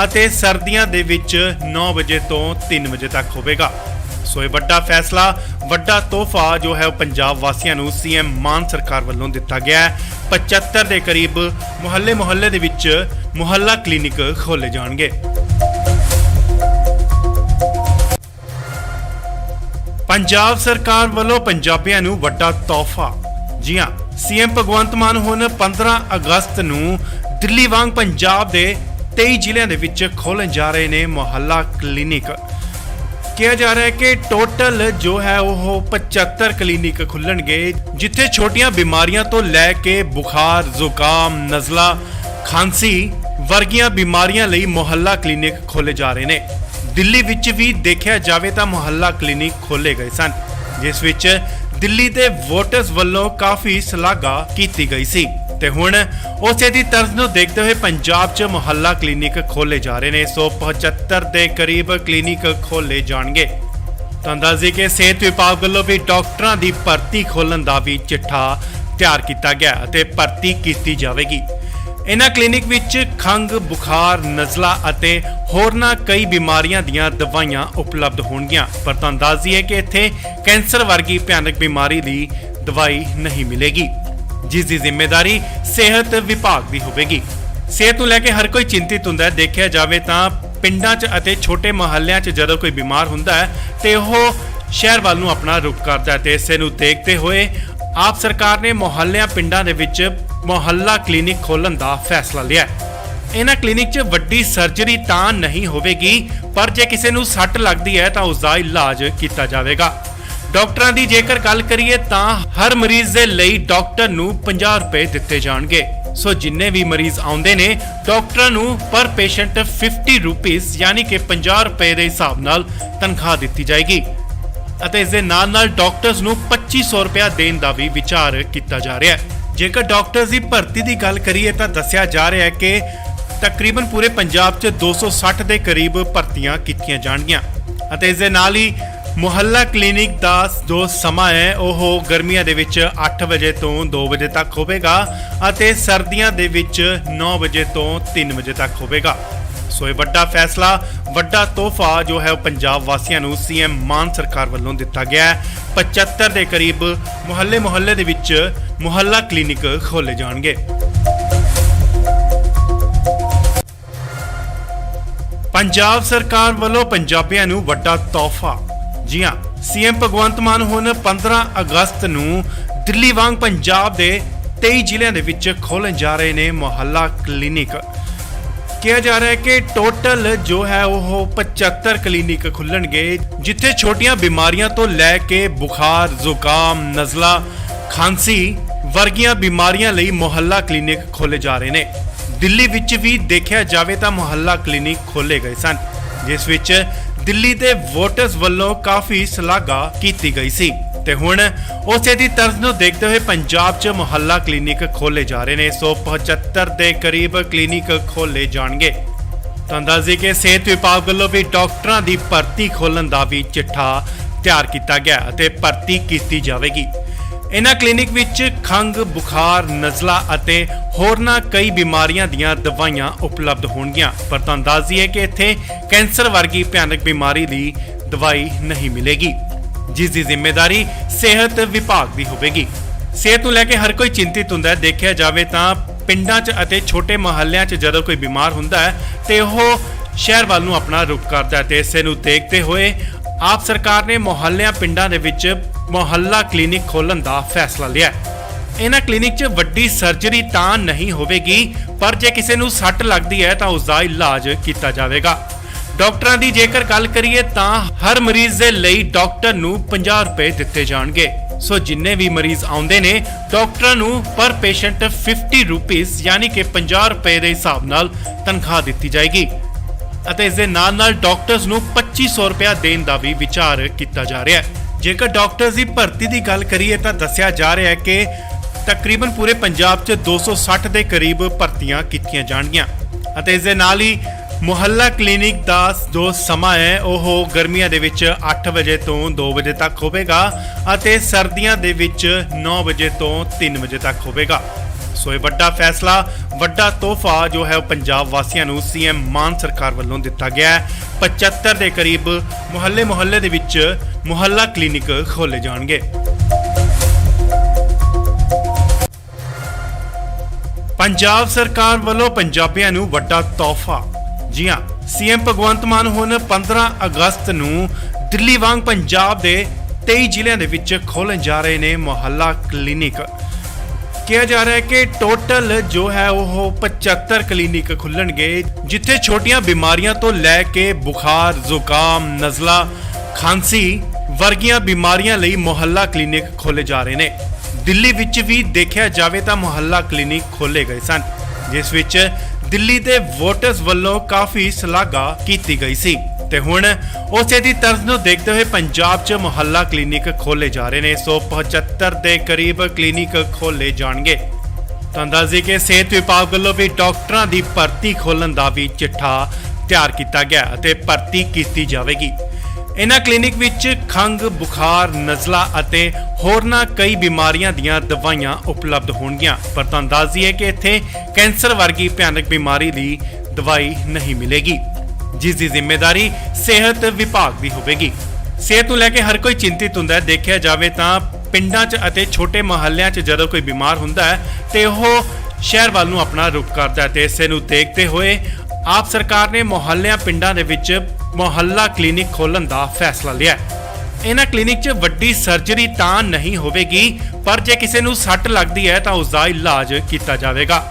ਅਤੇ ਸਰਦੀਆਂ ਦੇ ਵਿੱਚ 9 ਵਜੇ ਤੋਂ 3 ਵਜੇ ਤੱਕ ਹੋਵੇਗਾ। ਸੋ ਇਹ ਵੱਡਾ ਫੈਸਲਾ, ਵੱਡਾ ਤੋਹਫਾ ਜੋ ਹੈ ਉਹ ਪੰਜਾਬ ਵਾਸੀਆਂ ਨੂੰ ਸੀਐਮ ਮਾਨ ਸਰਕਾਰ ਵੱਲੋਂ ਦਿੱਤਾ ਗਿਆ ਹੈ। 75 ਦੇ ਕਰੀਬ ਮੁਹੱਲੇ ਦੇ ਵਿੱਚ ਮੁਹੱਲਾ ਕਲੀਨਿਕ ਖੋਲੇ ਜਾਣਗੇ। ਪੰਜਾਬ ਸਰਕਾਰ ਵੱਲੋਂ ਪੰਜਾਬੀਆਂ ਨੂੰ ਵੱਡਾ ਤੋਹਫਾ। ਜੀ ਹਾਂ, ਸੀਐਮ ਭਗਵੰਤ ਮਾਨ ਹੁਣ 15 ਅਗਸਤ ਨੂੰ ਦਿੱਲੀ ਵਾਂਗ ਪੰਜਾਬ ਦੇ 23 ਜ਼ਿਲ੍ਹਿਆਂ ਦੇ ਵਿੱਚ ਖੋਲ੍ਹਣ ਜਾ ਰਹੇ ਨੇ ਮੁਹੱਲਾ ਕਲੀਨਿਕ। ਕਿਹਾ ਜਾ ਰਿਹਾ ਹੈ ਕਿ ਟੋਟਲ ਜੋ ਹੈ ਉਹ 75 ਕਲੀਨਿਕ ਖੁੱਲਣਗੇ, ਜਿੱਥੇ ਛੋਟੀਆਂ ਬਿਮਾਰੀਆਂ ਤੋਂ ਲੈ ਕੇ ਬੁਖਾਰ, ਜ਼ੁਕਾਮ, ਨਜ਼ਲਾ, ਖਾਂਸੀ ਵਰਗੀਆਂ ਬਿਮਾਰੀਆਂ ਲਈ ਮੁਹੱਲਾ ਕਲੀਨਿਕ ਖੋਲੇ ਜਾ ਰਹੇ ਨੇ। ਦਿੱਲੀ ਵਿੱਚ ਵੀ ਦੇਖਿਆ ਜਾਵੇ ਤਾਂ ਮੁਹੱਲਾ ਕਲੀਨਿਕ ਖੋਲੇ ਗਏ ਸਨ, ਜਿਸ ਵਿੱਚ ਦਿੱਲੀ ਦੇ ਵੋਟਰਸ ਵੱਲੋਂ ਕਾਫੀ ਸ਼ਲਾਘਾ ਕੀਤੀ ਗਈ ਸੀ ਤੇ ਹੁਣ ਉਸੇ ਦੀ ਤਰਜ਼ ਨੂੰ ਦੇਖਦੇ ਹੋਏ ਪੰਜਾਬ 'ਚ ਮੁਹੱਲਾ ਕਲੀਨਿਕ ਖੋਲੇ ਜਾ ਰਹੇ ਨੇ। 175 ਦੇ ਕਰੀਬ ਕਲੀਨਿਕ ਖੋਲੇ ਜਾਣਗੇ। ਤਾਂ ਦੱਸਦੇ ਕਿ ਸਿਹਤ ਵਿਭਾਗ ਵੱਲੋਂ ਵੀ ਡਾਕਟਰਾਂ ਦੀ ਭਰਤੀ ਖੋਲ੍ਹਣ ਦਾ ਵੀ ਚਿੱਠਾ ਤਿਆਰ ਕੀਤਾ ਗਿਆ ਅਤੇ ਭਰਤੀ ਕੀਤੀ ਜਾਵੇਗੀ। ਇਹਨਾਂ ਕਲੀਨਿਕ ਵਿੱਚ ਖੰਘ, ਬੁਖਾਰ, ਨਜ਼ਲਾ ਅਤੇ ਹੋਰਨਾਂ ਕਈ ਬਿਮਾਰੀਆਂ ਦੀਆਂ ਦਵਾਈਆਂ ਉਪਲਬਧ ਹੋਣਗੀਆਂ। ਪਰ ਤੁਹਾਨੂੰ ਦੱਸ ਦਈਏ ਕਿ ਇੱਥੇ ਕੈਂਸਰ ਵਰਗੀ ਭਿਆਨਕ ਬਿਮਾਰੀ ਦੀ ਦਵਾਈ ਨਹੀਂ ਮਿਲੇਗੀ, ਜਿਸ ਦੀ ਜ਼ਿੰਮੇਵਾਰੀ ਸਿਹਤ ਵਿਭਾਗ ਦੀ ਹੋਵੇਗੀ। ਸਿਹਤ ਨੂੰ ਲੈ ਕੇ ਹਰ ਕੋਈ ਚਿੰਤਿਤ ਹੁੰਦਾ ਹੈ। ਦੇਖਿਆ ਜਾਵੇ ਤਾਂ ਪਿੰਡਾਂ 'ਚ ਅਤੇ ਛੋਟੇ ਮੁਹੱਲਿਆਂ 'ਚ ਜਦੋਂ ਕੋਈ ਬਿਮਾਰ ਹੁੰਦਾ ਹੈ ਤੇ ਉਹ ਸ਼ਹਿਰ ਵੱਲ ਨੂੰ ਆਪਣਾ ਰੁਖ ਕਰਦਾ ਹੈ ਤੇ ਇਸੇ ਨੂੰ ਦੇਖਦੇ ਹੋਏ ਆਪ ਸਰਕਾਰ ਨੇ ਮੁਹੱਲਿਆਂ ਪਿੰਡਾਂ ਦੇ ਵਿੱਚ ਮੁਹੱਲਾ ਕਲੀਨਿਕ ਖੋਲ੍ਹਣ ਦਾ ਫੈਸਲਾ ਲਿਆ ਹੈ। ਇਹਨਾਂ ਕਲੀਨਿਕ 'ਚ ਵੱਡੀ ਸਰਜਰੀ ਤਾਂ ਨਹੀਂ ਹੋਵੇਗੀ, ਪਰ ਜੇ ਕਿਸੇ ਨੂੰ ਸੱਟ ਲੱਗਦੀ ਹੈ ਤਾਂ ਉਸ ਦਾ ਇਲਾਜ ਕੀਤਾ ਜਾਵੇਗਾ। ਡਾਕਟਰਾਂ ਦੀ ਜੇਕਰ ਗੱਲ ਕਰੀਏ ਤਾਂ ਹਰ ਮਰੀਜ਼ ਦੇ ਲਈ ਡਾਕਟਰ ਨੂੰ 50 ਰੁਪਏ ਦਿੱਤੇ ਜਾਣਗੇ। ਸੋ ਜਿੰਨੇ ਵੀ ਮਰੀਜ਼ ਆਉਂਦੇ ਨੇ ਡਾਕਟਰਾਂ ਨੂੰ ਪਰ ਪੇਸ਼ੈਂਟ 50 ਰੁਪੀਸ ਯਾਨੀ ਕਿ 50 ਰੁਪਏ ਦੇ ਹਿਸਾਬ ਨਾਲ ਤਨਖਾਹ ਦਿੱਤੀ ਜਾਏਗੀ ਅਤੇ ਇਸ ਦੇ ਨਾਲ ਡਾਕਟਰਸ ਨੂੰ 2500 ਰੁਪਏ ਦੇਣ ਦਾ ਵੀ ਵਿਚਾਰ ਕੀਤਾ ਜਾ ਰਿਹਾ ਹੈ। ਜੇਕਰ ਡਾਕਟਰਸ ਦੀ ਭਰਤੀ ਦੀ ਗੱਲ ਕਰੀਏ ਤਾਂ ਦੱਸਿਆ ਜਾ ਰਿਹਾ ਹੈ ਕਿ ਤਕਰੀਬਨ ਪੂਰੇ ਪੰਜਾਬ 'ਚ 260 ਦੇ ਕਰੀਬ ਭਰਤੀਆਂ ਕੀਤੀਆਂ ਜਾਣਗੀਆਂ ਅਤੇ ਇਸ ਦੇ ਨਾਲ ਹੀ ਮੁਹੱਲਾ ਕਲੀਨਿਕ ਦਾ ਜੋ ਸਮਾਂ ਹੈ ਉਹ ਗਰਮੀਆਂ ਦੇ ਵਿੱਚ 8 ਵਜੇ ਤੋਂ 2 ਵਜੇ ਤੱਕ ਹੋਵੇਗਾ ਅਤੇ ਸਰਦੀਆਂ ਦੇ ਵਿੱਚ 9 ਵਜੇ ਤੋਂ 3 ਵਜੇ ਤੱਕ ਹੋਵੇਗਾ। ਸੋ ਇਹ ਵੱਡਾ ਫੈਸਲਾ, ਵੱਡਾ ਤੋਹਫਾ ਜੋ ਹੈ ਉਹ ਪੰਜਾਬ ਵਾਸੀਆਂ ਨੂੰ ਸੀਐਮ ਮਾਨ ਸਰਕਾਰ ਵੱਲੋਂ ਦਿੱਤਾ ਗਿਆ ਹੈ। 75 ਦੇ ਕਰੀਬ ਮੁਹੱਲੇ ਦੇ ਵਿੱਚ ਮੁਹੱਲਾ ਕਲੀਨਿਕ ਖੋਲੇ ਜਾਣਗੇ। ਪੰਜਾਬ ਸਰਕਾਰ ਵੱਲੋਂ ਪੰਜਾਬੀਆਂ ਨੂੰ ਵੱਡਾ ਤੋਹਫਾ। ਜੀ ਹਾਂ, ਸੀਐਮ ਭਗਵੰਤ ਮਾਨ ਹੁਣ 15 ਅਗਸਤ ਨੂੰ ਦਿੱਲੀ ਵਾਂਗ ਪੰਜਾਬ ਦੇ 23 ਜ਼ਿਲ੍ਹਿਆਂ ਦੇ ਵਿੱਚ ਖੋਲ੍ਹਣ ਜਾ ਰਹੇ ਨੇ ਮੁਹੱਲਾ ਕਲੀਨਿਕ। ਕਿਹਾ ਜਾ ਰਿਹਾ ਹੈ ਕਿ ਟੋਟਲ ਜੋ ਹੈ ਉਹ 75 ਕਲੀਨਿਕ ਖੁੱਲਣਗੇ, ਜਿੱਥੇ ਛੋਟੀਆਂ ਬਿਮਾਰੀਆਂ ਤੋਂ ਲੈ ਕੇ ਬੁਖਾਰ, ਜ਼ੁਕਾਮ, ਨਜ਼ਲਾ, ਖਾਂਸੀ ਵਰਗੀਆਂ ਬਿਮਾਰੀਆਂ ਲਈ ਮੁਹੱਲਾ ਕਲੀਨਿਕ ਖੋਲੇ ਜਾ ਰਹੇ ਨੇ। ਦਿੱਲੀ ਵਿੱਚ ਵੀ ਦੇਖਿਆ ਜਾਵੇ ਤਾਂ ਮੁਹੱਲਾ ਕਲੀਨਿਕ ਖੋਲੇ ਗਏ ਸਨ, ਜਿਸ ਵਿੱਚ ਦਿੱਲੀ ਦੇ ਵੋਟਰਸ ਵੱਲੋਂ ਕਾਫੀ ਸ਼ਲਾਘਾ ਕੀਤੀ ਗਈ ਸੀ ਤੇ ਹੁਣ ਉਸੇ ਦੀ ਤਰਜ਼ ਨੂੰ ਦੇਖਦੇ ਹੋਏ ਪੰਜਾਬ 'ਚ ਮੁਹੱਲਾ ਕਲੀਨਿਕ ਖੋਲੇ ਜਾ ਰਹੇ ਨੇ। 175 ਦੇ ਕਰੀਬ ਕਲੀਨਿਕ ਖੋਲੇ ਜਾਣਗੇ। ਤਾਂ ਦੱਸਦੇ ਕਿ ਸਿਹਤ ਵਿਭਾਗ ਵੱਲੋਂ ਵੀ ਡਾਕਟਰਾਂ ਦੀ ਭਰਤੀ ਖੋਲ੍ਹਣ ਦਾ ਵੀ ਚਿੱਠਾ ਤਿਆਰ ਕੀਤਾ ਗਿਆ ਅਤੇ ਭਰਤੀ ਕੀਤੀ ਜਾਵੇਗੀ। ਇਹਨਾਂ ਕਲੀਨਿਕ ਵਿੱਚ ਖੰਘ, ਬੁਖਾਰ, ਨਜ਼ਲਾ ਅਤੇ ਹੋਰਨਾਂ ਕਈ ਬਿਮਾਰੀਆਂ ਦੀਆਂ ਦਵਾਈਆਂ ਉਪਲਬਧ ਹੋਣਗੀਆਂ। ਪਰ ਤੁਹਾਨੂੰ ਦੱਸ ਦਈਏ ਕਿ ਇੱਥੇ ਕੈਂਸਰ ਵਰਗੀ ਭਿਆਨਕ ਬਿਮਾਰੀ ਦੀ ਦਵਾਈ ਨਹੀਂ ਮਿਲੇਗੀ, ਜਿਸ ਦੀ ਜ਼ਿੰਮੇਵਾਰੀ ਸਿਹਤ ਵਿਭਾਗ ਦੀ ਹੋਵੇਗੀ। ਸਿਹਤ ਨੂੰ ਲੈ ਕੇ ਹਰ ਕੋਈ ਚਿੰਤਿਤ ਹੁੰਦਾ ਹੈ। ਦੇਖਿਆ ਜਾਵੇ ਤਾਂ ਪਿੰਡਾਂ 'ਚ ਅਤੇ ਛੋਟੇ ਮੁਹੱਲਿਆਂ 'ਚ ਜਦੋਂ ਕੋਈ ਬਿਮਾਰ ਹੁੰਦਾ ਹੈ ਤੇ ਉਹ ਸ਼ਹਿਰ ਵੱਲ ਨੂੰ ਆਪਣਾ ਰੁਖ ਕਰਦਾ ਹੈ ਤੇ ਇਸੇ ਨੂੰ ਦੇਖਦੇ ਹੋਏ ਆਪ ਸਰਕਾਰ ਨੇ ਮੁਹੱਲਿਆਂ ਪਿੰਡਾਂ ਦੇ ਵਿੱਚ ਮੁਹੱਲਾ ਕਲੀਨਿਕ ਖੋਲ੍ਹਣ ਦਾ ਫੈਸਲਾ ਲਿਆ ਹੈ। ਇਹਨਾਂ ਕਲੀਨਿਕ 'ਚ ਵੱਡੀ ਸਰਜਰੀ ਤਾਂ ਨਹੀਂ ਹੋਵੇਗੀ, ਪਰ ਜੇ ਕਿਸੇ ਨੂੰ ਸੱਟ ਲੱਗਦੀ ਹੈ ਤਾਂ ਉਸ ਦਾ ਇਲਾਜ ਕੀਤਾ ਜਾਵੇਗਾ। ਡਾਕਟਰਾਂ ਦੀ ਜੇਕਰ ਗੱਲ ਕਰੀਏ ਤਾਂ ਹਰ ਮਰੀਜ਼ ਦੇ ਲਈ ਡਾਕਟਰ ਨੂੰ 50 ਰੁਪਏ ਦਿੱਤੇ ਜਾਣਗੇ। ਸੋ ਜਿੰਨੇ ਵੀ ਮਰੀਜ਼ ਆਉਂਦੇ ਨੇ ਡਾਕਟਰਾਂ ਨੂੰ ਪਰ ਪੇਸ਼ੈਂਟ 50 ਰੁਪੀਸ ਯਾਨੀ ਕਿ 50 ਰੁਪਏ ਦੇ ਹਿਸਾਬ ਨਾਲ ਤਨਖਾਹ ਦਿੱਤੀ ਜਾਏਗੀ ਅਤੇ ਇਸ ਦੇ ਨਾਲ ਡਾਕਟਰਸ ਨੂੰ 2500 ਰੁਪਏ ਦੇਣ ਦਾ ਵੀ ਵਿਚਾਰ ਕੀਤਾ ਜਾ ਰਿਹਾ ਹੈ। ਜੇਕਰ ਡਾਕਟਰਸ ਦੀ ਭਰਤੀ ਦੀ ਗੱਲ ਕਰੀਏ ਤਾਂ ਦੱਸਿਆ ਜਾ ਰਿਹਾ ਹੈ ਕਿ ਤਕਰੀਬਨ ਪੂਰੇ ਪੰਜਾਬ 'ਚ 260 ਦੇ ਕਰੀਬ ਭਰਤੀਆਂ ਕੀਤੀਆਂ ਜਾਣਗੀਆਂ ਅਤੇ ਇਸ ਦੇ ਨਾਲ ਹੀ ਮੁਹੱਲਾ ਕਲੀਨਿਕ ਦਾ ਜੋ ਸਮਾਂ ਹੈ ਉਹ ਗਰਮੀਆਂ ਦੇ ਵਿੱਚ 8 ਵਜੇ ਤੋਂ 2 ਵਜੇ ਤੱਕ ਹੋਵੇਗਾ ਅਤੇ ਸਰਦੀਆਂ ਦੇ ਵਿੱਚ 9 ਵਜੇ ਤੋਂ 3 ਵਜੇ ਤੱਕ ਹੋਵੇਗਾ। ਸੋ ਇਹ ਵੱਡਾ ਫੈਸਲਾ, ਵੱਡਾ ਤੋਹਫਾ ਜੋ ਹੈ ਉਹ ਪੰਜਾਬ ਵਾਸੀਆਂ ਨੂੰ ਸੀਐਮ ਮਾਨ ਸਰਕਾਰ ਵੱਲੋਂ ਦਿੱਤਾ ਗਿਆ ਹੈ। 75 ਦੇ ਕਰੀਬ ਮੁਹੱਲੇ ਦੇ ਵਿੱਚ ਮੁਹੱਲਾ ਕਲੀਨਿਕ ਖੋਲੇ ਜਾਣਗੇ। ਪੰਜਾਬ ਸਰਕਾਰ ਵੱਲੋਂ ਪੰਜਾਬੀਆਂ ਨੂੰ ਵੱਡਾ ਤੋਹਫਾ। ਜੀ ਹਾਂ, ਸੀਐਮ ਭਗਵੰਤ ਮਾਨ ਹੁਣ 15 ਅਗਸਤ ਨੂੰ ਦਿੱਲੀ ਵਾਂਗ ਪੰਜਾਬ ਦੇ 23 ਜ਼ਿਲ੍ਹਿਆਂ ਦੇ ਵਿੱਚ ਖੋਲ੍ਹਣ ਜਾ ਰਹੇ ਨੇ ਮੁਹੱਲਾ ਕਲੀਨਿਕ। ਕਿਹਾ ਜਾ ਰਿਹਾ ਹੈ ਕਿ ਟੋਟਲ ਜੋ ਹੈ ਉਹ 75 ਕਲੀਨਿਕ ਖੁੱਲਣਗੇ, ਜਿੱਥੇ ਛੋਟੀਆਂ ਬਿਮਾਰੀਆਂ ਤੋਂ ਲੈ ਕੇ ਬੁਖਾਰ, ਜ਼ੁਕਾਮ, ਨਜ਼ਲਾ, ਖਾਂਸੀ ਵਰਗੀਆਂ ਬਿਮਾਰੀਆਂ ਲਈ ਮੁਹੱਲਾ ਕਲੀਨਿਕ ਖੋਲੇ ਜਾ ਰਹੇ ਨੇ। ਦਿੱਲੀ ਵਿੱਚ ਵੀ ਦੇਖਿਆ ਜਾਵੇ ਤਾਂ ਮੁਹੱਲਾ ਕਲੀਨਿਕ ਖੋਲੇ ਗਏ ਸਨ, ਜਿਸ ਵਿੱਚ ਦਿੱਲੀ ਦੇ ਵੋਟਰਸ ਵੱਲੋਂ ਕਾਫੀ ਸ਼ਲਾਘਾ ਕੀਤੀ ਗਈ ਸੀ ਤੇ ਹੁਣ ਉਸੇ ਦੀ ਤਰਜ਼ ਨੂੰ ਦੇਖਦੇ ਹੋਏ ਪੰਜਾਬ 'ਚ ਮੁਹੱਲਾ ਕਲੀਨਿਕ ਖੋਲੇ ਜਾ ਰਹੇ ਨੇ। 175 ਦੇ ਕਰੀਬ ਕਲੀਨਿਕ ਖੋਲੇ ਜਾਣਗੇ। ਤਾਂ ਦੱਸਦੇ ਕਿ ਸਿਹਤ ਵਿਭਾਗ ਵੱਲੋਂ ਵੀ ਡਾਕਟਰਾਂ ਦੀ ਭਰਤੀ ਖੋਲ੍ਹਣ ਦਾ ਵੀ ਚਿੱਠਾ ਤਿਆਰ ਕੀਤਾ ਗਿਆ ਅਤੇ ਭਰਤੀ ਕੀਤੀ ਜਾਵੇਗੀ। ਇਹਨਾਂ ਕਲੀਨਿਕ ਵਿੱਚ ਖੰਘ, ਬੁਖਾਰ, ਨਜ਼ਲਾ ਅਤੇ ਹੋਰਨਾਂ ਕਈ ਬਿਮਾਰੀਆਂ ਦੀਆਂ ਦਵਾਈਆਂ ਉਪਲਬਧ ਹੋਣਗੀਆਂ। ਪਰ ਤੁਹਾਨੂੰ ਦੱਸ ਦਈਏ ਕਿ ਇੱਥੇ ਕੈਂਸਰ ਵਰਗੀ ਭਿਆਨਕ ਬਿਮਾਰੀ ਦੀ ਦਵਾਈ ਨਹੀਂ ਮਿਲੇਗੀ, ਜਿਸ ਦੀ ਜ਼ਿੰਮੇਵਾਰੀ ਸਿਹਤ ਵਿਭਾਗ ਦੀ ਹੋਵੇਗੀ। ਸਿਹਤ ਨੂੰ ਲੈ ਕੇ ਹਰ ਕੋਈ ਚਿੰਤਿਤ ਹੁੰਦਾ ਹੈ। ਦੇਖਿਆ ਜਾਵੇ ਤਾਂ ਪਿੰਡਾਂ 'ਚ ਅਤੇ ਛੋਟੇ ਮੁਹੱਲਿਆਂ 'ਚ ਜਦੋਂ ਕੋਈ ਬਿਮਾਰ ਹੁੰਦਾ ਹੈ ਤੇ ਉਹ ਸ਼ਹਿਰ ਵੱਲ ਨੂੰ ਆਪਣਾ ਰੁਖ ਕਰਦਾ ਹੈ ਤੇ ਇਸੇ ਨੂੰ ਦੇਖਦੇ ਹੋਏ ਆਪ ਸਰਕਾਰ ਨੇ ਮੁਹੱਲਿਆਂ ਪਿੰਡਾਂ ਦੇ ਵਿੱਚ ਮੁਹੱਲਾ ਕਲੀਨਿਕ ਖੋਲ੍ਹਣ ਦਾ ਫੈਸਲਾ ਲਿਆ ਹੈ। ਇਹਨਾਂ ਕਲੀਨਿਕ 'ਚ ਵੱਡੀ ਸਰਜਰੀ ਤਾਂ ਨਹੀਂ ਹੋਵੇਗੀ, ਪਰ ਜੇ ਕਿਸੇ ਨੂੰ ਸੱਟ ਲੱਗਦੀ ਹੈ ਤਾਂ ਉਸ ਦਾ ਇਲਾਜ ਕੀਤਾ ਜਾਵੇਗਾ।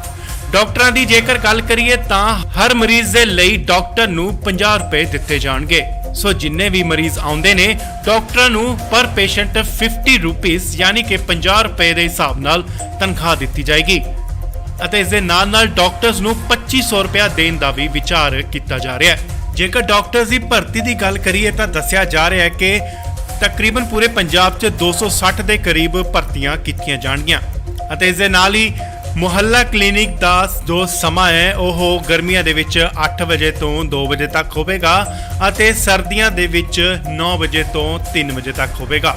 ਡਾਕਟਰਾਂ ਦੀ ਜੇਕਰ ਗੱਲ ਕਰੀਏ ਤਾਂ ਹਰ ਮਰੀਜ਼ ਦੇ ਲਈ ਡਾਕਟਰ ਨੂੰ 50 ਰੁਪਏ ਦਿੱਤੇ ਜਾਣਗੇ। ਸੋ ਜਿੰਨੇ ਵੀ ਮਰੀਜ਼ ਆਉਂਦੇ ਨੇ ਡਾਕਟਰਾਂ ਨੂੰ ਪਰ ਪੇਸ਼ੈਂਟ 50 ਰੁਪੀਸ ਯਾਨੀ ਕਿ 50 ਰੁਪਏ ਦੇ ਹਿਸਾਬ ਨਾਲ ਤਨਖਾਹ ਦਿੱਤੀ ਜਾਏਗੀ ਅਤੇ ਇਸ ਦੇ ਨਾਲ ਡਾਕਟਰਸ ਨੂੰ 2500 ਰੁਪਏ ਦੇਣ ਦਾ ਵੀ ਵਿਚਾਰ ਕੀਤਾ ਜਾ ਰਿਹਾ ਹੈ। ਜੇਕਰ ਡਾਕਟਰਸ ਦੀ ਭਰਤੀ ਦੀ ਗੱਲ ਕਰੀਏ ਤਾਂ ਦੱਸਿਆ ਜਾ ਰਿਹਾ ਹੈ ਕਿ ਤਕਰੀਬਨ ਪੂਰੇ ਪੰਜਾਬ 'ਚ 260 ਦੇ ਕਰੀਬ ਭਰਤੀਆਂ ਕੀਤੀਆਂ ਜਾਣਗੀਆਂ ਅਤੇ ਇਸ ਦੇ ਨਾਲ ਹੀ ਮੁਹੱਲਾ ਕਲੀਨਿਕ ਦਾ ਜੋ ਸਮਾਂ ਹੈ ਉਹ ਗਰਮੀਆਂ ਦੇ ਵਿੱਚ 8 ਵਜੇ ਤੋਂ 2 ਵਜੇ ਤੱਕ ਹੋਵੇਗਾ ਅਤੇ ਸਰਦੀਆਂ ਦੇ ਵਿੱਚ 9 ਵਜੇ ਤੋਂ 3 ਵਜੇ ਤੱਕ ਹੋਵੇਗਾ।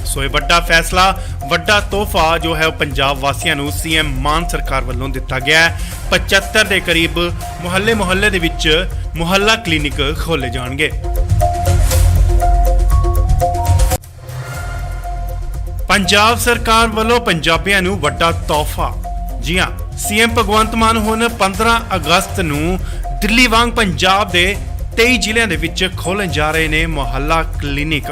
ਸੋ ਇਹ ਵੱਡਾ ਫੈਸਲਾ, ਵੱਡਾ ਤੋਹਫਾ ਜੋ ਹੈ ਉਹ ਪੰਜਾਬ ਵਾਸੀਆਂ ਨੂੰ ਸੀਐਮ ਮਾਨ ਸਰਕਾਰ ਵੱਲੋਂ ਦਿੱਤਾ ਗਿਆ ਹੈ। 75 ਦੇ ਕਰੀਬ ਮੁਹੱਲੇ ਦੇ ਵਿੱਚ ਮੁਹੱਲਾ ਕਲੀਨਿਕ ਖੋਲੇ ਜਾਣਗੇ। ਪੰਜਾਬ ਸਰਕਾਰ ਵੱਲੋਂ ਪੰਜਾਬੀਆਂ ਨੂੰ ਵੱਡਾ ਤੋਹਫਾ। ਜੀ ਹਾਂ, ਸੀਐਮ ਭਗਵੰਤ ਮਾਨ ਹੁਣ 15 ਅਗਸਤ ਨੂੰ ਦਿੱਲੀ ਵਾਂਗ ਪੰਜਾਬ ਦੇ 23 ਜ਼ਿਲ੍ਹਿਆਂ ਦੇ ਵਿੱਚ ਖੋਲ੍ਹਣ ਜਾ ਰਹੇ ਨੇ ਮੁਹੱਲਾ ਕਲੀਨਿਕ।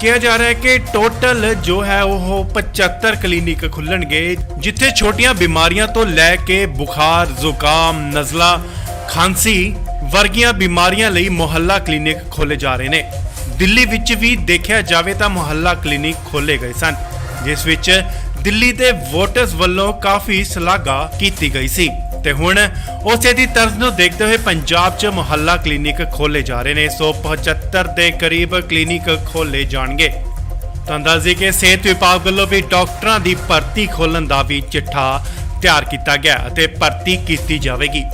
ਕਿਹਾ ਜਾ ਰਿਹਾ ਹੈ ਕਿ ਟੋਟਲ ਜੋ ਹੈ ਉਹ 75 ਕਲੀਨਿਕ ਖੁੱਲਣਗੇ, ਜਿੱਥੇ ਛੋਟੀਆਂ ਬਿਮਾਰੀਆਂ ਤੋਂ ਲੈ ਕੇ ਬੁਖਾਰ, ਜ਼ੁਕਾਮ, ਨਜ਼ਲਾ, ਖਾਂਸੀ ਵਰਗੀਆਂ ਬਿਮਾਰੀਆਂ ਲਈ ਮੁਹੱਲਾ ਕਲੀਨਿਕ ਖੋਲੇ ਜਾ ਰਹੇ ਨੇ। ਦਿੱਲੀ ਵਿੱਚ ਵੀ ਦੇਖਿਆ ਜਾਵੇ ਤਾਂ ਮੁਹੱਲਾ ਕਲੀਨਿਕ ਖੋਲੇ ਗਏ ਸਨ, ਜਿਸ ਵਿੱਚ ਦਿੱਲੀ ਦੇ ਵੋਟਰਸ ਵੱਲੋਂ ਕਾਫੀ ਸ਼ਲਾਘਾ ਕੀਤੀ ਗਈ ਸੀ ਤੇ ਹੁਣ ਉਸੇ ਦੀ ਤਰਜ਼ ਨੂੰ ਦੇਖਦੇ ਹੋਏ ਪੰਜਾਬ 'ਚ ਮੁਹੱਲਾ ਕਲੀਨਿਕ ਖੋਲੇ ਜਾ ਰਹੇ ਨੇ। 175 ਦੇ ਕਰੀਬ ਕਲੀਨਿਕ ਖੋਲੇ ਜਾਣਗੇ। ਤਾਂ ਦੱਸਦੇ ਕਿ ਸਿਹਤ ਵਿਭਾਗ ਵੱਲੋਂ ਵੀ ਡਾਕਟਰਾਂ ਦੀ ਭਰਤੀ ਖੋਲ੍ਹਣ ਦਾ ਵੀ ਚਿੱਠਾ ਤਿਆਰ ਕੀਤਾ ਗਿਆ ਅਤੇ ਭਰਤੀ ਕੀਤੀ ਜਾਵੇਗੀ।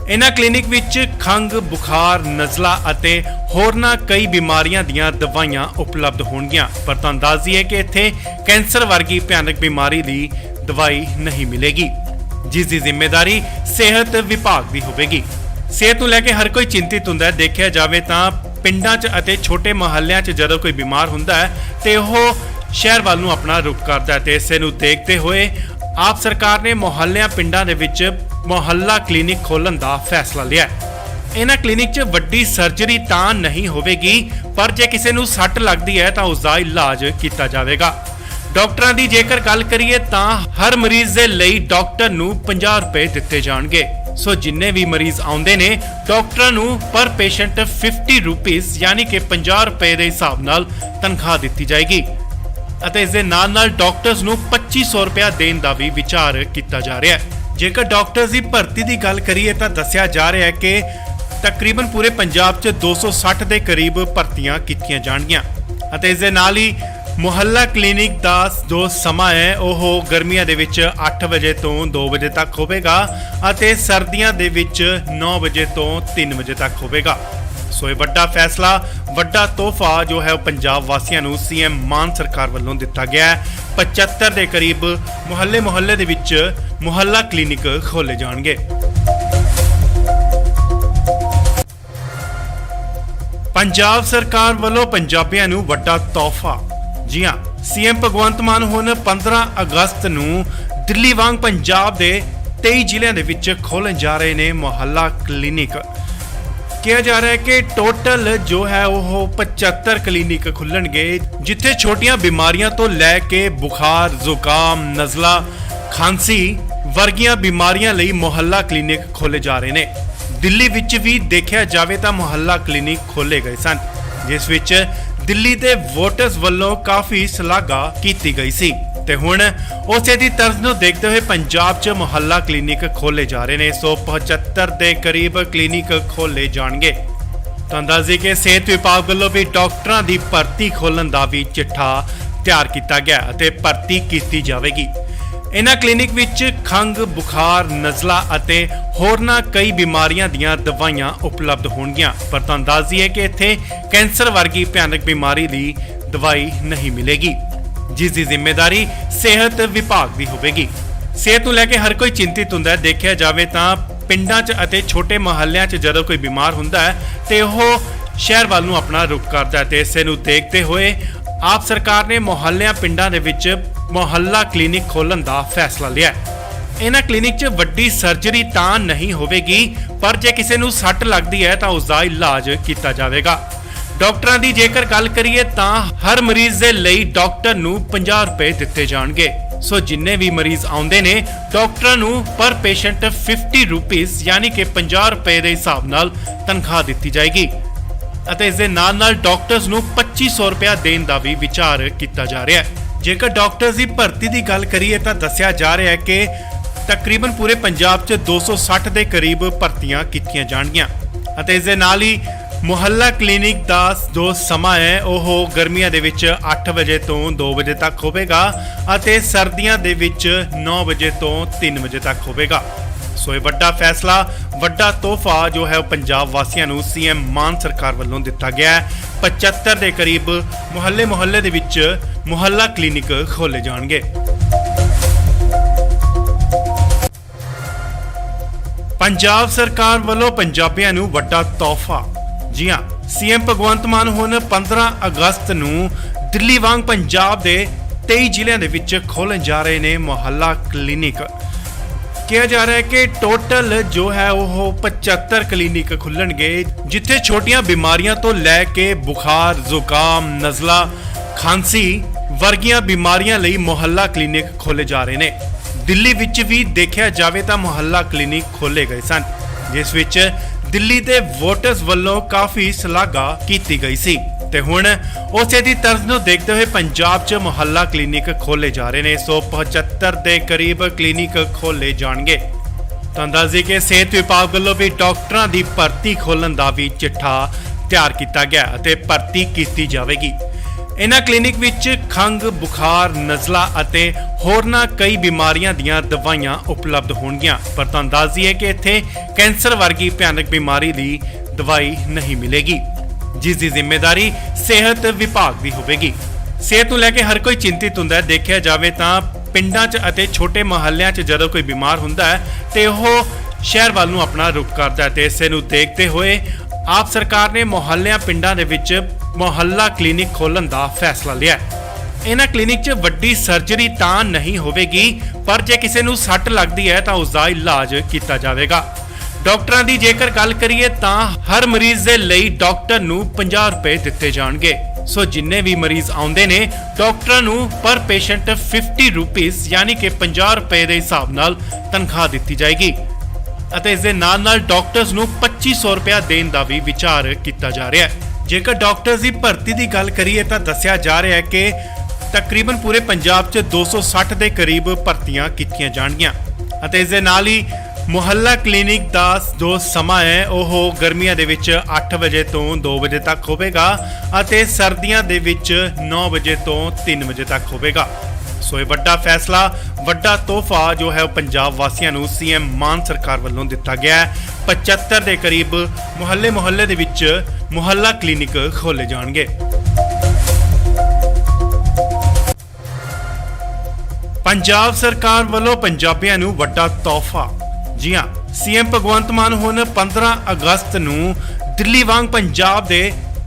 ਇਹਨਾਂ ਕਲੀਨਿਕ ਵਿੱਚ ਖੰਘ, ਬੁਖਾਰ, ਨਜ਼ਲਾ ਅਤੇ ਹੋਰਨਾਂ ਕਈ ਬਿਮਾਰੀਆਂ ਦੀਆਂ ਦਵਾਈਆਂ ਉਪਲਬਧ ਹੋਣਗੀਆਂ। ਪਰ ਤੁਹਾਨੂੰ ਦੱਸ ਦਈਏ ਕਿ ਇੱਥੇ ਕੈਂਸਰ ਵਰਗੀ ਭਿਆਨਕ ਬਿਮਾਰੀ ਦੀ ਦਵਾਈ ਨਹੀਂ ਮਿਲੇਗੀ, ਜਿਸ ਦੀ ਜ਼ਿੰਮੇਵਾਰੀ ਸਿਹਤ ਵਿਭਾਗ ਦੀ ਹੋਵੇਗੀ। ਸਿਹਤ ਨੂੰ ਲੈ ਕੇ ਹਰ ਕੋਈ ਚਿੰਤਿਤ ਹੁੰਦਾ ਹੈ। ਦੇਖਿਆ ਜਾਵੇ ਤਾਂ ਪਿੰਡਾਂ 'ਚ ਅਤੇ ਛੋਟੇ ਮੁਹੱਲਿਆਂ 'ਚ ਜਦੋਂ ਕੋਈ ਬਿਮਾਰ ਹੁੰਦਾ ਹੈ ਤੇ ਉਹ ਸ਼ਹਿਰ ਵੱਲ ਨੂੰ ਆਪਣਾ ਰੁਖ ਕਰਦਾ ਹੈ ਤੇ ਇਸੇ ਨੂੰ ਦੇਖਦੇ ਹੋਏ ਆਪ ਸਰਕਾਰ ਨੇ ਮੁਹੱਲਿਆਂ ਪਿੰਡਾਂ ਦੇ ਵਿੱਚ ਮੁਹੱਲਾ ਕਲੀਨਿਕ ਖੋਲ੍ਹਣ ਦਾ ਫੈਸਲਾ ਲਿਆ ਹੈ। ਇਹਨਾਂ ਕਲੀਨਿਕ 'ਚ ਵੱਡੀ ਸਰਜਰੀ ਤਾਂ ਨਹੀਂ ਹੋਵੇਗੀ, ਪਰ ਜੇ ਕਿਸੇ ਨੂੰ ਸੱਟ ਲੱਗਦੀ ਹੈ ਤਾਂ ਉਸ ਦਾ ਇਲਾਜ ਕੀਤਾ ਜਾਵੇਗਾ। ਡਾਕਟਰਾਂ ਦੀ ਜੇਕਰ ਗੱਲ ਕਰੀਏ ਤਾਂ ਹਰ ਮਰੀਜ਼ ਦੇ ਲਈ ਡਾਕਟਰ ਨੂੰ 50 ਰੁਪਏ ਦਿੱਤੇ ਜਾਣਗੇ। ਸੋ ਜਿੰਨੇ ਵੀ ਮਰੀਜ਼ ਆਉਂਦੇ ਨੇ ਡਾਕਟਰਾਂ ਨੂੰ ਪਰ ਪੇਸ਼ੈਂਟ 50 ਰੁਪੀਸ ਯਾਨੀ ਕਿ 50 ਰੁਪਏ ਦੇ ਹਿਸਾਬ ਨਾਲ ਤਨਖਾਹ ਦਿੱਤੀ ਜਾਏਗੀ ਅਤੇ ਇਸ ਦੇ ਨਾਲ ਡਾਕਟਰਸ ਨੂੰ 2500 ਰੁਪਏ ਦੇਣ ਦਾ ਵੀ ਵਿਚਾਰ ਕੀਤਾ ਜਾ ਰਿਹਾ ਹੈ। ਜੇਕਰ ਡਾਕਟਰਸ ਦੀ ਭਰਤੀ ਦੀ ਗੱਲ ਕਰੀਏ ਤਾਂ ਦੱਸਿਆ ਜਾ ਰਿਹਾ ਹੈ ਕਿ ਤਕਰੀਬਨ ਪੂਰੇ ਪੰਜਾਬ 'ਚ 260 ਦੇ ਕਰੀਬ ਭਰਤੀਆਂ ਕੀਤੀਆਂ ਜਾਣਗੀਆਂ ਅਤੇ ਇਸ ਦੇ ਨਾਲ ਹੀ ਮੁਹੱਲਾ ਕਲੀਨਿਕ ਦਾ ਜੋ ਸਮਾਂ ਹੈ ਉਹ ਗਰਮੀਆਂ ਦੇ ਵਿੱਚ 8 ਵਜੇ ਤੋਂ 2 ਵਜੇ ਤੱਕ ਹੋਵੇਗਾ ਅਤੇ ਸਰਦੀਆਂ ਦੇ ਵਿੱਚ 9 ਵਜੇ ਤੋਂ 3 ਵਜੇ ਤੱਕ ਹੋਵੇਗਾ। ਸੋ ਇਹ ਵੱਡਾ ਫੈਸਲਾ, ਵੱਡਾ ਤੋਹਫਾ ਜੋ ਹੈ ਉਹ ਪੰਜਾਬ ਵਾਸੀਆਂ ਨੂੰ ਸੀਐਮ ਮਾਨ ਸਰਕਾਰ ਵੱਲੋਂ ਦਿੱਤਾ ਗਿਆ ਹੈ। 75 ਦੇ ਕਰੀਬ ਮੁਹੱਲੇ ਦੇ ਵਿੱਚ ਮੁਹੱਲਾ ਕਲੀਨਿਕ ਖੋਲੇ ਜਾਣਗੇ। ਪੰਜਾਬ ਸਰਕਾਰ ਵੱਲੋਂ ਪੰਜਾਬੀਆਂ ਨੂੰ ਵੱਡਾ ਤੋਹਫਾ। ਜੀ ਹਾਂ, ਸੀਐਮ ਭਗਵੰਤ ਮਾਨ ਹੁਣ 15 ਅਗਸਤ ਨੂੰ ਦਿੱਲੀ ਵਾਂਗ ਪੰਜਾਬ ਦੇ 23 ਜ਼ਿਲ੍ਹਿਆਂ ਦੇ ਵਿੱਚ ਖੋਲ੍ਹਣ ਜਾ ਰਹੇ ਨੇ ਮੁਹੱਲਾ ਕਲੀਨਿਕ। ਕਿਹਾ ਜਾ ਰਿਹਾ ਹੈ ਕਿ ਟੋਟਲ ਜੋ ਹੈ ਉਹ 75 ਕਲੀਨਿਕ ਖੁੱਲਣਗੇ, ਜਿੱਥੇ ਛੋਟੀਆਂ ਬਿਮਾਰੀਆਂ ਤੋਂ ਲੈ ਕੇ ਬੁਖਾਰ, ਜ਼ੁਕਾਮ, ਨਜ਼ਲਾ, ਖਾਂਸੀ ਵਰਗੀਆਂ ਬਿਮਾਰੀਆਂ ਲਈ ਮੁਹੱਲਾ ਕਲੀਨਿਕ ਖੋਲੇ ਜਾ ਰਹੇ ਨੇ। ਦਿੱਲੀ ਵਿੱਚ ਵੀ ਦੇਖਿਆ ਜਾਵੇ ਤਾਂ ਮੁਹੱਲਾ ਕਲੀਨਿਕ ਖੋਲੇ ਗਏ ਸਨ, ਜਿਸ ਵਿੱਚ ਦਿੱਲੀ ਦੇ ਵੋਟਰਸ ਵੱਲੋਂ ਕਾਫੀ ਸ਼ਲਾਘਾ ਕੀਤੀ ਗਈ ਸੀ ਤੇ ਹੁਣ ਉਸੇ ਦੀ ਤਰਜ਼ ਨੂੰ ਦੇਖਦੇ ਹੋਏ ਪੰਜਾਬ 'ਚ ਮੁਹੱਲਾ ਕਲੀਨਿਕ ਖੋਲੇ ਜਾ ਰਹੇ ਨੇ। 175 ਦੇ ਕਰੀਬ ਕਲੀਨਿਕ ਖੋਲੇ ਜਾਣਗੇ। ਤਾਂ ਦੱਸਦੇ ਕਿ ਸਿਹਤ ਵਿਭਾਗ ਵੱਲੋਂ ਵੀ ਡਾਕਟਰਾਂ ਦੀ ਭਰਤੀ ਖੋਲ੍ਹਣ ਦਾ ਵੀ ਚਿੱਠਾ ਤਿਆਰ ਕੀਤਾ ਗਿਆ ਅਤੇ ਭਰਤੀ ਕੀਤੀ ਜਾਵੇਗੀ। ਇਹਨਾਂ ਕਲੀਨਿਕ ਵਿੱਚ ਖੰਘ, ਬੁਖਾਰ, ਨਜ਼ਲਾ ਅਤੇ ਹੋਰਨਾਂ ਕਈ ਬਿਮਾਰੀਆਂ ਦੀਆਂ ਦਵਾਈਆਂ ਉਪਲਬਧ ਹੋਣਗੀਆਂ। ਪਰ ਤੁਹਾਨੂੰ ਦੱਸ ਦਈਏ ਕਿ ਇੱਥੇ ਕੈਂਸਰ ਵਰਗੀ ਭਿਆਨਕ ਬਿਮਾਰੀ ਦੀ ਦਵਾਈ ਨਹੀਂ ਮਿਲੇਗੀ, ਜਿਸ ਦੀ ਜ਼ਿੰਮੇਵਾਰੀ ਸਿਹਤ ਵਿਭਾਗ ਦੀ ਹੋਵੇਗੀ। ਸਿਹਤ ਨੂੰ ਲੈ ਕੇ ਹਰ ਕੋਈ ਚਿੰਤਿਤ ਹੁੰਦਾ ਹੈ। ਦੇਖਿਆ ਜਾਵੇ ਤਾਂ ਪਿੰਡਾਂ 'ਚ ਅਤੇ ਛੋਟੇ ਮੁਹੱਲਿਆਂ 'ਚ ਜਦੋਂ ਕੋਈ ਬਿਮਾਰ ਹੁੰਦਾ ਹੈ ਤੇ ਉਹ ਸ਼ਹਿਰ ਵੱਲ ਨੂੰ ਆਪਣਾ ਰੁਖ ਕਰਦਾ ਹੈ ਤੇ ਇਸੇ ਨੂੰ ਦੇਖਦੇ ਹੋਏ ਆਪ ਸਰਕਾਰ ਨੇ ਮੁਹੱਲਿਆਂ ਪਿੰਡਾਂ ਦੇ ਵਿੱਚ ਮੁਹੱਲਾ ਕਲੀਨਿਕ ਖੋਲ੍ਹਣ ਦਾ ਫੈਸਲਾ ਲਿਆ ਹੈ। ਇਹਨਾਂ ਕਲੀਨਿਕ 'ਚ ਵੱਡੀ ਸਰਜਰੀ ਤਾਂ ਨਹੀਂ ਹੋਵੇਗੀ, ਪਰ ਜੇ ਕਿਸੇ ਨੂੰ ਸੱਟ ਲੱਗਦੀ ਹੈ ਤਾਂ ਉਸ ਦਾ ਇਲਾਜ ਕੀਤਾ ਜਾਵੇਗਾ। ਡਾਕਟਰਾਂ ਦੀ ਜੇਕਰ ਗੱਲ ਕਰੀਏ ਤਾਂ ਹਰ ਮਰੀਜ਼ ਦੇ ਲਈ ਡਾਕਟਰ ਨੂੰ 50 ਰੁਪਏ ਦਿੱਤੇ ਜਾਣਗੇ। ਸੋ ਜਿੰਨੇ ਵੀ ਮਰੀਜ਼ ਆਉਂਦੇ ਨੇ ਡਾਕਟਰਾਂ ਨੂੰ ਪਰ ਪੇਸ਼ੈਂਟ 50 ਰੁਪੀਸ ਯਾਨੀ ਕਿ 50 ਰੁਪਏ ਦੇ ਹਿਸਾਬ ਨਾਲ ਤਨਖਾਹ ਦਿੱਤੀ ਜਾਏਗੀ ਅਤੇ ਇਸ ਦੇ ਨਾਲ ਡਾਕਟਰਸ ਨੂੰ 2500 ਰੁਪਏ ਦੇਣ ਦਾ ਵੀ ਵਿਚਾਰ ਕੀਤਾ ਜਾ ਰਿਹਾ ਹੈ। ਜੇਕਰ ਡਾਕਟਰਸ ਦੀ ਭਰਤੀ ਦੀ ਗੱਲ ਕਰੀਏ ਤਾਂ ਦੱਸਿਆ ਜਾ ਰਿਹਾ ਹੈ ਕਿ ਤਕਰੀਬਨ ਪੂਰੇ ਪੰਜਾਬ 'ਚ 260 ਦੇ ਕਰੀਬ ਭਰਤੀਆਂ ਕੀਤੀਆਂ ਜਾਣਗੀਆਂ ਅਤੇ ਇਸ ਦੇ ਨਾਲ ਹੀ ਮੁਹੱਲਾ ਕਲੀਨਿਕ ਦਾ ਜੋ ਸਮਾਂ ਹੈ ਉਹ ਗਰਮੀਆਂ ਦੇ ਵਿੱਚ 8 ਵਜੇ ਤੋਂ 2 ਵਜੇ ਤੱਕ ਹੋਵੇਗਾ ਅਤੇ ਸਰਦੀਆਂ ਦੇ ਵਿੱਚ 9 ਵਜੇ ਤੋਂ 3 ਵਜੇ ਤੱਕ ਹੋਵੇਗਾ। ਸੋ ਇਹ ਵੱਡਾ ਫੈਸਲਾ, ਵੱਡਾ ਤੋਹਫਾ ਜੋ ਹੈ ਉਹ ਪੰਜਾਬ ਵਾਸੀਆਂ ਨੂੰ ਸੀਐਮ ਮਾਨ ਸਰਕਾਰ ਵੱਲੋਂ ਦਿੱਤਾ ਗਿਆ ਹੈ। 75 ਦੇ ਕਰੀਬ ਮੁਹੱਲੇ ਦੇ ਵਿੱਚ ਮੁਹੱਲਾ ਕਲੀਨਿਕ ਖੋਲੇ ਜਾਣਗੇ। ਪੰਜਾਬ ਸਰਕਾਰ ਵੱਲੋਂ ਪੰਜਾਬੀਆਂ ਨੂੰ ਵੱਡਾ ਤੋਹਫਾ। ਜੀ ਹਾਂ, ਸੀਐਮ ਭਗਵੰਤ ਮਾਨ ਹੁਣ 15 ਅਗਸਤ ਨੂੰ ਦਿੱਲੀ ਵਾਂਗ ਪੰਜਾਬ ਦੇ 23 ਜ਼ਿਲ੍ਹਿਆਂ ਦੇ ਵਿੱਚ ਖੋਲ੍ਹਣ ਜਾ ਰਹੇ ਨੇ ਮੁਹੱਲਾ ਕਲੀਨਿਕ। ਕਿਹਾ ਜਾ ਰਿਹਾ ਹੈ ਕਿ ਟੋਟਲ ਜੋ ਹੈ ਉਹ 75 ਕਲੀਨਿਕ ਖੁੱਲਣਗੇ, ਜਿੱਥੇ ਛੋਟੀਆਂ ਬਿਮਾਰੀਆਂ ਤੋਂ ਲੈ ਕੇ ਬੁਖਾਰ, ਜ਼ੁਕਾਮ, ਨਜ਼ਲਾ, ਖਾਂਸੀ ਵਰਗੀਆਂ ਬਿਮਾਰੀਆਂ ਲਈ ਮੁਹੱਲਾ ਕਲੀਨਿਕ ਖੋਲੇ ਜਾ ਰਹੇ ਨੇ। ਦਿੱਲੀ ਵਿੱਚ ਵੀ ਦੇਖਿਆ ਜਾਵੇ ਤਾਂ ਮੁਹੱਲਾ ਕਲੀਨਿਕ ਖੋਲੇ ਗਏ ਸਨ, ਜਿਸ ਵਿੱਚ ਦਿੱਲੀ ਦੇ ਵੋਟਰਸ ਵੱਲੋਂ ਕਾਫੀ ਸ਼ਲਾਘਾ ਕੀਤੀ ਗਈ ਸੀ ਤੇ ਹੁਣ ਉਸੇ ਦੀ ਤਰਜ਼ ਨੂੰ ਦੇਖਦੇ ਹੋਏ ਪੰਜਾਬ 'ਚ ਮੁਹੱਲਾ ਕਲੀਨਿਕ ਖੋਲੇ ਜਾ ਰਹੇ ਨੇ। 175 ਦੇ ਕਰੀਬ ਕਲੀਨਿਕ ਖੋਲੇ ਜਾਣਗੇ। ਤਾਂ ਦੱਸਦੇ ਕਿ ਸਿਹਤ ਵਿਭਾਗ ਵੱਲੋਂ ਵੀ ਡਾਕਟਰਾਂ ਦੀ ਭਰਤੀ ਖੋਲ੍ਹਣ ਦਾ ਵੀ ਚਿੱਠਾ ਤਿਆਰ ਕੀਤਾ ਗਿਆ ਅਤੇ ਭਰਤੀ ਕੀਤੀ ਜਾਵੇਗੀ। ਇਹਨਾਂ ਕਲੀਨਿਕ ਵਿੱਚ ਖੰਘ, ਬੁਖਾਰ, ਨਜ਼ਲਾ ਅਤੇ ਹੋਰਨਾਂ ਕਈ ਬਿਮਾਰੀਆਂ ਦੀਆਂ ਦਵਾਈਆਂ ਉਪਲਬਧ ਹੋਣਗੀਆਂ। ਪਰ ਤੁਹਾਨੂੰ ਦੱਸ ਦਈਏ ਕਿ ਇੱਥੇ ਕੈਂਸਰ ਵਰਗੀ ਭਿਆਨਕ ਬਿਮਾਰੀ ਦੀ ਦਵਾਈ ਨਹੀਂ ਮਿਲੇਗੀ, ਜਿਸ ਦੀ ਜ਼ਿੰਮੇਵਾਰੀ ਸਿਹਤ ਵਿਭਾਗ ਦੀ ਹੋਵੇਗੀ। ਸਿਹਤ ਨੂੰ ਲੈ ਕੇ ਹਰ ਕੋਈ ਚਿੰਤਿਤ ਹੁੰਦਾ ਹੈ। ਦੇਖਿਆ ਜਾਵੇ ਤਾਂ ਪਿੰਡਾਂ 'ਚ ਅਤੇ ਛੋਟੇ ਮੁਹੱਲਿਆਂ 'ਚ ਜਦੋਂ ਕੋਈ ਬਿਮਾਰ ਹੁੰਦਾ ਹੈ ਤੇ ਉਹ ਸ਼ਹਿਰ ਵੱਲ ਨੂੰ ਆਪਣਾ ਰੁਖ ਕਰਦਾ ਹੈ ਤੇ ਇਸੇ ਨੂੰ ਦੇਖਦੇ ਹੋਏ ਆਪ ਸਰਕਾਰ ਨੇ ਮੁਹੱਲਿਆਂ ਪਿੰਡਾਂ ਦੇ ਵਿੱਚ ਮੁਹੱਲਾ ਕਲੀਨਿਕ ਖੋਲ੍ਹਣ ਦਾ ਫੈਸਲਾ ਲਿਆ ਹੈ। ਇਹਨਾਂ ਕਲੀਨਿਕ 'ਚ ਵੱਡੀ ਸਰਜਰੀ ਤਾਂ ਨਹੀਂ ਹੋਵੇਗੀ, ਪਰ ਜੇ ਕਿਸੇ ਨੂੰ ਸੱਟ ਲੱਗਦੀ ਹੈ ਤਾਂ ਉਸ ਦਾ ਇਲਾਜ ਕੀਤਾ ਜਾਵੇਗਾ। ਡਾਕਟਰਾਂ ਦੀ ਜੇਕਰ ਗੱਲ ਕਰੀਏ ਤਾਂ ਹਰ ਮਰੀਜ਼ ਦੇ ਲਈ ਡਾਕਟਰ ਨੂੰ 50 ਰੁਪਏ ਦਿੱਤੇ ਜਾਣਗੇ। ਸੋ ਜਿੰਨੇ ਵੀ ਮਰੀਜ਼ ਆਉਂਦੇ ਨੇ ਡਾਕਟਰਾਂ ਨੂੰ ਪਰ ਪੇਸ਼ੈਂਟ 50 ਰੁਪੀਸ ਯਾਨੀ ਕਿ 50 ਰੁਪਏ ਦੇ ਹਿਸਾਬ ਨਾਲ ਤਨਖਾਹ ਦਿੱਤੀ ਜਾਏਗੀ ਅਤੇ ਇਸ ਦੇ ਨਾਲ ਡਾਕਟਰਸ ਨੂੰ 2500 ਰੁਪਏ ਦੇਣ ਦਾ ਵੀ ਵਿਚਾਰ ਕੀਤਾ ਜਾ ਰਿਹਾ ਹੈ। ਜੇਕਰ ਡਾਕਟਰਸ ਦੀ ਭਰਤੀ ਦੀ ਗੱਲ ਕਰੀਏ ਤਾਂ ਦੱਸਿਆ ਜਾ ਰਿਹਾ ਹੈ ਕਿ ਤਕਰੀਬਨ ਪੂਰੇ ਪੰਜਾਬ 'ਚ 260 ਦੇ ਕਰੀਬ ਭਰਤੀਆਂ ਕੀਤੀਆਂ ਜਾਣਗੀਆਂ ਅਤੇ ਇਸ ਦੇ ਨਾਲ ਹੀ ਮੁਹੱਲਾ ਕਲੀਨਿਕ ਦਾ ਜੋ ਸਮਾਂ ਹੈ ਉਹ ਗਰਮੀਆਂ ਦੇ ਵਿੱਚ 8 ਵਜੇ ਤੋਂ 2 ਵਜੇ ਤੱਕ ਹੋਵੇਗਾ ਅਤੇ ਸਰਦੀਆਂ ਦੇ ਵਿੱਚ 9 ਵਜੇ ਤੋਂ 3 ਵਜੇ ਤੱਕ ਹੋਵੇਗਾ। ਸੋ ਇਹ ਵੱਡਾ ਫੈਸਲਾ, ਵੱਡਾ ਤੋਹਫਾ ਜੋ ਹੈ ਉਹ ਪੰਜਾਬ ਵਾਸੀਆਂ ਨੂੰ ਸੀਐਮ ਮਾਨ ਸਰਕਾਰ ਵੱਲੋਂ ਦਿੱਤਾ ਗਿਆ ਹੈ। 75 ਦੇ ਕਰੀਬ ਮੁਹੱਲੇ ਦੇ ਵਿੱਚ ਮੁਹੱਲਾ ਕਲੀਨਿਕ ਖੋਲੇ ਜਾਣਗੇ। ਪੰਜਾਬ ਸਰਕਾਰ ਵੱਲੋਂ ਪੰਜਾਬੀਆਂ ਨੂੰ ਵੱਡਾ ਤੋਹਫਾ। ਜੀ ਹਾਂ, ਸੀਐਮ ਭਗਵੰਤ ਮਾਨ ਹੁਣ 15 ਅਗਸਤ ਨੂੰ ਦਿੱਲੀ ਵਾਂਗ ਪੰਜਾਬ ਦੇ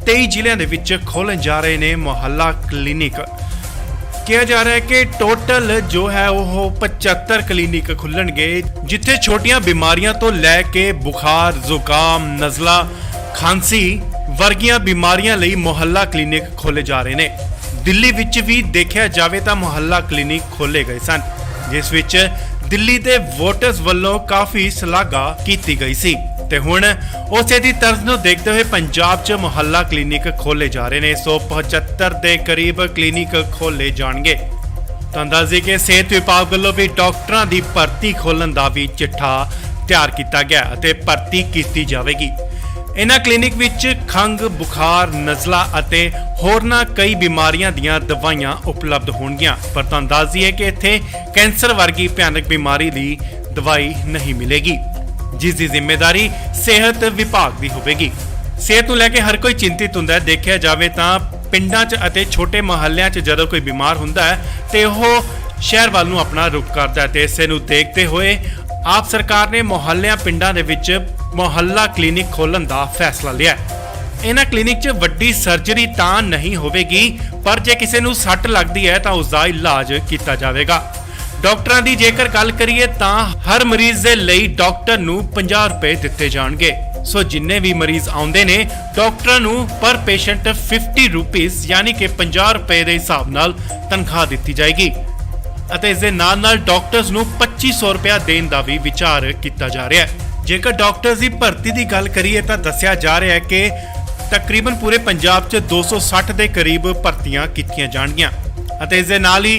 23 ਜ਼ਿਲ੍ਹਿਆਂ ਦੇ ਵਿੱਚ ਖੋਲ੍ਹਣ ਜਾ ਰਹੇ ਨੇ ਮੁਹੱਲਾ ਕਲੀਨਿਕ। ਕਿਹਾ ਜਾ ਰਿਹਾ ਹੈ ਕਿ ਟੋਟਲ ਜੋ ਹੈ ਉਹ 75 ਕਲੀਨਿਕ ਖੁੱਲਣਗੇ, ਜਿੱਥੇ ਛੋਟੀਆਂ ਬਿਮਾਰੀਆਂ ਤੋਂ ਲੈ ਕੇ ਬੁਖਾਰ, ਜ਼ੁਕਾਮ, ਨਜ਼ਲਾ, ਖਾਂਸੀ ਵਰਗੀਆਂ ਬਿਮਾਰੀਆਂ ਲਈ ਮੁਹੱਲਾ ਕਲੀਨਿਕ ਖੋਲੇ ਜਾ ਰਹੇ ਨੇ। ਦਿੱਲੀ ਵਿੱਚ ਵੀ ਦੇਖਿਆ ਜਾਵੇ ਤਾਂ ਮੁਹੱਲਾ ਕਲੀਨਿਕ ਖੋਲੇ ਗਏ ਸਨ, ਜਿਸ ਵਿੱਚ ਦਿੱਲੀ ਦੇ ਵੋਟਰਸ ਵੱਲੋਂ ਕਾਫੀ ਸ਼ਲਾਘਾ ਕੀਤੀ ਗਈ ਸੀ ਤੇ ਹੁਣ ਉਸੇ ਦੀ ਤਰਜ਼ ਨੂੰ ਦੇਖਦੇ ਹੋਏ ਪੰਜਾਬ 'ਚ ਮੁਹੱਲਾ ਕਲੀਨਿਕ ਖੋਲੇ ਜਾ ਰਹੇ ਨੇ। 175 ਦੇ ਕਰੀਬ ਕਲੀਨਿਕ ਖੋਲੇ ਜਾਣਗੇ। ਤਾਂ ਦੱਸ ਦਈਏ ਕਿ ਸਿਹਤ ਵਿਭਾਗ ਵੱਲੋਂ ਵੀ ਡਾਕਟਰਾਂ ਦੀ ਭਰਤੀ ਖੋਲ੍ਹਣ ਦਾ ਵੀ ਚਿੱਠਾ ਤਿਆਰ ਕੀਤਾ ਗਿਆ ਅਤੇ ਭਰਤੀ ਕੀਤੀ ਜਾਵੇਗੀ। ਇਹਨਾਂ ਕਲੀਨਿਕ ਵਿੱਚ ਖੰਘ, ਬੁਖਾਰ, ਨਜ਼ਲਾ ਅਤੇ ਹੋਰਨਾਂ ਕਈ ਬਿਮਾਰੀਆਂ ਦੀਆਂ ਦਵਾਈਆਂ ਉਪਲਬਧ ਹੋਣਗੀਆਂ। ਪਰ ਤੁਹਾਨੂੰ ਦੱਸ ਦਈਏ ਕਿ ਇੱਥੇ ਕੈਂਸਰ ਵਰਗੀ ਭਿਆਨਕ ਬਿਮਾਰੀ ਦੀ ਦਵਾਈ ਨਹੀਂ ਮਿਲੇਗੀ, ਜਿਸ ਦੀ ਜ਼ਿੰਮੇਵਾਰੀ ਸਿਹਤ ਵਿਭਾਗ ਦੀ ਹੋਵੇਗੀ। ਸਿਹਤ ਨੂੰ ਲੈ ਕੇ ਹਰ ਕੋਈ ਚਿੰਤਿਤ ਹੁੰਦਾ ਹੈ। ਦੇਖਿਆ ਜਾਵੇ ਤਾਂ ਪਿੰਡਾਂ 'ਚ ਅਤੇ ਛੋਟੇ ਮੁਹੱਲਿਆਂ 'ਚ ਜਦੋਂ ਕੋਈ ਬਿਮਾਰ ਹੁੰਦਾ ਹੈ ਤੇ ਉਹ ਸ਼ਹਿਰ ਵੱਲ ਨੂੰ ਆਪਣਾ ਰੁਖ ਕਰਦਾ ਹੈ ਤੇ ਇਸੇ ਨੂੰ ਦੇਖਦੇ ਹੋਏ ਆਪ ਸਰਕਾਰ ਨੇ ਮੁਹੱਲਿਆਂ ਪਿੰਡਾਂ ਦੇ ਵਿੱਚ ਮੁਹੱਲਾ ਕਲੀਨਿਕ ਖੋਲ੍ਹਣ ਦਾ ਫੈਸਲਾ ਲਿਆ ਹੈ। ਇਹਨਾਂ ਕਲੀਨਿਕ 'ਚ ਵੱਡੀ ਸਰਜਰੀ ਤਾਂ ਨਹੀਂ ਹੋਵੇਗੀ, ਪਰ ਜੇ ਕਿਸੇ ਨੂੰ ਸੱਟ ਲੱਗਦੀ ਹੈ ਤਾਂ ਉਸ ਦਾ ਇਲਾਜ ਕੀਤਾ ਜਾਵੇਗਾ। ਡਾਕਟਰਾਂ ਦੀ ਜੇਕਰ ਗੱਲ ਕਰੀਏ ਤਾਂ ਹਰ ਮਰੀਜ਼ ਦੇ ਲਈ ਡਾਕਟਰ ਨੂੰ 50 ਰੁਪਏ ਦਿੱਤੇ ਜਾਣਗੇ। ਸੋ ਜਿੰਨੇ ਵੀ ਮਰੀਜ਼ ਆਉਂਦੇ ਨੇ ਡਾਕਟਰਾਂ ਨੂੰ ਪਰ ਪੇਸ਼ੈਂਟ 50 ਰੁਪੀਸ ਯਾਨੀ ਕਿ 50 ਰੁਪਏ ਦੇ ਹਿਸਾਬ ਨਾਲ ਤਨਖਾਹ ਦਿੱਤੀ ਜਾਏਗੀ ਅਤੇ ਇਸ ਦੇ ਨਾਲ ਡਾਕਟਰਸ ਨੂੰ 2500 ਰੁਪਏ ਦੇਣ ਦਾ ਵੀ ਵਿਚਾਰ ਕੀਤਾ ਜਾ ਰਿਹਾ ਹੈ। ਜੇਕਰ ਡਾਕਟਰਸ ਦੀ ਭਰਤੀ ਦੀ ਗੱਲ ਕਰੀਏ ਤਾਂ ਦੱਸਿਆ ਜਾ ਰਿਹਾ ਹੈ ਕਿ ਤਕਰੀਬਨ ਪੂਰੇ ਪੰਜਾਬ 'ਚ 260 ਦੇ ਕਰੀਬ ਭਰਤੀਆਂ ਕੀਤੀਆਂ ਜਾਣਗੀਆਂ ਅਤੇ ਇਸ ਦੇ ਨਾਲ ਹੀ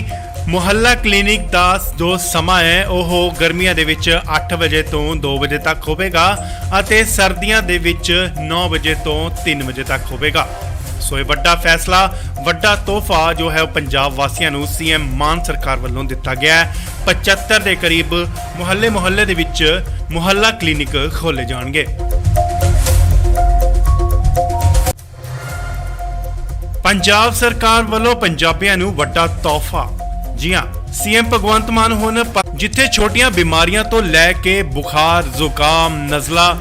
ਮੁਹੱਲਾ ਕਲੀਨਿਕ ਦਾ ਜੋ ਸਮਾਂ ਹੈ ਉਹ ਗਰਮੀਆਂ ਦੇ ਵਿੱਚ 8 ਵਜੇ ਤੋਂ 2 ਵਜੇ ਤੱਕ ਹੋਵੇਗਾ ਅਤੇ ਸਰਦੀਆਂ ਦੇ ਵਿੱਚ 9 ਵਜੇ ਤੋਂ 3 ਵਜੇ ਤੱਕ ਹੋਵੇਗਾ। ਸੋ ਇਹ ਵੱਡਾ ਫੈਸਲਾ, ਵੱਡਾ ਤੋਹਫਾ ਜੋ ਹੈ ਉਹ ਪੰਜਾਬ ਵਾਸੀਆਂ ਨੂੰ ਸੀਐਮ ਮਾਨ ਸਰਕਾਰ ਵੱਲੋਂ ਦਿੱਤਾ ਗਿਆ ਹੈ। 75 ਦੇ ਕਰੀਬ ਮੁਹੱਲੇ ਦੇ ਵਿੱਚ ਮੁਹੱਲਾ ਕਲੀਨਿਕ ਖੋਲੇ ਜਾਣਗੇ। ਪੰਜਾਬ ਸਰਕਾਰ ਵੱਲੋਂ ਪੰਜਾਬੀਆਂ ਨੂੰ ਵੱਡਾ ਤੋਹਫਾ। ਜੀ ਹਾਂ, ਸੀਐਮ ਭਗਵੰਤ ਮਾਨ ਹੁਣ ਜਿੱਥੇ ਛੋਟੀਆਂ ਬਿਮਾਰੀਆਂ ਤੋਂ ਲੈ ਕੇ ਬੁਖਾਰ, ਜ਼ੁਕਾਮ, ਨਜ਼ਲਾ,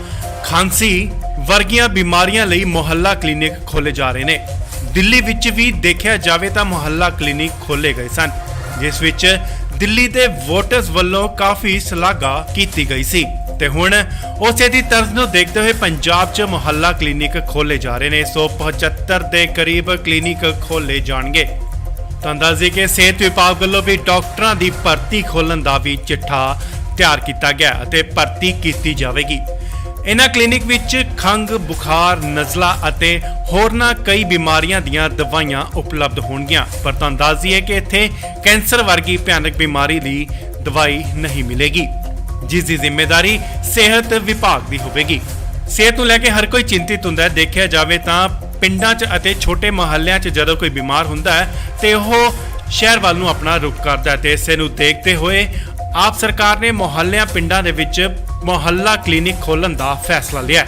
ਖਾਂਸੀ ਵਰਗੀਆਂ ਬਿਮਾਰੀਆਂ ਲਈ ਮੁਹੱਲਾ ਕਲੀਨਿਕ ਖੋਲੇ ਜਾ ਰਹੇ ਨੇ। ਦਿੱਲੀ ਵਿੱਚ ਵੀ ਦੇਖਿਆ ਜਾਵੇ ਤਾਂ ਮੁਹੱਲਾ ਕਲੀਨਿਕ ਖੋਲੇ ਗਏ ਸਨ, ਜਿਸ ਵਿੱਚ ਦਿੱਲੀ ਦੇ ਵੋਟਰਸ ਵੱਲੋਂ ਕਾਫੀ ਸ਼ਲਾਘਾ ਕੀਤੀ ਗਈ ਸੀ ਤੇ ਹੁਣ ਉਸੇ ਦੀ ਤਰਜ਼ ਨੂੰ ਦੇਖਦੇ ਹੋਏ ਪੰਜਾਬ 'ਚ ਮੁਹੱਲਾ ਕਲੀਨਿਕ ਖੋਲੇ ਜਾ ਰਹੇ ਨੇ। 175 ਦੇ ਕਰੀਬ ਕਲੀਨਿਕ ਖੋਲੇ ਜਾਣਗੇ। ਤਾਂ ਦੱਸ ਦਈਏ ਕਿ ਸਿਹਤ ਵਿਭਾਗ ਵੱਲੋਂ ਵੀ ਡਾਕਟਰਾਂ ਦੀ ਭਰਤੀ ਖੋਲ੍ਹਣ ਦਾ ਵੀ ਚਿੱਠਾ ਤਿਆਰ ਕੀਤਾ ਗਿਆ ਅਤੇ ਭਰਤੀ ਕੀਤੀ ਜਾਵੇਗੀ। ਇਹਨਾਂ ਕਲੀਨਿਕ ਵਿੱਚ ਖੰਘ, ਬੁਖਾਰ, ਨਜ਼ਲਾ ਅਤੇ ਹੋਰਨਾਂ ਕਈ ਬਿਮਾਰੀਆਂ ਦੀਆਂ ਦਵਾਈਆਂ ਉਪਲਬਧ ਹੋਣਗੀਆਂ। ਪਰ ਤੁਹਾਨੂੰ ਦੱਸ ਦਈਏ ਕਿ ਇੱਥੇ ਕੈਂਸਰ ਵਰਗੀ ਭਿਆਨਕ ਬਿਮਾਰੀ ਦੀ ਦਵਾਈ ਨਹੀਂ ਮਿਲੇਗੀ, ਜਿਸ ਦੀ ਜ਼ਿੰਮੇਵਾਰੀ ਸਿਹਤ ਵਿਭਾਗ ਦੀ ਹੋਵੇਗੀ। ਸਿਹਤ ਨੂੰ ਲੈ ਕੇ ਹਰ ਕੋਈ ਚਿੰਤਿਤ ਹੁੰਦਾ ਹੈ। ਦੇਖਿਆ ਜਾਵੇ ਤਾਂ ਪਿੰਡਾਂ 'ਚ ਅਤੇ ਛੋਟੇ ਮੁਹੱਲਿਆਂ 'ਚ ਜਦੋਂ ਕੋਈ ਬਿਮਾਰ ਹੁੰਦਾ ਹੈ ਤੇ ਉਹ ਸ਼ਹਿਰ ਵੱਲ ਨੂੰ ਆਪਣਾ ਰੁਖ ਕਰਦਾ ਹੈ ਤੇ ਇਸੇ ਨੂੰ ਦੇਖਦੇ ਹੋਏ ਆਪ ਸਰਕਾਰ ਨੇ ਮੁਹੱਲਿਆਂ ਪਿੰਡਾਂ ਦੇ ਵਿੱਚ ਮੁਹੱਲਾ ਕਲੀਨਿਕ ਖੋਲ੍ਹਣ ਦਾ ਫੈਸਲਾ ਲਿਆ।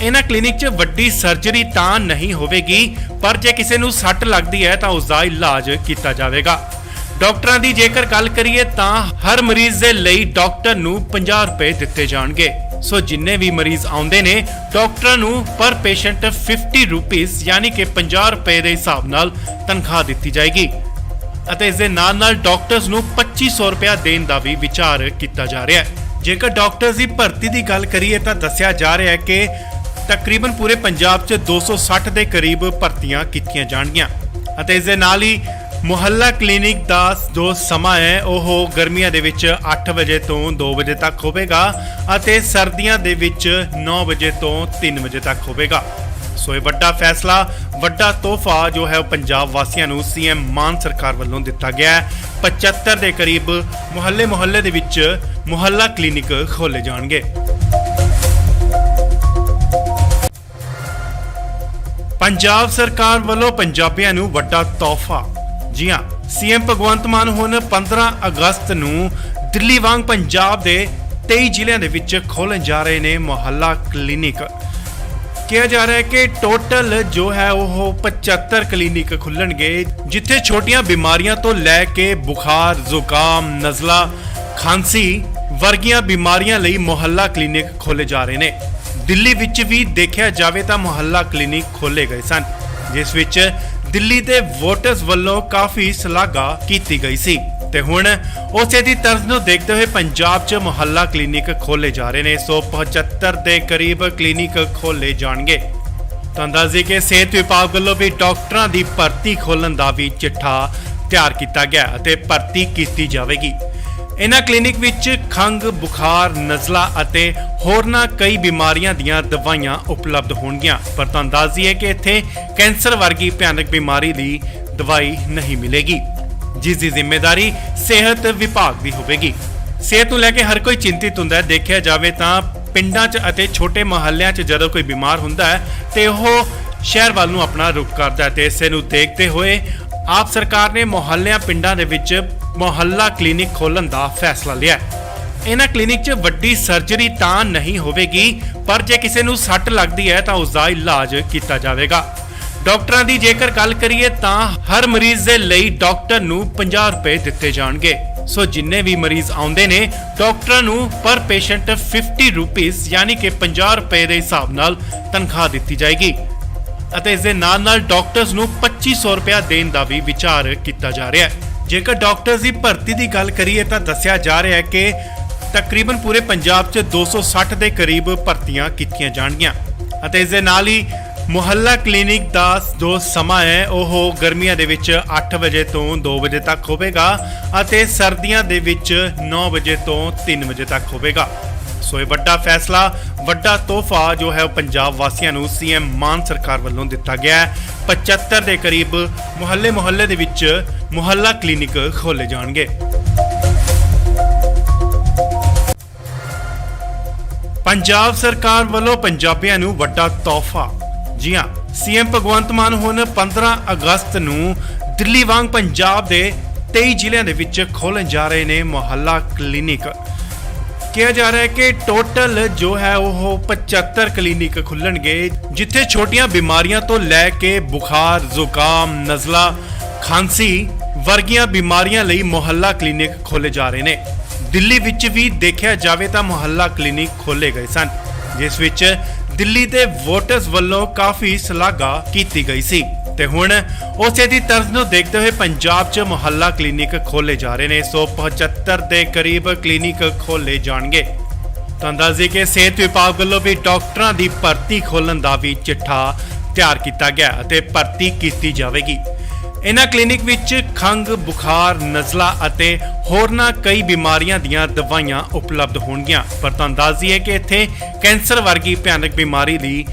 ਇਹਨਾਂ ਕਲੀਨਿਕ 'ਚ ਵੱਡੀ ਸਰਜਰੀ ਤਾਂ ਨਹੀਂ ਹੋਵੇਗੀ, ਪਰ ਜੇ ਕਿਸੇ ਨੂੰ ਸੱਟ ਲੱਗਦੀ ਹੈ ਤਾਂ ਉਸ ਦਾ ਇਲਾਜ ਕੀਤਾ ਜਾਵੇਗਾ। ਡਾਕਟਰਾਂ ਦੀ ਜੇਕਰ ਗੱਲ ਕਰੀਏ ਤਾਂ ਹਰ ਮਰੀਜ਼ ਦੇ ਲਈ ਡਾਕਟਰ ਨੂੰ 50 ਰੁਪਏ ਦਿੱਤੇ ਜਾਣਗੇ। ਸੋ ਜਿੰਨੇ ਵੀ ਮਰੀਜ਼ ਆਉਂਦੇ ਨੇ ਡਾਕਟਰਾਂ ਨੂੰ ਪਰ ਪੇਸ਼ੈਂਟ 50 ਰੁਪੀਸ ਯਾਨੀ ਕਿ 50 ਰੁਪਏ ਦੇ ਹਿਸਾਬ ਨਾਲ ਤਨਖਾਹ ਦਿੱਤੀ ਜਾਏਗੀ ਅਤੇ ਇਸ ਦੇ ਨਾਲ ਡਾਕਟਰਸ ਨੂੰ 2500 ਰੁਪਏ ਦੇਣ ਦਾ ਵੀ ਵਿਚਾਰ ਕੀਤਾ ਜਾ ਰਿਹਾ ਹੈ। ਜੇਕਰ ਡਾਕਟਰਸ ਦੀ ਭਰਤੀ ਦੀ ਗੱਲ ਕਰੀਏ ਤਾਂ ਦੱਸਿਆ ਜਾ ਰਿਹਾ ਹੈ ਕਿ ਤਕਰੀਬਨ ਪੂਰੇ ਪੰਜਾਬ 'ਚ 260 ਦੇ ਕਰੀਬ ਭਰਤੀਆਂ ਕੀਤੀਆਂ ਜਾਣਗੀਆਂ ਅਤੇ ਇਸ ਦੇ ਨਾਲ ਹੀ ਮੁਹੱਲਾ ਕਲੀਨਿਕ ਦਾ ਜੋ ਸਮਾਂ ਹੈ ਉਹ ਗਰਮੀਆਂ ਦੇ ਵਿੱਚ 8 ਵਜੇ ਤੋਂ 2 ਵਜੇ ਤੱਕ ਹੋਵੇਗਾ ਅਤੇ ਸਰਦੀਆਂ ਦੇ ਵਿੱਚ 9 ਵਜੇ ਤੋਂ 3 ਵਜੇ ਤੱਕ ਹੋਵੇਗਾ। ਸੋ ਇਹ ਵੱਡਾ ਫੈਸਲਾ, ਵੱਡਾ ਤੋਹਫਾ ਜੋ ਹੈ ਉਹ ਪੰਜਾਬ ਵਾਸੀਆਂ ਨੂੰ ਸੀਐਮ ਮਾਨ ਸਰਕਾਰ ਵੱਲੋਂ ਦਿੱਤਾ ਗਿਆ ਹੈ। 75 ਦੇ ਕਰੀਬ ਮੁਹੱਲੇ ਦੇ ਵਿੱਚ ਮੁਹੱਲਾ ਕਲੀਨਿਕ ਖੋਲੇ ਜਾਣਗੇ। ਪੰਜਾਬ ਸਰਕਾਰ ਵੱਲੋਂ ਪੰਜਾਬੀਆਂ ਨੂੰ ਵੱਡਾ ਤੋਹਫਾ। ਜੀ ਹਾਂ, ਸੀਐਮ ਭਗਵੰਤ ਮਾਨ ਹੁਣ 15 ਅਗਸਤ ਨੂੰ ਦਿੱਲੀ ਵਾਂਗ ਪੰਜਾਬ ਦੇ 23 ਜ਼ਿਲ੍ਹਿਆਂ ਦੇ ਵਿੱਚ ਖੋਲ੍ਹਣ ਜਾ ਰਹੇ ਨੇ ਮੁਹੱਲਾ ਕਲੀਨਿਕ। ਕਿਹਾ ਜਾ ਰਿਹਾ ਹੈ ਕਿ ਟੋਟਲ ਜੋ ਹੈ ਉਹ 75 ਕਲੀਨਿਕ ਖੁੱਲਣਗੇ, ਜਿੱਥੇ ਛੋਟੀਆਂ ਬਿਮਾਰੀਆਂ ਤੋਂ ਲੈ ਕੇ ਬੁਖਾਰ, ਜ਼ੁਕਾਮ, ਨਜ਼ਲਾ, ਖਾਂਸੀ ਵਰਗੀਆਂ ਬਿਮਾਰੀਆਂ ਲਈ ਮੁਹੱਲਾ ਕਲੀਨਿਕ ਖੋਲੇ ਜਾ ਰਹੇ ਨੇ। ਦਿੱਲੀ ਵਿੱਚ ਵੀ ਦੇਖਿਆ ਜਾਵੇ ਤਾਂ ਮੁਹੱਲਾ ਕਲੀਨਿਕ ਖੋਲੇ ਗਏ ਸਨ, ਜਿਸ ਵਿੱਚ ਦਿੱਲੀ ਦੇ ਵੋਟਰਸ ਵੱਲੋਂ ਕਾਫੀ ਸ਼ਲਾਘਾ ਕੀਤੀ ਗਈ ਸੀ ਤੇ ਹੁਣ ਉਸੇ ਦੀ ਤਰਜ਼ ਨੂੰ ਦੇਖਦੇ ਹੋਏ ਪੰਜਾਬ 'ਚ ਮੁਹੱਲਾ ਕਲੀਨਿਕ ਖੋਲੇ ਜਾ ਰਹੇ ਨੇ। 175 ਦੇ ਕਰੀਬ ਕਲੀਨਿਕ ਖੋਲੇ ਜਾਣਗੇ। ਤਾਂ ਅੰਦਾਜ਼ੇ ਕਿ ਸਿਹਤ ਵਿਭਾਗ ਵੱਲੋਂ ਵੀ ਡਾਕਟਰਾਂ ਦੀ ਭਰਤੀ ਖੋਲ੍ਹਣ ਦਾ ਵੀ ਚਿੱਠਾ ਤਿਆਰ ਕੀਤਾ ਗਿਆ ਅਤੇ ਭਰਤੀ ਕੀਤੀ ਜਾਵੇਗੀ। ਇਹਨਾਂ ਕਲੀਨਿਕ ਵਿੱਚ ਖੰਘ, ਬੁਖਾਰ, ਨਜ਼ਲਾ ਅਤੇ ਹੋਰਨਾਂ ਕਈ ਬਿਮਾਰੀਆਂ ਦੀਆਂ ਦਵਾਈਆਂ ਉਪਲਬਧ ਹੋਣਗੀਆਂ, ਪਰ ਤਾਂ ਅੰਦਾਜ਼ੀ ਹੈ ਕਿ ਇੱਥੇ ਕੈਂਸਰ ਵਰਗੀ ਭਿਆਨਕ ਬਿਮਾਰੀ ਦੀ ਦਵਾਈ ਨਹੀਂ ਮਿਲੇਗੀ, ਜਿਸ ਦੀ ਜ਼ਿੰਮੇਵਾਰੀ ਸਿਹਤ ਵਿਭਾਗ ਦੀ ਹੋਵੇਗੀ। ਸਿਹਤ ਨੂੰ ਲੈ ਕੇ ਹਰ ਕੋਈ ਚਿੰਤਿਤ ਹੁੰਦਾ ਹੈ। ਦੇਖਿਆ ਜਾਵੇ ਤਾਂ ਪਿੰਡਾਂ 'ਚ ਅਤੇ ਛੋਟੇ ਮੁਹੱਲਿਆਂ 'ਚ ਜਦੋਂ ਕੋਈ ਬਿਮਾਰ ਹੁੰਦਾ ਹੈ ਤੇ ਉਹ ਸ਼ਹਿਰ ਵੱਲ ਨੂੰ ਆਪਣਾ ਰੁਖ ਕਰਦਾ ਹੈ ਤੇ ਇਸੇ ਨੂੰ ਦੇਖਦੇ ਹੋਏ ਆਪ ਸਰਕਾਰ ਨੇ ਮੁਹੱਲਿਆਂ ਪਿੰਡਾਂ ਦੇ ਵਿੱਚ ਮੁਹੱਲਾ ਕਲੀਨਿਕ ਖੋਲ੍ਹਣ ਦਾ ਫੈਸਲਾ ਲਿਆ। ਇਹਨਾਂ ਕਲੀਨਿਕ 'ਚ ਵੱਡੀ ਸਰਜਰੀ ਤਾਂ ਨਹੀਂ ਹੋਵੇਗੀ, ਪਰ ਜੇ ਕਿਸੇ ਨੂੰ ਸੱਟ ਲੱਗਦੀ ਹੈ ਤਾਂ ਉਸ ਦਾ ਇਲਾਜ ਕੀਤਾ ਜਾਵੇਗਾ। ਡਾਕਟਰਾਂ ਦੀ ਜੇਕਰ ਗੱਲ ਕਰੀਏ ਤਾਂ ਹਰ ਮਰੀਜ਼ ਦੇ ਲਈ ਡਾਕਟਰ ਨੂੰ 50 ਰੁਪਏ ਦਿੱਤੇ ਜਾਣਗੇ। ਸੋ ਜਿੰਨੇ ਵੀ ਮਰੀਜ਼ ਆਉਂਦੇ ਨੇ ਡਾਕਟਰਾਂ ਨੂੰ ਪਰ ਪੇਸ਼ੈਂਟ 50 ਰੁਪੀਸ ਯਾਨੀ ਕਿ 50 ਰੁਪਏ ਦੇ ਹਿਸਾਬ ਨਾਲ ਤਨਖਾਹ ਦਿੱਤੀ ਜਾਏਗੀ ਅਤੇ ਇਸ ਦੇ ਨਾਲ ਡਾਕਟਰਸ ਨੂੰ 2500 ਰੁਪਏ ਦੇਣ ਦਾ ਵੀ ਵਿਚਾਰ ਕੀਤਾ ਜਾ ਰਿਹਾ ਹੈ। ਜੇਕਰ ਡਾਕਟਰਸ ਦੀ ਭਰਤੀ ਦੀ ਗੱਲ ਕਰੀਏ ਤਾਂ ਦੱਸਿਆ ਜਾ ਰਿਹਾ ਹੈ ਕਿ ਤਕਰੀਬਨ ਪੂਰੇ ਪੰਜਾਬ 'ਚ 260 ਦੇ ਕਰੀਬ ਭਰਤੀਆਂ ਕੀਤੀਆਂ ਜਾਣਗੀਆਂ ਅਤੇ ਇਸ ਦੇ ਨਾਲ ਹੀ ਮੁਹੱਲਾ ਕਲੀਨਿਕ ਦਾ ਜੋ ਸਮਾਂ ਹੈ ਉਹ ਗਰਮੀਆਂ ਦੇ ਵਿੱਚ 8 ਵਜੇ ਤੋਂ 2 ਵਜੇ ਤੱਕ ਹੋਵੇਗਾ ਅਤੇ ਸਰਦੀਆਂ ਦੇ ਵਿੱਚ 9 ਵਜੇ ਤੋਂ 3 ਵਜੇ ਤੱਕ ਹੋਵੇਗਾ। ਸੋ ਇਹ ਵੱਡਾ ਫੈਸਲਾ, ਵੱਡਾ ਤੋਹਫਾ ਜੋ ਹੈ ਉਹ ਪੰਜਾਬ ਵਾਸੀਆਂ ਨੂੰ ਸੀਐਮ ਮਾਨ ਸਰਕਾਰ ਵੱਲੋਂ ਦਿੱਤਾ ਗਿਆ ਹੈ। 75 ਦੇ ਕਰੀਬ ਮੁਹੱਲੇ ਦੇ ਵਿੱਚ ਮੁਹੱਲਾ ਕਲੀਨਿਕ ਖੋਲੇ ਜਾਣਗੇ। ਪੰਜਾਬ ਸਰਕਾਰ ਵੱਲੋਂ ਪੰਜਾਬੀਆਂ ਨੂੰ ਵੱਡਾ ਤੋਹਫਾ। ਜੀ ਹਾਂ, ਸੀਐਮ ਭਗਵੰਤ ਮਾਨ ਹੁਣ 15 ਅਗਸਤ ਨੂੰ ਦਿੱਲੀ ਵਾਂਗ ਪੰਜਾਬ ਦੇ 23 ਜ਼ਿਲ੍ਹਿਆਂ ਦੇ ਵਿੱਚ ਖੋਲ੍ਹਣ ਜਾ ਰਹੇ ਨੇ ਮੁਹੱਲਾ ਕਲੀਨਿਕ। ਕਿਹਾ ਜਾ ਰਿਹਾ ਹੈ ਕਿ ਟੋਟਲ ਜੋ ਹੈ ਉਹ 75 ਕਲੀਨਿਕ ਖੁੱਲਣਗੇ, ਜਿੱਥੇ ਛੋਟੀਆਂ ਬਿਮਾਰੀਆਂ ਤੋਂ ਲੈ ਕੇ ਬੁਖਾਰ, ਜ਼ੁਕਾਮ, ਨਜ਼ਲਾ, ਖਾਂਸੀ ਵਰਗੀਆਂ ਬਿਮਾਰੀਆਂ ਲਈ ਮੁਹੱਲਾ ਕਲੀਨਿਕ ਖੋਲੇ ਜਾ ਰਹੇ ਨੇ। ਦਿੱਲੀ ਵਿੱਚ ਵੀ ਦੇਖਿਆ ਜਾਵੇ ਤਾਂ ਮੁਹੱਲਾ ਕਲੀਨਿਕ ਖੋਲੇ ਗਏ ਸਨ, ਜਿਸ ਵਿੱਚ ਦਿੱਲੀ ਦੇ ਵੋਟਰਸ ਵੱਲੋਂ ਕਾਫੀ ਸ਼ਲਾਘਾ ਕੀਤੀ ਗਈ ਸੀ ਤੇ ਹੁਣ ਉਸੇ ਦੀ ਤਰਜ਼ ਨੂੰ ਦੇਖਦੇ ਹੋਏ ਪੰਜਾਬ 'ਚ ਮੁਹੱਲਾ ਕਲੀਨਿਕ ਖੋਲੇ ਜਾ ਰਹੇ ਨੇ। 175 ਦੇ ਕਰੀਬ ਕਲੀਨਿਕ ਖੋਲੇ ਜਾਣਗੇ। ਤਾਂ ਅੰਦਾਜ਼ੇ ਕਿ ਸਿਹਤ ਵਿਭਾਗ ਵੱਲੋਂ ਵੀ ਡਾਕਟਰਾਂ ਦੀ ਭਰਤੀ ਖੋਲ੍ਹਣ ਦਾ ਵੀ ਚਿੱਠਾ ਤਿਆਰ ਕੀਤਾ ਗਿਆ ਅਤੇ ਭਰਤੀ ਕੀਤੀ ਜਾਵੇਗੀ। ਇਹਨਾਂ ਕਲੀਨਿਕ ਵਿੱਚ ਖੰਘ, ਬੁਖਾਰ, ਨਜ਼ਲਾ ਅਤੇ ਹੋਰਨਾਂ ਕਈ ਬਿਮਾਰੀਆਂ ਦੀਆਂ ਦਵਾਈਆਂ ਉਪਲਬਧ ਹੋਣਗੀਆਂ, ਪਰ ਤਾਂ ਅੰਦਾਜ਼ੀ ਹੈ ਕਿ ਇੱਥੇ ਕੈਂਸਰ ਵਰਗੀ ਭਿਆਨਕ ਬਿਮਾਰੀ ਦੀ